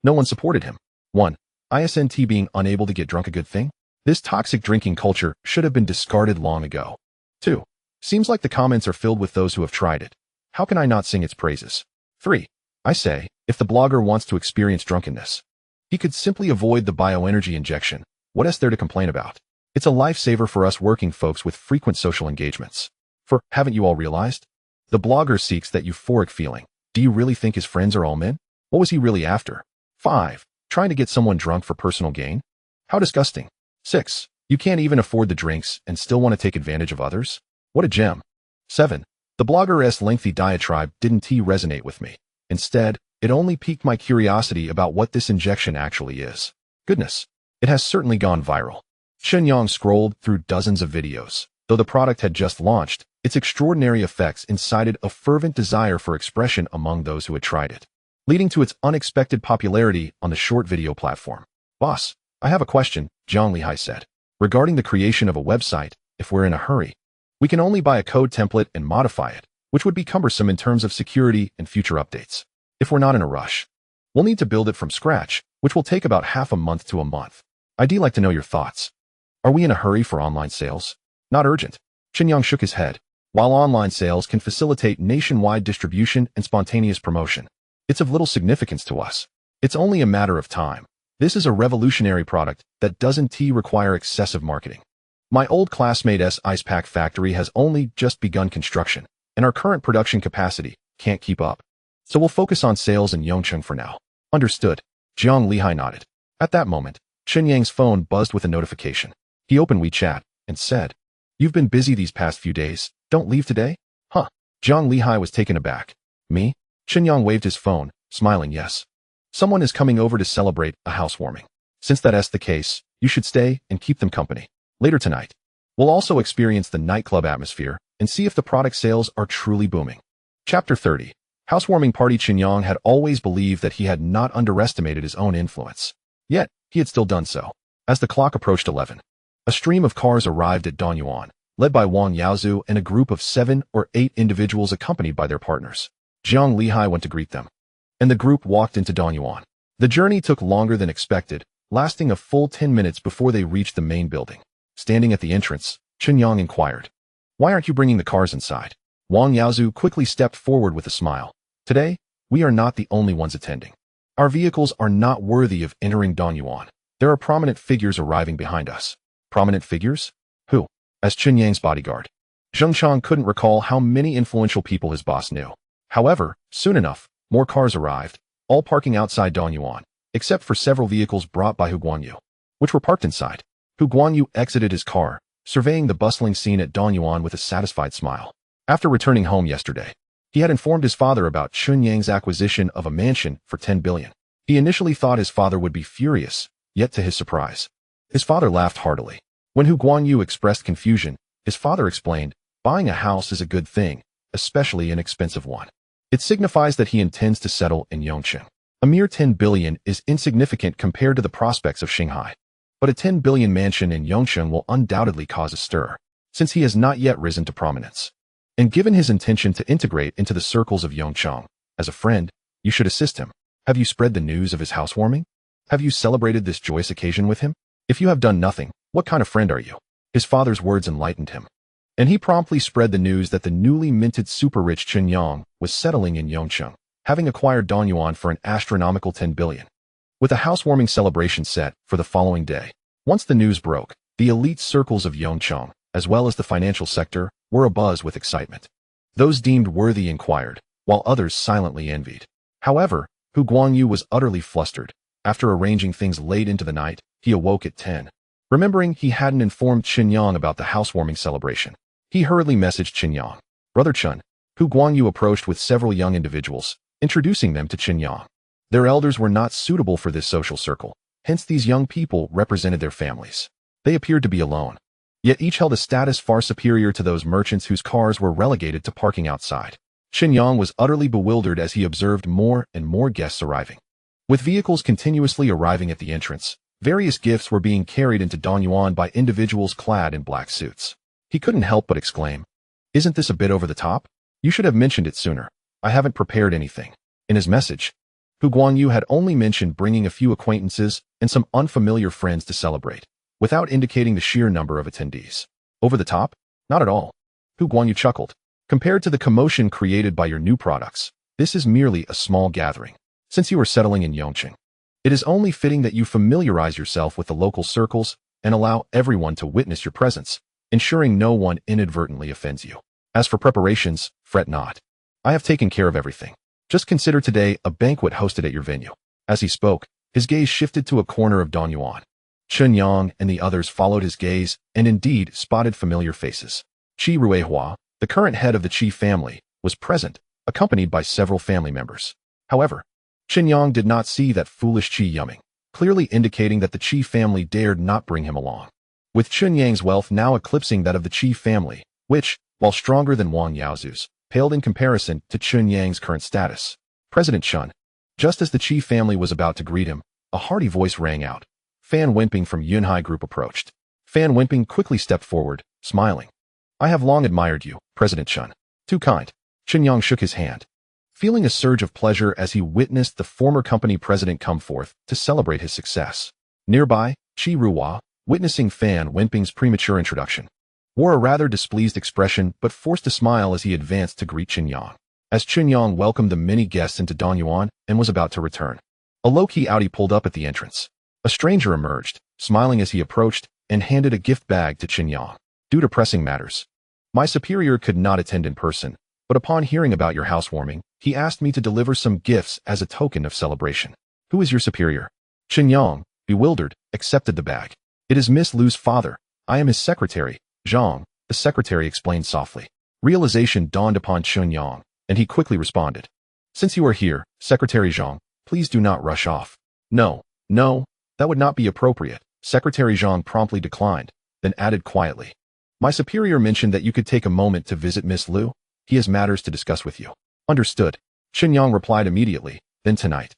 no one supported him. 1. Isn't being unable to get drunk a good thing? This toxic drinking culture should have been discarded long ago. 2. Seems like the comments are filled with those who have tried it. How can I not sing its praises? 3. I say, if the blogger wants to experience drunkenness, he could simply avoid the bioenergy injection. What is there to complain about? It's a lifesaver for us working folks with frequent social engagements. For, haven't you all realized? The blogger seeks that euphoric feeling. Do you really think his friends are all men? What was he really after? 5. Trying to get someone drunk for personal gain? How disgusting. 6. You can't even afford the drinks and still want to take advantage of others? What a gem. 7. The blogger's lengthy diatribe didn't resonate with me. Instead, it only piqued my curiosity about what this injection actually is. Goodness, it has certainly gone viral. Chen Yang scrolled through dozens of videos. Though the product had just launched, its extraordinary effects incited a fervent desire for expression among those who had tried it, leading to its unexpected popularity on the short video platform. "Boss, I have a question," Zhang Lihai said. "Regarding the creation of a website, if we're in a hurry, we can only buy a code template and modify it, which would be cumbersome in terms of security and future updates. If we're not in a rush, we'll need to build it from scratch, which will take about half a month to a month. I'd like to know your thoughts. Are we in a hurry for online sales? Not urgent." Chen Yang shook his head. While online sales can facilitate nationwide distribution and spontaneous promotion, it's of little significance to us. It's only a matter of time. This is a revolutionary product that doesn't require excessive marketing. My old classmate's ice pack factory has only just begun construction, and our current production capacity can't keep up. So we'll focus on sales in Yongcheng for now. Understood. Zhang Lihai nodded. At that moment, Chen Yang's phone buzzed with a notification. He opened WeChat and said, "You've been busy these past few days. Don't leave today?" Huh. Zhang Lihai was taken aback. "Me?" Chen Yang waved his phone, smiling yes. "Someone is coming over to celebrate a housewarming. Since that's the case, you should stay and keep them company. Later tonight, we'll also experience the nightclub atmosphere and see if the product sales are truly booming." Chapter 30. Housewarming party. Chen Yang had always believed that he had not underestimated his own influence. Yet, he had still done so. As the clock approached 11, a stream of cars arrived at Donyuan, led by Wang Yaozu and a group of 7 or 8 individuals accompanied by their partners. Zhang Lihai went to greet them, and the group walked into Donyuan. The journey took longer than expected, lasting a full 10 minutes before they reached the main building. Standing at the entrance, Chen Yang inquired, "Why aren't you bringing the cars inside?" Wang Yaozu quickly stepped forward with a smile. "Today, we are not the only ones attending. Our vehicles are not worthy of entering Donyuan. There are prominent figures arriving behind us." Prominent figures? Who? As Chen Yang's bodyguard, Zheng Chang couldn't recall how many influential people his boss knew. However, soon enough, more cars arrived, all parking outside Donyuan, except for several vehicles brought by Hu Guanyu, which were parked inside. Hu Guanyu exited his car, surveying the bustling scene at Donyuan with a satisfied smile. After returning home yesterday, he had informed his father about Chen Yang's acquisition of a mansion for 10 billion. He initially thought his father would be furious, yet to his surprise, his father laughed heartily. When Hu Guanyu expressed confusion, his father explained, "Buying a house is a good thing, especially an expensive one. It signifies that he intends to settle in Yongqing. A mere 10 billion is insignificant compared to the prospects of Shanghai. But a 10 billion mansion in Yongqing will undoubtedly cause a stir, since he has not yet risen to prominence. And given his intention to integrate into the circles of Yongqing, as a friend, you should assist him. Have you spread the news of his housewarming? Have you celebrated this joyous occasion with him? If you have done nothing, what kind of friend are you? His father's words enlightened him. And he promptly spread the news that the newly minted super-rich Chen Yang was settling in Yongqing, having acquired Danyuan for an astronomical 10 billion. With a housewarming celebration set for the following day. Once the news broke, the elite circles of Yongqing, as well as the financial sector, were abuzz with excitement. Those deemed worthy inquired, while others silently envied. However, Hu Guangyu was utterly flustered. After arranging things late into the night, he awoke at 10. Remembering he hadn't informed Chen Yang about the housewarming celebration, he hurriedly messaged Chen Yang. Brother Chen, Hu Guangyu approached with several young individuals, introducing them to Chen Yang. Their elders were not suitable for this social circle, hence these young people represented their families. They appeared to be alone, yet each held a status far superior to those merchants whose cars were relegated to parking outside. Chen Yang was utterly bewildered as he observed more and more guests arriving. With vehicles continuously arriving at the entrance, various gifts were being carried into Danyuan by individuals clad in black suits. He couldn't help but exclaim, "Isn't this a bit over the top? You should have mentioned it sooner. I haven't prepared anything." In his message, Hu Guangyu had only mentioned bringing a few acquaintances and some unfamiliar friends to celebrate, without indicating the sheer number of attendees. Over the top? Not at all. Hu Guangyu chuckled. Compared to the commotion created by your new products, this is merely a small gathering. Since you are settling in Yongqing, it is only fitting that you familiarize yourself with the local circles and allow everyone to witness your presence, ensuring no one inadvertently offends you. As for preparations, fret not. I have taken care of everything. Just consider today a banquet hosted at your venue. As he spoke, his gaze shifted to a corner of Danyuan. Chen Yang and the others followed his gaze and indeed spotted familiar faces. Qi Ruihua, the current head of the Qi family, was present, accompanied by several family members. However, Chen Yang did not see that foolish Qi Yuming, clearly indicating that the Qi family dared not bring him along. With Chen Yang's wealth now eclipsing that of the Qi family, which, while stronger than Wang Yaozu's, paled in comparison to Chen Yang's current status. President Chen. Just as the Qi family was about to greet him, a hearty voice rang out. Fan Wenping from Yunhai Group approached. Fan Wenping quickly stepped forward, smiling. I have long admired you, President Chen. Too kind. Chen Yang shook his hand, feeling a surge of pleasure as he witnessed the former company president come forth to celebrate his success. Nearby, Qi Ruihua, witnessing Fan Wenping's premature introduction, wore a rather displeased expression but forced a smile as he advanced to greet Chen Yang. As Chen Yang welcomed the many guests into Danyuan and was about to return, a low-key Audi pulled up at the entrance. A stranger emerged, smiling as he approached, and handed a gift bag to Chen Yang. Due to pressing matters, my superior could not attend in person, but upon hearing about your housewarming, he asked me to deliver some gifts as a token of celebration. Who is your superior? Chen Yang, bewildered, accepted the bag. It is Miss Lu's father. I am his secretary, Zhang, the secretary explained softly. Realization dawned upon Chen Yang, and he quickly responded. Since you are here, Secretary Zhang, please do not rush off. No, that would not be appropriate. Secretary Zhang promptly declined, then added quietly. My superior mentioned that you could take a moment to visit Miss Lu. He has matters to discuss with you. Understood. Chen Yang replied immediately, then tonight.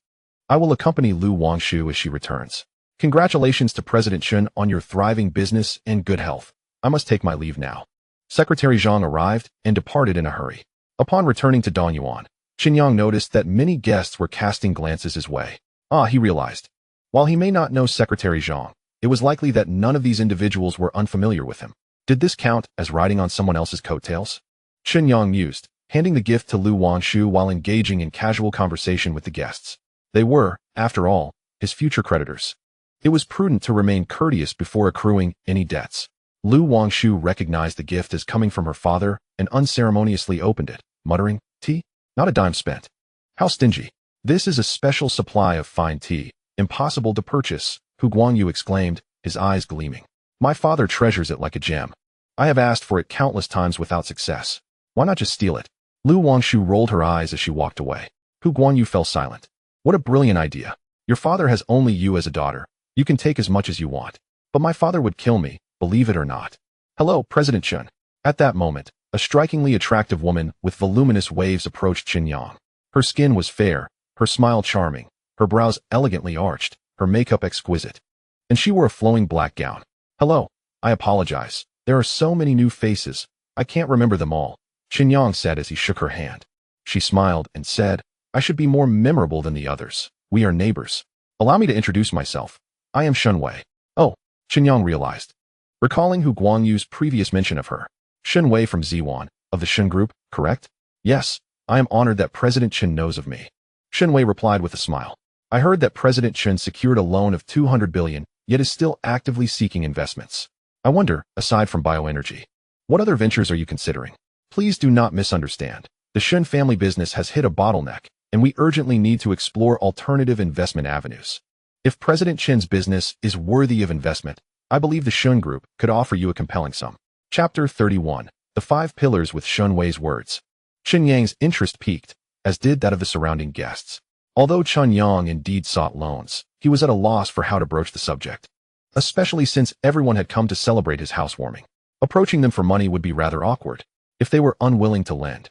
I will accompany Lu Wangshu as she returns. Congratulations to President Chen on your thriving business and good health. I must take my leave now. Secretary Zhang arrived and departed in a hurry. Upon returning to Danyuan, Chen Yang noticed that many guests were casting glances his way. He realized. While he may not know Secretary Zhang, it was likely that none of these individuals were unfamiliar with him. Did this count as riding on someone else's coattails? Chen Yang mused, handing the gift to Lu Wangshu while engaging in casual conversation with the guests. They were, after all, his future creditors. It was prudent to remain courteous before accruing any debts. Lu Wangshu recognized the gift as coming from her father and unceremoniously opened it, muttering, Tea? Not a dime spent. How stingy. This is a special supply of fine tea, impossible to purchase, Hu Guangyu exclaimed, his eyes gleaming. My father treasures it like a gem. I have asked for it countless times without success. Why not just steal it? Lu Wangshu rolled her eyes as she walked away. Hu Guangyu fell silent. What a brilliant idea. Your father has only you as a daughter. You can take as much as you want. But my father would kill me, believe it or not. Hello, President Chen. At that moment, A strikingly attractive woman with voluminous waves approached Chen Yang. Her skin was fair, her smile charming, her brows elegantly arched, her makeup exquisite. And she wore a flowing black gown. "Hello, I apologize. There are so many new faces, I can't remember them all," Chen Yang said as he shook her hand. She smiled and said, "I should be more memorable than the others. We are neighbors. Allow me to introduce myself. I am Shen Wei." "Oh," Chen Yang realized, recalling Hu Guangyu's previous mention of her. "Shen Wei from Ziwan, of the Shen Group, correct?" "Yes, I am honored that President Chen knows of me." Shen Wei replied with a smile. "I heard that President Chen secured a loan of 200 billion, yet is still actively seeking investments. I wonder, aside from bioenergy, what other ventures are you considering? Please do not misunderstand. The Shen family business has hit a bottleneck, and we urgently need to explore alternative investment avenues. If President Chen's business is worthy of investment, I believe the Shen Group could offer you a compelling sum." Chapter 31. The 5 Pillars with Shen Wei's Words. Chen Yang's interest peaked, as did that of the surrounding guests. Although Chen Yang indeed sought loans, he was at a loss for how to broach the subject, especially since everyone had come to celebrate his housewarming. Approaching them for money would be rather awkward. If they were unwilling to lend,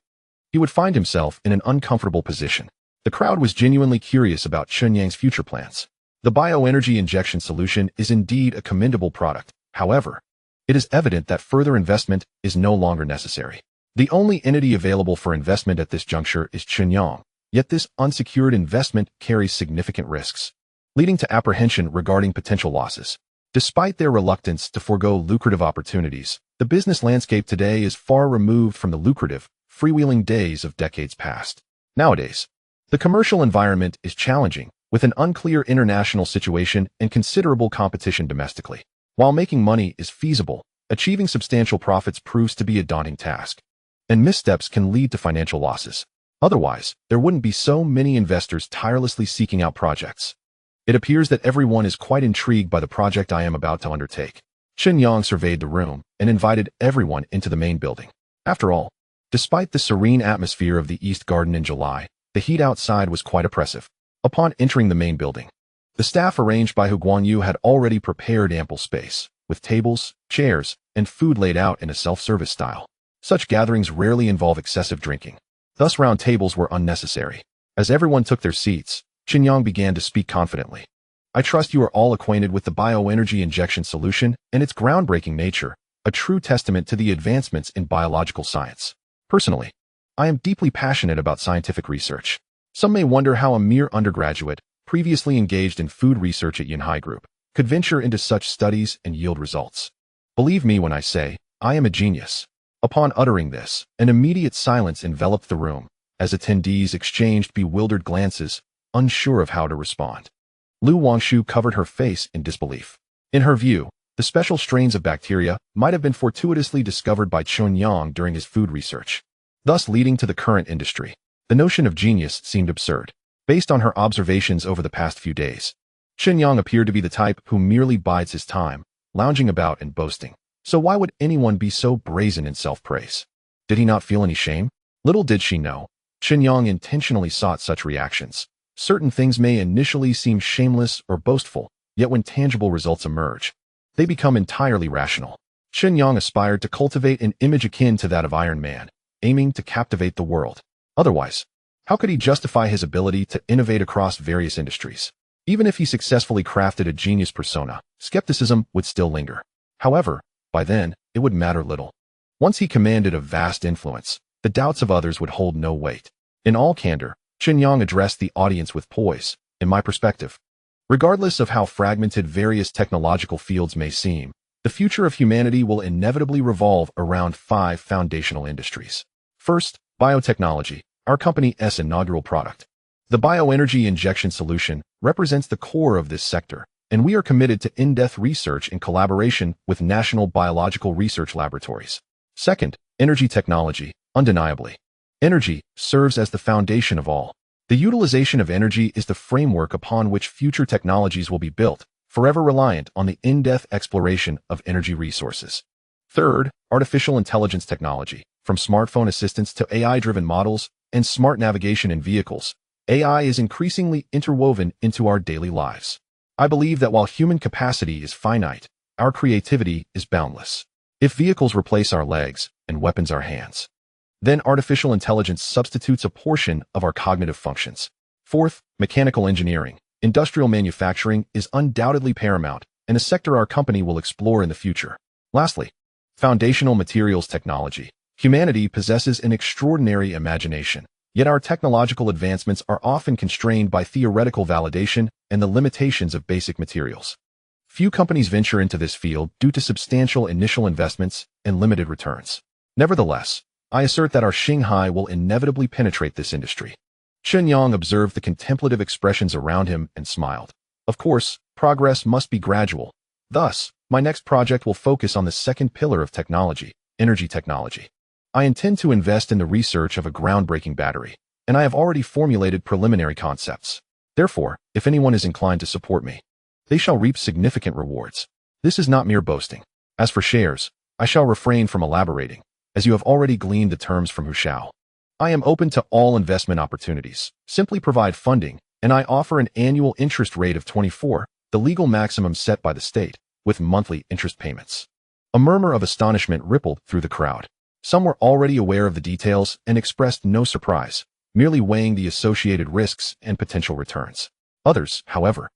he would find himself in an uncomfortable position. The crowd was genuinely curious about Chen Yang's future plans. The bioenergy injection solution is indeed a commendable product. However, it is evident that further investment is no longer necessary. The only entity available for investment at this juncture is Chen Yang, yet this unsecured investment carries significant risks, leading to apprehension regarding potential losses. Despite their reluctance to forego lucrative opportunities, the business landscape today is far removed from the lucrative, freewheeling days of decades past. Nowadays, the commercial environment is challenging, with an unclear international situation and considerable competition domestically. While making money is feasible, achieving substantial profits proves to be a daunting task, and missteps can lead to financial losses. Otherwise, there wouldn't be so many investors tirelessly seeking out projects. It appears that everyone is quite intrigued by the project I am about to undertake. Chen Yang surveyed the room and invited everyone into the main building. After all, despite the serene atmosphere of the East Garden in July, the heat outside was quite oppressive. Upon entering the main building, the staff arranged by Hu Guanyu had already prepared ample space, with tables, chairs, and food laid out in a self-service style. Such gatherings rarely involve excessive drinking. Thus round tables were unnecessary. As everyone took their seats, Chen Yang began to speak confidently. "I trust you are all acquainted with the bioenergy injection solution and its groundbreaking nature, a true testament to the advancements in biological science. Personally, I am deeply passionate about scientific research. Some may wonder how a mere undergraduate, previously engaged in food research at Yunhai Group, could venture into such studies and yield results. Believe me when I say, I am a genius." Upon uttering this, an immediate silence enveloped the room, as attendees exchanged bewildered glances, unsure of how to respond. Lu Wangshu covered her face in disbelief. In her view, the special strains of bacteria might have been fortuitously discovered by Chen Yang during his food research, thus leading to the current industry. The notion of genius seemed absurd. Based on her observations over the past few days, Chen Yang appeared to be the type who merely bides his time, lounging about and boasting. So why would anyone be so brazen in self-praise? Did he not feel any shame? Little did she know, Chen Yang intentionally sought such reactions. Certain things may initially seem shameless or boastful, yet when tangible results emerge, they become entirely rational. Chen Yang aspired to cultivate an image akin to that of Iron Man, aiming to captivate the world. Otherwise, how could he justify his ability to innovate across various industries? Even if he successfully crafted a genius persona, skepticism would still linger. However, by then, it would matter little. Once he commanded a vast influence, the doubts of others would hold no weight. In all candor, Chen Yang addressed the audience with poise. "In my perspective, regardless of how fragmented various technological fields may seem, the future of humanity will inevitably revolve around 5 foundational industries. First, biotechnology, our company's inaugural product. The bioenergy injection solution represents the core of this sector, and we are committed to in-depth research in collaboration with national biological research laboratories. Second, energy technology, undeniably. Energy serves as the foundation of all. The utilization of energy is the framework upon which future technologies will be built, forever reliant on the in-depth exploration of energy resources. Third, artificial intelligence technology, from smartphone assistants to AI-driven models and smart navigation in vehicles. AI is increasingly interwoven into our daily lives. I believe that while human capacity is finite, our creativity is boundless. If vehicles replace our legs, and weapons our hands. Then artificial intelligence substitutes a portion of our cognitive functions. Fourth, mechanical engineering. Industrial manufacturing is undoubtedly paramount and a sector our company will explore in the future. Lastly, foundational materials technology. Humanity possesses an extraordinary imagination, yet our technological advancements are often constrained by theoretical validation and the limitations of basic materials. Few companies venture into this field due to substantial initial investments and limited returns. Nevertheless, I assert that our Shanghai will inevitably penetrate this industry. Chen Yang observed the contemplative expressions around him and smiled. Of course, progress must be gradual. Thus, my next project will focus on the second pillar of technology, energy technology. I intend to invest in the research of a groundbreaking battery, and I have already formulated preliminary concepts. Therefore, if anyone is inclined to support me, they shall reap significant rewards. This is not mere boasting. As for shares, I shall refrain from elaborating, as you have already gleaned the terms from Hu Shao. I am open to all investment opportunities. Simply provide funding, and I offer an annual interest rate of 24, the legal maximum set by the state, with monthly interest payments. A murmur of astonishment rippled through the crowd. Some were already aware of the details and expressed no surprise, merely weighing the associated risks and potential returns. Others, however,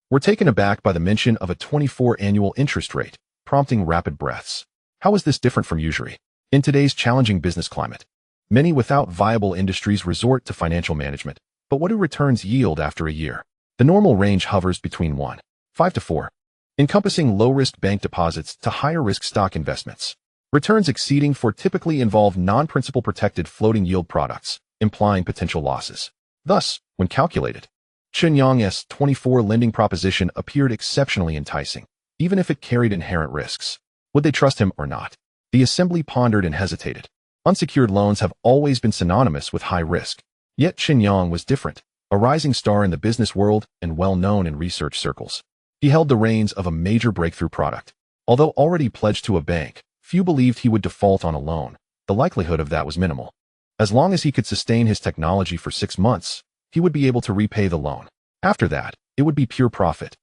were taken aback by the mention of a 24 annual interest rate, prompting rapid breaths. How is this different from usury? In today's challenging business climate, many without viable industries resort to financial management, but what do returns yield after a year? The normal range hovers between 1.5 to 4, encompassing low-risk bank deposits to higher-risk stock investments. Returns exceeding 4 typically involve non-principal protected floating yield products, implying potential losses. Thus, when calculated, Chen Yang's 24 lending proposition appeared exceptionally enticing, even if it carried inherent risks. Would they trust him or not? The assembly pondered and hesitated. Unsecured loans have always been synonymous with high risk. Yet Chen Yang was different, a rising star in the business world and well-known in research circles. He held the reins of a major breakthrough product. Although already pledged to a bank, few believed he would default on a loan. The likelihood of that was minimal. As long as he could sustain his technology for 6 months, he would be able to repay the loan. After that, it would be pure profit.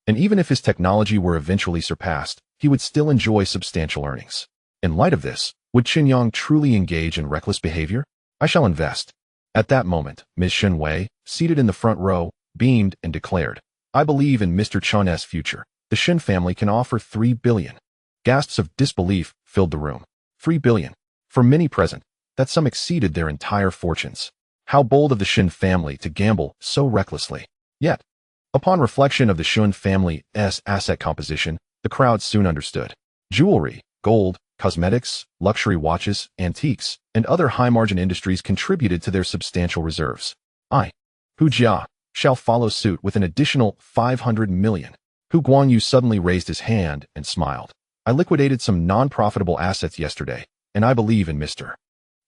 And even if his technology were eventually surpassed, he would still enjoy substantial earnings. In light of this, would Chen Yang truly engage in reckless behavior? I shall invest. At that moment, Ms. Shen Wei, seated in the front row, beamed and declared, I believe in Mr. Chen's future. The Shen family can offer 3 billion. Gasps of disbelief filled the room. 3 billion. For many present, that sum exceeded their entire fortunes. How bold of the Shen family to gamble so recklessly. Yet, upon reflection of the Shen family's asset composition, the crowd soon understood. Jewelry, gold, cosmetics, luxury watches, antiques, and other high-margin industries contributed to their substantial reserves. I, Hu Jia, shall follow suit with an additional 500 million. Hu Guanyu suddenly raised his hand and smiled. I liquidated some non-profitable assets yesterday, and I believe in Mr.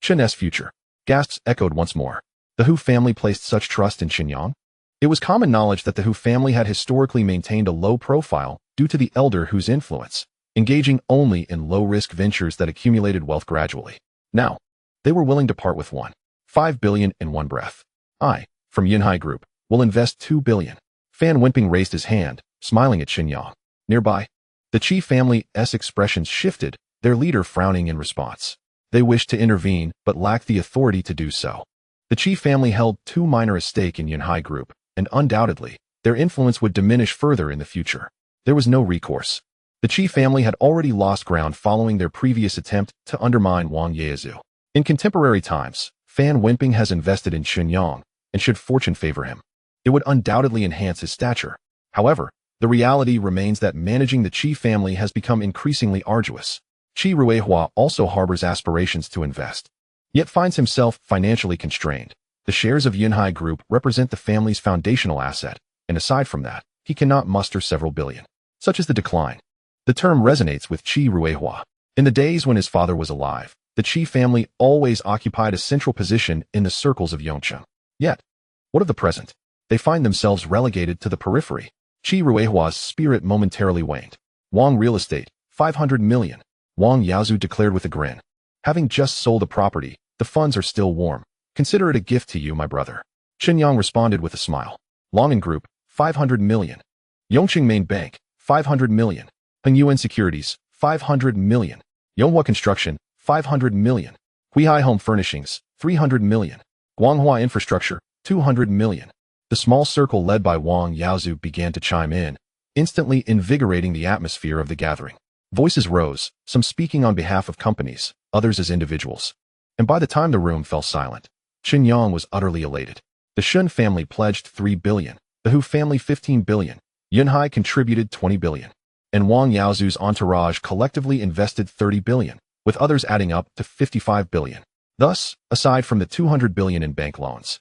Chen's future. Gasps echoed once more. The Hu family placed such trust in Chen Yang? It was common knowledge that the Hu family had historically maintained a low profile due to the elder Hu's influence, engaging only in low-risk ventures that accumulated wealth gradually. Now, they were willing to part with 1.5 billion in one breath. I, from Yinhai Group, will invest 2 billion. Fan Wenping raised his hand, smiling at Chen Yang. Nearby, the Qi family's expressions shifted, their leader frowning in response. They wished to intervene, but lacked the authority to do so. The Qi family held too minor a stake in Yinhai Group, and undoubtedly, their influence would diminish further in the future. There was no recourse. The Qi family had already lost ground following their previous attempt to undermine Wang Yezu. In contemporary times, Fan Wenping has invested in Chen Yang, and should fortune favor him, it would undoubtedly enhance his stature. However, the reality remains that managing the Qi family has become increasingly arduous. Qi Ruihua also harbors aspirations to invest, yet finds himself financially constrained. The shares of Yinhai Group represent the family's foundational asset, and aside from that, he cannot muster several billion. Such is the decline. The term resonates with Qi Ruihua. In the days when his father was alive, the Qi family always occupied a central position in the circles of Yongcheng. Yet, what of the present? They find themselves relegated to the periphery. Qi Ruihua's spirit momentarily waned. Wang Real Estate, 500 million. Wang Yaozu declared with a grin. Having just sold a property, the funds are still warm. Consider it a gift to you, my brother. Chen Yang responded with a smile. Longan Group, 500 million. Yongqing Main Bank, 500 million. Pengyuan Securities, 500 million. Yonghua Construction, 500 million. Huihai Home Furnishings, 300 million. Guanghua Infrastructure, 200 million. The small circle led by Wang Yaozu began to chime in, instantly invigorating the atmosphere of the gathering. Voices rose, some speaking on behalf of companies, others as individuals. And by the time the room fell silent, Chen Yang was utterly elated. The Shun family pledged 3 billion, the Hu family 15 billion, Yunhai contributed 20 billion, and Wang Yaozu's entourage collectively invested 30 billion, with others adding up to 55 billion. Thus, aside from the 200 billion in bank loans,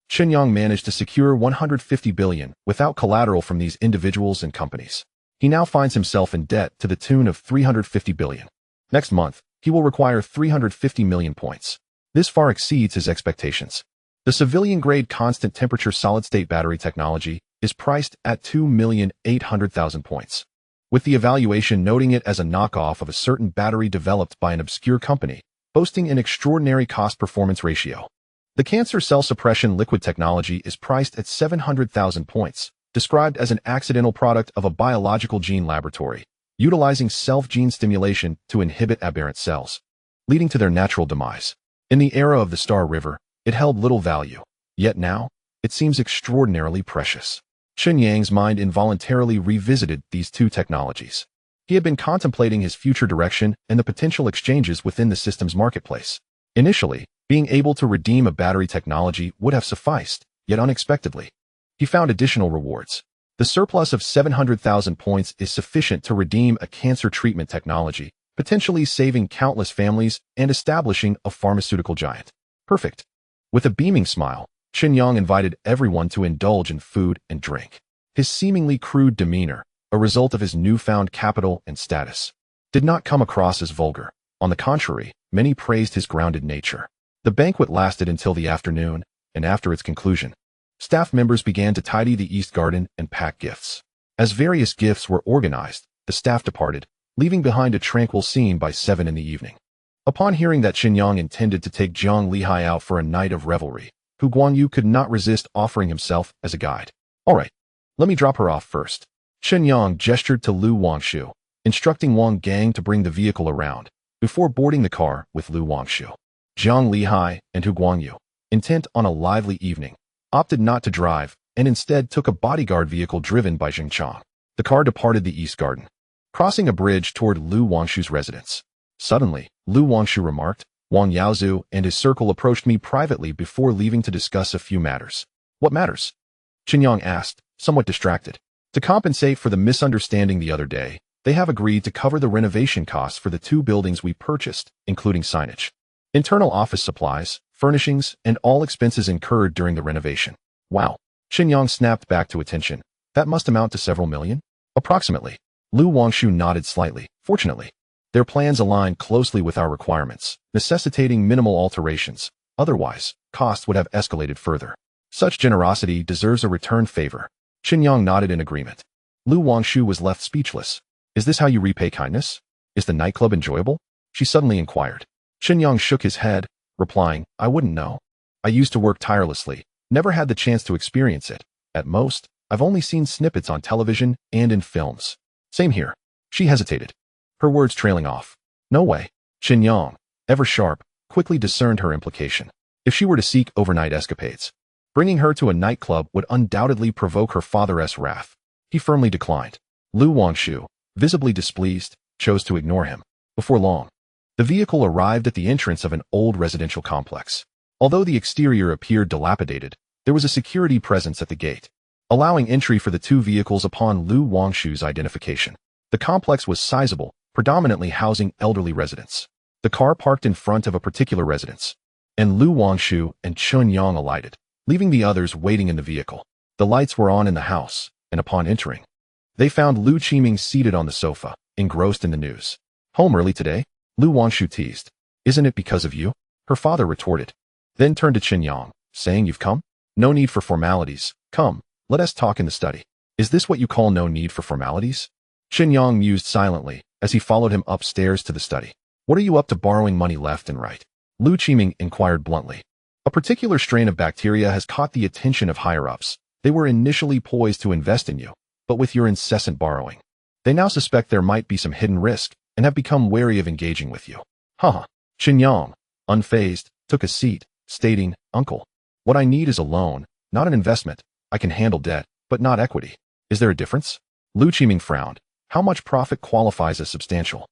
Chen Yang managed to secure 150 billion without collateral from these individuals and companies. He now finds himself in debt to the tune of 350 billion. Next month, he will require 350 million points. This far exceeds his expectations. The civilian-grade constant temperature solid-state battery technology is priced at 2,800,000 points, with the evaluation noting it as a knockoff of a certain battery developed by an obscure company, boasting an extraordinary cost-performance ratio. The cancer cell suppression liquid technology is priced at 700,000 points, described as an accidental product of a biological gene laboratory, utilizing self-gene stimulation to inhibit aberrant cells, leading to their natural demise. In the era of the Star River, it held little value, yet now, it seems extraordinarily precious. Chen Yang's mind involuntarily revisited these two technologies. He had been contemplating his future direction and the potential exchanges within the system's marketplace. Initially, being able to redeem a battery technology would have sufficed, yet unexpectedly, he found additional rewards. The surplus of 700,000 points is sufficient to redeem a cancer treatment technology, potentially saving countless families and establishing a pharmaceutical giant. Perfect. With a beaming smile, Chen Yang invited everyone to indulge in food and drink. His seemingly crude demeanor, a result of his newfound capital and status, did not come across as vulgar. On the contrary, many praised his grounded nature. The banquet lasted until the afternoon, and after its conclusion, staff members began to tidy the East Garden and pack gifts. As various gifts were organized, the staff departed, leaving behind a tranquil scene by 7 in the evening. Upon hearing that Chen Yang intended to take Jiang Lihai out for a night of revelry, Hu Guanyu could not resist offering himself as a guide. All right, let me drop her off first. Chen Yang gestured to Lu Wangshu, instructing Wang Gang to bring the vehicle around, before boarding the car with Lu Wangshu. Jiang Lihai and Hu Guanyu, intent on a lively evening, opted not to drive and instead took a bodyguard vehicle driven by Jing Chang. The car departed the East Garden, crossing a bridge toward Lu Wangshu's residence. Suddenly, Lu Wangshu remarked, Wang Yaozu and his circle approached me privately before leaving to discuss a few matters. What matters? Chen Yang asked, somewhat distracted. To compensate for the misunderstanding the other day, they have agreed to cover the renovation costs for the 2 buildings we purchased, including signage, internal office supplies, furnishings, and all expenses incurred during the renovation. Wow. Chen Yang snapped back to attention. That must amount to several million? Approximately. Lu Wangshu nodded slightly. Fortunately, their plans align closely with our requirements, necessitating minimal alterations. Otherwise, costs would have escalated further. Such generosity deserves a return favor. Chen Yang nodded in agreement. Lu Wangshu was left speechless. Is this how you repay kindness? Is the nightclub enjoyable? She suddenly inquired. Chen Yang shook his head, replying, I wouldn't know. I used to work tirelessly, never had the chance to experience it. At most, I've only seen snippets on television and in films. Same here. She hesitated, her words trailing off. No way. Chen Yang, ever sharp, quickly discerned her implication. If she were to seek overnight escapades, bringing her to a nightclub would undoubtedly provoke her father's wrath. He firmly declined. Lu Wangshu, visibly displeased, chose to ignore him. Before long, the vehicle arrived at the entrance of an old residential complex. Although the exterior appeared dilapidated, there was a security presence at the gate, allowing entry for the 2 vehicles upon Lu Wangshu's identification. The complex was sizable, predominantly housing elderly residents. The car parked in front of a particular residence, and Lu Wangshu and Chen Yang alighted, leaving the others waiting in the vehicle. The lights were on in the house, and upon entering, they found Lu Qiming seated on the sofa, engrossed in the news. Home early today? Lu Wangshu teased. Isn't it because of you? Her father retorted, then turned to Chen Yang, saying, You've come? No need for formalities. Come, let us talk in the study. Is this what you call no need for formalities? Chen Yang mused silently as he followed him upstairs to the study. What are you up to borrowing money left and right? Lu Qiming inquired bluntly. A particular strain of bacteria has caught the attention of higher-ups. They were initially poised to invest in you, but with your incessant borrowing, they now suspect there might be some hidden risk and have become wary of engaging with you. Haha. Chen Yang, unfazed, took a seat, stating, "Uncle, what I need is a loan, not an investment. I can handle debt, but not equity. Is there a difference?" Lu Qiming frowned. How much profit qualifies as substantial?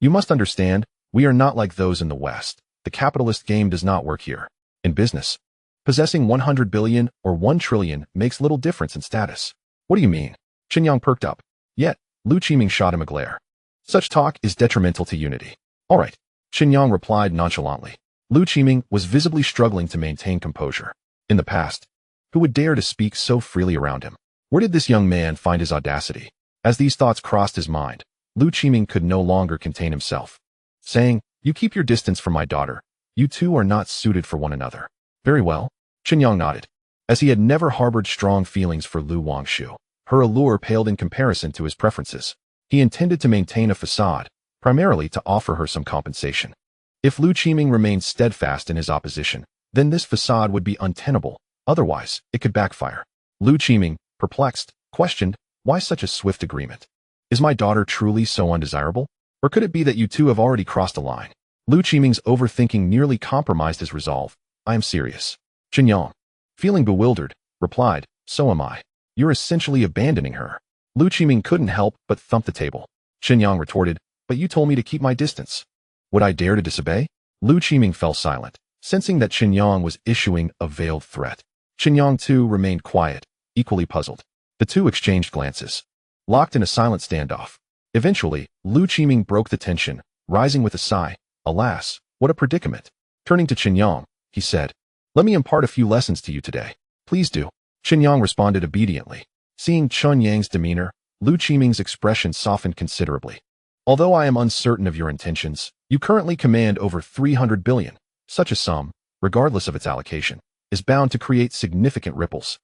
You must understand, we are not like those in the West. The capitalist game does not work here. In business, possessing 100 billion or 1 trillion makes little difference in status. What do you mean? Chen Yang perked up. Yet, Lu Qiming shot him a glare. Such talk is detrimental to unity. All right, Chen Yang replied nonchalantly. Lu Qiming was visibly struggling to maintain composure. In the past, who would dare to speak so freely around him? Where did this young man find his audacity? As these thoughts crossed his mind, Lu Qiming could no longer contain himself, saying, "You keep your distance from my daughter. You two are not suited for one another." Very well, Chen Yang nodded. As he had never harbored strong feelings for Lu Wangshu, her allure paled in comparison to his preferences. He intended to maintain a facade, primarily to offer her some compensation. If Lu Qiming remained steadfast in his opposition, then this facade would be untenable. Otherwise, it could backfire. Lu Qiming, perplexed, questioned, "Why such a swift agreement? Is my daughter truly so undesirable? Or could it be that you two have already crossed a line?" Lu Qiming's overthinking nearly compromised his resolve. "I am serious." Chen Yang, feeling bewildered, replied, "So am I. You're essentially abandoning her." Lu Qiming couldn't help but thump the table. Chen Yang retorted, "But you told me to keep my distance. Would I dare to disobey?" Lu Qiming fell silent, sensing that Chen Yang was issuing a veiled threat. Chen Yang too remained quiet, equally puzzled. The two exchanged glances, locked in a silent standoff. Eventually, Lu Qiming broke the tension, rising with a sigh. "Alas, what a predicament." Turning to Chen Yang, he said, "Let me impart a few lessons to you today." "Please do." Chen Yang responded obediently. Seeing Chen Yang's demeanor, Lu Qiming's expression softened considerably. "Although I am uncertain of your intentions, you currently command over 300 billion. Such a sum, regardless of its allocation, is bound to create significant ripples.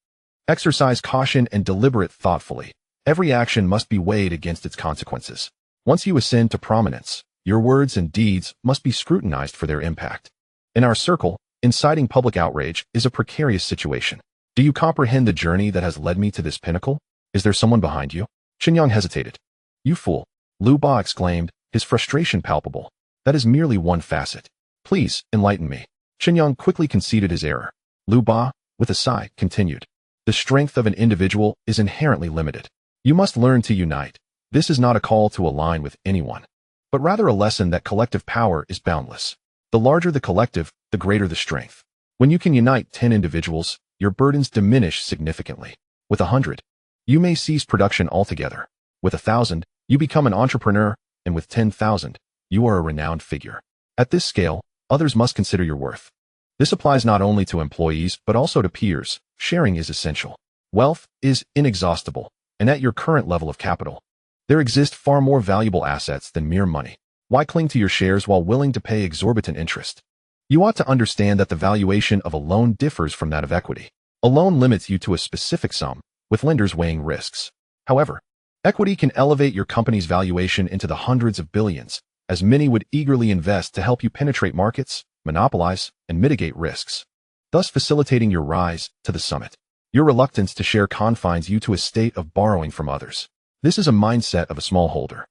Exercise caution and deliberate thoughtfully. Every action must be weighed against its consequences. Once you ascend to prominence, your words and deeds must be scrutinized for their impact. In our circle, inciting public outrage is a precarious situation. Do you comprehend the journey that has led me to this pinnacle? Is there someone behind you?" Chen Yang hesitated. "You fool," Lu Ba exclaimed, his frustration palpable. "That is merely one facet. Please, enlighten me." Chen Yang quickly conceded his error. Lu Ba, with a sigh, continued. "The strength of an individual is inherently limited. You must learn to unite. This is not a call to align with anyone, but rather a lesson that collective power is boundless. The larger the collective, the greater the strength. When you can unite 10 individuals, your burdens diminish significantly. With 100, you may cease production altogether. With 1,000, you become an entrepreneur, and with 10,000, you are a renowned figure. At this scale, others must consider your worth. This applies not only to employees, but also to peers. Sharing is essential. Wealth is inexhaustible, and at your current level of capital, there exist far more valuable assets than mere money. Why cling to your shares while willing to pay exorbitant interest? You ought to understand that the valuation of a loan differs from that of equity. A loan limits you to a specific sum, with lenders weighing risks. However, equity can elevate your company's valuation into the hundreds of billions, as many would eagerly invest to help you penetrate markets, monopolize, and mitigate risks, thus facilitating your rise to the summit. Your reluctance to share confines you to a state of borrowing from others. This is a mindset of a smallholder,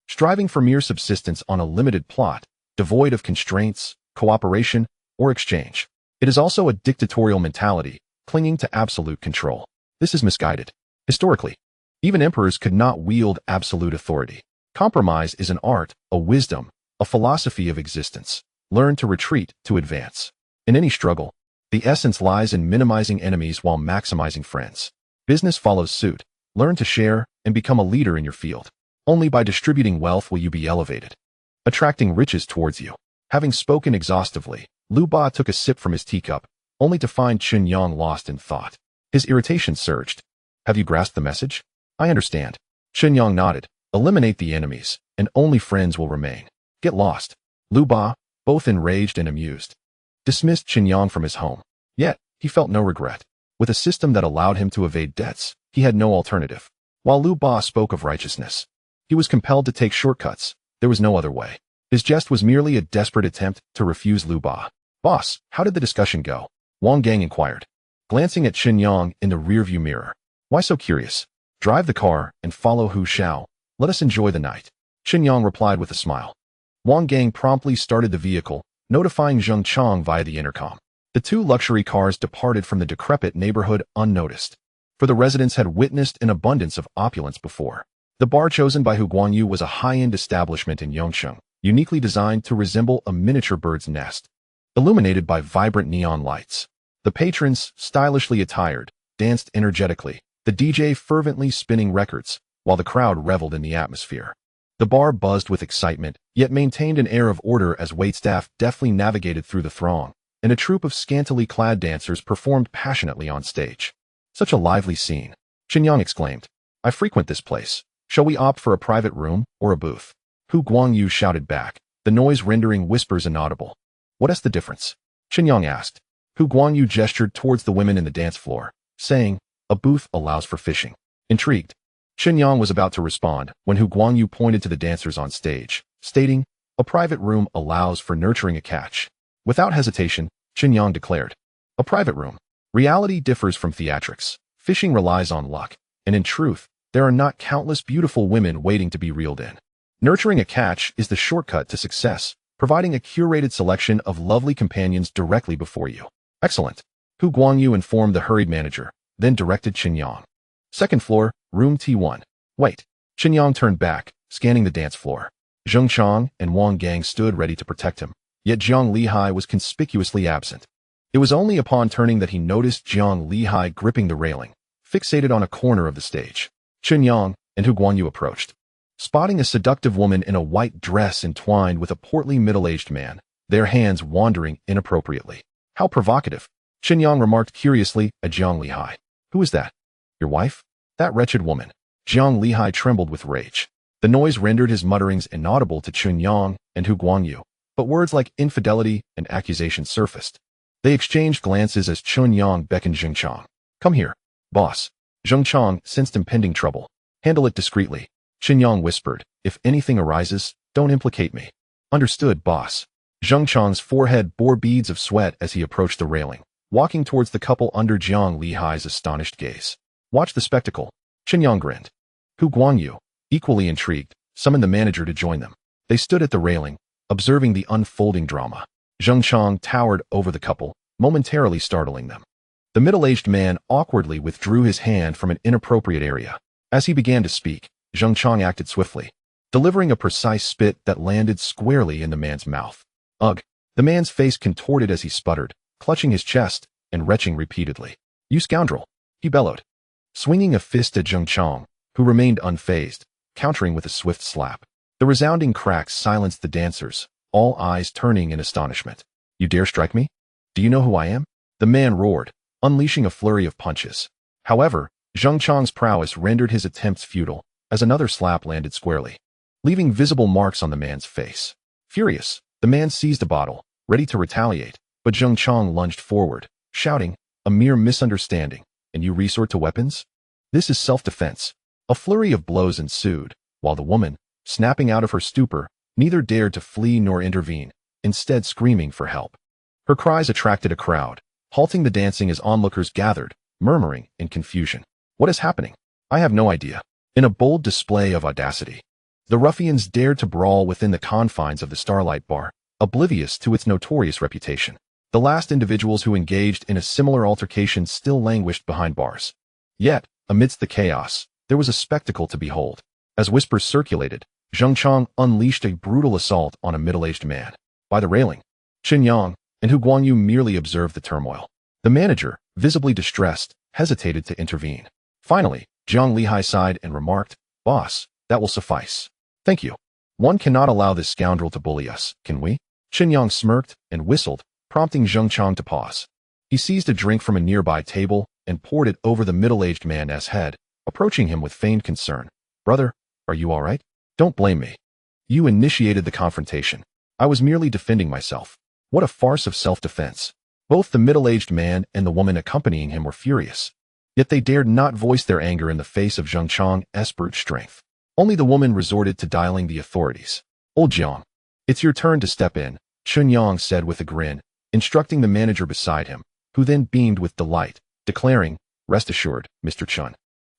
striving for mere subsistence on a limited plot, devoid of constraints, cooperation, or exchange. It is also a dictatorial mentality, clinging to absolute control. This is misguided. Historically, even emperors could not wield absolute authority. Compromise is an art, a wisdom, a philosophy of existence. Learn to retreat to advance. In any struggle, the essence lies in minimizing enemies while maximizing friends. Business follows suit. Learn to share and become a leader in your field. Only by distributing wealth will you be elevated, attracting riches towards you. Having spoken exhaustively, Lu Ba took a sip from his teacup, only to find Chen Yang lost in thought. His irritation surged. "Have you grasped the message?" "I understand." Chen Yang nodded. "Eliminate the enemies, and only friends will remain. Get lost." Lu Ba, both enraged and amused, dismissed Chen Yang from his home. Yet, he felt no regret. With a system that allowed him to evade debts, he had no alternative. While Lu Ba spoke of righteousness, he was compelled to take shortcuts. There was no other way. His jest was merely a desperate attempt to refuse Lu Ba. "Boss, how did the discussion go?" Wang Gang inquired, glancing at Chen Yang in the rearview mirror. "Why so curious? Drive the car and follow Hu Shao. Let us enjoy the night." Chen Yang replied with a smile. Wang Gang promptly started the vehicle, notifying Zheng Chang via the intercom. The two luxury cars departed from the decrepit neighborhood unnoticed, for the residents had witnessed an abundance of opulence before. The bar chosen by Hu Guanyu was a high-end establishment in Yongcheng, uniquely designed to resemble a miniature bird's nest, illuminated by vibrant neon lights. The patrons, stylishly attired, danced energetically, the DJ fervently spinning records, while the crowd reveled in the atmosphere. The bar buzzed with excitement, yet maintained an air of order as waitstaff deftly navigated through the throng, and a troupe of scantily clad dancers performed passionately on stage. Such a lively scene, Chen Yang exclaimed. I frequent this place. Shall we opt for a private room or a booth? Hu Guangyu shouted back, the noise rendering whispers inaudible. What is the difference? Chen Yang asked. Hu Guangyu gestured towards the women in the dance floor, saying, a booth allows for fishing. Intrigued, Chen Yang was about to respond when Hu Guangyu pointed to the dancers on stage, stating, a private room allows for nurturing a catch. Without hesitation, Chen Yang declared, a private room. Reality differs from theatrics. Fishing relies on luck, and in truth, there are not countless beautiful women waiting to be reeled in. Nurturing a catch is the shortcut to success, providing a curated selection of lovely companions directly before you. Excellent, Hu Guangyu informed the hurried manager, then directed Chen Yang. Second floor, room T1. Wait. Chen Yang turned back, scanning the dance floor. Zheng Chang and Wang Gang stood ready to protect him, yet Jiang Lihai was conspicuously absent. It was only upon turning that he noticed Jiang Lihai gripping the railing, fixated on a corner of the stage. Chen Yang and Hu Guanyu approached. Spotting a seductive woman in a white dress entwined with a portly middle-aged man, their hands wandering inappropriately. How provocative, Chen Yang remarked curiously at Jiang Lihai. Who is that? Your wife? That wretched woman. Jiang Lihai trembled with rage. The noise rendered his mutterings inaudible to Chen Yang and Hu Guangyu, but words like infidelity and accusation surfaced. They exchanged glances as Chen Yang beckoned Zheng Chang. Come here, boss. Zheng Chang sensed impending trouble. Handle it discreetly, Chen Yang whispered. If anything arises, don't implicate me. Understood, boss. Zheng Chang's forehead bore beads of sweat as he approached the railing, walking towards the couple under Jiang Lihai's astonished gaze. Watch the spectacle, Chen Yang grinned. Hu Guangyu, equally intrigued, summoned the manager to join them. They stood at the railing, observing the unfolding drama. Zheng Chang towered over the couple, momentarily startling them. The middle-aged man awkwardly withdrew his hand from an inappropriate area. As he began to speak, Zheng Chang acted swiftly, delivering a precise spit that landed squarely in the man's mouth. Ugh! The man's face contorted as he sputtered, clutching his chest and retching repeatedly. You scoundrel! He bellowed, swinging a fist at Zheng Chang, who remained unfazed, countering with a swift slap. The resounding cracks silenced the dancers, all eyes turning in astonishment. You dare strike me? Do you know who I am? The man roared, unleashing a flurry of punches. However, Zheng Chang's prowess rendered his attempts futile, as another slap landed squarely, leaving visible marks on the man's face. Furious, the man seized a bottle, ready to retaliate, but Zheng Chang lunged forward, shouting, a mere misunderstanding, and you resort to weapons? This is self-defense. A flurry of blows ensued, while the woman, snapping out of her stupor, neither dared to flee nor intervene, instead screaming for help. Her cries attracted a crowd, halting the dancing as onlookers gathered, murmuring in confusion. What is happening? I have no idea. In a bold display of audacity, the ruffians dared to brawl within the confines of the Starlight Bar, oblivious to its notorious reputation. The last individuals who engaged in a similar altercation still languished behind bars. Yet, amidst the chaos, there was a spectacle to behold. As whispers circulated, Zheng Chang unleashed a brutal assault on a middle-aged man. By the railing, Chen Yang and Hu Guanyu merely observed the turmoil. The manager, visibly distressed, hesitated to intervene. Finally, Jiang Lihai sighed and remarked, Boss, that will suffice. Thank you. One cannot allow this scoundrel to bully us, can we? Chen Yang smirked and whistled, prompting Zheng Chang to pause. He seized a drink from a nearby table and poured it over the middle-aged man's head, approaching him with feigned concern. Brother, are you all right? Don't blame me. You initiated the confrontation. I was merely defending myself. What a farce of self-defense. Both the middle-aged man and the woman accompanying him were furious. Yet they dared not voice their anger in the face of Zheng Chang's brute strength. Only the woman resorted to dialing the authorities. Old Jiang, it's your turn to step in, Chen Yang said with a grin, instructing the manager beside him, who then beamed with delight, declaring, Rest assured, Mr. Chen.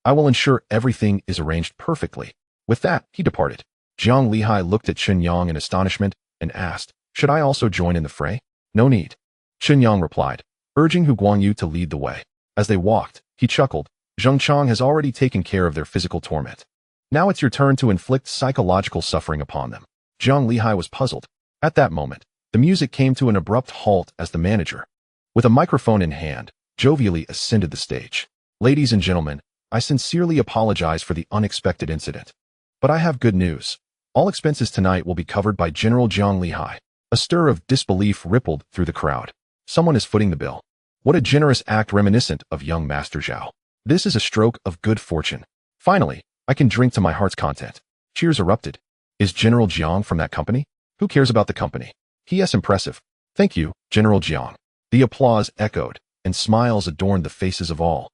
I will ensure everything is arranged perfectly. With that, he departed. Jiang Lihai looked at Chen Yang in astonishment and asked, Should I also join in the fray? No need. Chen Yang replied, urging Hu Guangyu to lead the way. As they walked, he chuckled. Zheng Chang has already taken care of their physical torment. Now it's your turn to inflict psychological suffering upon them. Jiang Lihai was puzzled. At that moment, the music came to an abrupt halt as the manager, with a microphone in hand, jovially ascended the stage. Ladies and gentlemen, I sincerely apologize for the unexpected incident. But I have good news. All expenses tonight will be covered by General Jiang Lihai. A stir of disbelief rippled through the crowd. Someone is footing the bill. What a generous act reminiscent of young Master Zhao. This is a stroke of good fortune. Finally, I can drink to my heart's content. Cheers erupted. Is General Jiang from that company? Who cares about the company? P.S. Impressive. Thank you, General Jiang. The applause echoed, and smiles adorned the faces of all,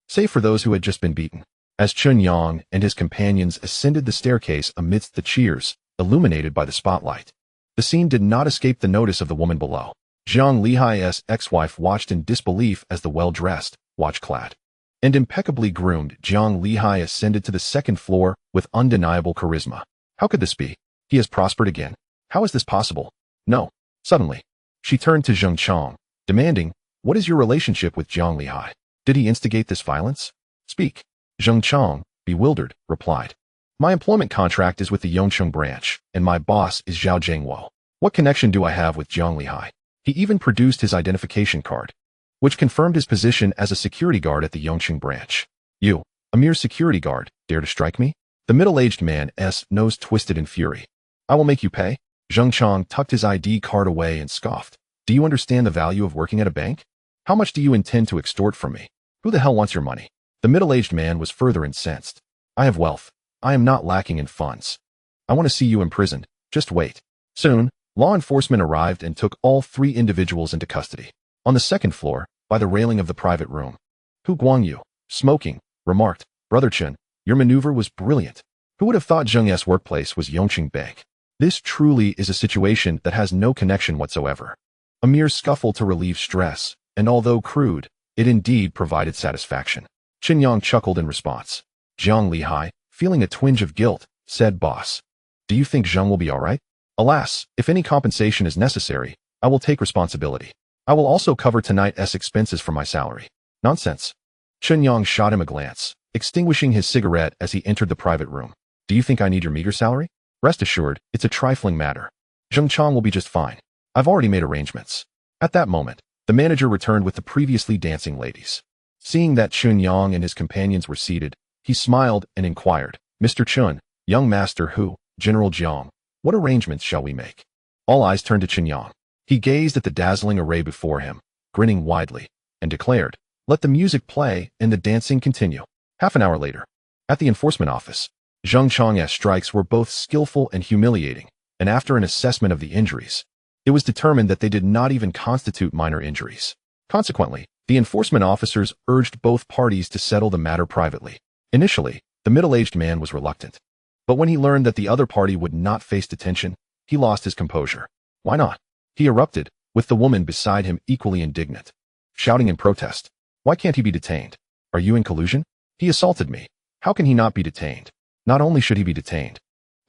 save for those who had just been beaten. As Chen Yang and his companions ascended the staircase amidst the cheers, illuminated by the spotlight, the scene did not escape the notice of the woman below. Jiang Lihai's ex-wife watched in disbelief as the well-dressed, watch-clad, and impeccably groomed Jiang Lihai ascended to the second floor with undeniable charisma. How could this be? He has prospered again. How is this possible? No. Suddenly, she turned to Zheng Chang, demanding, what is your relationship with Jiang Lihai? Did he instigate this violence? Speak. Zheng Chang, bewildered, replied. My employment contract is with the Yongcheng branch, and my boss is Zhao Zhengwo. What connection do I have with Jiang Lihai? He even produced his identification card, which confirmed his position as a security guard at the Yongcheng branch. You, a mere security guard, dare to strike me? The middle-aged man's nose twisted in fury. I will make you pay. Zheng Chang tucked his ID card away and scoffed. Do you understand the value of working at a bank? How much do you intend to extort from me? Who the hell wants your money? The middle-aged man was further incensed. I have wealth. I am not lacking in funds. I want to see you imprisoned. Just wait. Soon, law enforcement arrived and took all three individuals into custody. On the second floor, by the railing of the private room, Hu Guangyu, smoking, remarked, Brother Chen, your maneuver was brilliant. Who would have thought Zheng's workplace was Yongcheng Bank? This truly is a situation that has no connection whatsoever. A mere scuffle to relieve stress, and although crude, it indeed provided satisfaction. Chen Yang chuckled in response. Jiang Lihai, feeling a twinge of guilt, said, Boss, do you think Zheng will be all right? Alas, if any compensation is necessary, I will take responsibility. I will also cover tonight's expenses from my salary. Nonsense. Chen Yang shot him a glance, extinguishing his cigarette as he entered the private room. Do you think I need your meager salary? Rest assured, it's a trifling matter. Zheng Chang will be just fine. I've already made arrangements. At that moment, the manager returned with the previously dancing ladies. Seeing that Chen Yang and his companions were seated, he smiled and inquired, Mr. Chen, young master Hu, General Jiang, what arrangements shall we make? All eyes turned to Chen Yang. He gazed at the dazzling array before him, grinning widely, and declared, let the music play and the dancing continue. Half an hour later, at the enforcement office, Zheng Chang's strikes were both skillful and humiliating, and after an assessment of the injuries, it was determined that they did not even constitute minor injuries. Consequently, the enforcement officers urged both parties to settle the matter privately. Initially, the middle-aged man was reluctant, but when he learned that the other party would not face detention, he lost his composure. Why not? He erupted, with the woman beside him equally indignant, shouting in protest. Why can't he be detained? Are you in collusion? He assaulted me. How can he not be detained? Not only should he be detained,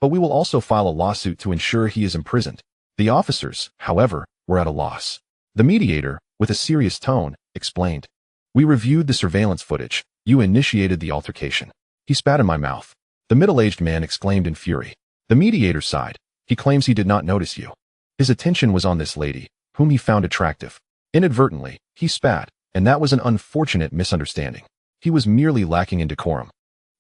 but we will also file a lawsuit to ensure he is imprisoned. The officers, however, were at a loss. The mediator, with a serious tone, explained. We reviewed the surveillance footage. You initiated the altercation. He spat in my mouth. The middle-aged man exclaimed in fury. The mediator sighed. He claims he did not notice you. His attention was on this lady, whom he found attractive. Inadvertently, he spat, and that was an unfortunate misunderstanding. He was merely lacking in decorum,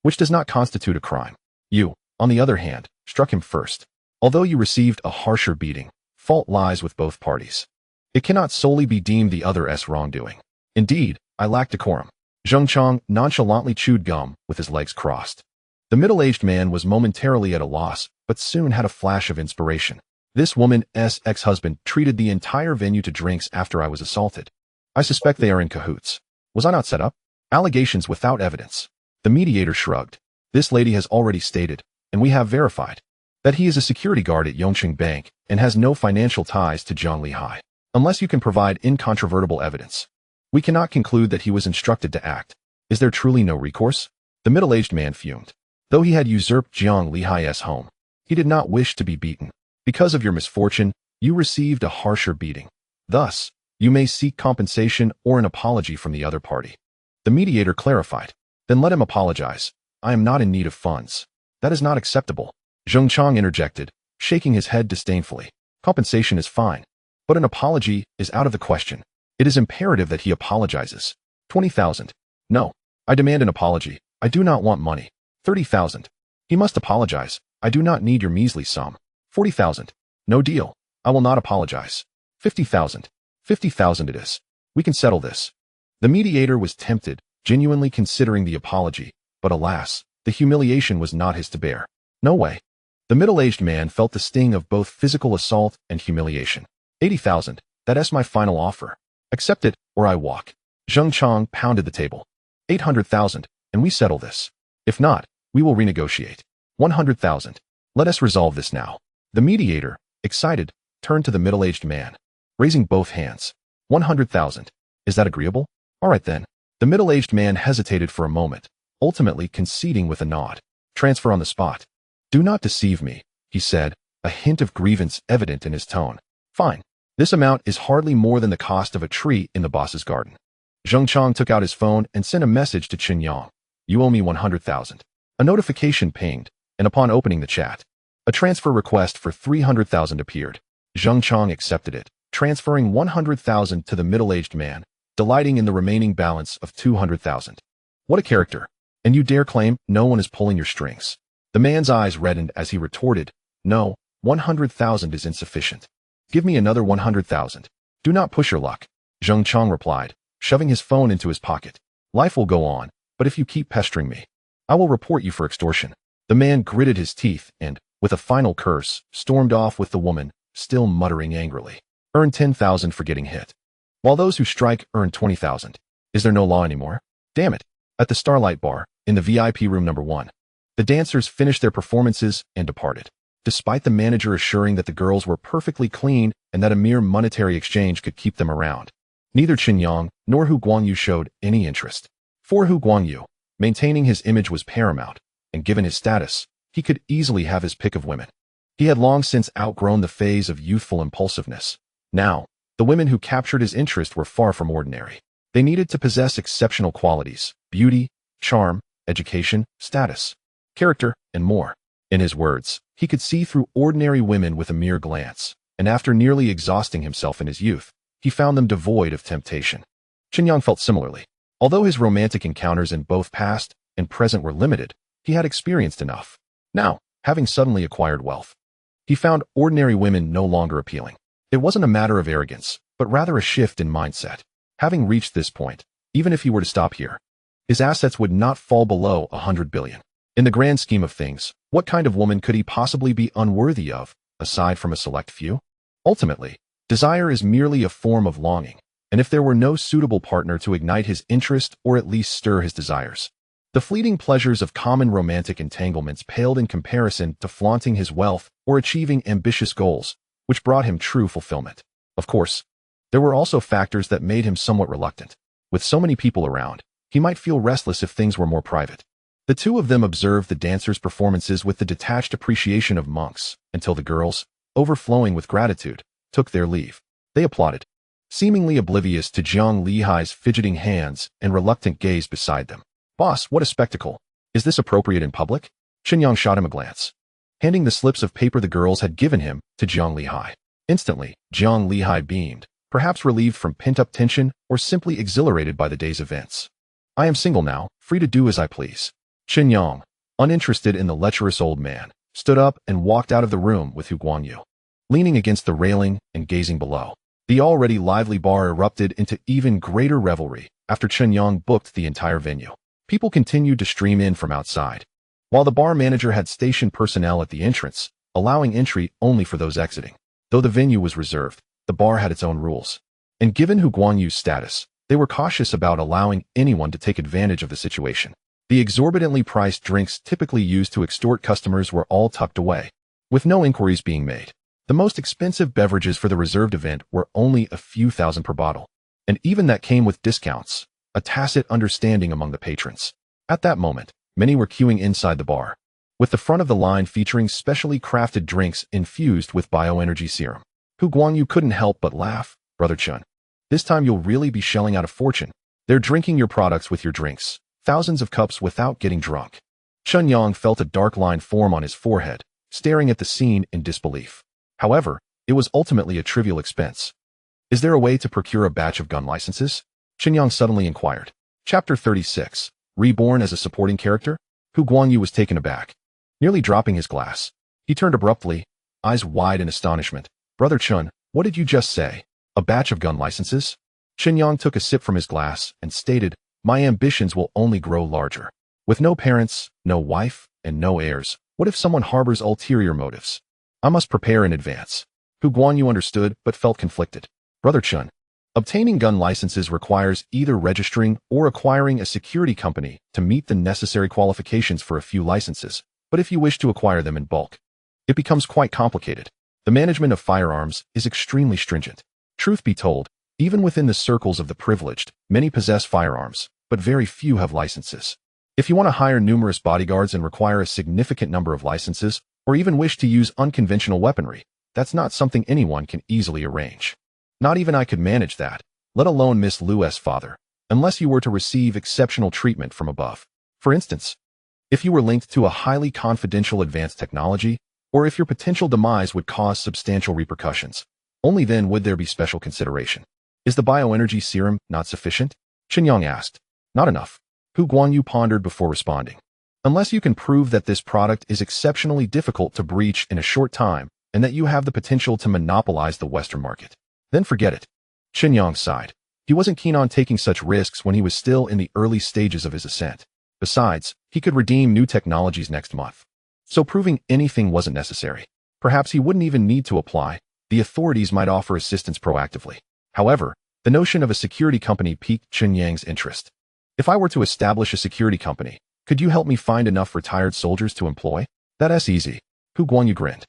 which does not constitute a crime. You, on the other hand, struck him first. Although you received a harsher beating, fault lies with both parties. It cannot solely be deemed the other's wrongdoing. Indeed, I lack decorum. Zheng Chang nonchalantly chewed gum with his legs crossed. The middle-aged man was momentarily at a loss, but soon had a flash of inspiration. This woman's ex-husband treated the entire venue to drinks after I was assaulted. I suspect they are in cahoots. Was I not set up? Allegations without evidence. The mediator shrugged. This lady has already stated, and we have verified, that he is a security guard at Yongcheng Bank and has no financial ties to Jiang Lihai. Unless you can provide incontrovertible evidence, we cannot conclude that he was instructed to act. Is there truly no recourse? The middle-aged man fumed. Though he had usurped Jiang Lihai's home, he did not wish to be beaten. Because of your misfortune, you received a harsher beating. Thus, you may seek compensation or an apology from the other party. The mediator clarified. Then let him apologize. I am not in need of funds. That is not acceptable. Zheng Chang interjected, shaking his head disdainfully. Compensation is fine, but an apology is out of the question. It is imperative that he apologizes. 20,000. No, I demand an apology. I do not want money. 30,000. He must apologize. I do not need your measly sum. 40,000. No deal. I will not apologize. 50,000. 50,000 it is. We can settle this. The mediator was tempted, genuinely considering the apology, but alas, the humiliation was not his to bear. No way. The middle-aged man felt the sting of both physical assault and humiliation. 80,000. That's my final offer. Accept it, or I walk. Zheng Chang pounded the table. 800,000, and we settle this. If not, we will renegotiate. 100,000. Let us resolve this now. The mediator, excited, turned to the middle-aged man, raising both hands. 100,000. Is that agreeable? All right then. The middle-aged man hesitated for a moment, ultimately conceding with a nod. Transfer on the spot. Do not deceive me, he said, a hint of grievance evident in his tone. Fine. This amount is hardly more than the cost of a tree in the boss's garden. Zheng Chang took out his phone and sent a message to Chen Yang. You owe me 100,000. A notification pinged, and upon opening the chat, a transfer request for 300,000 appeared. Zheng Chang accepted it, transferring 100,000 to the middle-aged man, delighting in the remaining balance of 200,000. What a character. And you dare claim no one is pulling your strings. The man's eyes reddened as he retorted, no, 100,000 is insufficient. Give me another 100,000. Do not push your luck. Zheng Chang replied, shoving his phone into his pocket. Life will go on, but if you keep pestering me, I will report you for extortion. The man gritted his teeth and, with a final curse, stormed off with the woman, still muttering angrily. Earn 10,000 for getting hit. While those who strike earn 20,000. Is there no law anymore? Damn it. At the Starlight Bar, in the VIP room number 1. The dancers finished their performances and departed, despite the manager assuring that the girls were perfectly clean and that a mere monetary exchange could keep them around. Neither Chen Yang nor Hu Guangyu showed any interest. For Hu Guangyu, maintaining his image was paramount, and given his status, he could easily have his pick of women. He had long since outgrown the phase of youthful impulsiveness. Now, the women who captured his interest were far from ordinary. They needed to possess exceptional qualities: beauty, charm, education, status, character, and more. In his words, he could see through ordinary women with a mere glance, and after nearly exhausting himself in his youth, he found them devoid of temptation. Chen Yang felt similarly. Although his romantic encounters in both past and present were limited, he had experienced enough. Now, having suddenly acquired wealth, he found ordinary women no longer appealing. It wasn't a matter of arrogance, but rather a shift in mindset. Having reached this point, even if he were to stop here, his assets would not fall below 100 billion. In the grand scheme of things, what kind of woman could he possibly be unworthy of, aside from a select few? Ultimately, desire is merely a form of longing, and if there were no suitable partner to ignite his interest or at least stir his desires, the fleeting pleasures of common romantic entanglements paled in comparison to flaunting his wealth or achieving ambitious goals, which brought him true fulfillment. Of course, there were also factors that made him somewhat reluctant. With so many people around, he might feel restless if things were more private. The two of them observed the dancers' performances with the detached appreciation of monks, until the girls, overflowing with gratitude, took their leave. They applauded, seemingly oblivious to Jiang Lihai's fidgeting hands and reluctant gaze beside them. Boss, what a spectacle. Is this appropriate in public? Chen Yang shot him a glance, handing the slips of paper the girls had given him to Jiang Lihai. Instantly, Jiang Lihai beamed, perhaps relieved from pent-up tension or simply exhilarated by the day's events. I am single now, free to do as I please. Chen Yang, uninterested in the lecherous old man, stood up and walked out of the room with Hu Guangyu, leaning against the railing and gazing below. The already lively bar erupted into even greater revelry after Chen Yang booked the entire venue. People continued to stream in from outside, while the bar manager had stationed personnel at the entrance, allowing entry only for those exiting. Though the venue was reserved, the bar had its own rules, and given Hu Guangyu's status, they were cautious about allowing anyone to take advantage of the situation. The exorbitantly priced drinks typically used to extort customers were all tucked away, with no inquiries being made. The most expensive beverages for the reserved event were only a few thousand per bottle, and even that came with discounts, a tacit understanding among the patrons. At that moment, many were queuing inside the bar, with the front of the line featuring specially crafted drinks infused with bioenergy serum. Hu Guangyu couldn't help but laugh. Brother Chen, this time you'll really be shelling out a fortune. They're drinking your products with your drinks, thousands of cups without getting drunk. Chen Yang felt a dark line form on his forehead, staring at the scene in disbelief. However, it was ultimately a trivial expense. Is there a way to procure a batch of gun licenses? Chen Yang suddenly inquired. Chapter 36. Reborn as a supporting character? Hu Guangyu was taken aback. Nearly dropping his glass, he turned abruptly, eyes wide in astonishment. Brother Chen, what did you just say? A batch of gun licenses? Chen Yang took a sip from his glass and stated, my ambitions will only grow larger. With no parents, no wife, and no heirs, what if someone harbors ulterior motives? I must prepare in advance. Hu Guangyu understood but felt conflicted. Brother Chen, obtaining gun licenses requires either registering or acquiring a security company to meet the necessary qualifications for a few licenses, but if you wish to acquire them in bulk, it becomes quite complicated. The management of firearms is extremely stringent. Truth be told, even within the circles of the privileged, many possess firearms, but very few have licenses. If you want to hire numerous bodyguards and require a significant number of licenses, or even wish to use unconventional weaponry, that's not something anyone can easily arrange. Not even I could manage that, let alone Miss Lu's father, unless you were to receive exceptional treatment from above. For instance, if you were linked to a highly confidential advanced technology, or if your potential demise would cause substantial repercussions, only then would there be special consideration. Is the bioenergy serum not sufficient? Chen Yang asked. Not enough. Hu Guangyu pondered before responding. Unless you can prove that this product is exceptionally difficult to breach in a short time, and that you have the potential to monopolize the Western market, then forget it. Chen Yang sighed. He wasn't keen on taking such risks when he was still in the early stages of his ascent. Besides, he could redeem new technologies next month. So proving anything wasn't necessary. Perhaps he wouldn't even need to apply. The authorities might offer assistance proactively. However, the notion of a security company piqued Chen Yang's interest. If I were to establish a security company, could you help me find enough retired soldiers to employ? That's easy. Hu Guangyu grinned.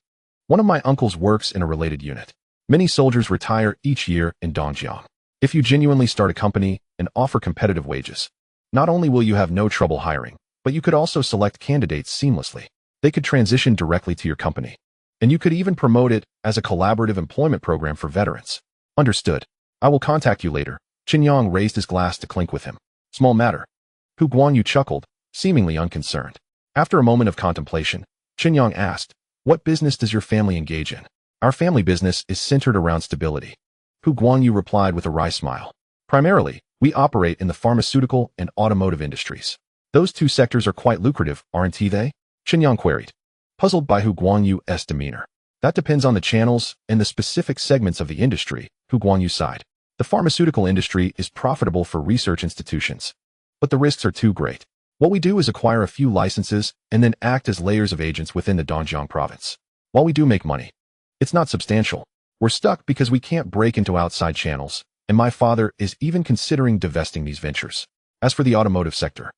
One of my uncles works in a related unit. Many soldiers retire each year in Dongjiang. If you genuinely start a company and offer competitive wages, not only will you have no trouble hiring, but you could also select candidates seamlessly. They could transition directly to your company. And you could even promote it as a collaborative employment program for veterans. Understood. I will contact you later. Chen Yang raised his glass to clink with him. Small matter. Hu Guangyu chuckled, seemingly unconcerned. After a moment of contemplation, Chen Yang asked, what business does your family engage in? Our family business is centered around stability. Hu Guangyu replied with a wry smile. Primarily, we operate in the pharmaceutical and automotive industries. Those two sectors are quite lucrative, aren't they? Chen Yang queried, puzzled by Hu Guangyu's demeanor. That depends on the channels and the specific segments of the industry, Hu Guangyu sighed. The pharmaceutical industry is profitable for research institutions, but the risks are too great. What we do is acquire a few licenses and then act as layers of agents within the Dongjiang province. While we do make money, it's not substantial. We're stuck because we can't break into outside channels, and my father is even considering divesting these ventures. As for the automotive sector,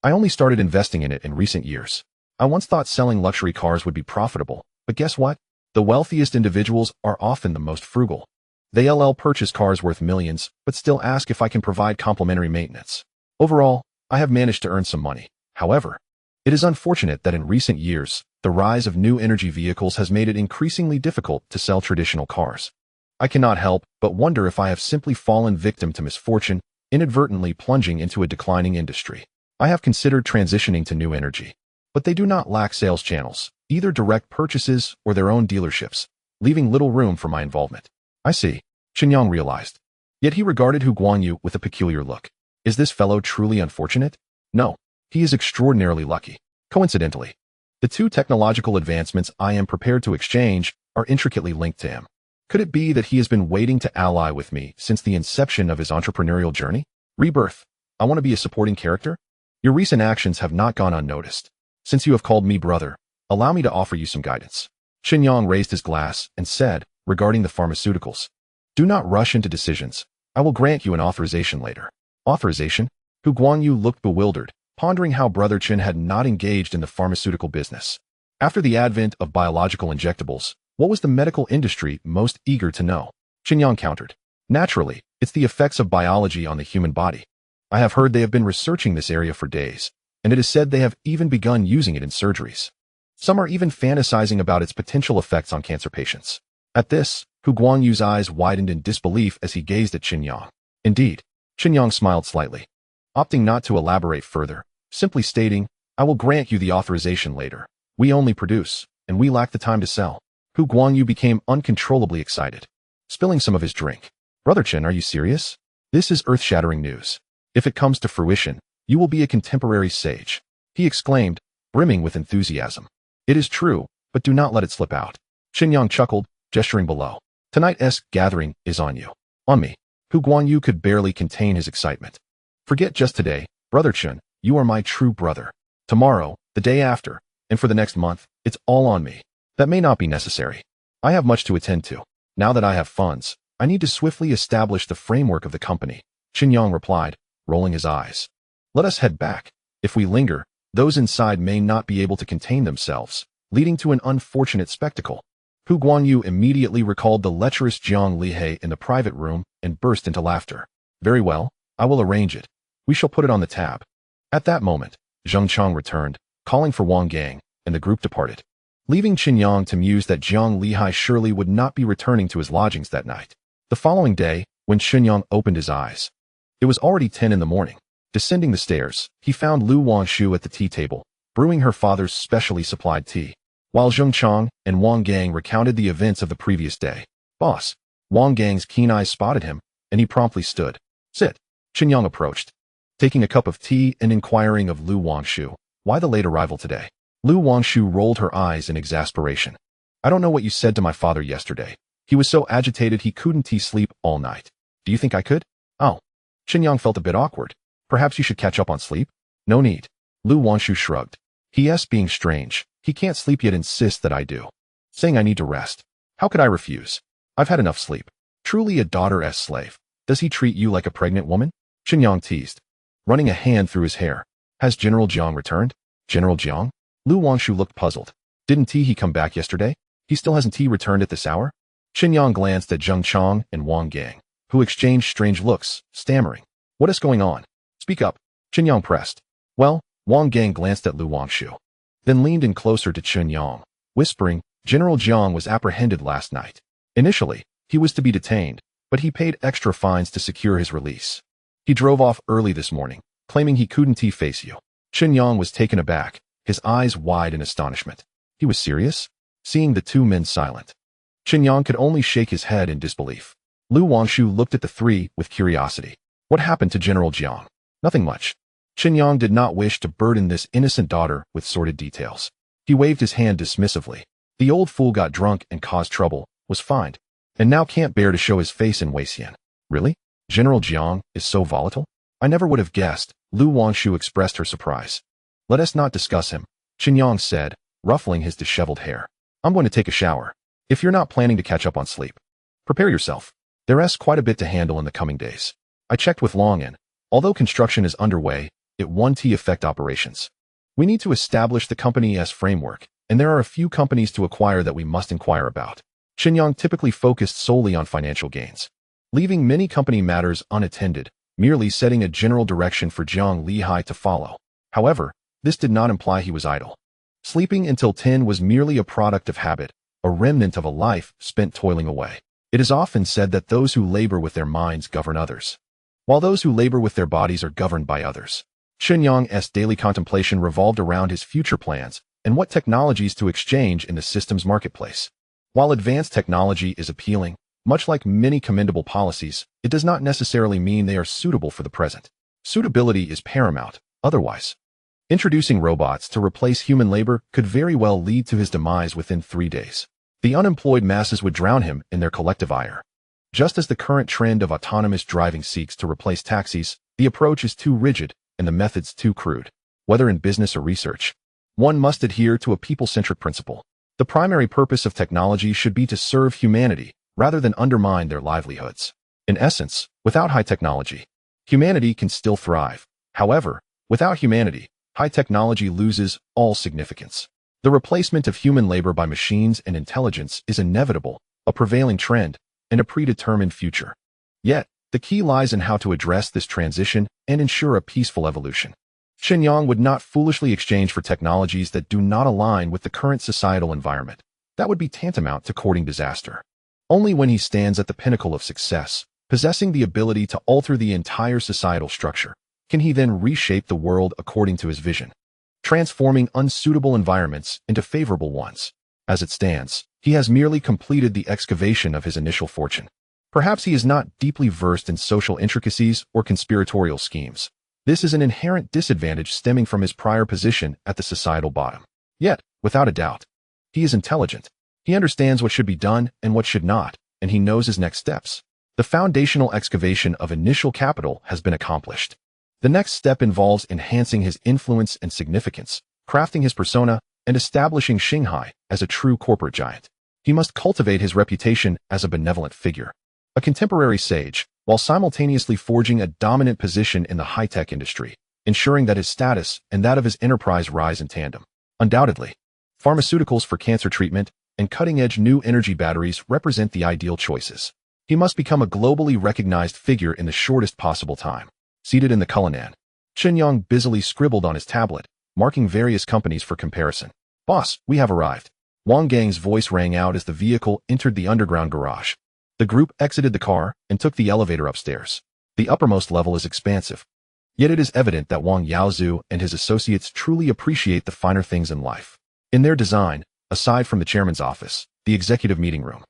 I only started investing in it in recent years. I once thought selling luxury cars would be profitable, but guess what? The wealthiest individuals are often the most frugal. They purchase cars worth millions, but still ask if I can provide complimentary maintenance. Overall, I have managed to earn some money. However, it is unfortunate that in recent years, the rise of new energy vehicles has made it increasingly difficult to sell traditional cars. I cannot help but wonder if I have simply fallen victim to misfortune, inadvertently plunging into a declining industry. I have considered transitioning to new energy, but they do not lack sales channels, either direct purchases or their own dealerships, leaving little room for my involvement. I see, Chen Yang realized. Yet he regarded Hu Guangyu with a peculiar look. Is this fellow truly unfortunate? No, he is extraordinarily lucky. Coincidentally, the two technological advancements I am prepared to exchange are intricately linked to him. Could it be that he has been waiting to ally with me since the inception of his entrepreneurial journey? Rebirth. I want to be a supporting character? Your recent actions have not gone unnoticed. Since you have called me brother, allow me to offer you some guidance. Chen Yang raised his glass and said, regarding the pharmaceuticals, do not rush into decisions. I will grant you an authorization later. Authorization? Hu Guangyu looked bewildered, pondering how Brother Chen had not engaged in the pharmaceutical business. After the advent of biological injectables, what was the medical industry most eager to know? Chen Yang countered. Naturally, it's the effects of biology on the human body. I have heard they have been researching this area for days, and it is said they have even begun using it in surgeries. Some are even fantasizing about its potential effects on cancer patients. At this, Hu Guangyu's eyes widened in disbelief as he gazed at Chen Yang. Indeed, Chen Yang smiled slightly, opting not to elaborate further, simply stating, I will grant you the authorization later. We only produce, and we lack the time to sell. Hu Guangyu became uncontrollably excited, spilling some of his drink. Brother Chen, are you serious? This is earth-shattering news. If it comes to fruition, you will be a contemporary sage, he exclaimed, brimming with enthusiasm. It is true, but do not let it slip out. Chen Yang chuckled, gesturing below. Tonight's gathering is on you. On me. Hu Guangyu could barely contain his excitement. Forget just today, Brother Chen, you are my true brother. Tomorrow, the day after, and for the next month, it's all on me. That may not be necessary. I have much to attend to. Now that I have funds, I need to swiftly establish the framework of the company, Chen Yang replied, rolling his eyes. Let us head back. If we linger, those inside may not be able to contain themselves, leading to an unfortunate spectacle. Hu Guangyu immediately recalled the lecherous Jiang Lihei in the private room and burst into laughter. Very well, I will arrange it. We shall put it on the tab. At that moment, Zheng Chang returned, calling for Wang Gang, and the group departed, leaving Chen Yang to muse that Jiang Lihai surely would not be returning to his lodgings that night. The following day, when Chen Yang opened his eyes, it was already 10 in the morning. Descending the stairs, he found Lu Wangshu at the tea table, brewing her father's specially supplied tea, while Zheng Chang and Wang Gang recounted the events of the previous day. Boss, Wang Gang's keen eyes spotted him, and he promptly stood. Sit. Chen Yang approached, taking a cup of tea and inquiring of Lu Wangshu, why the late arrival today? Lu Wangshu rolled her eyes in exasperation. I don't know what you said to my father yesterday. He was so agitated he couldn't sleep all night. Do you think I could? Oh. Chen Yang felt a bit awkward. Perhaps you should catch up on sleep? No need. Lu Wangshu shrugged. He being strange. He can't sleep yet insists that I do. Saying I need to rest. How could I refuse? I've had enough sleep. Truly a daughter's slave. Does he treat you like a pregnant woman? Chen Yang teased, running a hand through his hair. Has General Jiang returned? General Jiang? Lu Wangshu looked puzzled. Didn't he come back yesterday? He still hasn't returned at this hour? Chen Yang glanced at Zheng Chang and Wang Gang, who exchanged strange looks, stammering. What is going on? Speak up. Chen Yang pressed. Well, Wang Gang glanced at Lu Wangshu, then leaned in closer to Chen Yang, whispering, General Jiang was apprehended last night. Initially, he was to be detained, but he paid extra fines to secure his release. He drove off early this morning, claiming he couldn't face you. Chen Yang was taken aback, his eyes wide in astonishment. He was serious? Seeing the two men silent, Chen Yang could only shake his head in disbelief. Lu Wangshu looked at the three with curiosity. What happened to General Jiang? Nothing much. Chen Yang did not wish to burden this innocent daughter with sordid details. He waved his hand dismissively. The old fool got drunk and caused trouble, was fined, and now can't bear to show his face in Weixian. Really? General Jiang is so volatile? I never would have guessed. Lu Wangshu expressed her surprise. Let us not discuss him, Chen Yang said, ruffling his disheveled hair. I'm going to take a shower. If you're not planning to catch up on sleep, prepare yourself. There's quite a bit to handle in the coming days. I checked with Long and, although construction is underway, it won't affect operations. We need to establish the company as framework, and there are a few companies to acquire that we must inquire about. Chen Yang typically focused solely on financial gains, leaving many company matters unattended, merely setting a general direction for Jiang Lihai to follow. However, this did not imply he was idle. Sleeping until 10 was merely a product of habit, a remnant of a life spent toiling away. It is often said that those who labor with their minds govern others, while those who labor with their bodies are governed by others. Chen Yang's daily contemplation revolved around his future plans and what technologies to exchange in the system's marketplace. While advanced technology is appealing, much like many commendable policies, it does not necessarily mean they are suitable for the present. Suitability is paramount, otherwise. Introducing robots to replace human labor could very well lead to his demise within 3 days. The unemployed masses would drown him in their collective ire. Just as the current trend of autonomous driving seeks to replace taxis, the approach is too rigid and the methods too crude. Whether in business or research, one must adhere to a people-centric principle. The primary purpose of technology should be to serve humanity rather than undermine their livelihoods. In essence, without high technology, humanity can still thrive. However, without humanity, high technology loses all significance. The replacement of human labor by machines and intelligence is inevitable, a prevailing trend, and a predetermined future. Yet, the key lies in how to address this transition and ensure a peaceful evolution. Chen Yang would not foolishly exchange for technologies that do not align with the current societal environment. That would be tantamount to courting disaster. Only when he stands at the pinnacle of success, possessing the ability to alter the entire societal structure, can he then reshape the world according to his vision, transforming unsuitable environments into favorable ones. As it stands, he has merely completed the excavation of his initial fortune. Perhaps he is not deeply versed in social intricacies or conspiratorial schemes. This is an inherent disadvantage stemming from his prior position at the societal bottom. Yet, without a doubt, he is intelligent. He understands what should be done and what should not, and he knows his next steps. The foundational excavation of initial capital has been accomplished. The next step involves enhancing his influence and significance, crafting his persona, and establishing Shanghai as a true corporate giant. He must cultivate his reputation as a benevolent figure, a contemporary sage, while simultaneously forging a dominant position in the high-tech industry, ensuring that his status and that of his enterprise rise in tandem. Undoubtedly, pharmaceuticals for cancer treatment and cutting-edge new energy batteries represent the ideal choices. He must become a globally recognized figure in the shortest possible time. Seated in the Cullinan, Chen Yang busily scribbled on his tablet, marking various companies for comparison. "Boss, we have arrived." Wang Gang's voice rang out as the vehicle entered the underground garage. The group exited the car and took the elevator upstairs. The uppermost level is expansive. Yet it is evident that Wang Yaozhu and his associates truly appreciate the finer things in life. In their design, aside from the chairman's office, the executive meeting room,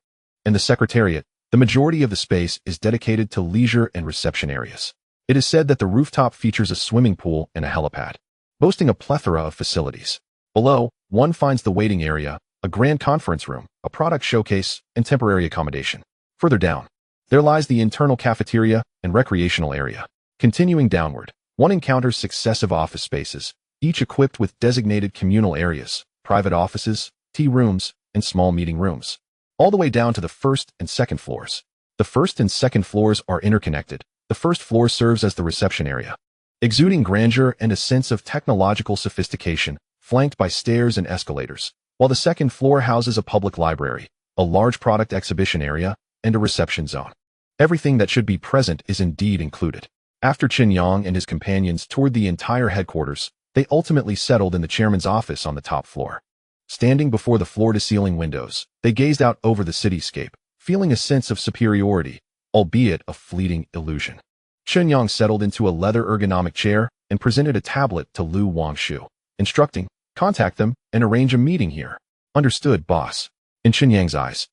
and the secretariat, the majority of the space is dedicated to leisure and reception areas. It is said that the rooftop features a swimming pool and a helipad, boasting a plethora of facilities. Below, one finds the waiting area, a grand conference room, a product showcase, and temporary accommodation. Further down, there lies the internal cafeteria and recreational area. Continuing downward, one encounters successive office spaces, each equipped with designated communal areas, private offices, tea rooms, and small meeting rooms, all the way down to the first and second floors. The first and second floors are interconnected. The first floor serves as the reception area, exuding grandeur and a sense of technological sophistication, flanked by stairs and escalators, while the second floor houses a public library, a large product exhibition area, and a reception zone. Everything that should be present is indeed included. After Chen Yang and his companions toured the entire headquarters, they ultimately settled in the chairman's office on the top floor. Standing before the floor-to-ceiling windows, they gazed out over the cityscape, feeling a sense of superiority, albeit a fleeting illusion. Chen Yang settled into a leather ergonomic chair and presented a tablet to Lu Wangshu, instructing, "Contact them and arrange a meeting here." "Understood, boss." In Chen Yang's eyes,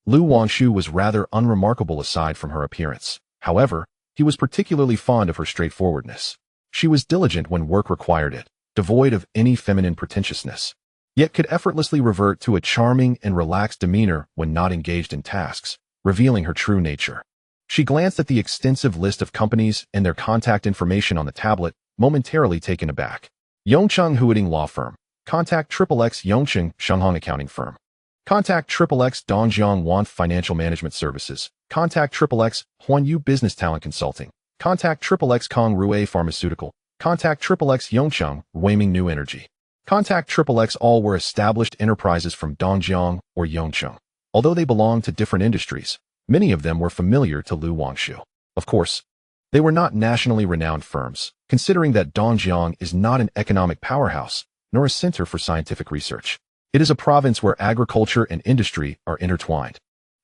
Lu Wangshu was rather unremarkable aside from her appearance. However, he was particularly fond of her straightforwardness. She was diligent when work required it, devoid of any feminine pretentiousness, yet could effortlessly revert to a charming and relaxed demeanor when not engaged in tasks, revealing her true nature. She glanced at the extensive list of companies and their contact information on the tablet, momentarily taken aback. Yongcheng Huading Law Firm. Contact XXX Yongcheng Shanghang Accounting Firm. Contact XXX Dongjiang Wanf Financial Management Services. Contact XXX Huanyu Business Talent Consulting. Contact XXX Kong Rue Pharmaceutical. Contact XXX Yongcheng Weiming New Energy. Contact XXX. All were established enterprises from Dongjiang or Yongcheng. Although they belonged to different industries, many of them were familiar to Lu Wangshu. Of course, they were not nationally renowned firms, considering that Dongjiang is not an economic powerhouse, nor a center for scientific research. It is a province where agriculture and industry are intertwined,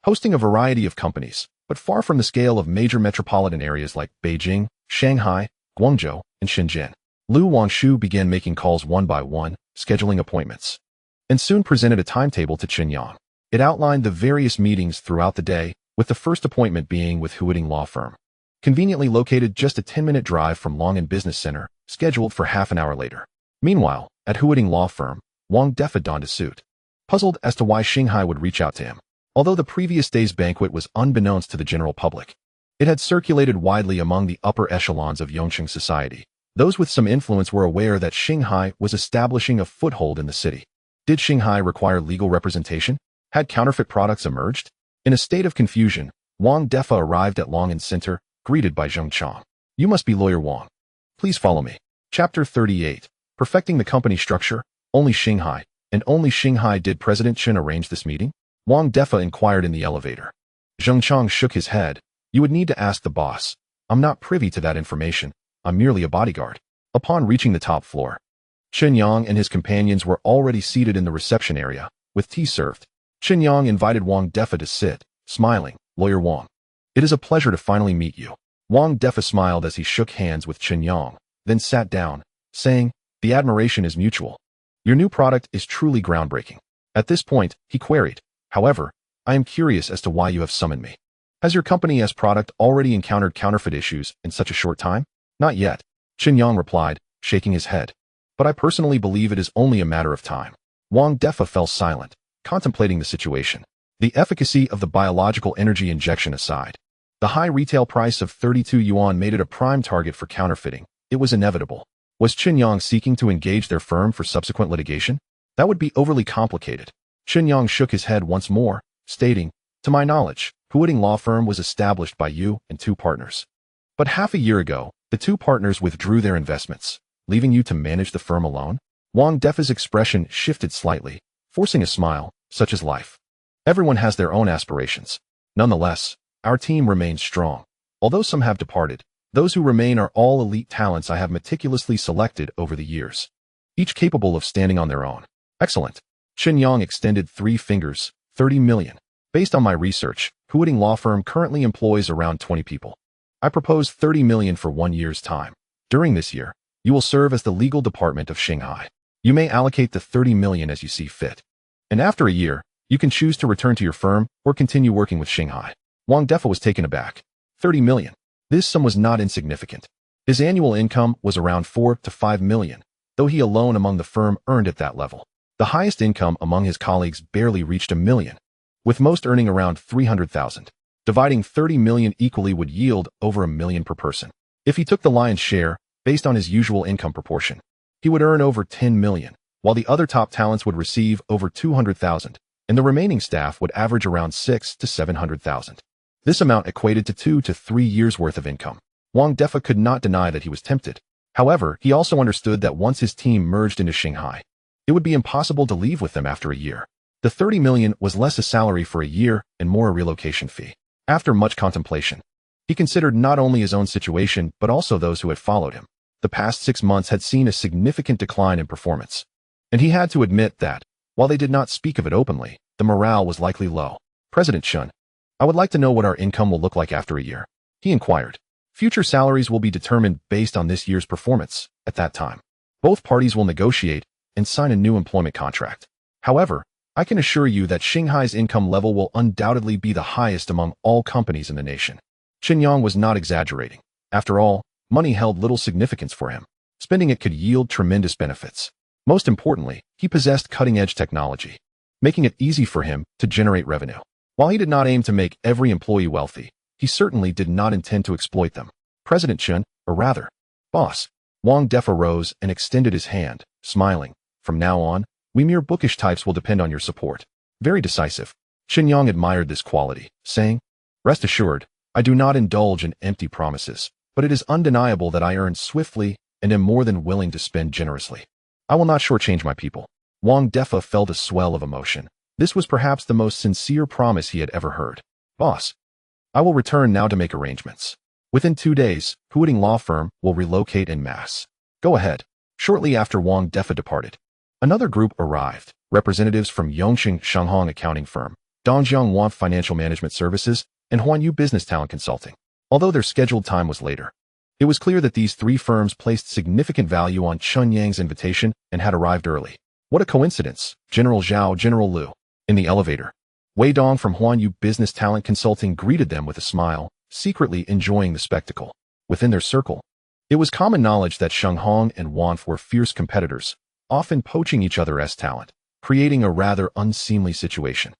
hosting a variety of companies, but far from the scale of major metropolitan areas like Beijing, Shanghai, Guangzhou, and Shenzhen. Lu Wangshu began making calls one by one, scheduling appointments, and soon presented a timetable to Chen Yang. It outlined the various meetings throughout the day, with the first appointment being with Huading Law Firm, conveniently located just a 10-minute drive from Longan Business Center, scheduled for half an hour later. Meanwhile, at Huading Law Firm, Wang Defa donned a suit, puzzled as to why Shanghai would reach out to him. Although the previous day's banquet was unbeknownst to the general public, it had circulated widely among the upper echelons of Yongcheng society. Those with some influence were aware that Shanghai was establishing a foothold in the city. Did Shanghai require legal representation? Had counterfeit products emerged? In a state of confusion, Wang Defa arrived at Longan Center, greeted by Zheng Chang. "You must be Lawyer Wang. Please follow me." Chapter 38. Perfecting the company structure. Only Shanghai, and only Shanghai did President Chen arrange this meeting? Wang Defa inquired in the elevator. Zheng Chang shook his head. "You would need to ask the boss. I'm not privy to that information. I'm merely a bodyguard." Upon reaching the top floor, Chen Yang and his companions were already seated in the reception area, with tea served. Chen Yang invited Wang Defa to sit, smiling, "Lawyer Wang. It is a pleasure to finally meet you." Wang Defa smiled as he shook hands with Chen Yang, then sat down, saying, "The admiration is mutual. Your new product is truly groundbreaking." At this point, he queried, "However, I am curious as to why you have summoned me. Has your company's product already encountered counterfeit issues in such a short time?" "Not yet," Chen Yang replied, shaking his head. "But I personally believe it is only a matter of time." Wang Defa fell silent, contemplating the situation. The efficacy of the biological energy injection aside, the high retail price of 32 yuan made it a prime target for counterfeiting. It was inevitable. Was Chen Yang seeking to engage their firm for subsequent litigation? That would be overly complicated. Chen Yang shook his head once more, stating, "To my knowledge, Huiting Law Firm was established by you and two partners. But half a year ago, the two partners withdrew their investments, leaving you to manage the firm alone?" Wang Defa's expression shifted slightly, forcing a smile, such as life. Everyone has their own aspirations. Nonetheless, our team remains strong. Although some have departed, those who remain are all elite talents I have meticulously selected over the years, each capable of standing on their own. Excellent. Chen Yang extended 3 fingers, 30 million. Based on my research, Huiting Law Firm currently employs around 20 people. I propose 30 million for 1 year's time. During this year, you will serve as the legal department of Shanghai. You may allocate the 30 million as you see fit. And after a year, you can choose to return to your firm or continue working with Shanghai. Wang Defa was taken aback. 30 million. This sum was not insignificant. His annual income was around 4 to 5 million, though he alone among the firm earned at that level. The highest income among his colleagues barely reached 1 million, with most earning around 300,000. Dividing 30 million equally would yield over 1 million per person. If he took the lion's share, based on his usual income proportion, he would earn over 10 million, while the other top talents would receive over 200,000, and the remaining staff would average around 6 to 700,000. This amount equated to 2 to 3 years' worth of income. Wang Defa could not deny that he was tempted. However, he also understood that once his team merged into Shanghai, it would be impossible to leave with them after a year. The 30 million was less a salary for a year and more a relocation fee. After much contemplation, he considered not only his own situation but also those who had followed him. The past 6 months had seen a significant decline in performance, and he had to admit that, while they did not speak of it openly, the morale was likely low. "President Chen, I would like to know what our income will look like after a year," he inquired. "Future salaries will be determined based on this year's performance. At that time, both parties will negotiate and sign a new employment contract. However, I can assure you that Shanghai's income level will undoubtedly be the highest among all companies in the nation." Chen Yang was not exaggerating. After all, money held little significance for him. Spending it could yield tremendous benefits. Most importantly, he possessed cutting-edge technology, making it easy for him to generate revenue. While he did not aim to make every employee wealthy, he certainly did not intend to exploit them. "President Chen, or rather, boss." Wang Defa rose and extended his hand, smiling. "From now on, we mere bookish types will depend on your support." Very decisive. Chen Yang admired this quality, saying, "Rest assured, I do not indulge in empty promises, but it is undeniable that I earn swiftly and am more than willing to spend generously. I will not shortchange my people." Wang Defa felt a swell of emotion. This was perhaps the most sincere promise he had ever heard. "Boss, I will return now to make arrangements. Within 2 days, Huiting Law Firm will relocate en masse. Go ahead." Shortly after Wang Defa departed, another group arrived, representatives from Yongqing Shanghong Accounting Firm, Dongjiang Wan Financial Management Services, and Huanyu Business Talent Consulting. Although their scheduled time was later, it was clear that these 3 firms placed significant value on Chen Yang's invitation and had arrived early. What a coincidence! General Zhao, General Liu. In the elevator, Wei Dong from Huanyu Business Talent Consulting greeted them with a smile, secretly enjoying the spectacle. Within their circle, it was common knowledge that Shanghong and Wanf were fierce competitors, often poaching each other as talent, creating a rather unseemly situation.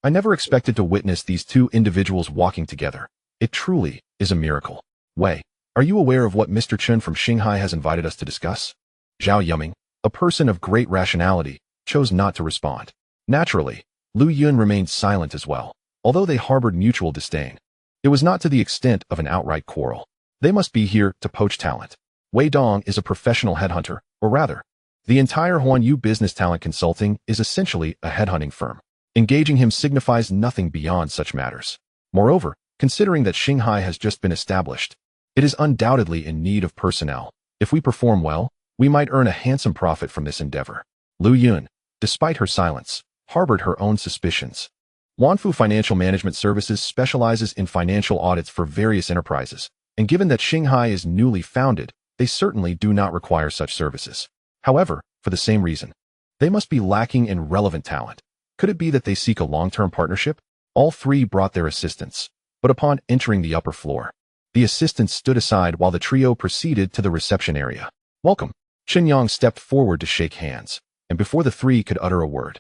"I never expected to witness these 2 individuals walking together. It truly is a miracle. Wei, are you aware of what Mr. Chen from Shanghai has invited us to discuss?" Zhao Yuming, a person of great rationality, chose not to respond. Naturally, Lu Yun remained silent as well, although they harbored mutual disdain. It was not to the extent of an outright quarrel. They must be here to poach talent. Wei Dong is a professional headhunter, or rather, the entire Huanyu Business Talent Consulting is essentially a headhunting firm. Engaging him signifies nothing beyond such matters. Moreover, considering that Shanghai has just been established, it is undoubtedly in need of personnel. If we perform well, we might earn a handsome profit from this endeavor. Lu Yun, despite her silence, harbored her own suspicions. Wanfu Financial Management Services specializes in financial audits for various enterprises, and given that Shanghai is newly founded, they certainly do not require such services. However, for the same reason, they must be lacking in relevant talent. Could it be that they seek a long-term partnership? All three brought their assistants, but upon entering the upper floor, the assistants stood aside while the trio proceeded to the reception area. Welcome. Chen Yang stepped forward to shake hands, and before the three could utter a word,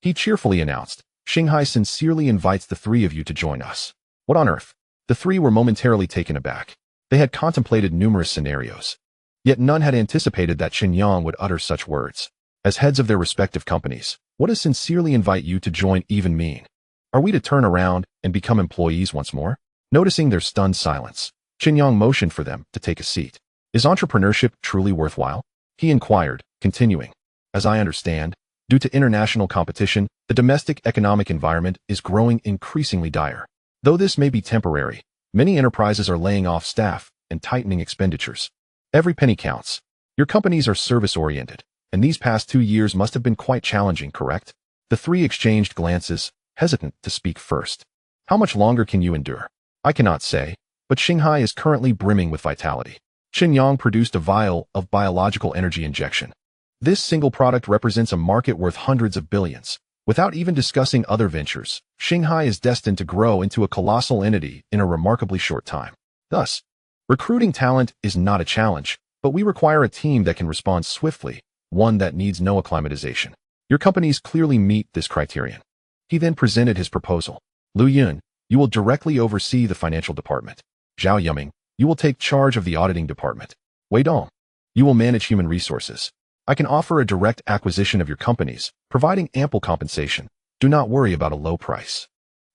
he cheerfully announced, Shanghai sincerely invites the three of you to join us. What on earth? The three were momentarily taken aback. They had contemplated numerous scenarios, yet none had anticipated that Chen Yang would utter such words. As heads of their respective companies, what does sincerely invite you to join even mean? Are we to turn around and become employees once more? Noticing their stunned silence, Chen Yang motioned for them to take a seat. Is entrepreneurship truly worthwhile? He inquired, continuing. As I understand, due to international competition, the domestic economic environment is growing increasingly dire. Though this may be temporary, many enterprises are laying off staff and tightening expenditures. Every penny counts. Your companies are service-oriented, and these past 2 years must have been quite challenging, correct? The three exchanged glances, hesitant to speak first. How much longer can you endure? I cannot say, but Shanghai is currently brimming with vitality. Chen Yang produced a vial of biological energy injection. This single product represents a market worth hundreds of billions. Without even discussing other ventures, Shanghai is destined to grow into a colossal entity in a remarkably short time. Thus, recruiting talent is not a challenge, but we require a team that can respond swiftly, one that needs no acclimatization. Your companies clearly meet this criterion. He then presented his proposal. Lu Yun, you will directly oversee the financial department. Zhao Yuming, you will take charge of the auditing department. Wei Dong, you will manage human resources. I can offer a direct acquisition of your companies, providing ample compensation. Do not worry about a low price.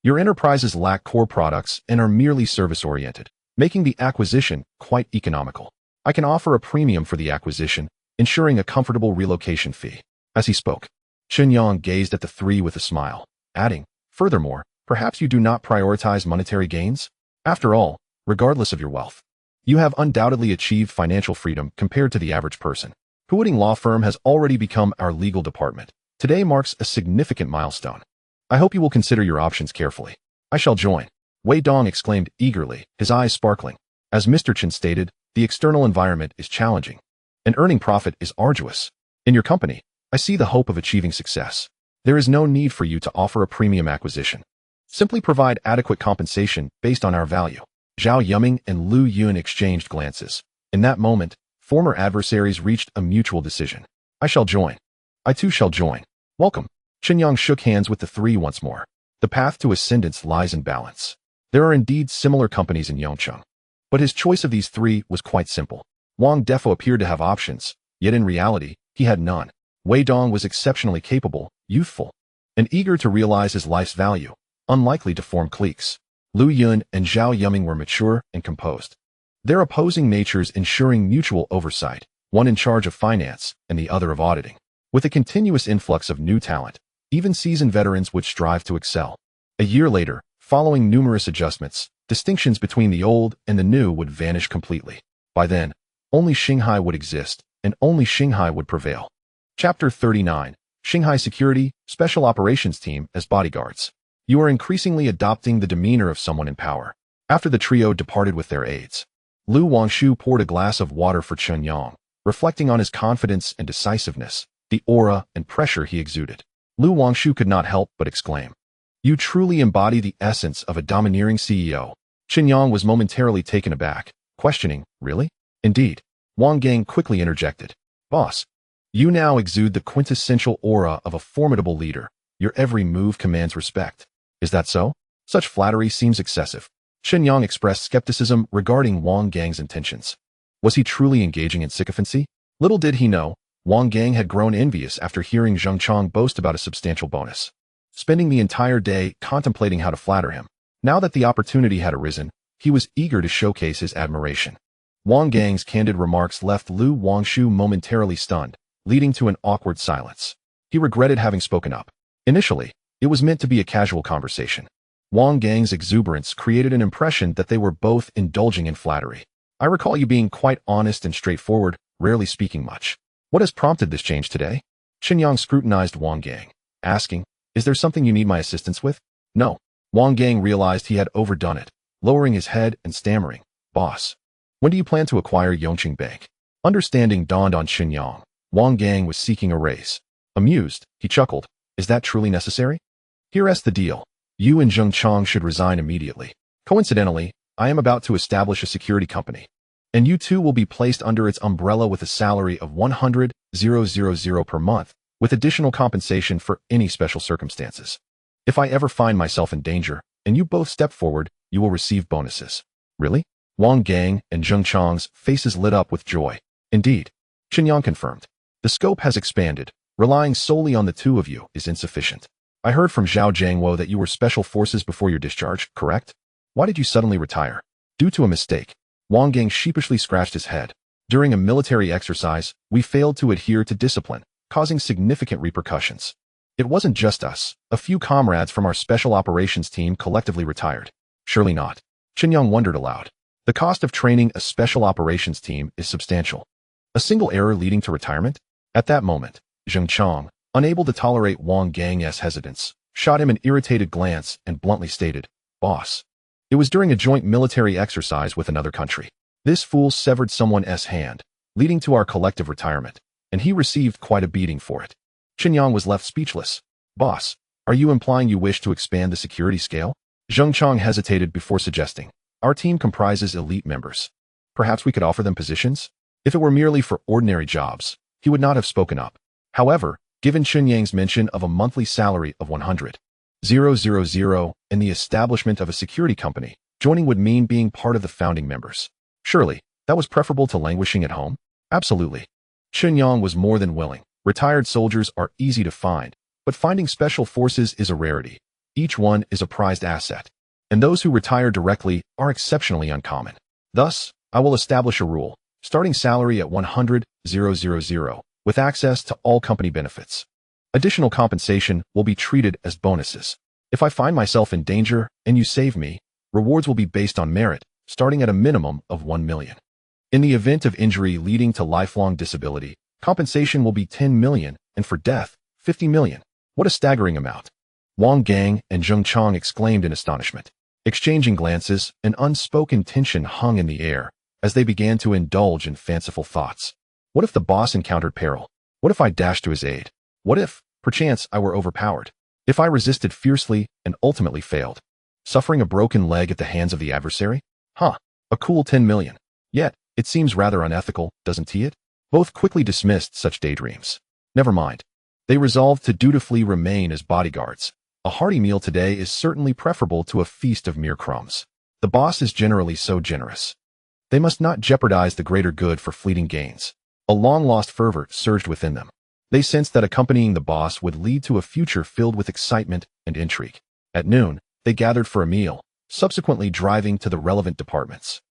Your enterprises lack core products and are merely service-oriented, making the acquisition quite economical. I can offer a premium for the acquisition, ensuring a comfortable relocation fee. As he spoke, Chen Yang gazed at the three with a smile, adding, furthermore, perhaps you do not prioritize monetary gains? After all, regardless of your wealth, you have undoubtedly achieved financial freedom compared to the average person. Huading Law Firm has already become our legal department. Today marks a significant milestone. I hope you will consider your options carefully. I shall join. Wei Dong exclaimed eagerly, his eyes sparkling. As Mr. Chen stated, the external environment is challenging, and earning profit is arduous. In your company, I see the hope of achieving success. There is no need for you to offer a premium acquisition. Simply provide adequate compensation based on our value. Zhao Yuming and Lu Yun exchanged glances. In that moment, former adversaries reached a mutual decision. I shall join. I too shall join. Welcome. Chen Yang shook hands with the three once more. The path to ascendance lies in balance. There are indeed similar companies in Yongcheng, but his choice of these three was quite simple. Wang Defo appeared to have options, yet in reality, he had none. Wei Dong was exceptionally capable, youthful, and eager to realize his life's value, unlikely to form cliques. Lu Yun and Zhao Yuming were mature and composed, their opposing natures ensuring mutual oversight, one in charge of finance and the other of auditing. With a continuous influx of new talent, even seasoned veterans would strive to excel. A year later, following numerous adjustments, distinctions between the old and the new would vanish completely. By then, only Shanghai would exist, and only Shanghai would prevail. Chapter 39. Shanghai Security, Special Operations Team as bodyguards. You are increasingly adopting the demeanor of someone in power. After the trio departed with their aides, Lu Wangshu poured a glass of water for Chen Yang, reflecting on his confidence and decisiveness, the aura and pressure he exuded. Lu Wangshu could not help but exclaim, "You truly embody the essence of a domineering CEO." Chen Yang was momentarily taken aback, questioning, "Really?" "Indeed." Wang Gang quickly interjected, "Boss, you now exude the quintessential aura of a formidable leader. Your every move commands respect. Is that so?" Such flattery seems excessive. Chen Yang expressed skepticism regarding Wang Gang's intentions. Was he truly engaging in sycophancy? Little did he know, Wang Gang had grown envious after hearing Zheng Chong boast about a substantial bonus, spending the entire day contemplating how to flatter him. Now that the opportunity had arisen, he was eager to showcase his admiration. Wang Gang's candid remarks left Lu Wangshu momentarily stunned, leading to an awkward silence. He regretted having spoken up. Initially, it was meant to be a casual conversation. Wang Gang's exuberance created an impression that they were both indulging in flattery. "I recall you being quite honest and straightforward, rarely speaking much. What has prompted this change today?" Chen Yang scrutinized Wang Gang, asking, "Is there something you need my assistance with?" No. Wang Gang realized he had overdone it, lowering his head and stammering, "Boss, when do you plan to acquire Yongqing Bank?" Understanding dawned on Chen Yang. Wang Gang was seeking a raise. Amused, he chuckled, "Is that truly necessary? Here's the deal. You and Zheng Chong should resign immediately. Coincidentally, I am about to establish a security company, and you two will be placed under its umbrella with a salary of 100,000 per month, with additional compensation for any special circumstances. If I ever find myself in danger, and you both step forward, you will receive bonuses." "Really?" Wang Gang and Zheng Chong's faces lit up with joy. "Indeed," Chen Yang confirmed. "The scope has expanded. Relying solely on the two of you is insufficient. I heard from Zhao Jiangwo that you were special forces before your discharge, correct? Why did you suddenly retire?" "Due to a mistake." Wang Gang sheepishly scratched his head. "During a military exercise, we failed to adhere to discipline, causing significant repercussions. It wasn't just us. A few comrades from our special operations team collectively retired." "Surely not." Chen Yang wondered aloud. "The cost of training a special operations team is substantial. A single error leading to retirement?" At that moment, Zheng Chong, unable to tolerate Wang Gang's hesitance, shot him an irritated glance and bluntly stated, "Boss, it was during a joint military exercise with another country. This fool severed someone's hand, leading to our collective retirement, and he received quite a beating for it." Chen Yang was left speechless. "Boss, are you implying you wish to expand the security scale?" Zheng Chong hesitated before suggesting, "Our team comprises elite members. Perhaps we could offer them positions?" If it were merely for ordinary jobs, he would not have spoken up. However, given Chen Yang's mention of a monthly salary of 100,000 and the establishment of a security company, joining would mean being part of the founding members. Surely, that was preferable to languishing at home? Absolutely. Chen Yang was more than willing. Retired soldiers are easy to find, but finding special forces is a rarity. Each one is a prized asset, and those who retire directly are exceptionally uncommon. Thus, I will establish a rule, starting salary at 100,000, with access to all company benefits. Additional compensation will be treated as bonuses. If I find myself in danger and you save me, rewards will be based on merit, starting at a minimum of 1 million. In the event of injury leading to lifelong disability, compensation will be 10 million, and for death, 50 million. What a staggering amount. Wang Gang and Zheng Chong exclaimed in astonishment. Exchanging glances, an unspoken tension hung in the air as they began to indulge in fanciful thoughts. What if the boss encountered peril? What if I dashed to his aid? What if, perchance, I were overpowered? If I resisted fiercely and ultimately failed, suffering a broken leg at the hands of the adversary? A cool 10 million. Yet, it seems rather unethical, doesn't it? Both quickly dismissed such daydreams. Never mind. They resolved to dutifully remain as bodyguards. A hearty meal today is certainly preferable to a feast of mere crumbs. The boss is generally so generous. They must not jeopardize the greater good for fleeting gains. A long-lost fervor surged within them. They sensed that accompanying the boss would lead to a future filled with excitement and intrigue. At noon, they gathered for a meal, subsequently driving to the relevant departments.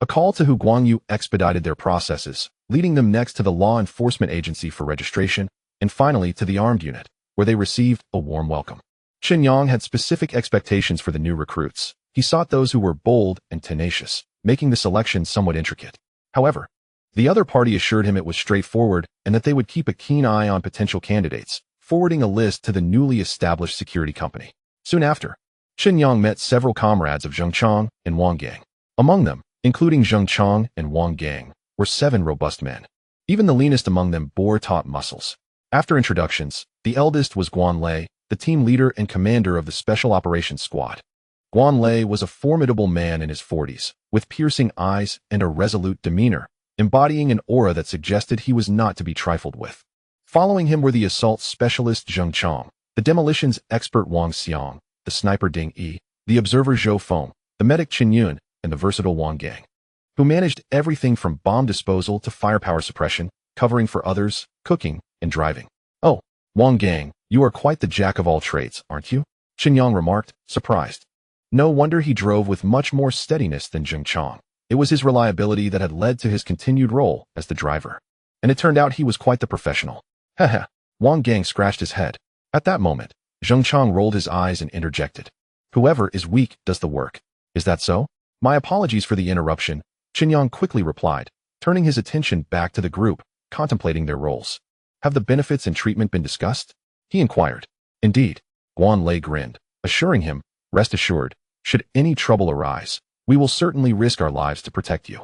A call to Guangyu expedited their processes, leading them next to the law enforcement agency for registration, and finally to the armed unit, where they received a warm welcome. Chen Yang had specific expectations for the new recruits. He sought those who were bold and tenacious, making the selection somewhat intricate. However, the other party assured him it was straightforward and that they would keep a keen eye on potential candidates, forwarding a list to the newly established security company. Soon after, Chen Yang met several comrades of Zheng Chong and Wang Gang. Among them, including Zheng Chong and Wang Gang, were 7 robust men. Even the leanest among them bore taut muscles. After introductions, the eldest was Guan Lei, the team leader and commander of the Special Operations Squad. Guan Lei was a formidable man in his 40s, with piercing eyes and a resolute demeanor, embodying an aura that suggested he was not to be trifled with. Following him were the assault specialist Zheng Chong, the demolitions expert Wang Xiang, the sniper Ding Yi, the observer Zhou Feng, the medic Chen Yun, and the versatile Wang Gang, who managed everything from bomb disposal to firepower suppression, covering for others, cooking, and driving. "Oh, Wang Gang, you are quite the jack of all trades, aren't you?" Chen Yang remarked, surprised. No wonder he drove with much more steadiness than Zheng Chong. It was his reliability that had led to his continued role as the driver. And it turned out he was quite the professional. Haha, Wang Gang scratched his head. At that moment, Zheng Chong rolled his eyes and interjected. "Whoever is weak does the work. Is that so?" "My apologies for the interruption," Chen Yang quickly replied, turning his attention back to the group, contemplating their roles. "Have the benefits and treatment been discussed?" he inquired. "Indeed," Guan Lei grinned, assuring him, Rest assured, should any trouble arise, we will certainly risk our lives to protect you.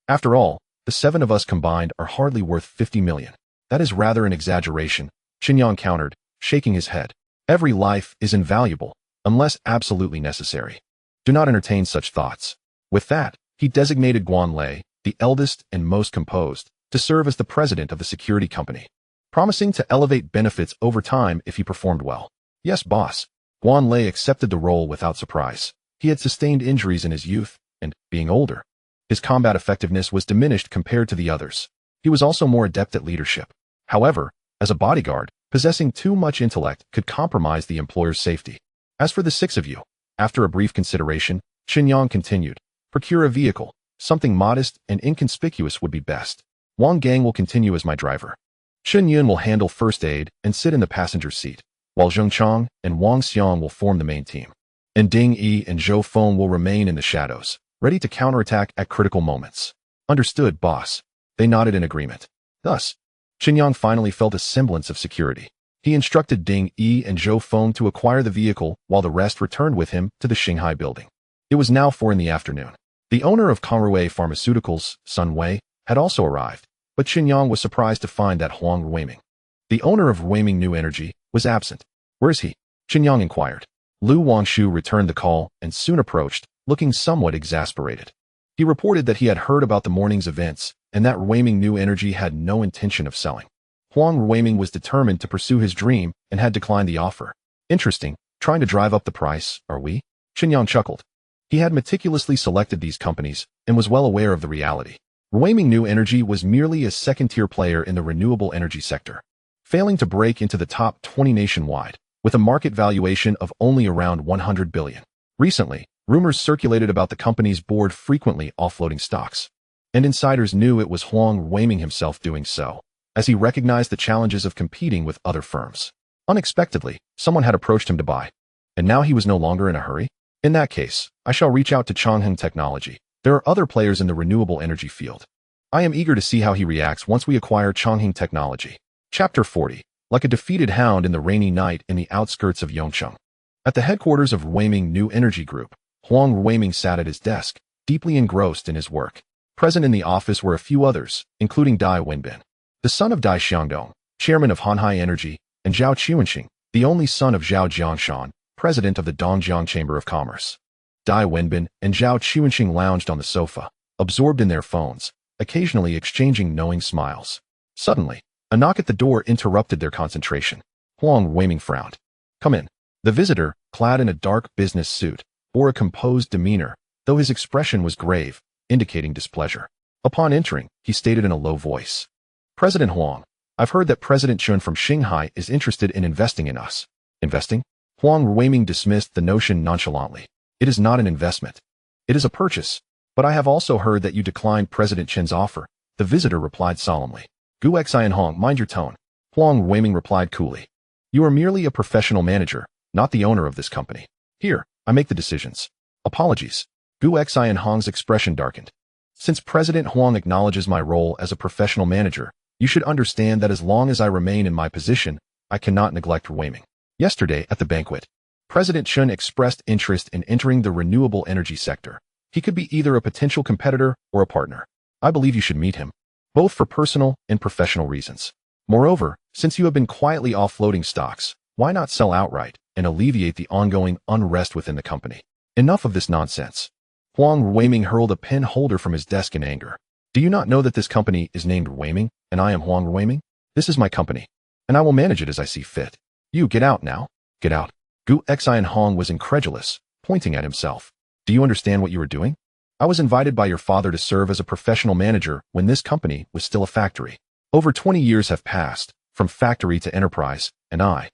After all, the 7 of us combined are hardly worth 50 million. That is rather an exaggeration, Chen Yang countered, shaking his head. Every life is invaluable, unless absolutely necessary. Do not entertain such thoughts. With that, he designated Guan Lei, the eldest and most composed, to serve as the president of the security company, promising to elevate benefits over time if he performed well. Yes, boss. Guan Lei accepted the role without surprise. He had sustained injuries in his youth, and, being older, his combat effectiveness was diminished compared to the others. He was also more adept at leadership. However, as a bodyguard, possessing too much intellect could compromise the employer's safety. As for the 6 of you, after a brief consideration, Chen Yang continued, procure a vehicle. Something modest and inconspicuous would be best. Wang Gang will continue as my driver. Chen Yun will handle first aid and sit in the passenger seat, while Zheng Chang and Wang Xiang will form the main team. And Ding Yi and Zhou Feng will remain in the shadows, ready to counterattack at critical moments. Understood, boss. They nodded in agreement. Thus, Chen Yang finally felt a semblance of security. He instructed Ding Yi and Zhou Feng to acquire the vehicle while the rest returned with him to the Shanghai building. It was now 4 p.m. The owner of Congrue Pharmaceuticals, Sun Wei, had also arrived, but Chen Yang was surprised to find that Huang Ruiming, the owner of Ruiming New Energy, was absent. Where is he? Chen Yang inquired. Lu Wangshu returned the call and soon approached, looking somewhat exasperated. He reported that he had heard about the morning's events and that Ruiming New Energy had no intention of selling. Huang Ruiming was determined to pursue his dream and had declined the offer. Interesting, trying to drive up the price, are we? Chen Yang chuckled. He had meticulously selected these companies and was well aware of the reality. Ruiming New Energy was merely a second-tier player in the renewable energy sector, failing to break into the top 20 nationwide, with a market valuation of only around 100 billion. Recently, rumors circulated about the company's board frequently offloading stocks, and insiders knew it was Huang Ruiming himself doing so, as he recognized the challenges of competing with other firms. Unexpectedly, someone had approached him to buy, and now he was no longer in a hurry? In that case, I shall reach out to Changheng Technology. There are other players in the renewable energy field. I am eager to see how he reacts once we acquire Changheng Technology. Chapter 40. Like a defeated hound in the rainy night in the outskirts of Yongcheng. At the headquarters of Ruiming New Energy Group, Huang Ruiming sat at his desk, deeply engrossed in his work. Present in the office were a few others, including Dai Wenbin, the son of Dai Xiangdong, chairman of Hanhai Energy, and Zhao Qiwenxing, the only son of Zhao Jiangshan, president of the Dongjiang Chamber of Commerce. Dai Wenbin and Zhao Qiwenxing lounged on the sofa, absorbed in their phones, occasionally exchanging knowing smiles. Suddenly, a knock at the door interrupted their concentration. Huang Ruiming frowned. Come in. The visitor, clad in a dark business suit, bore a composed demeanor, though his expression was grave, indicating displeasure. Upon entering, he stated in a low voice. President Huang, I've heard that President Chen from Shanghai is interested in investing in us. Investing? Huang Ruiming dismissed the notion nonchalantly. It is not an investment. It is a purchase. But I have also heard that you declined President Chen's offer. The visitor replied solemnly. Gu Xian Hong, mind your tone. Huang Ruiming replied coolly. You are merely a professional manager, not the owner of this company. Here, I make the decisions. Apologies. Gu Xian Hong's expression darkened. Since President Huang acknowledges my role as a professional manager, you should understand that as long as I remain in my position, I cannot neglect Ruiming. Yesterday, at the banquet, President Chen expressed interest in entering the renewable energy sector. He could be either a potential competitor or a partner. I believe you should meet him, both for personal and professional reasons. Moreover, since you have been quietly offloading stocks, why not sell outright and alleviate the ongoing unrest within the company? Enough of this nonsense. Huang Ruiming hurled a pen holder from his desk in anger. Do you not know that this company is named Ruiming, and I am Huang Ruiming? This is my company, and I will manage it as I see fit. You get out now. Get out. Gu Xian Hong was incredulous, pointing at himself. Do you understand what you are doing? I was invited by your father to serve as a professional manager when this company was still a factory. Over 20 years have passed, from factory to enterprise, and I,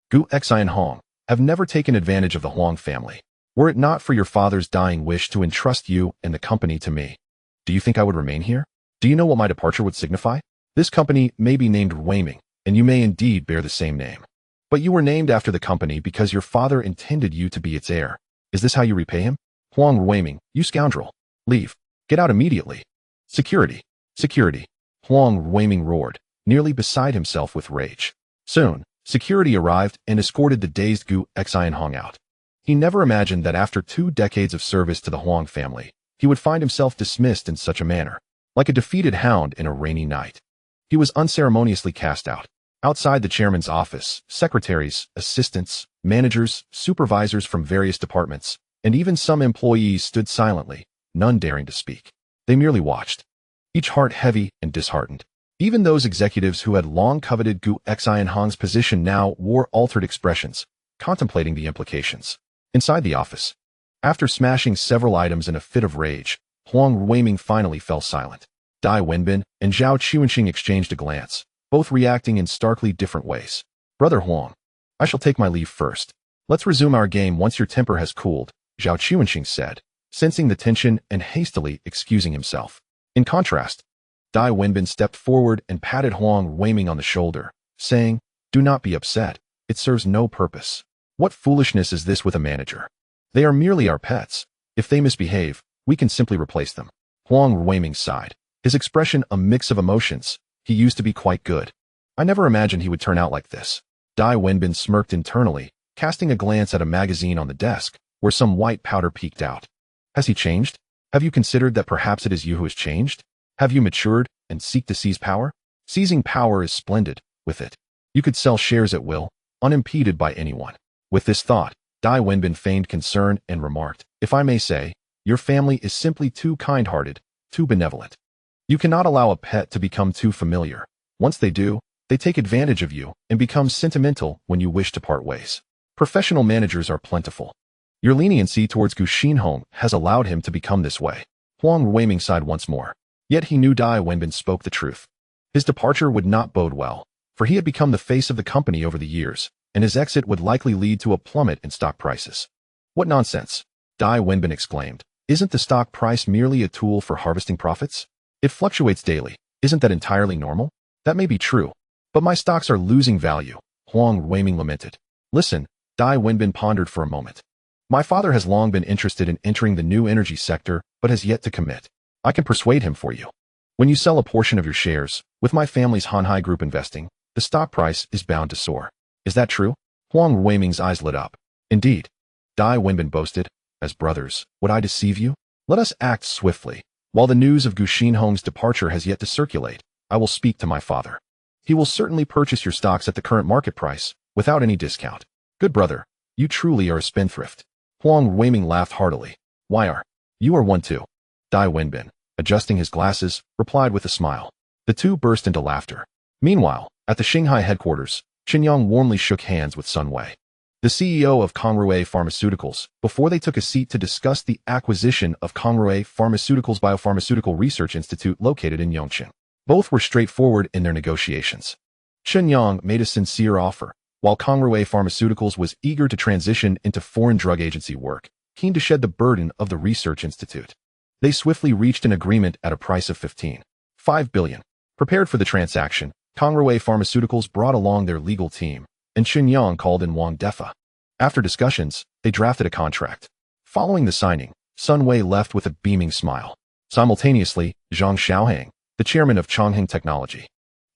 Gu Xian Hong, have never taken advantage of the Huang family. Were it not for your father's dying wish to entrust you and the company to me, do you think I would remain here? Do you know what my departure would signify? This company may be named Ruiming, and you may indeed bear the same name. But you were named after the company because your father intended you to be its heir. Is this how you repay him? Huang Ruiming, you scoundrel. Leave. Get out immediately. Security. Security. Huang Ruiming roared, nearly beside himself with rage. Soon, security arrived and escorted the dazed Gu Xian Hong out. He never imagined that after 2 decades of service to the Huang family, he would find himself dismissed in such a manner, like a defeated hound in a rainy night. He was unceremoniously cast out. Outside the chairman's office, secretaries, assistants, managers, supervisors from various departments, and even some employees stood silently, none daring to speak. They merely watched, each heart heavy and disheartened. Even those executives who had long coveted Gu Xianhong's position now wore altered expressions, contemplating the implications. Inside the office, after smashing several items in a fit of rage, Huang Ruiming finally fell silent. Dai Wenbin and Zhao Chuanxing exchanged a glance, both reacting in starkly different ways. Brother Huang, I shall take my leave first. Let's resume our game once your temper has cooled, Zhao Chuanxing said, sensing the tension and hastily excusing himself. In contrast, Dai Wenbin stepped forward and patted Huang Ruiming on the shoulder, saying, "Do not be upset. It serves no purpose. What foolishness is this with a manager? They are merely our pets. If they misbehave, we can simply replace them." Huang Ruiming sighed, his expression a mix of emotions. He used to be quite good. I never imagined he would turn out like this. Dai Wenbin smirked internally, casting a glance at a magazine on the desk, where some white powder peeked out. Has he changed? Have you considered that perhaps it is you who has changed? Have you matured and seek to seize power? Seizing power is splendid. With it, you could sell shares at will, unimpeded by anyone. With this thought, Dai Wenbin feigned concern and remarked, "If I may say, your family is simply too kind-hearted, too benevolent. You cannot allow a pet to become too familiar. Once they do, they take advantage of you and become sentimental when you wish to part ways. Professional managers are plentiful. Your leniency towards Gu Xinhong has allowed him to become this way." Huang Ruiming sighed once more. Yet he knew Dai Wenbin spoke the truth. His departure would not bode well, for he had become the face of the company over the years, and his exit would likely lead to a plummet in stock prices. "What nonsense!" Dai Wenbin exclaimed. "Isn't the stock price merely a tool for harvesting profits? It fluctuates daily. Isn't that entirely normal?" "That may be true, but my stocks are losing value," Huang Ruiming lamented. "Listen," Dai Wenbin pondered for a moment. "My father has long been interested in entering the new energy sector, but has yet to commit. I can persuade him for you. When you sell a portion of your shares, with my family's Hanhai Group investing, the stock price is bound to soar. Is that true?" Huang Ruiming's eyes lit up. "Indeed," Dai Wenbin boasted. "As brothers, would I deceive you? Let us act swiftly. While the news of Gu Xinhong's departure has yet to circulate, I will speak to my father. He will certainly purchase your stocks at the current market price, without any discount. Good brother, you truly are a spendthrift." Huang Ruiming laughed heartily. You are one too." Dai Wenbin, adjusting his glasses, replied with a smile. The two burst into laughter. Meanwhile, at the Shanghai headquarters, Chen Yang warmly shook hands with Sun Wei, the CEO of Congrue Pharmaceuticals, before they took a seat to discuss the acquisition of Congrue Pharmaceuticals Biopharmaceutical Research Institute located in Yongqing. Both were straightforward in their negotiations. Chen Yang made a sincere offer, while Congrue Pharmaceuticals was eager to transition into foreign drug agency work, keen to shed the burden of the research institute. They swiftly reached an agreement at a price of 15.5 billion. Prepared for the transaction, Congrue Pharmaceuticals brought along their legal team, and Chen Yang called in Wang Defa. After discussions, they drafted a contract. Following the signing, Sun Wei left with a beaming smile. Simultaneously, Zhang Xiaohang, the chairman of Chongqing Technology,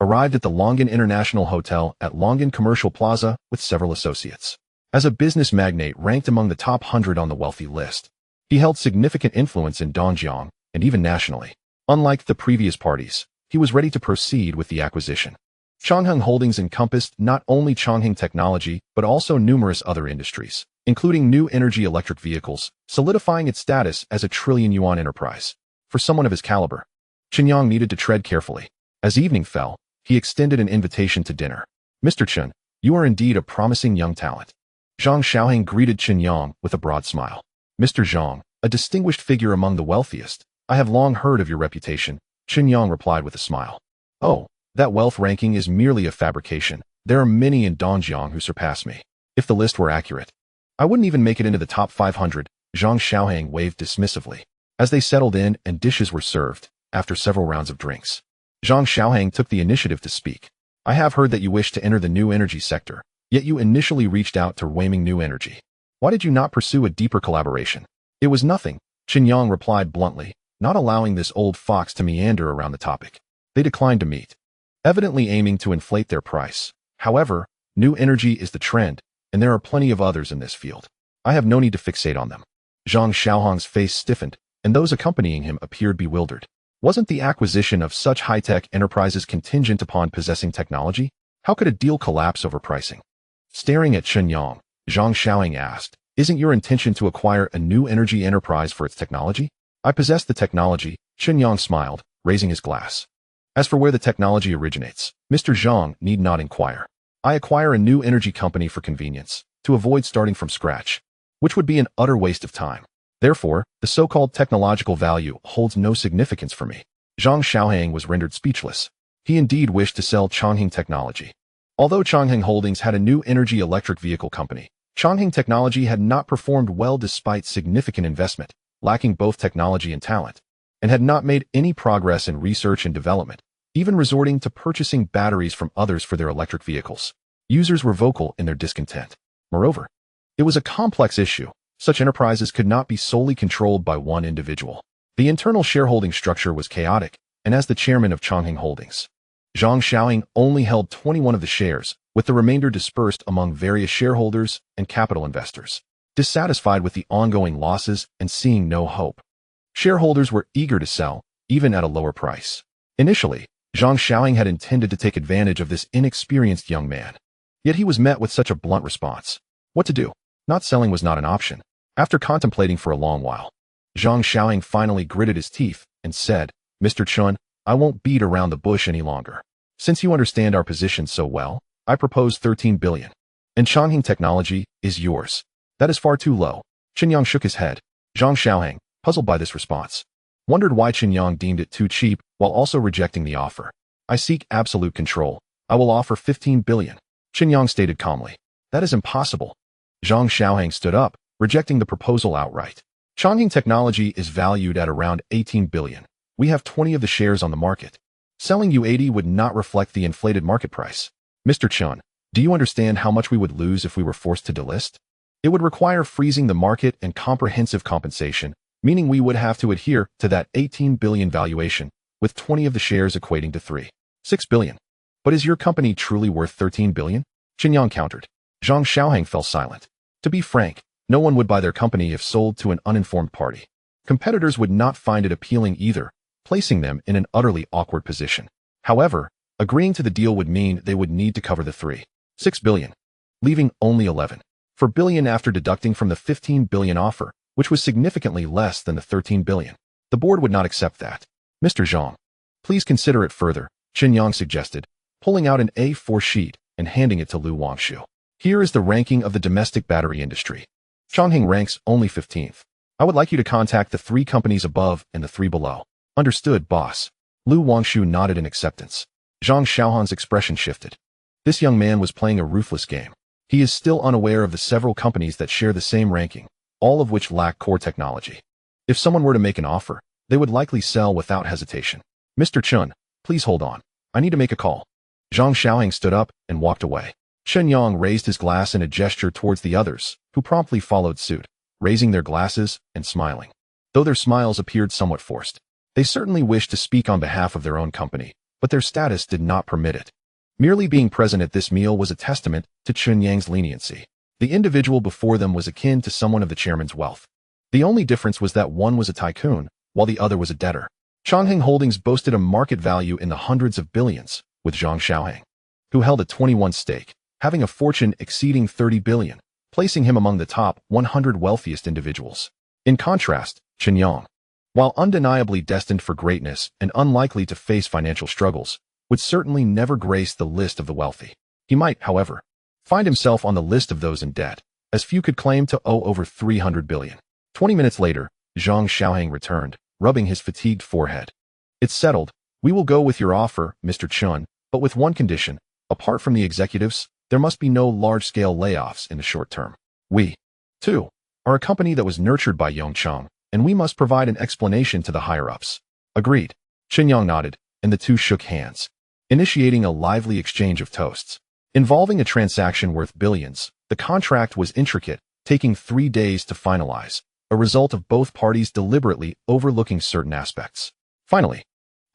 arrived at the Longyan International Hotel at Longyan Commercial Plaza with several associates. As a business magnate ranked among the top 100 on the wealthy list, he held significant influence in Dongjiang and even nationally. Unlike the previous parties, he was ready to proceed with the acquisition. Chongqing Holdings encompassed not only Chongqing Technology but also numerous other industries, including new energy electric vehicles, solidifying its status as a trillion-yuan enterprise. For someone of his caliber, Chen Yang needed to tread carefully. As evening fell, he extended an invitation to dinner. "Mr. Chen, you are indeed a promising young talent." Zhang Xiaohang greeted Chen Yang with a broad smile. "Mr. Zhang, a distinguished figure among the wealthiest, I have long heard of your reputation," Chen Yang replied with a smile. "Oh, that wealth ranking is merely a fabrication. There are many in Dongjiang who surpass me. If the list were accurate, I wouldn't even make it into the top 500, Zhang Xiaohang waved dismissively. As they settled in and dishes were served, after several rounds of drinks, Zhang Xiaohang took the initiative to speak. "I have heard that you wish to enter the new energy sector, yet you initially reached out to Ruiming New Energy. Why did you not pursue a deeper collaboration?" "It was nothing," Chen Yang replied bluntly, not allowing this old fox to meander around the topic. "They declined to meet, evidently aiming to inflate their price. However, new energy is the trend, and there are plenty of others in this field. I have no need to fixate on them. Zhang Xiaohong's face stiffened, and those accompanying him appeared bewildered. Wasn't the acquisition of such high-tech enterprises contingent upon possessing technology? How could a deal collapse over pricing? Staring at Chen Yang, Zhang Xiaohong asked, "Isn't your intention to acquire a new energy enterprise for its technology?" "I possess the technology," Chen Yang smiled, raising his glass. "As for where the technology originates, Mr. Zhang need not inquire. I acquire a new energy company for convenience, to avoid starting from scratch, which would be an utter waste of time. Therefore, the so-called technological value holds no significance for me." Zhang Xiaohong was rendered speechless. He indeed wished to sell Changheng Technology. Although Changheng Holdings had a new energy electric vehicle company, Changheng Technology had not performed well despite significant investment, lacking both technology and talent, and had not made any progress in research and development, even resorting to purchasing batteries from others for their electric vehicles. Users were vocal in their discontent. Moreover, it was a complex issue. Such enterprises could not be solely controlled by one individual. The internal shareholding structure was chaotic, and as the chairman of Changheng Holdings, Zhang Xiaohong only held 21 of the shares, with the remainder dispersed among various shareholders and capital investors. Dissatisfied with the ongoing losses and seeing no hope, shareholders were eager to sell, even at a lower price. Initially, Zhang Xiaohong had intended to take advantage of this inexperienced young man. Yet he was met with such a blunt response. What to do? Not selling was not an option. After contemplating for a long while, Zhang Xiaohong finally gritted his teeth and said, "Mr. Chen, I won't beat around the bush any longer. Since you understand our position so well, I propose 13 billion. And Changheng Technology is yours." "That is far too low." Chen Yang shook his head. Zhang Xiaohong, puzzled by this response, wondered why Chen Yang deemed it too cheap while also rejecting the offer. "I seek absolute control. I will offer 15 billion. Chen Yang stated calmly. "That is impossible." Zhang Xiaohong stood up, rejecting the proposal outright. "Changheng Technology is valued at around 18 billion. We have 20 of the shares on the market. Selling you 80 would not reflect the inflated market price. Mr. Chen, do you understand how much we would lose if we were forced to delist? It would require freezing the market and comprehensive compensation, meaning we would have to adhere to that 18 billion valuation, with 20 of the shares equating to 3.6 billion. But is your company truly worth 13 billion? Chen Yang countered. Zhang Xiaohong fell silent. To be frank, no one would buy their company if sold to an uninformed party. Competitors would not find it appealing either, placing them in an utterly awkward position. However, agreeing to the deal would mean they would need to cover the 3.6 billion, leaving only 11.4 billion after deducting from the 15 billion offer, which was significantly less than the 13 billion. The board would not accept that. Mr. Zhang, please consider it further, Chen Yang suggested, pulling out an A4 sheet and handing it to Lu Wangshu. Here is the ranking of the domestic battery industry. Changheng ranks only 15th. I would like you to contact the 3 companies above and the 3 below. Understood, boss. Lu Wangshu nodded in acceptance. Zhang Xiaohong's expression shifted. This young man was playing a ruthless game. He is still unaware of the several companies that share the same ranking, all of which lack core technology. If someone were to make an offer, they would likely sell without hesitation. Mr. Chen, please hold on. I need to make a call. Zhang Xiaohong stood up and walked away. Chen Yang raised his glass in a gesture towards the others, who promptly followed suit, raising their glasses and smiling. Though their smiles appeared somewhat forced, they certainly wished to speak on behalf of their own company, but their status did not permit it. Merely being present at this meal was a testament to Chen Yang's leniency. The individual before them was akin to someone of the chairman's wealth. The only difference was that one was a tycoon, while the other was a debtor. Changheng Holdings boasted a market value in the hundreds of billions, with Zhang Xiaohong, who held a 21 stake, having a fortune exceeding 30 billion, placing him among the top 100 wealthiest individuals. In contrast, Chen Yang, while undeniably destined for greatness and unlikely to face financial struggles, would certainly never grace the list of the wealthy. He might, however, find himself on the list of those in debt, as few could claim to owe over 300 billion. 20 minutes later, Zhang Xiaohong returned, rubbing his fatigued forehead. "It's settled. We will go with your offer, Mr. Chen, but with one condition. Apart from the executives, there must be no large-scale layoffs in the short term. We, too, are a company that was nurtured by Yongchang, and we must provide an explanation to the higher-ups." Agreed. Chen Yang nodded, and the two shook hands, initiating a lively exchange of toasts. Involving a transaction worth billions, the contract was intricate, taking 3 days to finalize, a result of both parties deliberately overlooking certain aspects. Finally,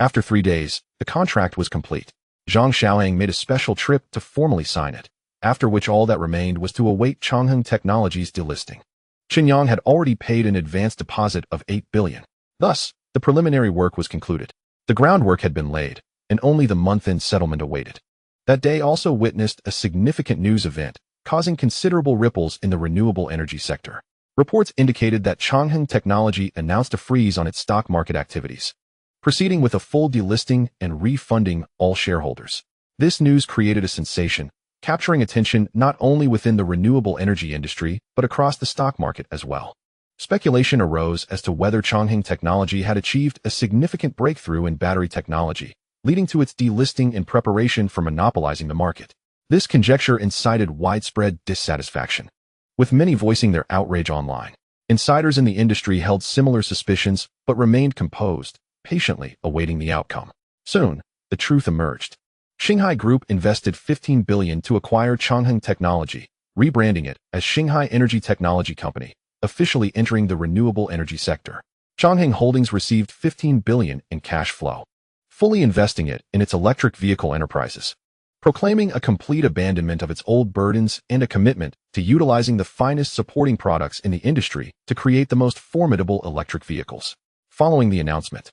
after 3 days, the contract was complete. Zhang Xiaohong made a special trip to formally sign it, after which all that remained was to await Changheng Technology's delisting. Chen Yang had already paid an advance deposit of 8 billion. Thus, the preliminary work was concluded. The groundwork had been laid, and only the month-end settlement awaited. That day also witnessed a significant news event, causing considerable ripples in the renewable energy sector. Reports indicated that Changheng Technology announced a freeze on its stock market activities, proceeding with a full delisting and refunding all shareholders. This news created a sensation, capturing attention not only within the renewable energy industry, but across the stock market as well. Speculation arose as to whether Changheng Technology had achieved a significant breakthrough in battery technology, leading to its delisting in preparation for monopolizing the market. This conjecture incited widespread dissatisfaction, with many voicing their outrage online. Insiders in the industry held similar suspicions but remained composed, patiently awaiting the outcome. Soon, the truth emerged. Shanghai Group invested 15 billion to acquire Changheng Technology, rebranding it as Shanghai Energy Technology Company, officially entering the renewable energy sector. Changheng Holdings received 15 billion in cash flow, fully investing it in its electric vehicle enterprises, proclaiming a complete abandonment of its old burdens and a commitment to utilizing the finest supporting products in the industry to create the most formidable electric vehicles. Following the announcement,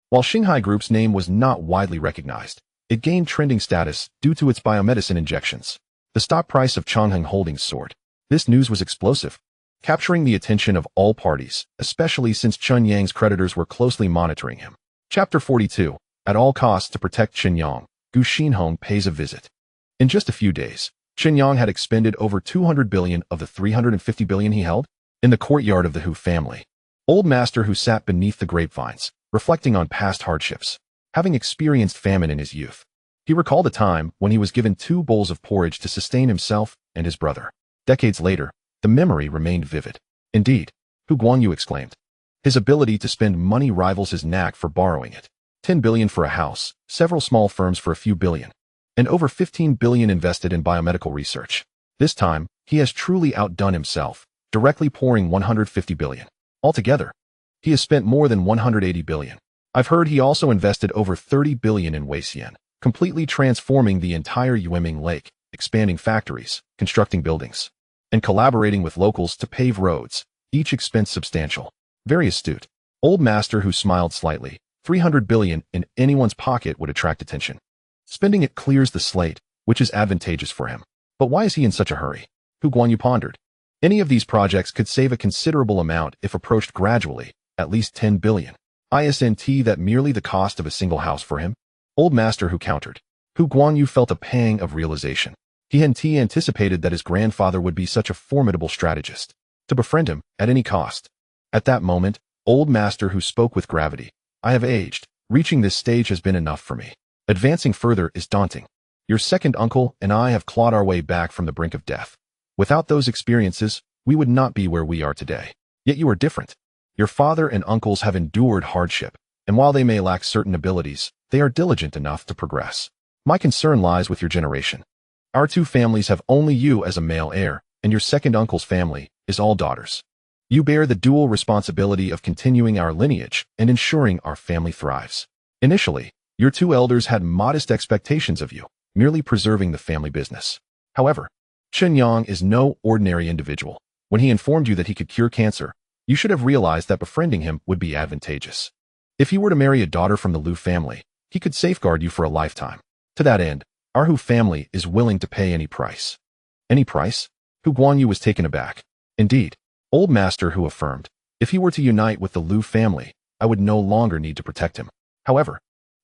while Shanghai Group's name was not widely recognized, it gained trending status due to its biomedicine injections. The stock price of Changheng Holdings soared. This news was explosive, capturing the attention of all parties, especially since Chen Yang's creditors were closely monitoring him. Chapter 42. At all costs to protect Chen Yang, Gu Xinhong pays a visit. In just a few days, Chen Yang had expended over 200 billion of the 350 billion he held in the courtyard of the Hu family. Old master who sat beneath the grapevines, reflecting on past hardships, having experienced famine in his youth. He recalled a time when he was given 2 bowls of porridge to sustain himself and his brother. Decades later, the memory remained vivid. Indeed, Hu Guangyu exclaimed. His ability to spend money rivals his knack for borrowing it. 10 billion for a house, several small firms for a few billion, and over 15 billion invested in biomedical research. This time, he has truly outdone himself, directly pouring 150 billion. Altogether, he has spent more than 180 billion. I've heard he also invested over 30 billion in Weixian, completely transforming the entire Yueming Lake, expanding factories, constructing buildings, and collaborating with locals to pave roads, each expense substantial. Very astute. Old master who smiled slightly. 300 billion in anyone's pocket would attract attention. Spending it clears the slate, which is advantageous for him. But why is he in such a hurry? Hu Guangyu pondered. Any of these projects could save a considerable amount if approached gradually, at least 10 billion. Isn't that merely the cost of a single house for him? Old master who countered. Hu Guangyu felt a pang of realization. He hadn't anticipated that his grandfather would be such a formidable strategist, to befriend him at any cost. At that moment, old master who spoke with gravity. I have aged. Reaching this stage has been enough for me. Advancing further is daunting. Your second uncle and I have clawed our way back from the brink of death. Without those experiences, we would not be where we are today. Yet you are different. Your father and uncles have endured hardship, and while they may lack certain abilities, they are diligent enough to progress. My concern lies with your generation. Our 2 families have only you as a male heir, and your second uncle's family is all daughters. You bear the dual responsibility of continuing our lineage and ensuring our family thrives. Initially, your 2 elders had modest expectations of you, merely preserving the family business. However, Chen Yang is no ordinary individual. When he informed you that he could cure cancer, you should have realized that befriending him would be advantageous. If he were to marry a daughter from the Liu family, he could safeguard you for a lifetime. To that end, our Hu family is willing to pay any price. Any price? Hu Guangyu was taken aback. Indeed, old master who affirmed, if he were to unite with the Liu family, I would no longer need to protect him. However,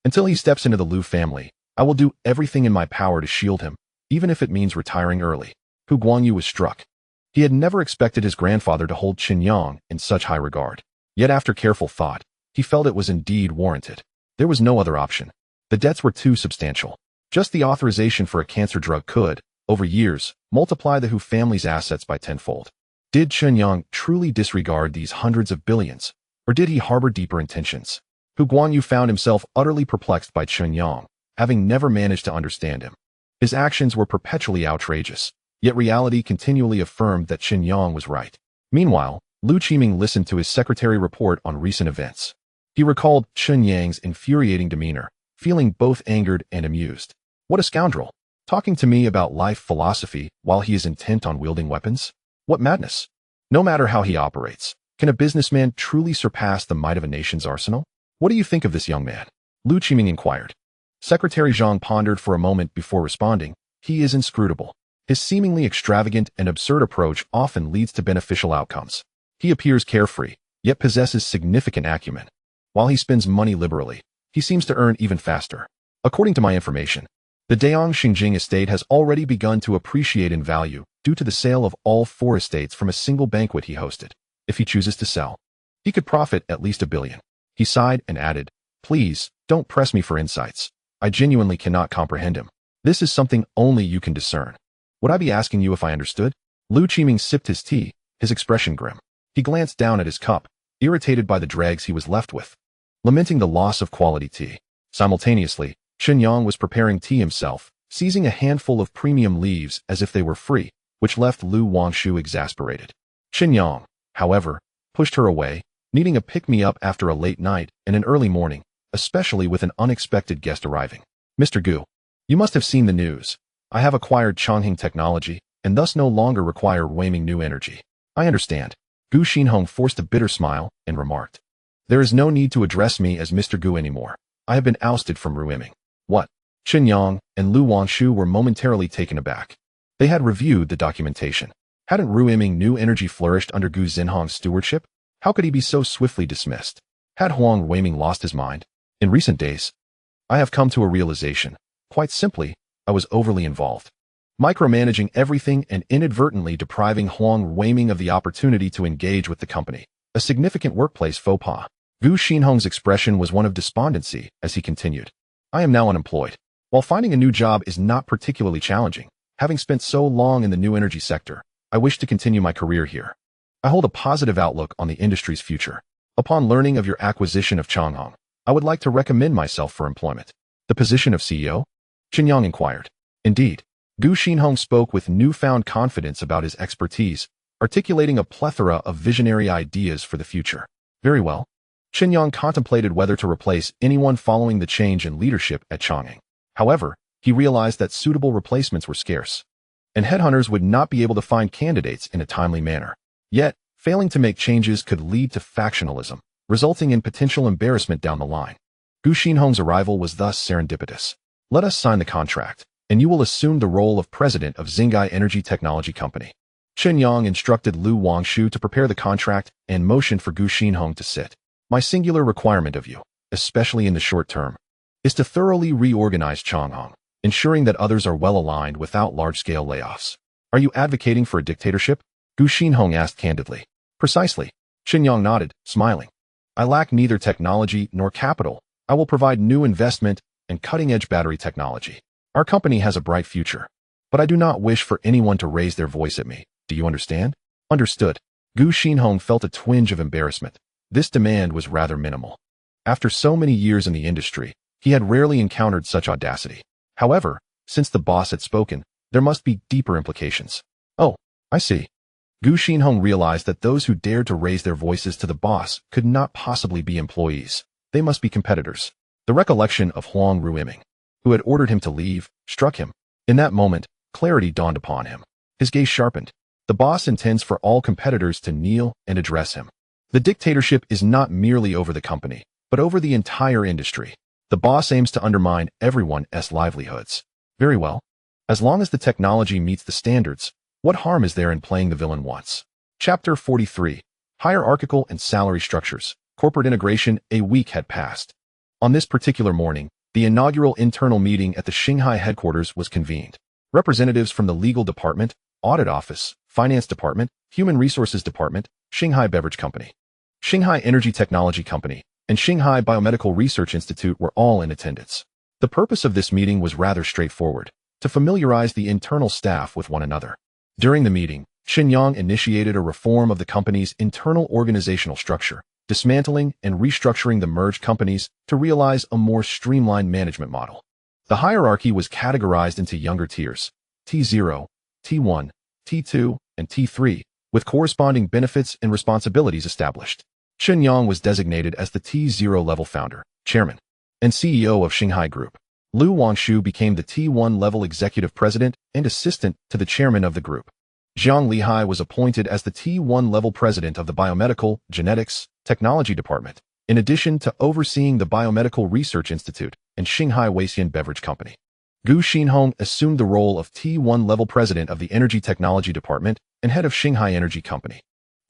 until he steps into the Liu family, I will do everything in my power to shield him, even if it means retiring early. Hu Guangyu was struck. He had never expected his grandfather to hold Chen Yang in such high regard. Yet after careful thought, he felt it was indeed warranted. There was no other option. The debts were too substantial. Just the authorization for a cancer drug could, over years, multiply the Hu family's assets by tenfold. Did Chen Yang truly disregard these hundreds of billions, or did he harbor deeper intentions? Hu Guangyu found himself utterly perplexed by Chen Yang, having never managed to understand him. His actions were perpetually outrageous, yet reality continually affirmed that Chen Yang was right. Meanwhile, Lu Qiming listened to his secretary report on recent events. He recalled Chen Yang's infuriating demeanor, feeling both angered and amused. What a scoundrel! Talking to me about life philosophy while he is intent on wielding weapons? What madness! No matter how he operates, can a businessman truly surpass the might of a nation's arsenal? What do you think of this young man? Lu Qiming inquired. Secretary Zhang pondered for a moment before responding. He is inscrutable. His seemingly extravagant and absurd approach often leads to beneficial outcomes. He appears carefree, yet possesses significant acumen. While he spends money liberally, he seems to earn even faster. According to my information, the Dayang Xingjing estate has already begun to appreciate in value due to the sale of all 4 estates from a single banquet he hosted. If he chooses to sell, he could profit at least $1 billion. He sighed and added, "Please, don't press me for insights. I genuinely cannot comprehend him. This is something only you can discern. Would I be asking you if I understood?" Lu Qiming sipped his tea, his expression grim. He glanced down at his cup, irritated by the dregs he was left with, lamenting the loss of quality tea. Simultaneously, Chen Yang was preparing tea himself, seizing a handful of premium leaves as if they were free, which left Lu Wangshu exasperated. Chen Yang, however, pushed her away, needing a pick-me-up after a late night and an early morning, especially with an unexpected guest arriving. "Mr. Gu, you must have seen the news. I have acquired Chongqing technology and thus no longer require Weiming new energy." "I understand." Gu Xinhong forced a bitter smile and remarked, "There is no need to address me as Mr. Gu anymore. I have been ousted from Ruiming." "What?" Chen Yang and Lu Wangshu were momentarily taken aback. They had reviewed the documentation. Hadn't Ruiming new energy flourished under Gu Xinhong's stewardship? How could he be so swiftly dismissed? Had Huang Weiming lost his mind? In recent days, I have come to a realization. Quite simply, I was overly involved, micromanaging everything and inadvertently depriving Huang Weiming of the opportunity to engage with the company. A significant workplace faux pas. Gu Xinhong's expression was one of despondency as he continued. "I am now unemployed. While finding a new job is not particularly challenging, having spent so long in the new energy sector, I wish to continue my career here. I hold a positive outlook on the industry's future. Upon learning of your acquisition of Chang'an, I would like to recommend myself for employment." "The position of CEO?" Chen Yang inquired. Indeed. Gu Xinhong spoke with newfound confidence about his expertise, articulating a plethora of visionary ideas for the future. "Very well." Chen Yang contemplated whether to replace anyone following the change in leadership at Chongqing. However, he realized that suitable replacements were scarce, and headhunters would not be able to find candidates in a timely manner. Yet, failing to make changes could lead to factionalism, resulting in potential embarrassment down the line. Gu Xinhong's arrival was thus serendipitous. "Let us sign the contract, and you will assume the role of president of Xinghai Energy Technology Company." Chen Yang instructed Lu Wangshu to prepare the contract and motioned for Gu Xinhong to sit. "My singular requirement of you, especially in the short term, is to thoroughly reorganize Chang'an, ensuring that others are well aligned without large-scale layoffs." "Are you advocating for a dictatorship?" Gu Xinhong asked candidly. "Precisely." Chen Yang nodded, smiling. "I lack neither technology nor capital. I will provide new investment and cutting-edge battery technology. Our company has a bright future, but I do not wish for anyone to raise their voice at me. Do you understand?" "Understood." Gu Xinhong felt a twinge of embarrassment. This demand was rather minimal. After so many years in the industry, he had rarely encountered such audacity. However, since the boss had spoken, there must be deeper implications. "Oh, I see." Gu Xinhong realized that those who dared to raise their voices to the boss could not possibly be employees. They must be competitors. The recollection of Huang Ruiming, who had ordered him to leave, struck him. In that moment, clarity dawned upon him. His gaze sharpened. The boss intends for all competitors to kneel and address him. The dictatorship is not merely over the company, but over the entire industry. The boss aims to undermine everyone's livelihoods. Very well. As long as the technology meets the standards, what harm is there in playing the villain once? Chapter 43. Hierarchical and Salary Structures. Corporate Integration. A week had passed. On this particular morning, the inaugural internal meeting at the Shanghai headquarters was convened. Representatives from the Legal Department, Audit Office, Finance Department, Human Resources Department, Shanghai Beverage Company, Shanghai Energy Technology Company, and Shanghai Biomedical Research Institute were all in attendance. The purpose of this meeting was rather straightforward, to familiarize the internal staff with one another. During the meeting, Chen Yang initiated a reform of the company's internal organizational structure, dismantling and restructuring the merged companies to realize a more streamlined management model. The hierarchy was categorized into younger tiers, T0, T1, T2, and T3, with corresponding benefits and responsibilities established. Chen Yang was designated as the T0 level founder, chairman, and CEO of Shanghai Group. Lu Wangshu became the T1 level executive president and assistant to the chairman of the group. Jiang Lihai was appointed as the T1 level president of the Biomedical Genetics Technology Department, in addition to overseeing the Biomedical Research Institute and Shanghai Weixian Beverage Company. Gu Xinhong assumed the role of T1 level president of the Energy Technology Department and head of Shanghai Energy Company.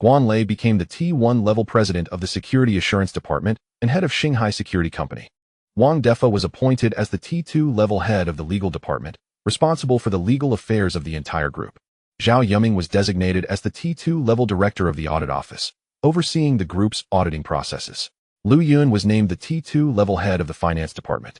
Guan Lei became the T1 level president of the Security Assurance Department and head of Shanghai Security Company. Wang Defa was appointed as the T2 level head of the Legal Department, responsible for the legal affairs of the entire group. Zhao Yiming was designated as the T2 level director of the Audit Office, overseeing the group's auditing processes. Lu Yun was named the T2 level head of the Finance Department,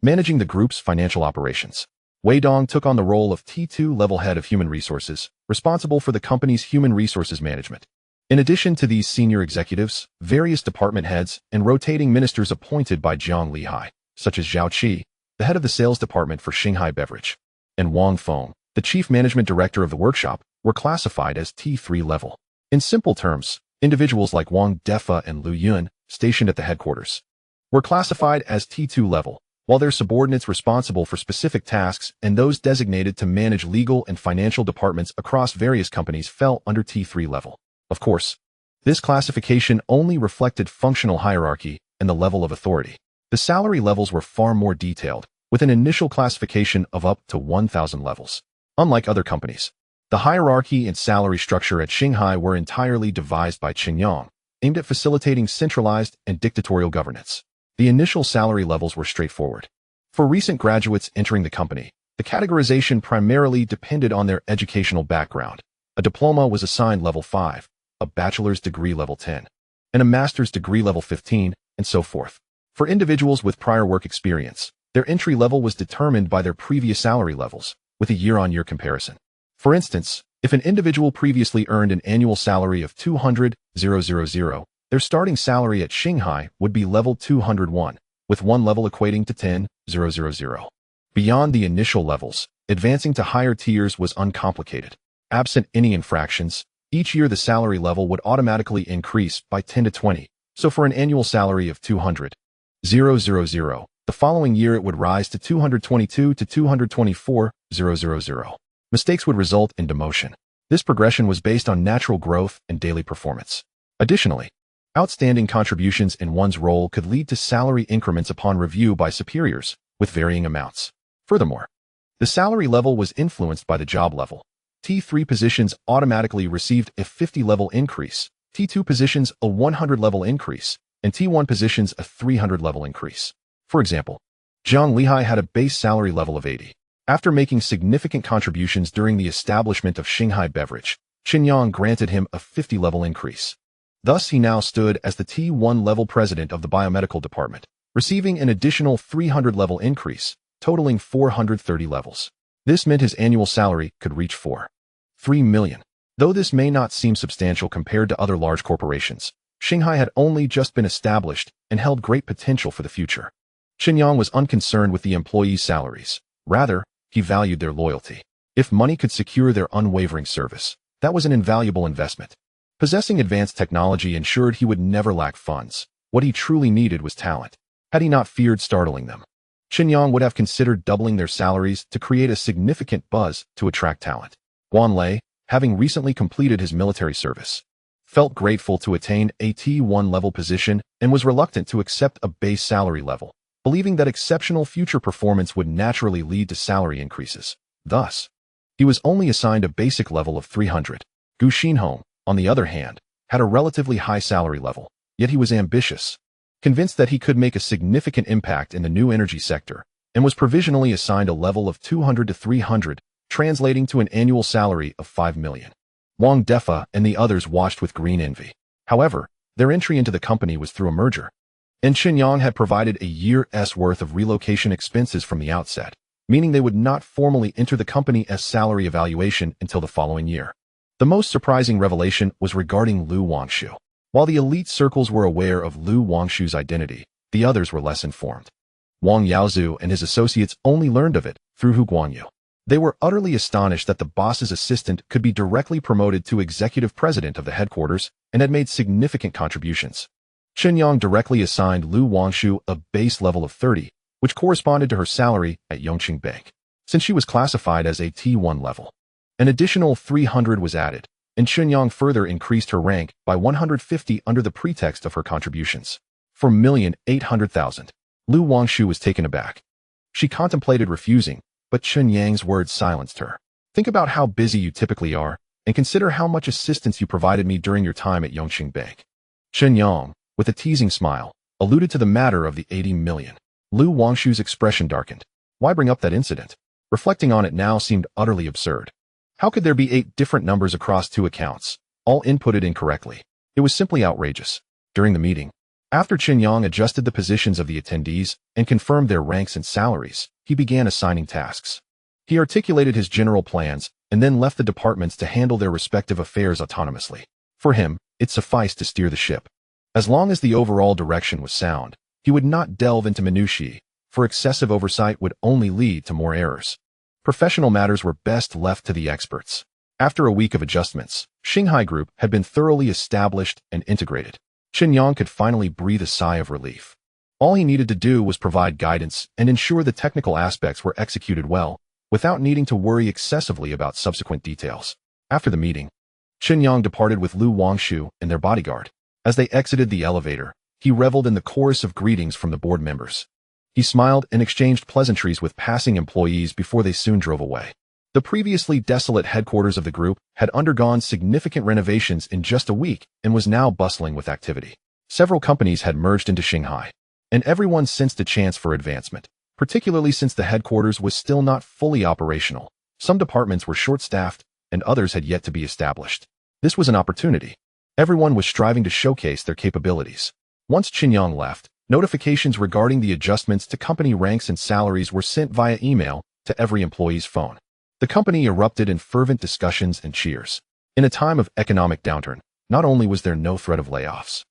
managing the group's financial operations. Wei Dong took on the role of T2 level head of Human Resources, responsible for the company's human resources management. In addition to these senior executives, various department heads and rotating ministers appointed by Jiang Lihai, such as Zhao Qi, the head of the sales department for Shanghai Beverage, and Wang Feng, the chief management director of the workshop, were classified as T3 level. In simple terms, individuals like Wang Defa and Lu Yun, stationed at the headquarters, were classified as T2 level, while their subordinates responsible for specific tasks and those designated to manage legal and financial departments across various companies fell under T3 level. Of course, this classification only reflected functional hierarchy and the level of authority. The salary levels were far more detailed, with an initial classification of up to 1,000 levels. Unlike other companies, the hierarchy and salary structure at Shanghai were entirely devised by Chen Yang, aimed at facilitating centralized and dictatorial governance. The initial salary levels were straightforward. For recent graduates entering the company, the categorization primarily depended on their educational background. A diploma was assigned level 5, a bachelor's degree level 10, and a master's degree level 15, and so forth. For individuals with prior work experience, their entry level was determined by their previous salary levels, with a year-on-year comparison. For instance, if an individual previously earned an annual salary of 200,000, their starting salary at Shanghai would be level 201, with one level equating to 10,000. Beyond the initial levels, advancing to higher tiers was uncomplicated. Absent any infractions, each year the salary level would automatically increase by 10 to 20, so for an annual salary of 200,000, the following year it would rise to 222 to 224,000. Mistakes would result in demotion. This progression was based on natural growth and daily performance. Additionally, outstanding contributions in one's role could lead to salary increments upon review by superiors, with varying amounts. Furthermore, the salary level was influenced by the job level. T3 positions automatically received a 50-level increase, T2 positions a 100-level increase, and T1 positions a 300-level increase. For example, Jiang Lihai had a base salary level of 80. After making significant contributions during the establishment of Shanghai Beverage, Chen Yang granted him a 50-level increase. Thus, he now stood as the T1 level president of the Biomedical Department, receiving an additional 300-level increase, totaling 430 levels. This meant his annual salary could reach 3 million. Though this may not seem substantial compared to other large corporations, Shanghai had only just been established and held great potential for the future. Chen Yang was unconcerned with the employees' salaries. Rather, he valued their loyalty. If money could secure their unwavering service, that was an invaluable investment. Possessing advanced technology ensured he would never lack funds. What he truly needed was talent. Had he not feared startling them, Chen Yang would have considered doubling their salaries to create a significant buzz to attract talent. Guan Lei, having recently completed his military service, felt grateful to attain a T1 level position and was reluctant to accept a base salary level, believing that exceptional future performance would naturally lead to salary increases. Thus, he was only assigned a basic level of 300. Gu Xinhong, on the other hand, had a relatively high salary level, yet he was ambitious, convinced that he could make a significant impact in the new energy sector, and was provisionally assigned a level of 200 to 300, translating to an annual salary of 5 million. Wang Defa and the others watched with green envy. However, their entry into the company was through a merger, and Chen Yang had provided a year's worth of relocation expenses from the outset, meaning they would not formally enter the company as salary evaluation until the following year. The most surprising revelation was regarding Lu Wangshu. While the elite circles were aware of Lu Wangshu's identity, the others were less informed. Wang Yaozu and his associates only learned of it through Hu Guanyu. They were utterly astonished that the boss's assistant could be directly promoted to executive president of the headquarters and had made significant contributions. Chen Yang directly assigned Lu Wangshu a base level of 30, which corresponded to her salary at Yongqing Bank, since she was classified as a T1 level. An additional 300 was added, and Chen Yang further increased her rank by 150 under the pretext of her contributions. 4,800,000. Lu Wangshu was taken aback. She contemplated refusing, but Chen Yang's words silenced her. Think about how busy you typically are, and consider how much assistance you provided me during your time at Yongqing Bank. Chen Yang, with a teasing smile, alluded to the matter of the 80 million. Lu Wangshu's expression darkened. Why bring up that incident? Reflecting on it now seemed utterly absurd. How could there be 8 different numbers across 2 accounts, all inputted incorrectly? It was simply outrageous. During the meeting, after Chen Yang adjusted the positions of the attendees and confirmed their ranks and salaries, he began assigning tasks. He articulated his general plans and then left the departments to handle their respective affairs autonomously. For him, it sufficed to steer the ship. As long as the overall direction was sound, he would not delve into minutiae, for excessive oversight would only lead to more errors. Professional matters were best left to the experts. After a week of adjustments, Shanghai Group had been thoroughly established and integrated. Chen Yang could finally breathe a sigh of relief. All he needed to do was provide guidance and ensure the technical aspects were executed well, without needing to worry excessively about subsequent details. After the meeting, Chen Yang departed with Lu Wangshu and their bodyguard. As they exited the elevator, he reveled in the chorus of greetings from the board members. He smiled and exchanged pleasantries with passing employees before they soon drove away. The previously desolate headquarters of the group had undergone significant renovations in just a week and was now bustling with activity. Several companies had merged into Shanghai, and everyone sensed a chance for advancement, particularly since the headquarters was still not fully operational. Some departments were short-staffed, and others had yet to be established. This was an opportunity. Everyone was striving to showcase their capabilities. Once Chen Yang left, notifications regarding the adjustments to company ranks and salaries were sent via email to every employee's phone. The company erupted in fervent discussions and cheers. In a time of economic downturn, not only was there no threat of layoffs,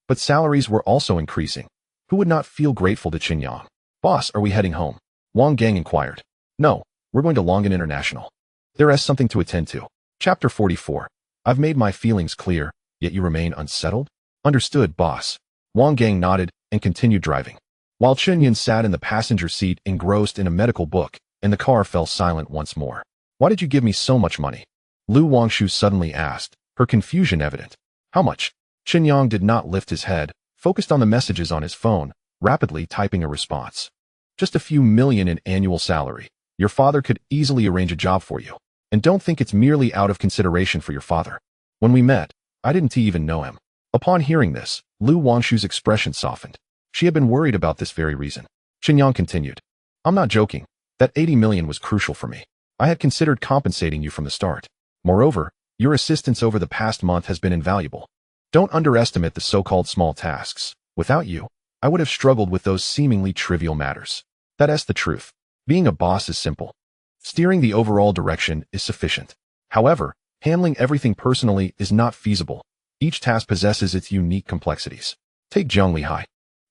but salaries were also increasing. Who would not feel grateful to Chen Yang? Boss, are we heading home? Wang Gang inquired. No, we're going to Longan International. There is something to attend to. Chapter 44. I've made my feelings clear, yet you remain unsettled? Understood, boss. Wang Gang nodded and continued driving, while Chen Yan sat in the passenger seat engrossed in a medical book, and the car fell silent once more. Why did you give me so much money? Lu Wangshu suddenly asked, her confusion evident. How much? Chen Yang did not lift his head, focused on the messages on his phone, rapidly typing a response. Just a few million in annual salary. Your father could easily arrange a job for you. And don't think it's merely out of consideration for your father. When we met, I didn't even know him. Upon hearing this, Lu Wangshu's expression softened. She had been worried about this very reason. Chen Yang continued. I'm not joking. That 80 million was crucial for me. I had considered compensating you from the start. Moreover, your assistance over the past month has been invaluable. Don't underestimate the so-called small tasks. Without you, I would have struggled with those seemingly trivial matters. That's the truth. Being a boss is simple. Steering the overall direction is sufficient. However, handling everything personally is not feasible. Each task possesses its unique complexities. Take Jiang Lihai.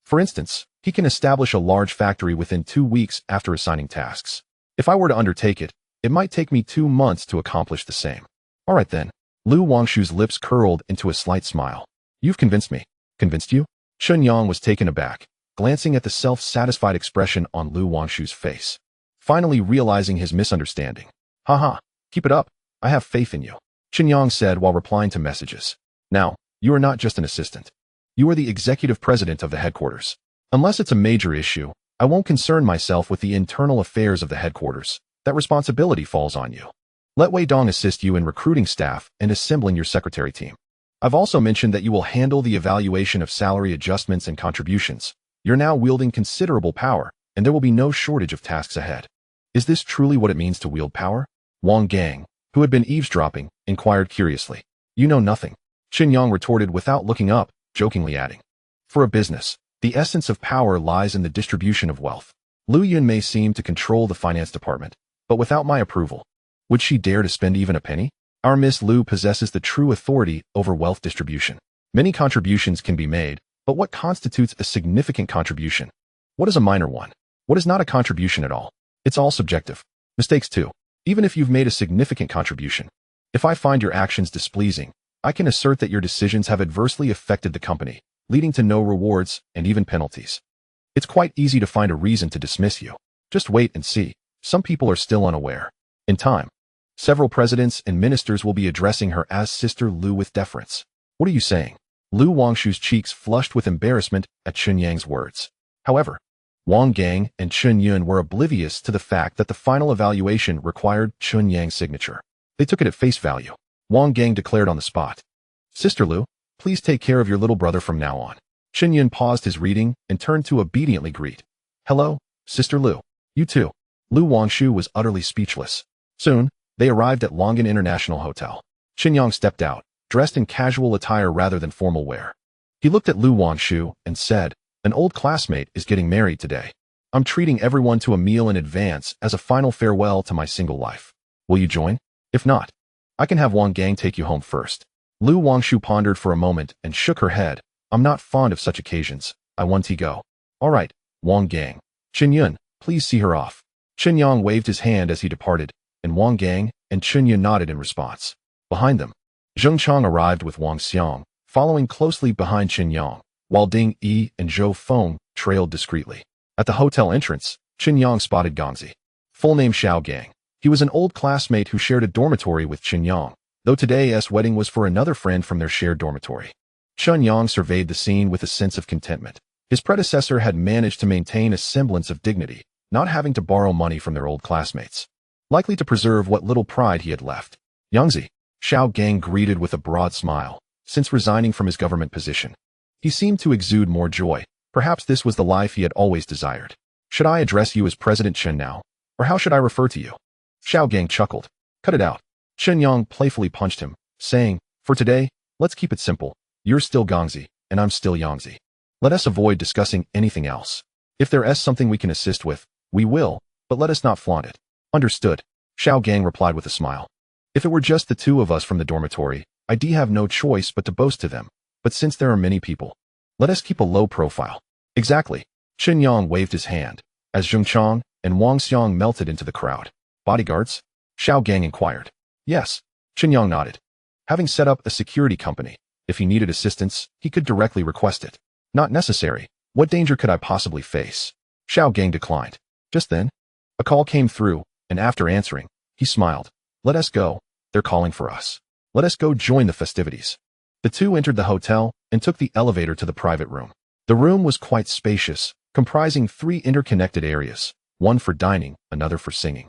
For instance, he can establish a large factory within 2 weeks after assigning tasks. If I were to undertake it, it might take me 2 months to accomplish the same. All right then. Lu Wangshu's lips curled into a slight smile. You've convinced me. Convinced you? Chen Yang was taken aback, glancing at the self-satisfied expression on Lu Wangshu's face. Finally realizing his misunderstanding. Haha, keep it up. I have faith in you, Chen Yang said while replying to messages. Now, you are not just an assistant. You are the executive president of the headquarters. Unless it's a major issue, I won't concern myself with the internal affairs of the headquarters. That responsibility falls on you. Let Wei Dong assist you in recruiting staff and assembling your secretary team. I've also mentioned that you will handle the evaluation of salary adjustments and contributions. You're now wielding considerable power, and there will be no shortage of tasks ahead. Is this truly what it means to wield power? Wang Gang, who had been eavesdropping, inquired curiously. You know nothing. Chen Yang retorted without looking up, jokingly adding. For a business, the essence of power lies in the distribution of wealth. Lu Yun may seem to control the finance department, but without my approval, would she dare to spend even a penny? Our Miss Lu possesses the true authority over wealth distribution. Many contributions can be made, but what constitutes a significant contribution? What is a minor one? What is not a contribution at all? It's all subjective. Mistakes too. Even if you've made a significant contribution. If I find your actions displeasing, I can assert that your decisions have adversely affected the company, leading to no rewards and even penalties. It's quite easy to find a reason to dismiss you. Just wait and see. Some people are still unaware. In time, Several presidents and ministers will be addressing her as Sister Lu with deference. What are you saying? Lu Wangshu's cheeks flushed with embarrassment at Chen Yang's words. However, Wang Gang and Chen Yun were oblivious to the fact that the final evaluation required Chen Yang's signature. They took it at face value. Wang Gang declared on the spot, Sister Lu, please take care of your little brother from now on. Chen Yun paused his reading and turned to obediently greet. Hello, Sister Lu. You too. Lu Wangshu was utterly speechless. Soon, they arrived at Longan International Hotel. Chen Yang stepped out, dressed in casual attire rather than formal wear. He looked at Lu Wangshu and said, an old classmate is getting married today. I'm treating everyone to a meal in advance as a final farewell to my single life. Will you join? If not, I can have Wang Gang take you home first. Lu Wangshu pondered for a moment and shook her head. I'm not fond of such occasions. I want to go. All right, Wang Gang. Chen Yun, please see her off. Chen Yang waved his hand as he departed, and Wang Gang and Chen Yun nodded in response. Behind them, Zheng Chang arrived with Wang Xiang, following closely behind Chen Yang, while Ding Yi and Zhou Feng trailed discreetly. At the hotel entrance, Chen Yang spotted Gangzi. Full name Xiao Gang. He was an old classmate who shared a dormitory with Chen Yang, though today's wedding was for another friend from their shared dormitory. Chen Yang surveyed the scene with a sense of contentment. His predecessor had managed to maintain a semblance of dignity, not having to borrow money from their old classmates, likely to preserve what little pride he had left. Yangzi, Xiao Gang greeted with a broad smile, since resigning from his government position. He seemed to exude more joy. Perhaps this was the life he had always desired. Should I address you as President Chen now, or how should I refer to you? Xiao Gang chuckled. Cut it out. Chen Yang playfully punched him, saying, for today, let's keep it simple. You're still Gangzi, and I'm still Yangzi. Let us avoid discussing anything else. If there is something we can assist with, we will, but let us not flaunt it. Understood. Xiao Gang replied with a smile. If it were just the two of us from the dormitory, I'd have no choice but to boast to them. But since there are many people, let us keep a low profile. Exactly. Chen Yang waved his hand, as Zheng Chang and Wang Xiang melted into the crowd. Bodyguards? Xiao Gang inquired. Yes. Chen Yang nodded. Having set up a security company, if he needed assistance, he could directly request it. Not necessary. What danger could I possibly face? Xiao Gang declined. Just then, a call came through, and after answering, he smiled. Let us go. They're calling for us. Let us go join the festivities. The two entered the hotel and took the elevator to the private room. The room was quite spacious, comprising 3 interconnected areas, one for dining, another for singing,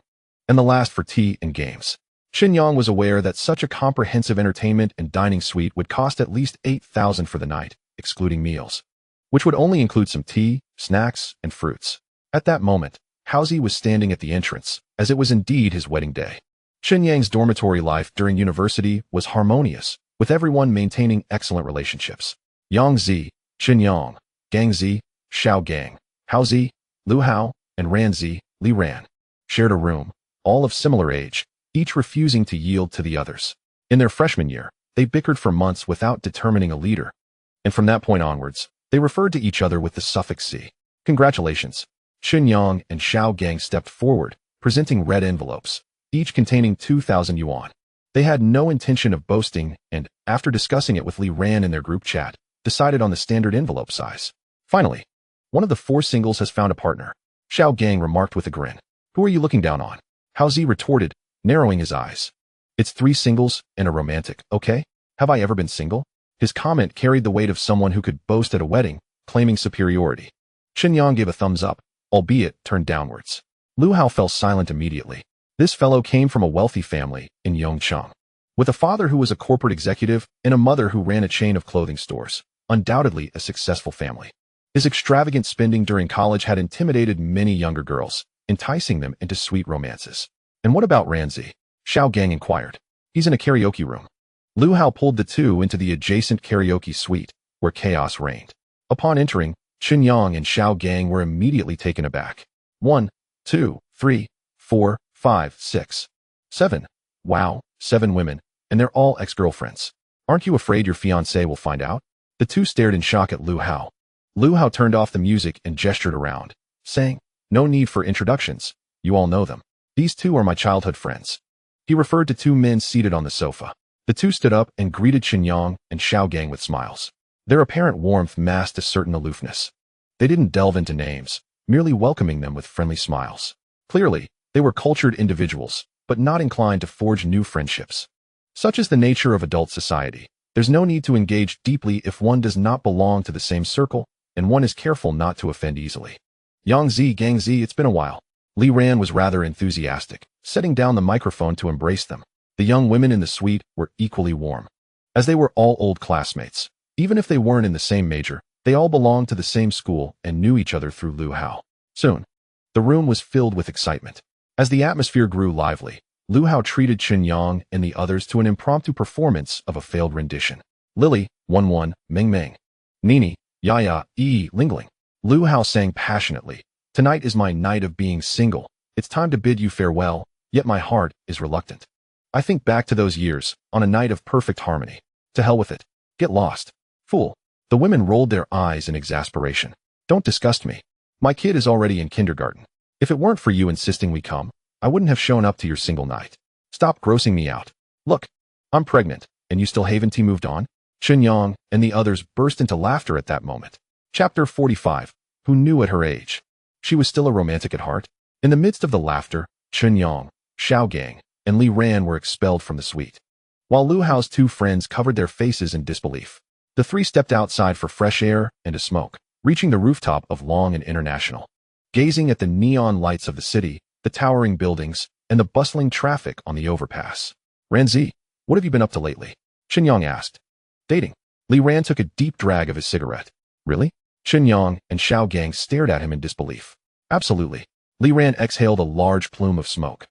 and the last for tea and games. Chen Yang was aware that such a comprehensive entertainment and dining suite would cost at least 8,000 for the night, excluding meals, which would only include some tea, snacks, and fruits. At that moment, Haozi was standing at the entrance, as it was indeed his wedding day. Chen Yang's dormitory life during university was harmonious, with everyone maintaining excellent relationships. Yang Zi, Chen Yang, Gang Zi, Xiao Gang, Hao Zi, Lu Hao, and Ran Zi, Li Ran, shared a room, all of similar age, each refusing to yield to the others. In their freshman year, they bickered for months without determining a leader, and from that point onwards, they referred to each other with the suffix C. Congratulations. Chen Yang and Xiao Gang stepped forward, presenting red envelopes, each containing 2,000 yuan. They had no intention of boasting and, after discussing it with Li Ran in their group chat, decided on the standard envelope size. Finally, one of the 4 singles has found a partner. Xiao Gang remarked with a grin. Who are you looking down on? Hao Zi retorted, narrowing his eyes. It's 3 singles and a romantic, okay? Have I ever been single? His comment carried the weight of someone who could boast at a wedding, claiming superiority. Chen Yang gave a thumbs up, albeit turned downwards. Lu Hao fell silent immediately. This fellow came from a wealthy family in Yongchang, with a father who was a corporate executive and a mother who ran a chain of clothing stores, undoubtedly a successful family. His extravagant spending during college had intimidated many younger girls, enticing them into sweet romances. And what about Ranzi? Xiao Gang inquired. He's in a karaoke room. Lu Hao pulled the two into the adjacent karaoke suite, where chaos reigned. Upon entering, Chen Yang and Xiao Gang were immediately taken aback. 1, 2, 3, 4, 5, 6, 7. Wow, 7 women, and they're all ex-girlfriends. Aren't you afraid your fiancé will find out? The two stared in shock at Lu Hao. Lu Hao turned off the music and gestured around, saying, no need for introductions. You all know them. These 2 are my childhood friends. He referred to 2 men seated on the sofa. The 2 stood up and greeted Chen Yang and Xiao Gang with smiles. Their apparent warmth masked a certain aloofness. They didn't delve into names, merely welcoming them with friendly smiles. Clearly, they were cultured individuals, but not inclined to forge new friendships. Such is the nature of adult society. There's no need to engage deeply if one does not belong to the same circle, and one is careful not to offend easily. Yang Zi, Gang Zi, it's been a while. Li Ran was rather enthusiastic, setting down the microphone to embrace them. The young women in the suite were equally warm. As they were all old classmates, even if they weren't in the same major, they all belonged to the same school and knew each other through Lu Hao. Soon, the room was filled with excitement. As the atmosphere grew lively, Lu Hao treated Chen Yang and the others to an impromptu performance of a failed rendition. Lily, 1-1, Ming Ming. Nini, Ya, Lingling. Lu Hao sang passionately. Tonight is my night of being single. It's time to bid you farewell, yet my heart is reluctant. I think back to those years, on a night of perfect harmony. To hell with it. Get lost. Fool. The women rolled their eyes in exasperation. Don't disgust me. My kid is already in kindergarten. If it weren't for you insisting we come, I wouldn't have shown up to your single night. Stop grossing me out. Look, I'm pregnant, and you still haven't moved on? Chen Yang and the others burst into laughter at that moment. Chapter 45. Who knew at her age? She was still a romantic at heart. In the midst of the laughter, Chen Yang, Xiao Gang, and Li Ran were expelled from the suite. While Lu Hao's two friends covered their faces in disbelief, the three stepped outside for fresh air and a smoke, reaching the rooftop of Long and International. Gazing at the neon lights of the city, the towering buildings, and the bustling traffic on the overpass. Ranzi, what have you been up to lately? Chen Yang asked. Dating. Li Ran took a deep drag of his cigarette. Really? Chen Yang and Xiao Gang stared at him in disbelief. Absolutely. Li Ran exhaled a large plume of smoke.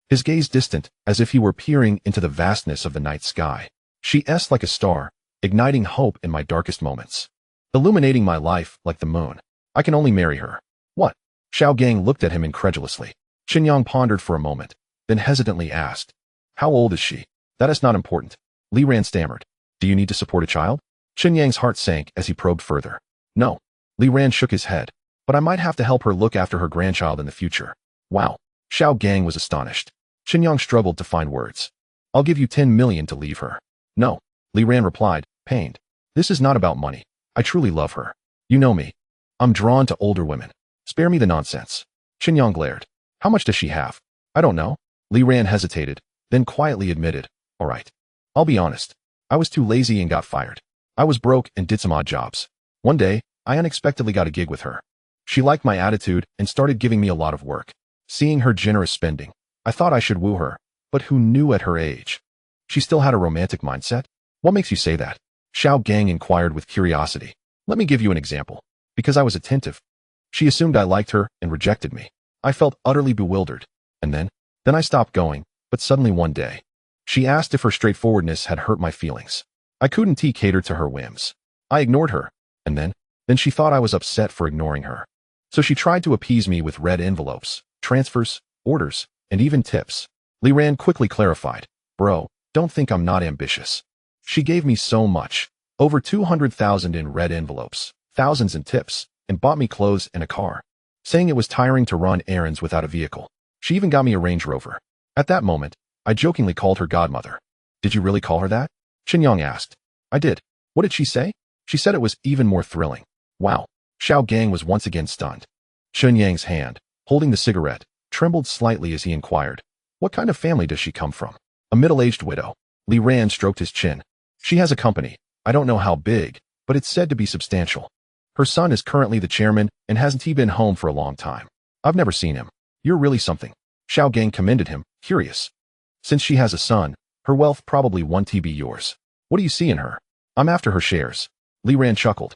His gaze distant, as if he were peering into the vastness of the night sky. She's like a star, igniting hope in my darkest moments. Illuminating my life like the moon. I can only marry her. What? Xiao Gang looked at him incredulously. Chen Yang pondered for a moment, then hesitantly asked, how old is she? That is not important. Li Ran stammered. Do you need to support a child? Chen Yang's heart sank as he probed further. No. Li Ran shook his head. But I might have to help her look after her grandchild in the future. Wow. Xiao Gang was astonished. Chen Yang struggled to find words. I'll give you 10 million to leave her. No. Li Ran replied, pained. This is not about money. I truly love her. You know me. I'm drawn to older women. Spare me the nonsense. Chen Yang glared. How much does she have? I don't know. Li Ran hesitated, then quietly admitted. All right. I'll be honest. I was too lazy and got fired. I was broke and did some odd jobs. One day, I unexpectedly got a gig with her. She liked my attitude and started giving me a lot of work. Seeing her generous spending, I thought I should woo her, but who knew at her age? She still had a romantic mindset? What makes you say that? Xiao Gang inquired with curiosity. Let me give you an example. Because I was attentive. She assumed I liked her and rejected me. I felt utterly bewildered. And then I stopped going, but suddenly one day, she asked if her straightforwardness had hurt my feelings. I couldn't cater to her whims. I ignored her. And then she thought I was upset for ignoring her. So she tried to appease me with red envelopes, transfers, orders, and even tips. Li Ran quickly clarified. Bro, don't think I'm not ambitious. She gave me so much. Over 200,000 in red envelopes, thousands in tips, and bought me clothes and a car. Saying it was tiring to run errands without a vehicle. She even got me a Range Rover. At that moment, I jokingly called her godmother. Did you really call her that? Chen Yang asked. I did. What did she say? She said it was even more thrilling. Wow. Xiao Gang was once again stunned. Chen Yang's hand, holding the cigarette, trembled slightly as he inquired, what kind of family does she come from? A middle-aged widow. Li Ran stroked his chin. She has a company. I don't know how big, but it's said to be substantial. Her son is currently the chairman and hasn't he been home for a long time. I've never seen him. You're really something. Xiao Gang commended him, curious. Since she has a son, her wealth probably won't be yours. What do you see in her? I'm after her shares. Li Ran chuckled.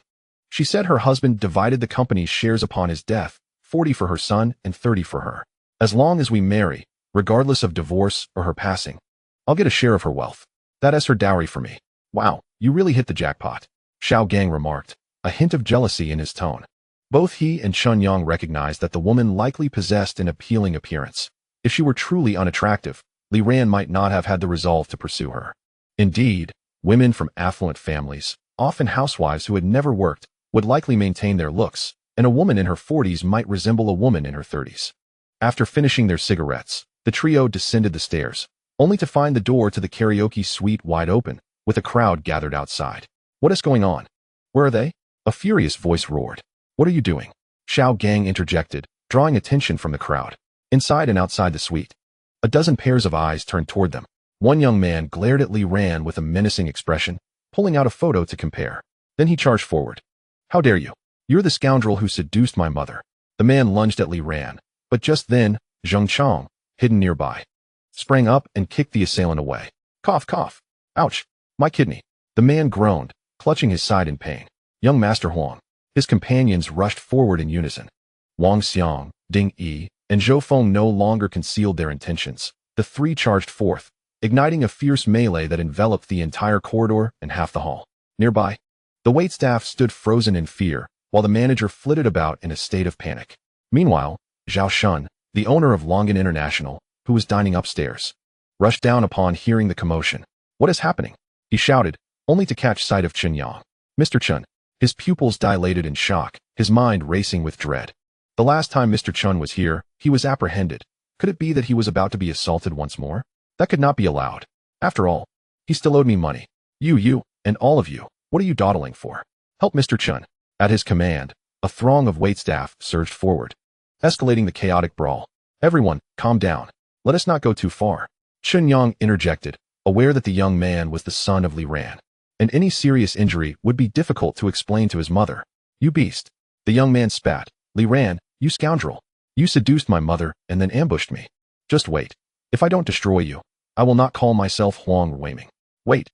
She said her husband divided the company's shares upon his death, 40 for her son and 30 for her. As long as we marry, regardless of divorce or her passing, I'll get a share of her wealth. That is her dowry for me. Wow, you really hit the jackpot. Xiao Gang remarked, a hint of jealousy in his tone. Both he and Chen Yang recognized that the woman likely possessed an appealing appearance. If she were truly unattractive, Li Ran might not have had the resolve to pursue her. Indeed, women from affluent families, often housewives who had never worked, would likely maintain their looks, and a woman in her 40s might resemble a woman in her 30s. After finishing their cigarettes, the trio descended the stairs, only to find the door to the karaoke suite wide open, with a crowd gathered outside. What is going on? Where are they? A furious voice roared. What are you doing? Xiao Gang interjected, drawing attention from the crowd. Inside and outside the suite. A dozen pairs of eyes turned toward them. One young man glared at Li Ran with a menacing expression, pulling out a photo to compare. Then he charged forward. How dare you? You're the scoundrel who seduced my mother. The man lunged at Li Ran, but just then, Zheng Chong, hidden nearby, sprang up and kicked the assailant away. Cough, cough. Ouch, my kidney. The man groaned, clutching his side in pain. Young Master Huang. His companions rushed forward in unison. Wang Xiang, Ding Yi, and Zhou Feng no longer concealed their intentions. The three charged forth, igniting a fierce melee that enveloped the entire corridor and half the hall. Nearby, the waitstaff stood frozen in fear, while the manager flitted about in a state of panic. Meanwhile, Zhao Shun, the owner of Longan International, who was dining upstairs, rushed down upon hearing the commotion. What is happening? He shouted, only to catch sight of Chen Yang. Mr. Chen. His pupils dilated in shock, his mind racing with dread. The last time Mr. Chen was here, he was apprehended. Could it be that he was about to be assaulted once more? That could not be allowed. After all, he still owed me money. You, and all of you, what are you dawdling for? Help Mr. Chen. At his command, a throng of waitstaff surged forward, escalating the chaotic brawl. Everyone, calm down. Let us not go too far. Chen Yang interjected, aware that the young man was the son of Li Ran, and any serious injury would be difficult to explain to his mother. You beast. The young man spat. Li Ran, you scoundrel. You seduced my mother and then ambushed me. Just wait. If I don't destroy you, I will not call myself Huang Ruiming. Wait,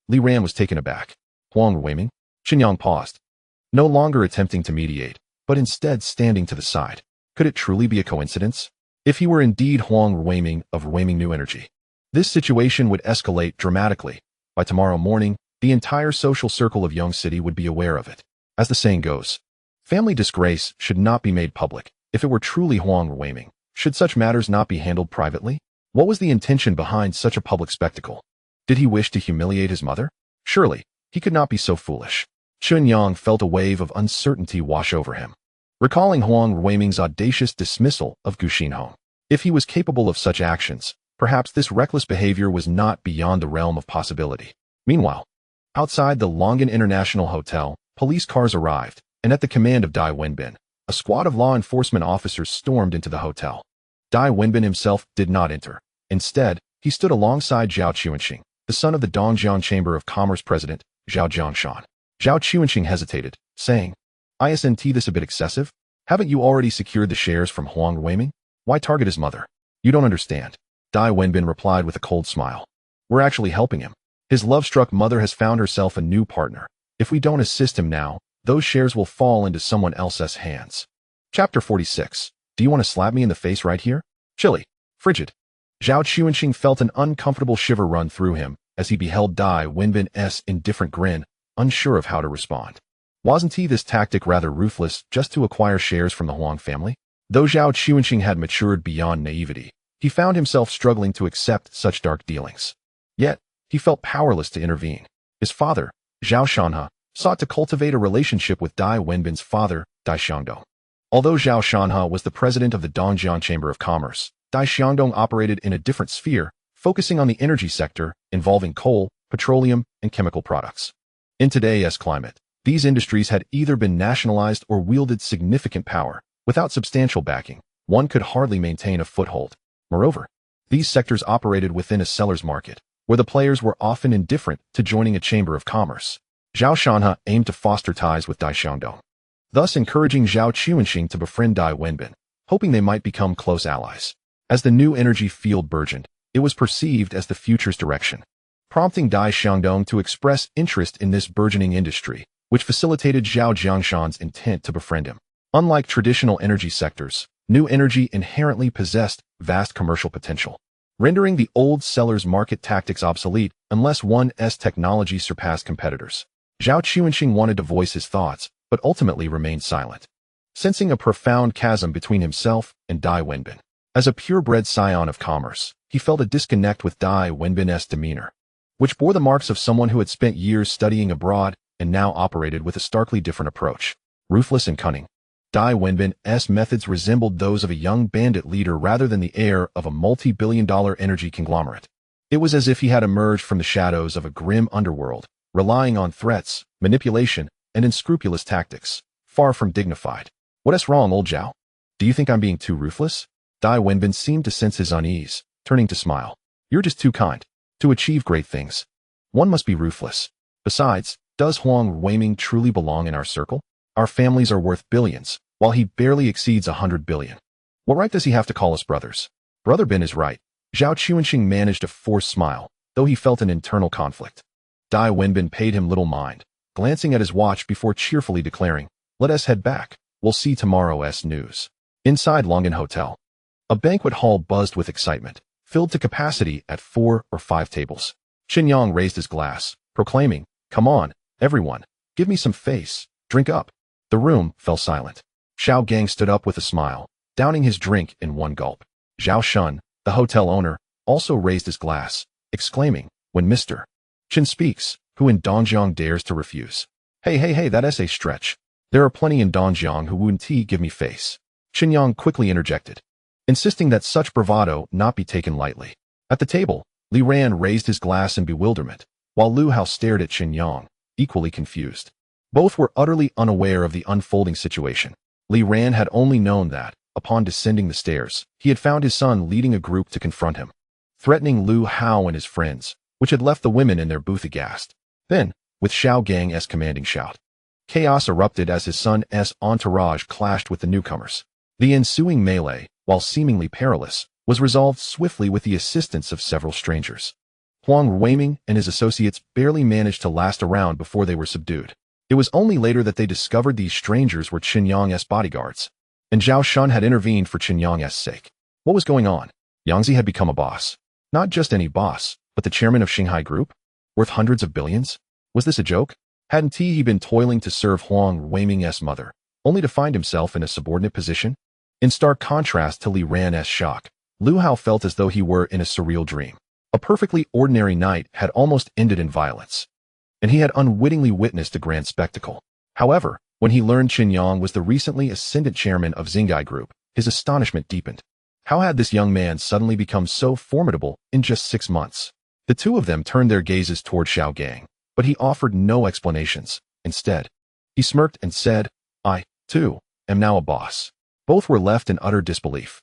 Li Ran was taken aback. Huang Ruiming? Chen Yang paused, no longer attempting to mediate, but instead standing to the side. Could it truly be a coincidence? If he were indeed Huang Ruiming of Ruiming New Energy, this situation would escalate dramatically. By tomorrow morning, the entire social circle of Young City would be aware of it. As the saying goes, family disgrace should not be made public. If it were truly Huang Ruiming, should such matters not be handled privately? What was the intention behind such a public spectacle? Did he wish to humiliate his mother? Surely, he could not be so foolish. Chen Yang felt a wave of uncertainty wash over him, recalling Huang Ruiming's audacious dismissal of Gu Xinhong. If he was capable of such actions, perhaps this reckless behavior was not beyond the realm of possibility. Meanwhile, outside the Longan International Hotel, police cars arrived, and at the command of Dai Wenbin, a squad of law enforcement officers stormed into the hotel. Dai Wenbin himself did not enter. Instead, he stood alongside Zhao Chuanxing, the son of the Dongjiang Chamber of Commerce president, Zhao Jiangshan. Zhao Chuanxing hesitated, saying, Isn't this a bit excessive? Haven't you already secured the shares from Huang Ruiming? Why target his mother? You don't understand. Dai Wenbin replied with a cold smile. We're actually helping him. His love-struck mother has found herself a new partner. If we don't assist him now, those shares will fall into someone else's hands. Chapter 46. Do you want to slap me in the face right here? Chilly. Frigid. Zhao Chuanxing felt an uncomfortable shiver run through him as he beheld Dai Wenbin's indifferent grin, unsure of how to respond. Wasn't this tactic rather ruthless just to acquire shares from the Huang family? Though Zhao Chuanxing had matured beyond naivety, he found himself struggling to accept such dark dealings. Yet, he felt powerless to intervene. His father, Zhao Shanhe, sought to cultivate a relationship with Dai Wenbin's father, Dai Xiangdong. Although Zhao Shanhe was the president of the Dongjiang Chamber of Commerce, Dai Xiangdong operated in a different sphere, focusing on the energy sector, involving coal, petroleum, and chemical products. In today's climate, these industries had either been nationalized or wielded significant power. Without substantial backing, one could hardly maintain a foothold. Moreover, these sectors operated within a seller's market, where the players were often indifferent to joining a chamber of commerce. Zhao Shanhe aimed to foster ties with Dai Xiangdong, thus encouraging Zhao Chuanxing to befriend Dai Wenbin, hoping they might become close allies. As the new energy field burgeoned, it was perceived as the future's direction, prompting Dai Xiangdong to express interest in this burgeoning industry, which facilitated Zhao Jiangshan's intent to befriend him. Unlike traditional energy sectors, new energy inherently possessed vast commercial potential, rendering the old seller's market tactics obsolete unless one's technology surpassed competitors. Zhao Chuanxing wanted to voice his thoughts, but ultimately remained silent, sensing a profound chasm between himself and Dai Wenbin. As a purebred scion of commerce, he felt a disconnect with Dai Wenbin's demeanor, which bore the marks of someone who had spent years studying abroad and now operated with a starkly different approach. Ruthless and cunning, Dai Wenbin's methods resembled those of a young bandit leader rather than the heir of a multi-billion-dollar energy conglomerate. It was as if he had emerged from the shadows of a grim underworld, relying on threats, manipulation, and unscrupulous tactics, far from dignified. What's wrong, old Zhao? Do you think I'm being too ruthless? Dai Wenbin seemed to sense his unease, turning to smile. You're just too kind. To achieve great things, one must be ruthless. Besides, does Huang Weiming truly belong in our circle? Our families are worth billions, while he barely exceeds 100 billion. What right does he have to call us brothers? Brother Bin is right. Zhao Chuanxing managed a forced smile, though he felt an internal conflict. Dai Wenbin paid him little mind, glancing at his watch before cheerfully declaring, "Let us head back. We'll see tomorrow's news." Inside Longan Hotel, a banquet hall buzzed with excitement, filled to capacity at 4 or 5 tables. Chen Yang raised his glass, proclaiming, "Come on, everyone, give me some face, drink up." The room fell silent. Xiao Gang stood up with a smile, downing his drink in one gulp. Zhao Shun, the hotel owner, also raised his glass, exclaiming, "When Mr. Chen speaks, who in Dongjiang dares to refuse?" Hey, that's a stretch. There are plenty in Dongjiang who wouldn't give me face." Chen Yang quickly interjected, insisting that such bravado not be taken lightly. At the table, Li Ran raised his glass in bewilderment, while Lu Hao stared at Chen Yang, equally confused. Both were utterly unaware of the unfolding situation. Li Ran had only known that, upon descending the stairs, he had found his son leading a group to confront him, threatening Lu Hao and his friends, which had left the women in their booth aghast. Then, with Xiao Gang's commanding shout, chaos erupted as his son's entourage clashed with the newcomers. The ensuing melee, while seemingly perilous, was resolved swiftly with the assistance of several strangers. Huang Weiming and his associates barely managed to last a round before they were subdued. It was only later that they discovered these strangers were Chen Yang's bodyguards, and Zhao Shun had intervened for Chen Yang's sake. What was going on? Yangzi had become a boss. Not just any boss, but the chairman of Shanghai Group? Worth hundreds of billions? Was this a joke? Hadn't he been toiling to serve Huang Weiming's mother, only to find himself in a subordinate position? In stark contrast to Li Ran's shock, Lu Hao felt as though he were in a surreal dream. A perfectly ordinary night had almost ended in violence, and he had unwittingly witnessed a grand spectacle. However, when he learned Chen Yang was the recently ascended chairman of Xinghai Group, his astonishment deepened. How had this young man suddenly become so formidable in just 6 months? The two of them turned their gazes toward Xiao Gang, but he offered no explanations. Instead, he smirked and said, "I, too, am now a boss." Both were left in utter disbelief.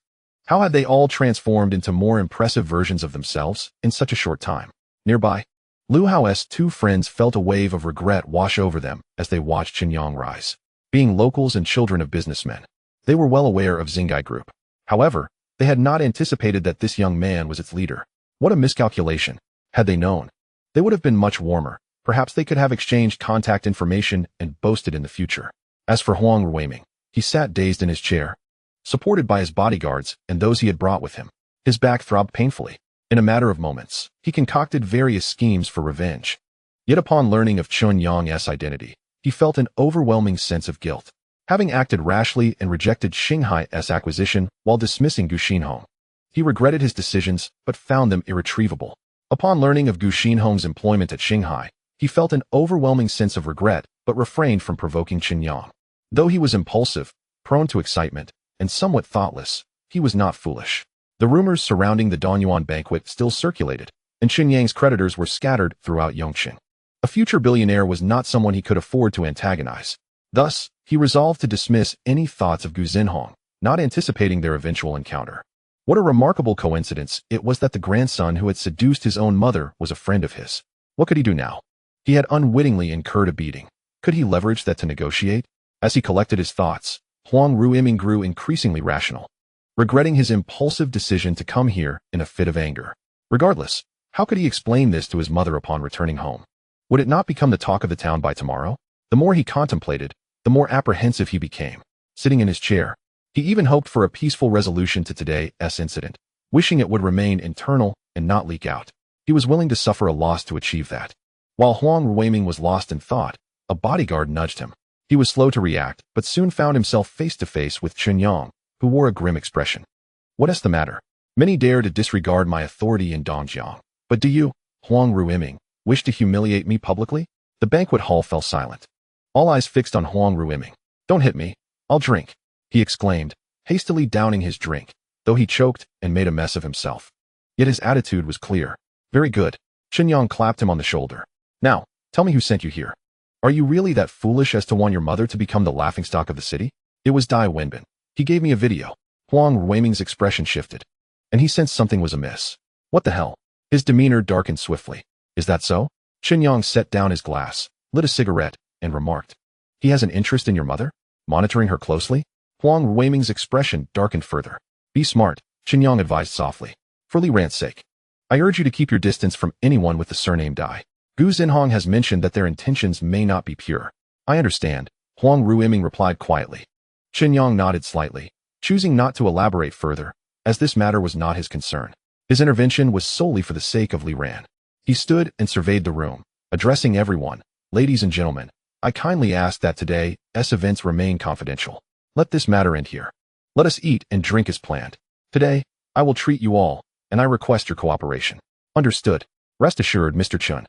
How had they all transformed into more impressive versions of themselves in such a short time? Nearby, Lu Hao's 2 friends felt a wave of regret wash over them as they watched Chen Yang rise. Being locals and children of businessmen, they were well aware of Xinghai Group. However, they had not anticipated that this young man was its leader. What a miscalculation. Had they known, they would have been much warmer. Perhaps they could have exchanged contact information and boasted in the future. As for Huang Weiming, he sat dazed in his chair, supported by his bodyguards and those he had brought with him. His back throbbed painfully. In a matter of moments, he concocted various schemes for revenge. Yet upon learning of Chen Yang's identity, he felt an overwhelming sense of guilt, having acted rashly and rejected Shanghai's acquisition while dismissing Gu Xinhong. He regretted his decisions, but found them irretrievable. Upon learning of Gu Xinhong's employment at Shanghai, he felt an overwhelming sense of regret, but refrained from provoking Chen Yang. Though he was impulsive, prone to excitement, and somewhat thoughtless, he was not foolish. The rumors surrounding the Donyuan banquet still circulated, and Chen Yang's creditors were scattered throughout Yongqing. A future billionaire was not someone he could afford to antagonize. Thus, he resolved to dismiss any thoughts of Gu Xinhong, not anticipating their eventual encounter. What a remarkable coincidence it was that the grandson who had seduced his own mother was a friend of his. What could he do now? He had unwittingly incurred a beating. Could he leverage that to negotiate? As he collected his thoughts, Huang Ruiming grew increasingly rational, regretting his impulsive decision to come here in a fit of anger. Regardless, how could he explain this to his mother upon returning home? Would it not become the talk of the town by tomorrow? The more he contemplated, the more apprehensive he became. Sitting in his chair, he even hoped for a peaceful resolution to today's incident, wishing it would remain internal and not leak out. He was willing to suffer a loss to achieve that. While Huang Ruiming was lost in thought, a bodyguard nudged him. He was slow to react, but soon found himself face to face with Chen Yang, who wore a grim expression. "What is the matter? Many dare to disregard my authority in Dongjiang. But do you, Huang Ruiming, wish to humiliate me publicly?" The banquet hall fell silent. All eyes fixed on Huang Ruiming. "Don't hit me. I'll drink," he exclaimed, hastily downing his drink, though he choked and made a mess of himself. Yet his attitude was clear. "Very good." Chen Yang clapped him on the shoulder. "Now, tell me who sent you here. Are you really that foolish as to want your mother to become the laughingstock of the city?" "It was Dai Wenbin. He gave me a video." Huang Ruiming's expression shifted. and he sensed something was amiss. What the hell? His demeanor darkened swiftly. Is that so? Chen Yang set down his glass, lit a cigarette, and remarked. He has an interest in your mother? Monitoring her closely? Huang Ruiming's expression darkened further. Be smart, Chen Yang advised softly. For Li Ran's sake. I urge you to keep your distance from anyone with the surname Dai. Gu Xinhong has mentioned that their intentions may not be pure. I understand, Huang Ruiming replied quietly. Chen Yang nodded slightly, choosing not to elaborate further, as this matter was not his concern. His intervention was solely for the sake of Li Ran. He stood and surveyed the room, addressing everyone. Ladies and gentlemen, I kindly ask that today's events remain confidential. Let this matter end here. Let us eat and drink as planned. Today, I will treat you all, and I request your cooperation. Understood. Rest assured, Mr. Chen.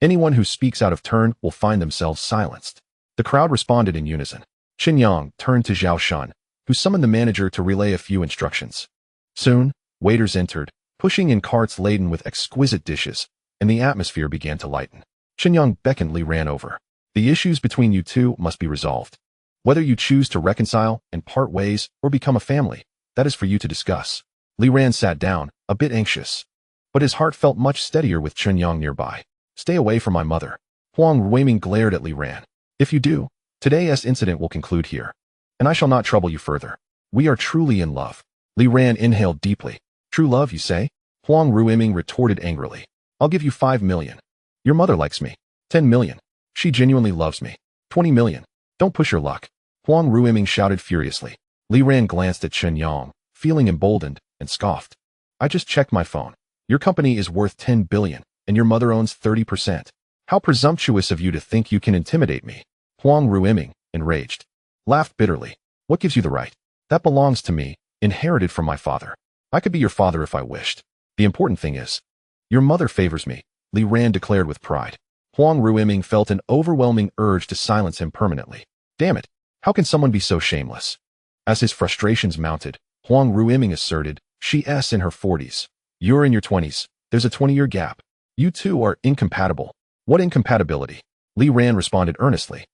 Anyone who speaks out of turn will find themselves silenced. The crowd responded in unison. Chen Yang turned to Zhao Shun, who summoned the manager to relay a few instructions. Soon, waiters entered, pushing in carts laden with exquisite dishes, and the atmosphere began to lighten. Chen Yang beckoned Li Ran over. The issues between you two must be resolved. Whether you choose to reconcile and part ways or become a family, that is for you to discuss. Li Ran sat down, a bit anxious. But his heart felt much steadier with Chen Yang nearby. Stay away from my mother. Huang Ruiming glared at Li Ran. If you do, today's incident will conclude here, and I shall not trouble you further. We are truly in love. Li Ran inhaled deeply. True love, you say? Huang Ruiming retorted angrily. I'll give you 5 million. Your mother likes me. 10 million. She genuinely loves me. 20 million. Don't push your luck. Huang Ruiming shouted furiously. Li Ran glanced at Chen Yang, feeling emboldened, and scoffed. I just checked my phone. Your company is worth 10 billion, and your mother owns 30%. How presumptuous of you to think you can intimidate me. Huang Ruiming, enraged, laughed bitterly. What gives you the right? That belongs to me, inherited from my father. I could be your father if I wished. The important thing is, your mother favors me, Li Ran declared with pride. Huang Ruiming felt an overwhelming urge to silence him permanently. Damn it, how can someone be so shameless? As his frustrations mounted, Huang Ruiming asserted, she's in her 40s. You're in your 20s. There's a 20-year gap. You two are incompatible. What incompatibility? Li Ran responded earnestly.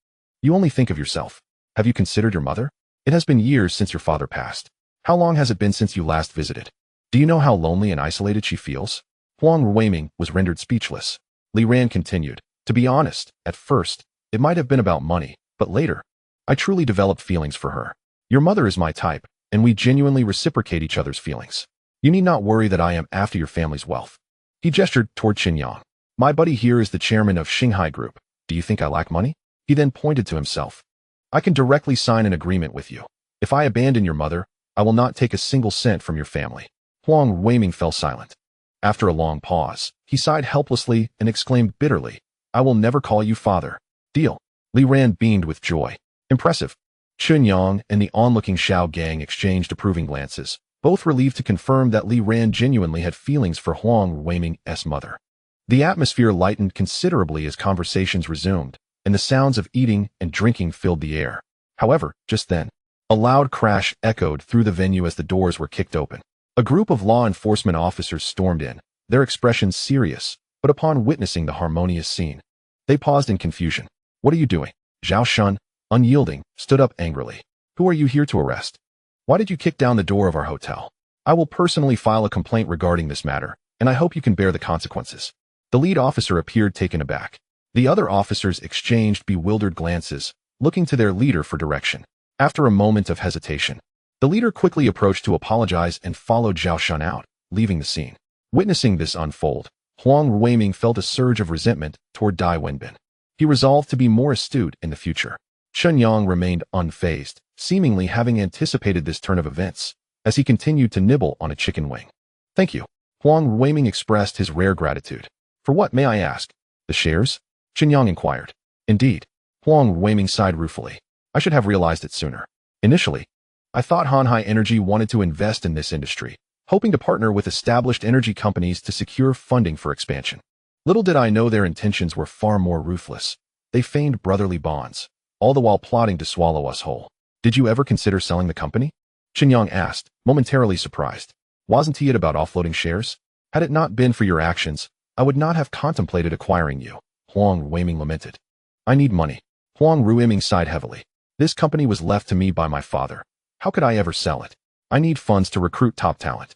You only think of yourself. Have you considered your mother? It has been years since your father passed. How long has it been since you last visited? Do you know how lonely and isolated she feels? Huang Ruiming was rendered speechless. Li Ran continued. To be honest, at first, it might have been about money, but later, I truly developed feelings for her. Your mother is my type, and we genuinely reciprocate each other's feelings. You need not worry that I am after your family's wealth. He gestured toward Chen Yang. My buddy here is the chairman of Shanghai Group. Do you think I lack money? He then pointed to himself. I can directly sign an agreement with you. If I abandon your mother, I will not take a single cent from your family. Huang Ruiming fell silent. After a long pause, he sighed helplessly and exclaimed bitterly, I will never call you father. Deal. Li Ran beamed with joy. Impressive. Chen Yang and the onlooking Xiao gang exchanged approving glances, both relieved to confirm that Li Ran genuinely had feelings for Huang Ruiming's mother. The atmosphere lightened considerably as conversations resumed, and the sounds of eating and drinking filled the air. However, just then, a loud crash echoed through the venue as the doors were kicked open. A group of law enforcement officers stormed in, their expressions serious, but upon witnessing the harmonious scene, they paused in confusion. What are you doing? Zhao Shun, unyielding, stood up angrily. Who are you here to arrest? Why did you kick down the door of our hotel? I will personally file a complaint regarding this matter, and I hope you can bear the consequences. The lead officer appeared taken aback. The other officers exchanged bewildered glances, looking to their leader for direction. After a moment of hesitation, the leader quickly approached to apologize and followed Zhao Shun out, leaving the scene. Witnessing this unfold, Huang Ruiming felt a surge of resentment toward Dai Wenbin. He resolved to be more astute in the future. Chen Yang remained unfazed, seemingly having anticipated this turn of events, as he continued to nibble on a chicken wing. Thank you. Huang Ruiming expressed his rare gratitude. For what, may I ask? The shares? Chen Yang inquired. Indeed. Huang Ruiming sighed ruefully. I should have realized it sooner. Initially, I thought Hanhai Energy wanted to invest in this industry, hoping to partner with established energy companies to secure funding for expansion. Little did I know their intentions were far more ruthless. They feigned brotherly bonds, all the while plotting to swallow us whole. Did you ever consider selling the company? Chen Yang asked, momentarily surprised. Wasn't it about offloading shares? Had it not been for your actions, I would not have contemplated acquiring you, Huang Ruiming lamented. I need money. Huang Ruiming sighed heavily. This company was left to me by my father. How could I ever sell it? I need funds to recruit top talent.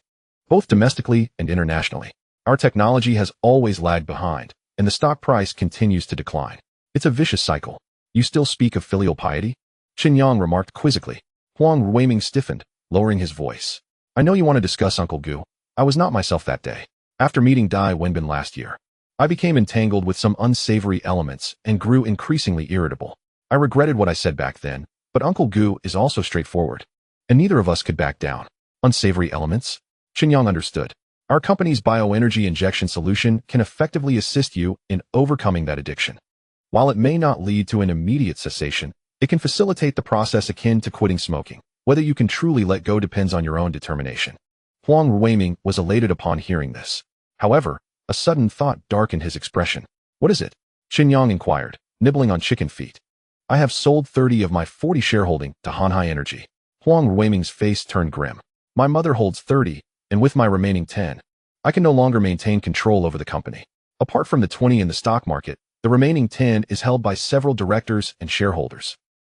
both domestically and internationally. Our technology has always lagged behind, and the stock price continues to decline. It's a vicious cycle. You still speak of filial piety? Chen Yang remarked quizzically. Huang Ruiming stiffened, lowering his voice. I know you want to discuss Uncle Gu. I was not myself that day. After meeting Dai Wenbin last year, I became entangled with some unsavory elements and grew increasingly irritable. I regretted what I said back then, but Uncle Gu is also straightforward, and neither of us could back down. Unsavory elements? Chen Yang understood. Our company's bioenergy injection solution can effectively assist you in overcoming that addiction. While it may not lead to an immediate cessation, it can facilitate the process akin to quitting smoking. Whether you can truly let go depends on your own determination. Huang Ruiming was elated upon hearing this. However, a sudden thought darkened his expression. What is it? Chen Yang inquired, nibbling on chicken feet. I have sold 30 of my 40 shareholding to Hanhai Energy. Huang Ruiming's face turned grim. My mother holds 30, and with my remaining 10, I can no longer maintain control over the company. Apart from the 20 in the stock market, the remaining 10 is held by several directors and shareholders.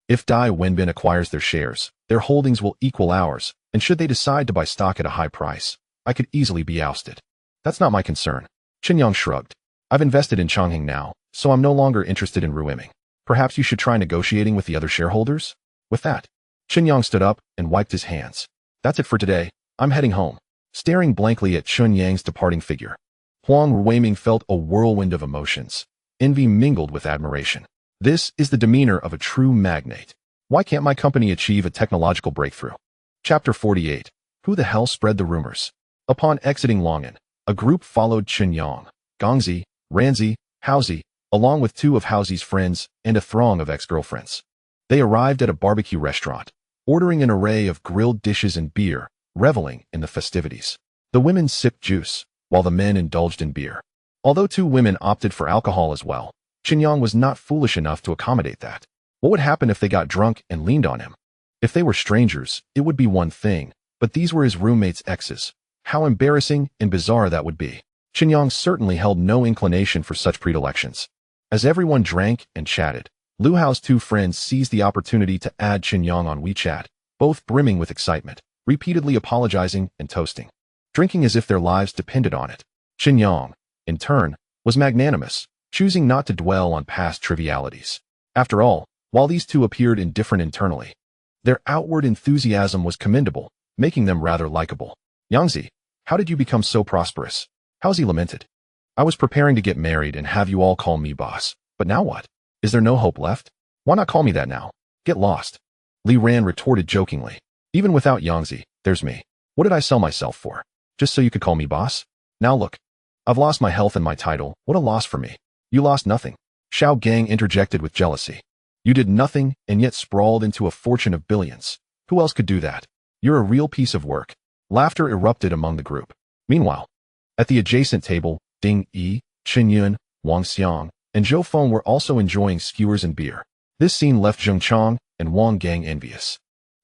If Dai Wenbin acquires their shares, their holdings will equal ours, and should they decide to buy stock at a high price, I could easily be ousted. That's not my concern. Chen Yang shrugged. I've invested in Chongqing now, so I'm no longer interested in Ruiming. Perhaps you should try negotiating with the other shareholders? With that, Chen Yang stood up and wiped his hands. That's it for today. I'm heading home. Staring blankly at Chen Yang's departing figure, Huang Ruiming felt a whirlwind of emotions. Envy mingled with admiration. This is the demeanor of a true magnate. Why can't my company achieve a technological breakthrough? Chapter 48. Who the hell spread the rumors? Upon exiting Long'an, a group followed Chen Yang, Gongzi, Ranzi, Haozi, along with 2 of Haozi's friends and a throng of ex-girlfriends. They arrived at a barbecue restaurant, ordering an array of grilled dishes and beer, reveling in the festivities. The women sipped juice, while the men indulged in beer. Although 2 women opted for alcohol as well, Chen Yang was not foolish enough to accommodate that. What would happen if they got drunk and leaned on him? If they were strangers, it would be one thing, but these were his roommate's exes. How embarrassing and bizarre that would be. Chen Yang certainly held no inclination for such predilections. As everyone drank and chatted, Lu Hao's 2 friends seized the opportunity to add Chen Yang on WeChat, both brimming with excitement, repeatedly apologizing and toasting, drinking as if their lives depended on it. Chen Yang, in turn, was magnanimous, choosing not to dwell on past trivialities. After all, while these 2 appeared indifferent internally, their outward enthusiasm was commendable, making them rather likable. Yangzi, how did you become so prosperous? Haozi lamented. I was preparing to get married and have you all call me boss. But now what? Is there no hope left? Why not call me that now? Get lost. Li Ran retorted jokingly. Even without Yangzi, there's me. What did I sell myself for? Just so you could call me boss? Now look. I've lost my health and my title. What a loss for me. You lost nothing. Xiao Gang interjected with jealousy. You did nothing and yet sprawled into a fortune of billions. Who else could do that? You're a real piece of work. Laughter erupted among the group. Meanwhile, at the adjacent table, Ding Yi, Chen Yun, Wang Xiang, and Zhou Feng were also enjoying skewers and beer. This scene left Zheng Chang and Wang Gang envious,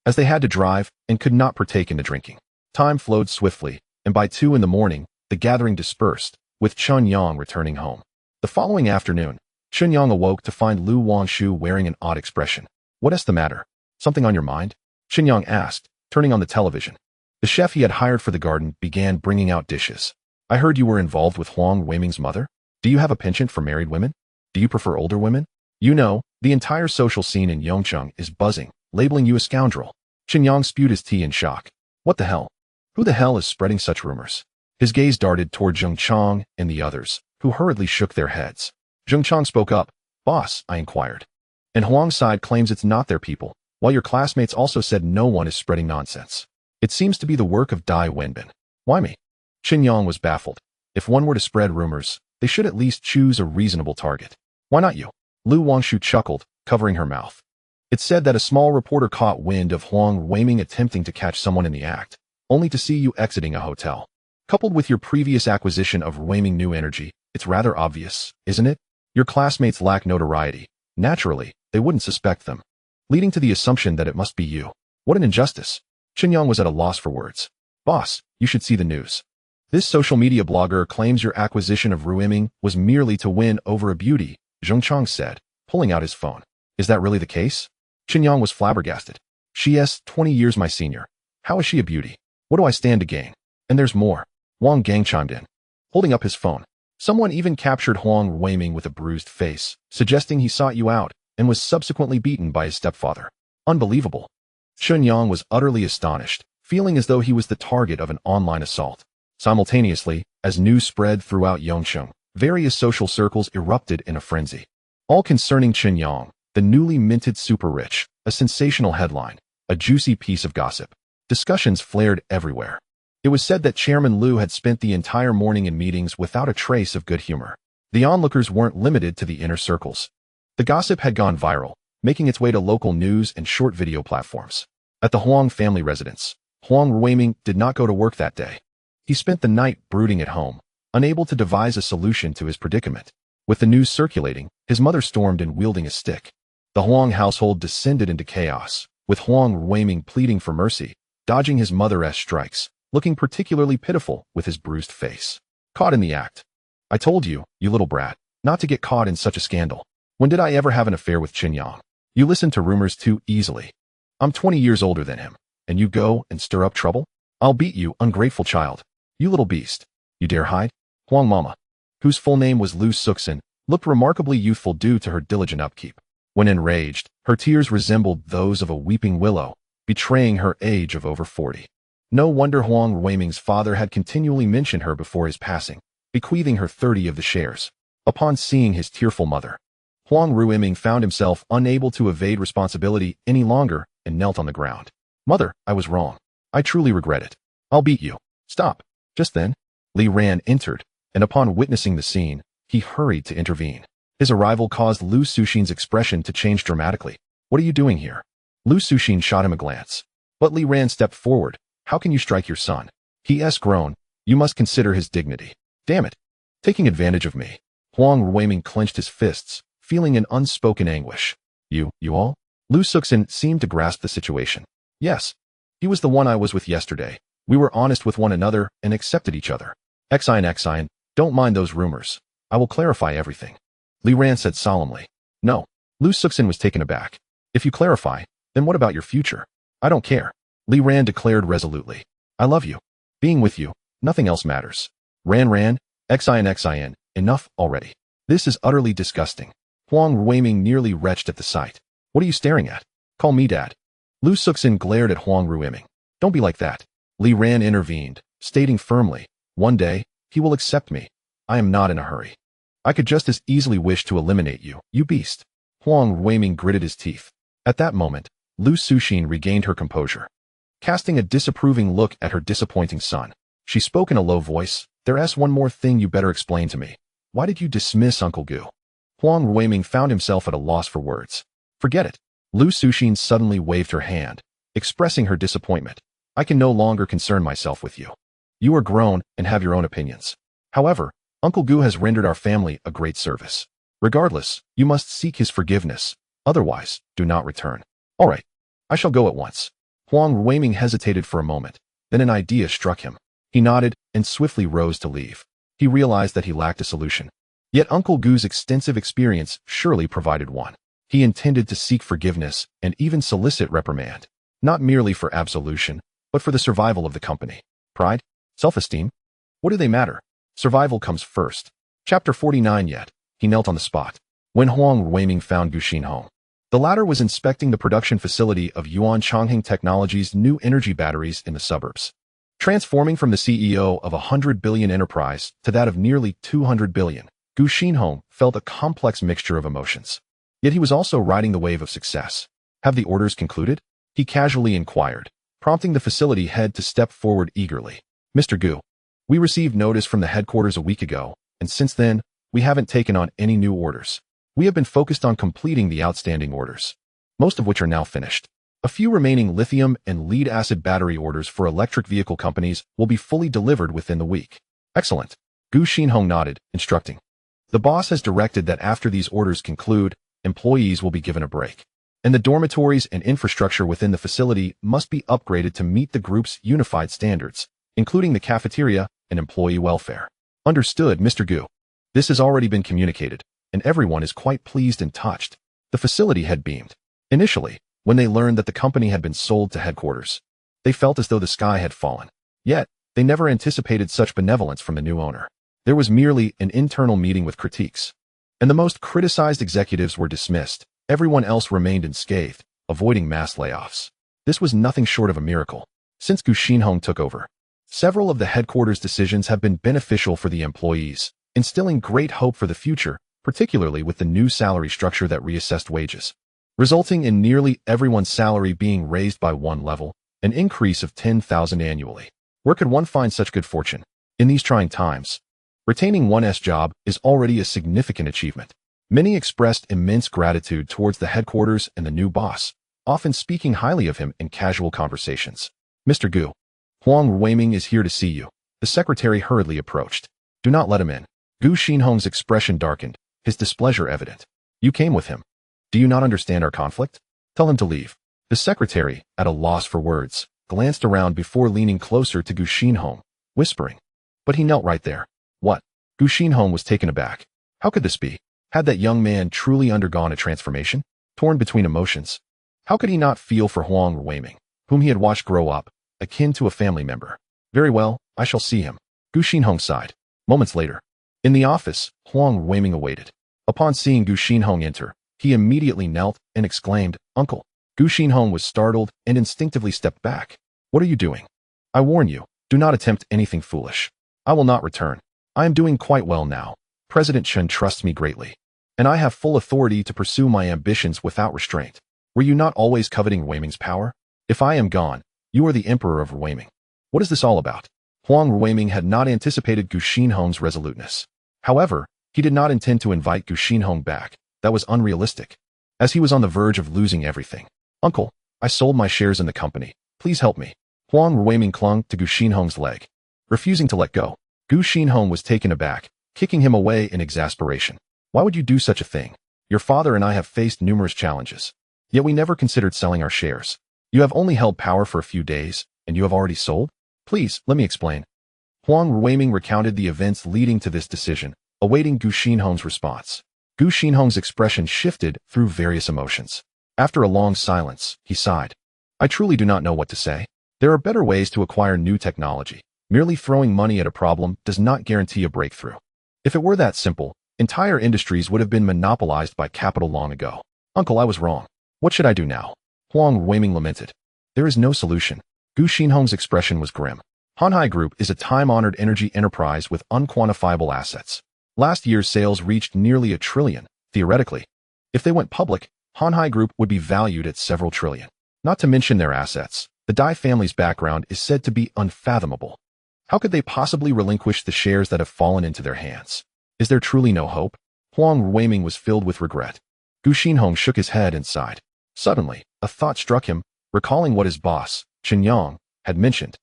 as they had to drive and could not partake in the drinking. Time flowed swiftly, and by 2 in the morning, the gathering dispersed, with Chen Yang returning home. The following afternoon, Chen Yang awoke to find Lu Wangshu wearing an odd expression. What is the matter? Something on your mind? Chen Yang asked, turning on the television. The chef he had hired for the garden began bringing out dishes. I heard you were involved with Huang Weiming's mother. Do you have a penchant for married women? Do you prefer older women? You know, the entire social scene in Yongcheng is buzzing, labeling you a scoundrel. Chen Yang spewed his tea in shock. What the hell? Who the hell is spreading such rumors? His gaze darted toward Zheng Chang and the others, who hurriedly shook their heads. Zheng Chang spoke up. Boss, I inquired. And Huang's side claims it's not their people, while your classmates also said no one is spreading nonsense. It seems to be the work of Dai Wenbin. Why me? Chen Yang was baffled. If one were to spread rumors, they should at least choose a reasonable target. Why not you? Lu Wangshu chuckled, covering her mouth. It's said that a small reporter caught wind of Huang Weiming attempting to catch someone in the act, only to see you exiting a hotel. Coupled with your previous acquisition of Weiming New Energy, it's rather obvious, isn't it? Your classmates lack notoriety. Naturally, they wouldn't suspect them, leading to the assumption that it must be you. What an injustice. Chen Yang was at a loss for words. Boss, you should see the news. This social media blogger claims your acquisition of Ruiming was merely to win over a beauty, Zheng Chang said, pulling out his phone. Is that really the case? Chen Yang was flabbergasted. She is 20 years my senior. How is she a beauty? What do I stand to gain? And there's more. Huang Gang chimed in, holding up his phone. Someone even captured Huang Weiming with a bruised face, suggesting he sought you out and was subsequently beaten by his stepfather. Unbelievable. Chen Yang was utterly astonished, feeling as though he was the target of an online assault. Simultaneously, as news spread throughout Yongcheng, various social circles erupted in a frenzy. All concerning Chen Yang, the newly minted super-rich, a sensational headline, a juicy piece of gossip. Discussions flared everywhere. It was said that Chairman Liu had spent the entire morning in meetings without a trace of good humor. The onlookers weren't limited to the inner circles. The gossip had gone viral, making its way to local news and short video platforms. At the Huang family residence, Huang Ruiming did not go to work that day. He spent the night brooding at home, unable to devise a solution to his predicament. With the news circulating, his mother stormed in wielding a stick. The Huang household descended into chaos, with Huang Ruiming pleading for mercy, dodging his mother's strikes, looking particularly pitiful with his bruised face. Caught in the act. I told you, you little brat, not to get caught in such a scandal. When did I ever have an affair with Chen Yang? You listen to rumors too easily. I'm 20 years older than him, and you go and stir up trouble? I'll beat you, ungrateful child. You little beast. You dare hide? Huang Mama, whose full name was Liu Suxin, looked remarkably youthful due to her diligent upkeep. When enraged, her tears resembled those of a weeping willow, betraying her age of over 40. No wonder Huang Ruiming's father had continually mentioned her before his passing, bequeathing her 30 of the shares. Upon seeing his tearful mother, Huang Ruiming found himself unable to evade responsibility any longer and knelt on the ground. Mother, I was wrong. I truly regret it. I'll beat you. Stop. Just then, Li Ran entered, and upon witnessing the scene, he hurried to intervene. His arrival caused Lu Suxin's expression to change dramatically. What are you doing here? Lu Suxin shot him a glance. But Li Ran stepped forward. How can you strike your son? He groaned. You must consider his dignity. Damn it. Taking advantage of me. Huang Ruiming clenched his fists, feeling an unspoken anguish. You all? Lu Suxin seemed to grasp the situation. Yes. He was the one I was with yesterday. We were honest with one another and accepted each other. Xian, don't mind those rumors. I will clarify everything. Li Ran said solemnly. No. Lu Suxin was taken aback. If you clarify, then what about your future? I don't care. Li Ran declared resolutely. I love you. Being with you, nothing else matters. Ran, Xian, enough already. This is utterly disgusting. Huang Ruiming nearly retched at the sight. What are you staring at? Call me Dad. Lu Suxin glared at Huang Ruiming. Don't be like that. Li Ran intervened, stating firmly, one day, he will accept me. I am not in a hurry. I could just as easily wish to eliminate you, you beast. Huang Ruiming gritted his teeth. At that moment, Lu Suxin regained her composure. Casting a disapproving look at her disappointing son, she spoke in a low voice, There's one more thing you better explain to me. Why did you dismiss Uncle Gu? Huang Ruiming found himself at a loss for words. Forget it. Lu Suxin suddenly waved her hand, expressing her disappointment. I can no longer concern myself with you. You are grown and have your own opinions. However, Uncle Gu has rendered our family a great service. Regardless, you must seek his forgiveness. Otherwise, do not return. All right. I shall go at once. Huang Ruiming hesitated for a moment. Then an idea struck him. He nodded and swiftly rose to leave. He realized that he lacked a solution. Yet Uncle Gu's extensive experience surely provided one. He intended to seek forgiveness and even solicit reprimand, not merely for absolution, but for the survival of the company. Pride? Self-esteem? What do they matter? Survival comes first. Chapter 49. Yet, he knelt on the spot. When Huang Ruiming found Guxin home, the latter was inspecting the production facility of Yuan Changting Technology's new energy batteries in the suburbs. Transforming from the CEO of a 100 billion enterprise to that of nearly 200 billion, Guxin felt a complex mixture of emotions. Yet he was also riding the wave of success. Have the orders concluded? He casually inquired, prompting the facility head to step forward eagerly. Mr. Gu, we received notice from the headquarters a week ago, and since then, we haven't taken on any new orders. We have been focused on completing the outstanding orders, most of which are now finished. A few remaining lithium and lead-acid battery orders for electric vehicle companies will be fully delivered within the week. Excellent. Guxin nodded, instructing. The boss has directed that after these orders conclude, employees will be given a break. And the dormitories and infrastructure within the facility must be upgraded to meet the group's unified standards, including the cafeteria and employee welfare. Understood, Mr. Gu. This has already been communicated, and everyone is quite pleased and touched. The facility had beamed. Initially, when they learned that the company had been sold to headquarters, they felt as though the sky had fallen. Yet, They never anticipated such benevolence from the new owner. There was merely an internal meeting with critiques, and the most criticized executives were dismissed. Everyone else remained unscathed, avoiding mass layoffs. This was nothing short of a miracle. Since Gu Xinhong took over, several of the headquarters' decisions have been beneficial for the employees, instilling great hope for the future, particularly with the new salary structure that reassessed wages, resulting in nearly everyone's salary being raised by one level, an increase of 10,000 annually. Where could one find such good fortune? In these trying times, retaining one's job is already a significant achievement. Many expressed immense gratitude towards the headquarters and the new boss, often speaking highly of him in casual conversations. Mr. Gu, Huang Ruiming is here to see you. The secretary hurriedly approached. Do not let him in. Gu Xinhong's expression darkened, his displeasure evident. You came with him. Do you not understand our conflict? Tell him to leave. The secretary, at a loss for words, glanced around before leaning closer to Gu Xinhong, whispering. But he knelt right there. What? Gu Xinhong was taken aback. How could this be? Had that young man truly undergone a transformation? Torn between emotions. How could he not feel for Huang Ruiming, whom he had watched grow up, akin to a family member? Very well, I shall see him. Gu Xinhong sighed. Moments later, in the office, Huang Ruiming awaited. Upon seeing Gu Xinhong enter, he immediately knelt and exclaimed, Uncle. Gu Xinhong was startled and instinctively stepped back. What are you doing? I warn you, do not attempt anything foolish. I will not return. I am doing quite well now. President Chen trusts me greatly, and I have full authority to pursue my ambitions without restraint. Were you not always coveting Ruiming's power? If I am gone, you are the emperor of Ruiming. What is this all about? Huang Ruiming had not anticipated Gu Xinhong's resoluteness. However, he did not intend to invite Gu Xinhong back. That was unrealistic, as he was on the verge of losing everything. Uncle, I sold my shares in the company. Please help me. Huang Ruiming clung to Gu Xinhong's leg, refusing to let go. Gu Xinhong was taken aback, kicking him away in exasperation. Why would you do such a thing? Your father and I have faced numerous challenges, yet we never considered selling our shares. You have only held power for a few days, and you have already sold? Please, let me explain. Huang Ruiming recounted the events leading to this decision, awaiting Gu Xinhong's response. Gu Xinhong's expression shifted through various emotions. After a long silence, he sighed. I truly do not know what to say. There are better ways to acquire new technology. Merely throwing money at a problem does not guarantee a breakthrough. If it were that simple, entire industries would have been monopolized by capital long ago. Uncle, I was wrong. What should I do now? Huang Ruiming lamented. There is no solution. Gu Xinhong's expression was grim. Hanhai Group is a time-honored energy enterprise with unquantifiable assets. Last year's sales reached nearly $1 trillion, theoretically. If they went public, Hanhai Group would be valued at several trillion. Not to mention their assets. The Dai family's background is said to be unfathomable. How could they possibly relinquish the shares that have fallen into their hands? Is there truly no hope? Huang Ruiming was filled with regret. Gu Xinhong shook his head and sighed. Suddenly, a thought struck him, recalling what his boss, Chen Yang, had mentioned.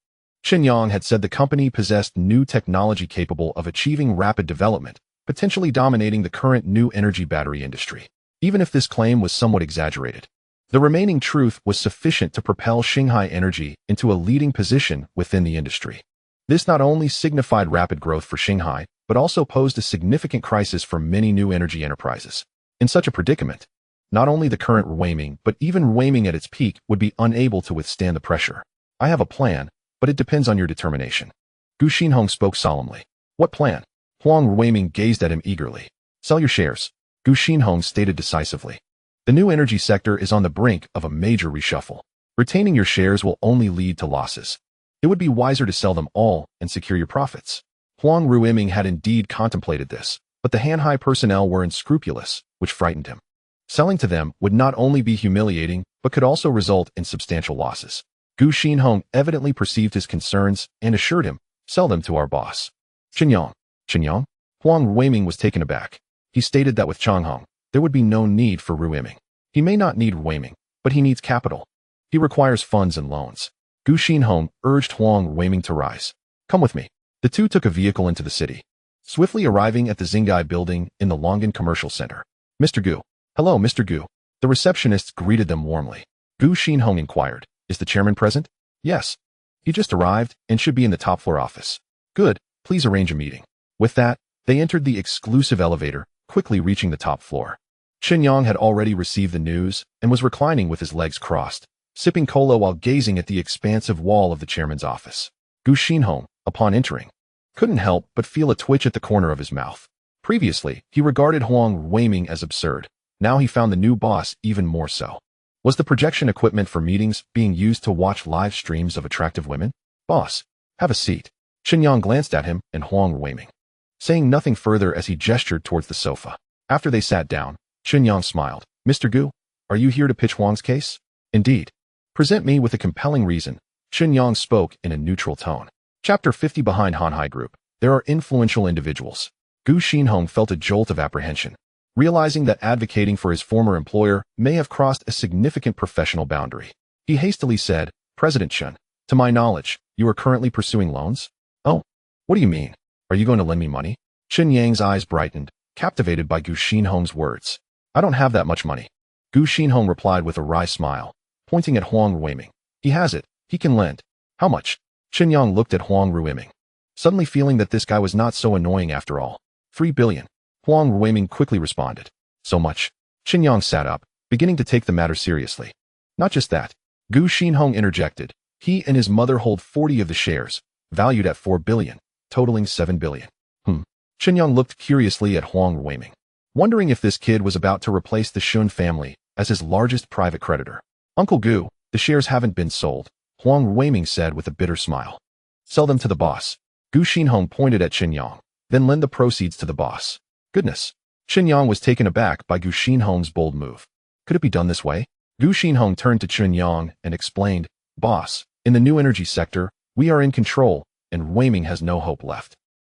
Chen Yang had said the company possessed new technology capable of achieving rapid development, potentially dominating the current new energy battery industry. Even if this claim was somewhat exaggerated, the remaining truth was sufficient to propel Shanghai Energy into a leading position within the industry. This not only signified rapid growth for Shanghai, but also posed a significant crisis for many new energy enterprises. In such a predicament, not only the current Ruiming, but even Ruiming at its peak would be unable to withstand the pressure. I have a plan, but it depends on your determination. Gu Xinhong spoke solemnly. What plan? Huang Ruiming gazed at him eagerly. Sell your shares. Gu Xinhong stated decisively. The new energy sector is on the brink of a major reshuffle. Retaining your shares will only lead to losses. It would be wiser to sell them all and secure your profits. Huang Ruiming had indeed contemplated this, but the Hanhai personnel were unscrupulous, which frightened him. Selling to them would not only be humiliating, but could also result in substantial losses. Gu Xinhong evidently perceived his concerns and assured him, sell them to our boss. Chen Yang. Chen Yang? Huang Ruiming was taken aback. He stated that with Changhong, there would be no need for Ruiming. He may not need Ruiming, but he needs capital. He requires funds and loans. Gu Xinhong urged Huang Ruiming to rise. Come with me. The two took a vehicle into the city, swiftly arriving at the Xingai building in the Longan Commercial Center. Mr. Gu. Hello, Mr. Gu. The receptionists greeted them warmly. Gu Xinhong inquired, is the chairman present? Yes. He just arrived and should be in the top floor office. Good, please arrange a meeting. With that, they entered the exclusive elevator, quickly reaching the top floor. Chen Yang had already received the news and was reclining with his legs crossed, sipping cola while gazing at the expansive wall of the chairman's office. Gu Xinhong, upon entering. Couldn't help but feel a twitch at the corner of his mouth. Previously, he regarded Huang Weiming as absurd. Now he found the new boss even more so. Was the projection equipment for meetings being used to watch live streams of attractive women? Boss, have a seat. Chen Yang glanced at him and Huang Weiming, saying nothing further as he gestured towards the sofa. After they sat down, Chen Yang smiled. Mr. Gu, are you here to pitch Huang's case? Indeed. Present me with a compelling reason. Chen Yang spoke in a neutral tone. Chapter 50. Behind Hanhai Group, there are influential individuals. Gu Xinhong felt a jolt of apprehension, realizing that advocating for his former employer may have crossed a significant professional boundary. He hastily said, President Chen, to my knowledge, you are currently pursuing loans? Oh, what do you mean? Are you going to lend me money? Chen Yang's eyes brightened, captivated by Gu Xinhong's words. I don't have that much money. Gu Xinhong replied with a wry smile, pointing at Huang Weiming. He has it. He can lend. How much? Chen Yang looked at Huang Weiming, suddenly feeling that this guy was not so annoying after all. 3 billion. Huang Weiming quickly responded. So much. Chen Yang sat up, beginning to take the matter seriously. Not just that. Gu Xinhong interjected. He and his mother hold 40 of the shares, valued at 4 billion, totaling 7 billion. Chen Yang looked curiously at Huang Weiming, wondering if this kid was about to replace the Shun family as his largest private creditor. Uncle Gu, the shares haven't been sold, Huang Weiming said with a bitter smile. Sell them to the boss. Gu Xinhong pointed at Chen Yang, then lend the proceeds to the boss. Goodness. Chen Yang was taken aback by Gu Xinhong's bold move. Could it be done this way? Gu Xinhong turned to Chen Yang and explained, Boss, in the new energy sector, we are in control, and Weiming has no hope left.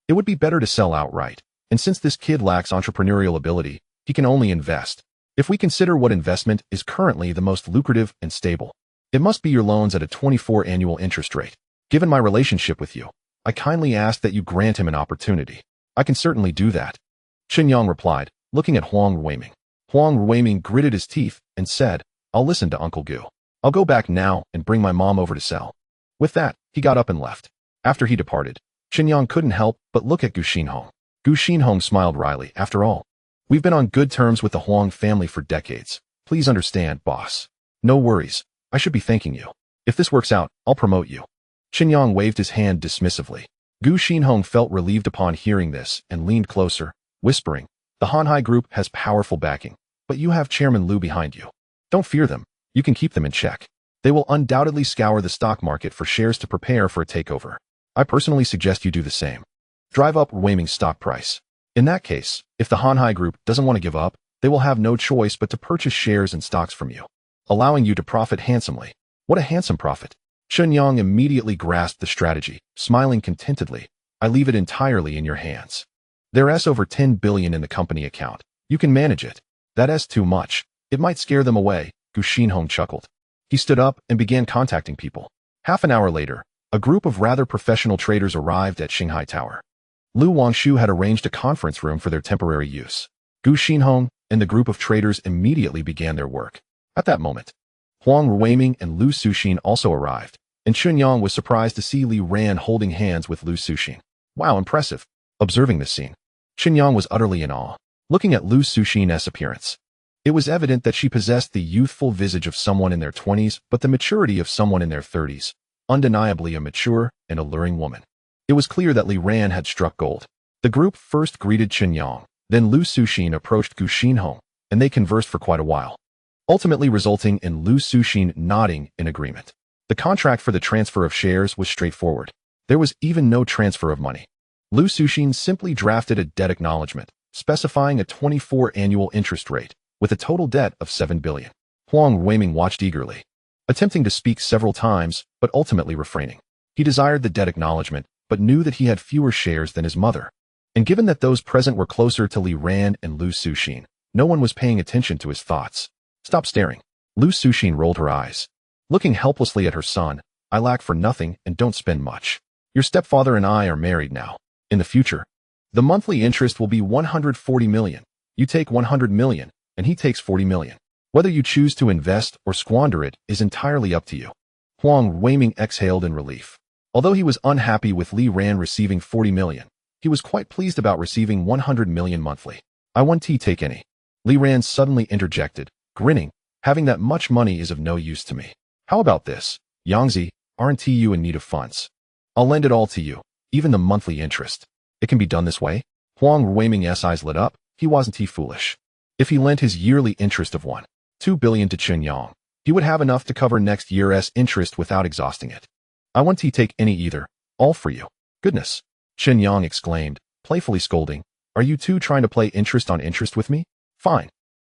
It would be better to sell outright, and since this kid lacks entrepreneurial ability, he can only invest. If we consider what investment is currently the most lucrative and stable, it must be your loans at a 24 annual interest rate. Given my relationship with you, I kindly ask that you grant him an opportunity. I can certainly do that. Chen Yang replied, looking at Huang Weiming. Huang Weiming gritted his teeth and said, I'll listen to Uncle Gu. I'll go back now and bring my mom over to sell. With that, he got up and left. After he departed, Chen Yang couldn't help but look at Gu Xinhong. Gu Xinhong smiled wryly. After all, we've been on good terms with the Huang family for decades. Please understand, boss. No worries. I should be thanking you. If this works out, I'll promote you. Chen Yang waved his hand dismissively. Gu Xinhong felt relieved upon hearing this and leaned closer, whispering, the Hanhai Group has powerful backing, but you have Chairman Liu behind you. Don't fear them. You can keep them in check. They will undoubtedly scour the stock market for shares to prepare for a takeover. I personally suggest you do the same. Drive up Weiming's stock price. In that case, if the Hanhai Group doesn't want to give up, they will have no choice but to purchase shares and stocks from you, allowing you to profit handsomely. What a handsome profit. Chen Yang immediately grasped the strategy, smiling contentedly. I leave it entirely in your hands. There's over 10 billion in the company account. You can manage it. That's too much. It might scare them away, Gu Xinhong chuckled. He stood up and began contacting people. Half an hour later, a group of rather professional traders arrived at Shanghai Tower. Lu Wangshu had arranged a conference room for their temporary use. Gu Xinhong and the group of traders immediately began their work. At that moment, Huang Weiming and Lu Suxin also arrived, and Chen Yang was surprised to see Li Ran holding hands with Lu Suxin. Wow, impressive. Observing this scene, Chen Yang was utterly in awe, looking at Lu Suxin's appearance. It was evident that she possessed the youthful visage of someone in their 20s, but the maturity of someone in their 30s, undeniably a mature and alluring woman. It was clear that Li Ran had struck gold. The group first greeted Chen Yang, then Lu Suxin approached Gu Xinhong, and they conversed for quite a while, ultimately resulting in Lu Suxin nodding in agreement. The contract for the transfer of shares was straightforward. There was even no transfer of money. Lu Suxin simply drafted a debt acknowledgement, specifying a 24 annual interest rate, with a total debt of 7 billion. Huang Weiming watched eagerly, attempting to speak several times, but ultimately refraining. He desired the debt acknowledgement, but knew that he had fewer shares than his mother. And given that those present were closer to Li Ran and Lu Suxin, no one was paying attention to his thoughts. Stop staring. Lu Suxin rolled her eyes, looking helplessly at her son. I lack for nothing and don't spend much. Your stepfather and I are married now. In the future, the monthly interest will be 140 million. You take 100 million, and he takes 40 million. Whether you choose to invest or squander it is entirely up to you. Huang Weiming exhaled in relief. Although he was unhappy with Li Ran receiving 40 million, he was quite pleased about receiving 100 million monthly. I want to take any. Li Ran suddenly interjected, grinning. Having that much money is of no use to me. How about this? Yangzi, aren't you in need of funds? I'll lend it all to you. even the monthly interest. It can be done this way? Huang Ruiming's eyes lit up. Wasn't he foolish? If he lent his yearly interest of 1.2 billion to Chen Yang, he would have enough to cover next year's interest without exhausting it. I won't take any either. All for you. Goodness, Chen Yang exclaimed, playfully scolding. Are you two trying to play interest on interest with me? Fine.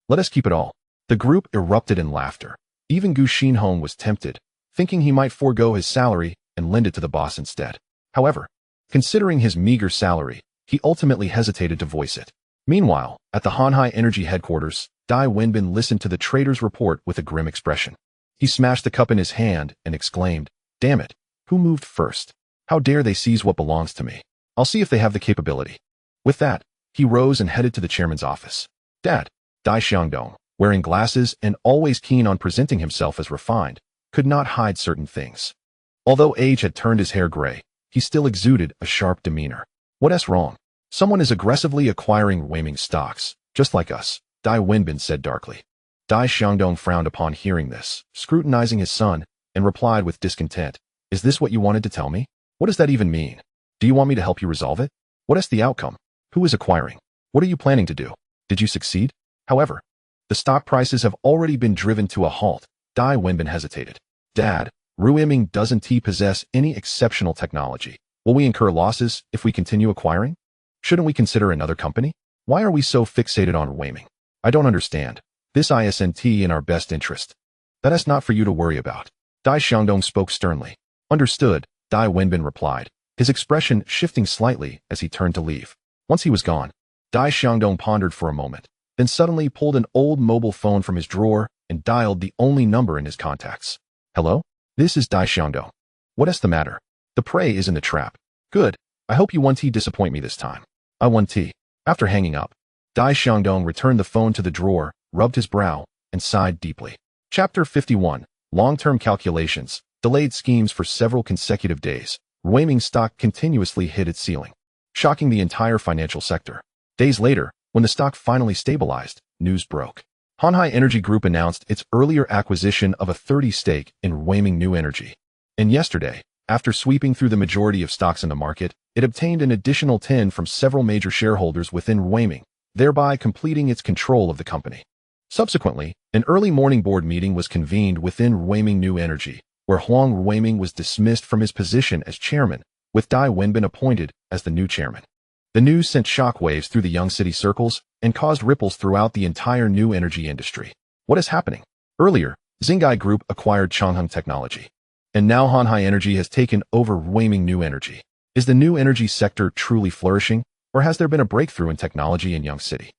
Let us keep it all. The group erupted in laughter. Even Gu Xinhong was tempted, thinking he might forego his salary and lend it to the boss instead. However, considering his meager salary, he ultimately hesitated to voice it. Meanwhile, at the Hanhai Energy headquarters, Dai Wenbin listened to the trader's report with a grim expression. He smashed the cup in his hand and exclaimed, Damn it, who moved first? How dare they seize what belongs to me? I'll see if they have the capability. With that, he rose and headed to the chairman's office. Dad, Dai Xiangdong, wearing glasses and always keen on presenting himself as refined, could not hide certain things. Although age had turned his hair gray, he still exuded a sharp demeanor. What's wrong? Someone is aggressively acquiring Ruiming stocks, just like us, Dai Wenbin said darkly. Dai Xiangdong frowned upon hearing this, scrutinizing his son, and replied with discontent. Is this what you wanted to tell me? What does that even mean? Do you want me to help you resolve it? What is the outcome? Who is acquiring? What are you planning to do? Did you succeed? However, the stock prices have already been driven to a halt. Dai Wenbin hesitated. Dad, Ruiming doesn't possess any exceptional technology. Will we incur losses if we continue acquiring? Shouldn't we consider another company? Why are we so fixated on Ruiming? I don't understand. This isn't in our best interest. That is not for you to worry about. Dai Xiangdong spoke sternly. Understood, Dai Wenbin replied, his expression shifting slightly as he turned to leave. Once he was gone, Dai Xiangdong pondered for a moment, then suddenly pulled an old mobile phone from his drawer and dialed the only number in his contacts. Hello? This is Dai Xiangdong. What is the matter? The prey is in the trap. Good. I hope you won't disappoint me this time. I won't. After hanging up, Dai Xiangdong returned the phone to the drawer, rubbed his brow, and sighed deeply. Chapter 51. Long-term calculations. Delayed schemes for several consecutive days. Ruiming stock continuously hit its ceiling, shocking the entire financial sector. Days later, when the stock finally stabilized, news broke. Hanhai Energy Group announced its earlier acquisition of a 30% stake in Ruiming New Energy. And yesterday, after sweeping through the majority of stocks in the market, it obtained an additional 10 from several major shareholders within Ruiming, thereby completing its control of the company. Subsequently, an early morning board meeting was convened within Ruiming New Energy, where Huang Ruiming was dismissed from his position as chairman, with Dai Wenbin appointed as the new chairman. The news sent shockwaves through the young city circles and caused ripples throughout the entire new energy industry. What is happening? Earlier, Xingai Group acquired Changheng Technology, and now Hanhai Energy has taken over Ruiming New Energy. Is the new energy sector truly flourishing, or has there been a breakthrough in technology in Young City?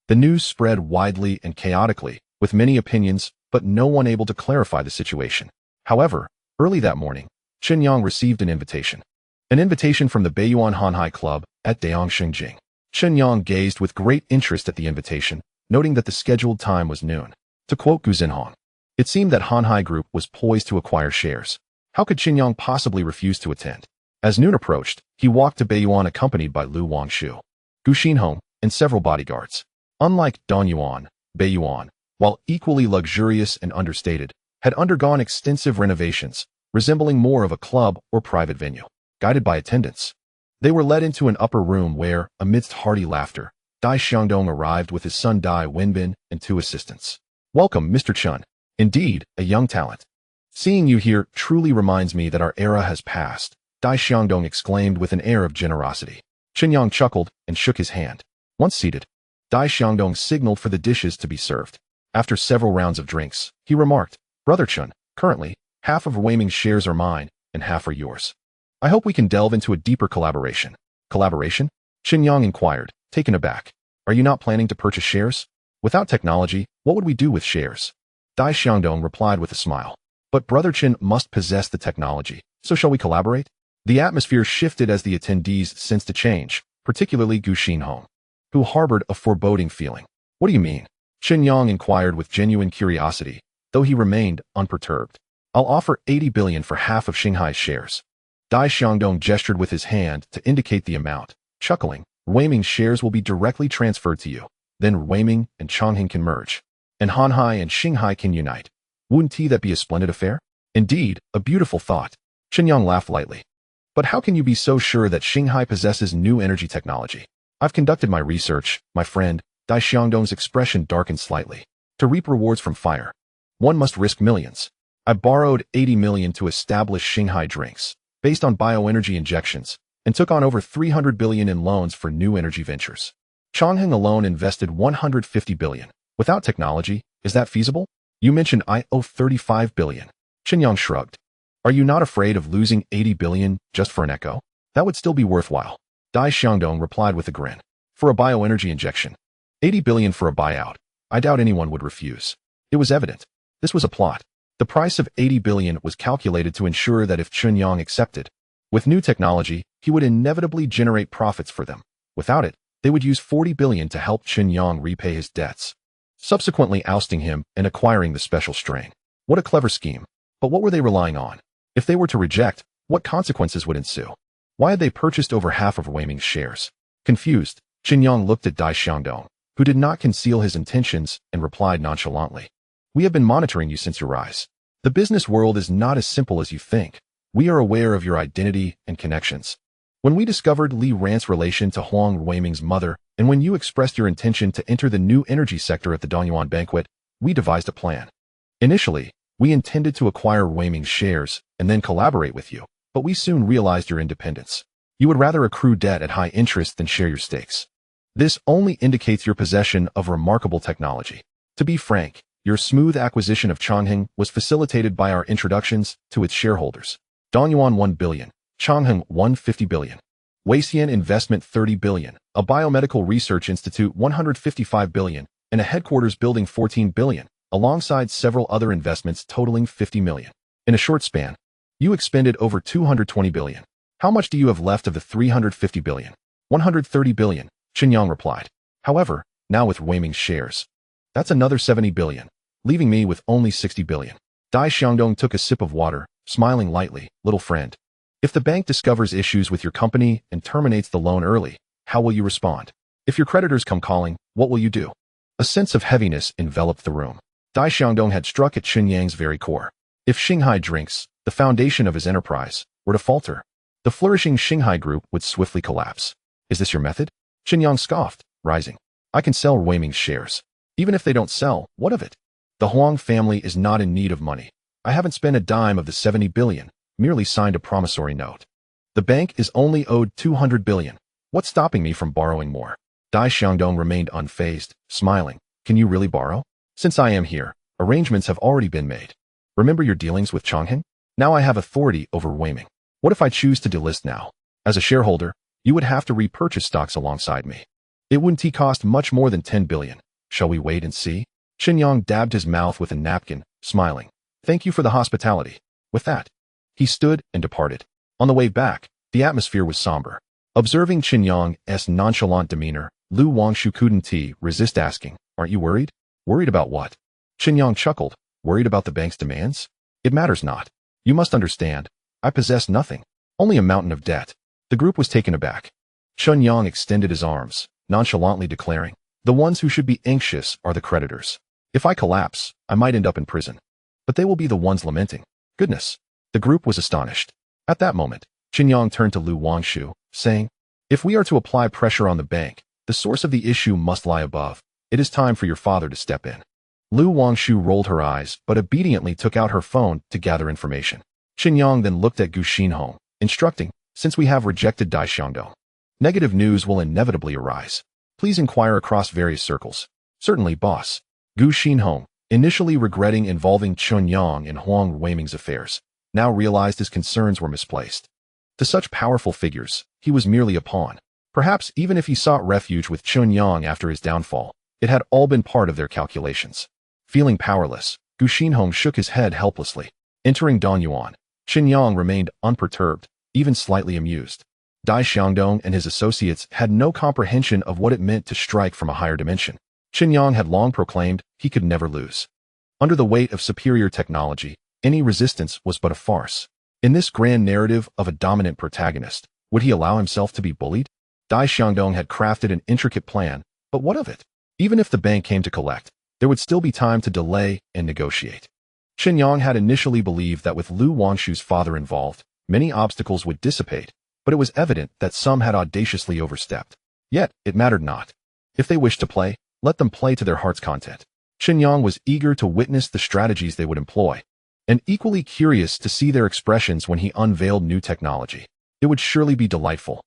The news spread widely and chaotically, with many opinions, but no one able to clarify the situation. However, early that morning, Chen Yang received an invitation. An invitation from the Beiyuan Hanhai Club at Daongshingjing. Chen Yang gazed with great interest at the invitation, noting that the scheduled time was noon. To quote Gu Xinhong, it seemed that Hanhai Group was poised to acquire shares. How could Chen Yang possibly refuse to attend? As noon approached, he walked to Beiyuan accompanied by Lu Wangshu, Gu Xinhong, and several bodyguards. Unlike Donyuan, Beiyuan, while equally luxurious and understated, had undergone extensive renovations, resembling more of a club or private venue. Guided by attendants, they were led into an upper room where, amidst hearty laughter, Dai Xiangdong arrived with his son Dai Wenbin and 2 assistants. Welcome, Mr. Chen. Indeed, a young talent. Seeing you here truly reminds me that our era has passed, Dai Xiangdong exclaimed with an air of generosity. Chen Yang chuckled and shook his hand. Once seated, Dai Xiangdong signaled for the dishes to be served. After several rounds of drinks, he remarked, Brother Chen, currently, half of Ruiming's shares are mine and half are yours. I hope we can delve into a deeper collaboration. Collaboration? Chen Yang inquired, taken aback. Are you not planning to purchase shares? Without technology, what would we do with shares? Dai Xiangdong replied with a smile. But Brother Chen must possess the technology, so shall we collaborate? The atmosphere shifted as the attendees sensed a change, particularly Gu Xinhong, who harbored a foreboding feeling. What do you mean? Chen Yang inquired with genuine curiosity, though he remained unperturbed. I'll offer 80 billion for half of Shanghai's shares. Dai Xiangdong gestured with his hand to indicate the amount, chuckling. Ruiming's shares will be directly transferred to you. Then Ruiming and Changheng can merge, and Hanhai and Shanghai can unite. Wouldn't that be a splendid affair? Indeed, a beautiful thought. Chen Yang laughed lightly. But how can you be so sure that Shanghai possesses new energy technology? I've conducted my research, my friend. Dai Xiangdong's expression darkened slightly. To reap rewards from fire, one must risk millions. I borrowed 80 million to establish Shanghai Drinks, based on bioenergy injections, and took on over 300 billion in loans for new energy ventures. Changheng alone invested 150 billion. Without technology, is that feasible? You mentioned I owe 35 billion. Chen Yang shrugged. Are you not afraid of losing 80 billion just for an echo? That would still be worthwhile. Dai Xiangdong replied with a grin. For a bioenergy injection. 80 billion for a buyout. I doubt anyone would refuse. It was evident. This was a plot. The price of 80 billion was calculated to ensure that if Chen Yang accepted, with new technology, he would inevitably generate profits for them. Without it, they would use 40 billion to help Chen Yang repay his debts, subsequently ousting him and acquiring the special strain. What a clever scheme. But what were they relying on? If they were to reject, what consequences would ensue? Why had they purchased over half of Weiming's shares? Confused, Chen Yang looked at Dai Xiangdong, who did not conceal his intentions and replied nonchalantly. We have been monitoring you since your rise. The business world is not as simple as you think. We are aware of your identity and connections. When we discovered Li Rant's relation to Huang Weiming's mother, and when you expressed your intention to enter the new energy sector at the Dongyuan banquet, we devised a plan. Initially, we intended to acquire Weiming's shares and then collaborate with you, but we soon realized your independence. You would rather accrue debt at high interest than share your stakes. This only indicates your possession of remarkable technology. To be frank, your smooth acquisition of Changheng was facilitated by our introductions to its shareholders. Dongyuan 1 billion, Changheng 150 billion. Weixian Investment 30 billion, a biomedical research institute 155 billion, and a headquarters building 14 billion, alongside several other investments totaling 50 million. In a short span, you expended over 220 billion. How much do you have left of the 350 billion? 130 billion, Chen Yang replied. However, now with Weiming's shares, that's another 70 billion, leaving me with only 60 billion. Dai Xiangdong took a sip of water, smiling lightly. Little friend, if the bank discovers issues with your company and terminates the loan early, how will you respond? If your creditors come calling, what will you do? A sense of heaviness enveloped the room. Dai Xiangdong had struck at Chen Yang's very core. If Shanghai Drinks, the foundation of his enterprise, were to falter, the flourishing Shanghai group would swiftly collapse. Is this your method? Chen Yang scoffed, rising. I can sell Weiming's shares. Even if they don't sell, what of it? The Huang family is not in need of money. I haven't spent a dime of the 70 billion, merely signed a promissory note. The bank is only owed 200 billion. What's stopping me from borrowing more? Dai Xiangdong remained unfazed, smiling. Can you really borrow? Since I am here, arrangements have already been made. Remember your dealings with Changheng? Now I have authority over Weiming. What if I choose to delist now? As a shareholder, you would have to repurchase stocks alongside me. It wouldn't cost much more than 10 billion. Shall we wait and see? Chen Yang dabbed his mouth with a napkin, smiling. Thank you for the hospitality. With that, he stood and departed. On the way back, the atmosphere was somber. Observing Chen Yang's nonchalant demeanor, Lu Wangshu couldn't resist asking, aren't you worried? Worried about what? Chen Yang chuckled. Worried about the bank's demands? It matters not. You must understand. I possess nothing. Only a mountain of debt. The group was taken aback. Chen Yang extended his arms, nonchalantly declaring, the ones who should be anxious are the creditors. If I collapse, I might end up in prison. But they will be the ones lamenting. Goodness. The group was astonished. At that moment, Chen Yang turned to Lu Wangshu, saying, if we are to apply pressure on the bank, the source of the issue must lie above. It is time for your father to step in. Lu Wangshu rolled her eyes, but obediently took out her phone to gather information. Chen Yang then looked at Gu Xinhong, instructing, since we have rejected Dai Xiangdong, negative news will inevitably arise. Please inquire across various circles. Certainly, boss. Gu Xinhong, initially regretting involving Chen Yang in Huang Weiming's affairs, now realized his concerns were misplaced. To such powerful figures, he was merely a pawn. Perhaps even if he sought refuge with Chen Yang after his downfall, it had all been part of their calculations. Feeling powerless, Gu Xinhong shook his head helplessly. Entering Dongyuan, Chen Yang remained unperturbed, even slightly amused. Dai Xiangdong and his associates had no comprehension of what it meant to strike from a higher dimension. Chen Yang had long proclaimed he could never lose. Under the weight of superior technology, any resistance was but a farce. In this grand narrative of a dominant protagonist, would he allow himself to be bullied? Dai Xiangdong had crafted an intricate plan, but what of it? Even if the bank came to collect, there would still be time to delay and negotiate. Chen Yang had initially believed that with Lu Wangshu's father involved, Many obstacles would dissipate, but it was evident that some had audaciously overstepped. Yet, it mattered not. If they wished to play, let them play to their heart's content. Chen Yang was eager to witness the strategies they would employ, and equally curious to see their expressions when he unveiled new technology. It would surely be delightful.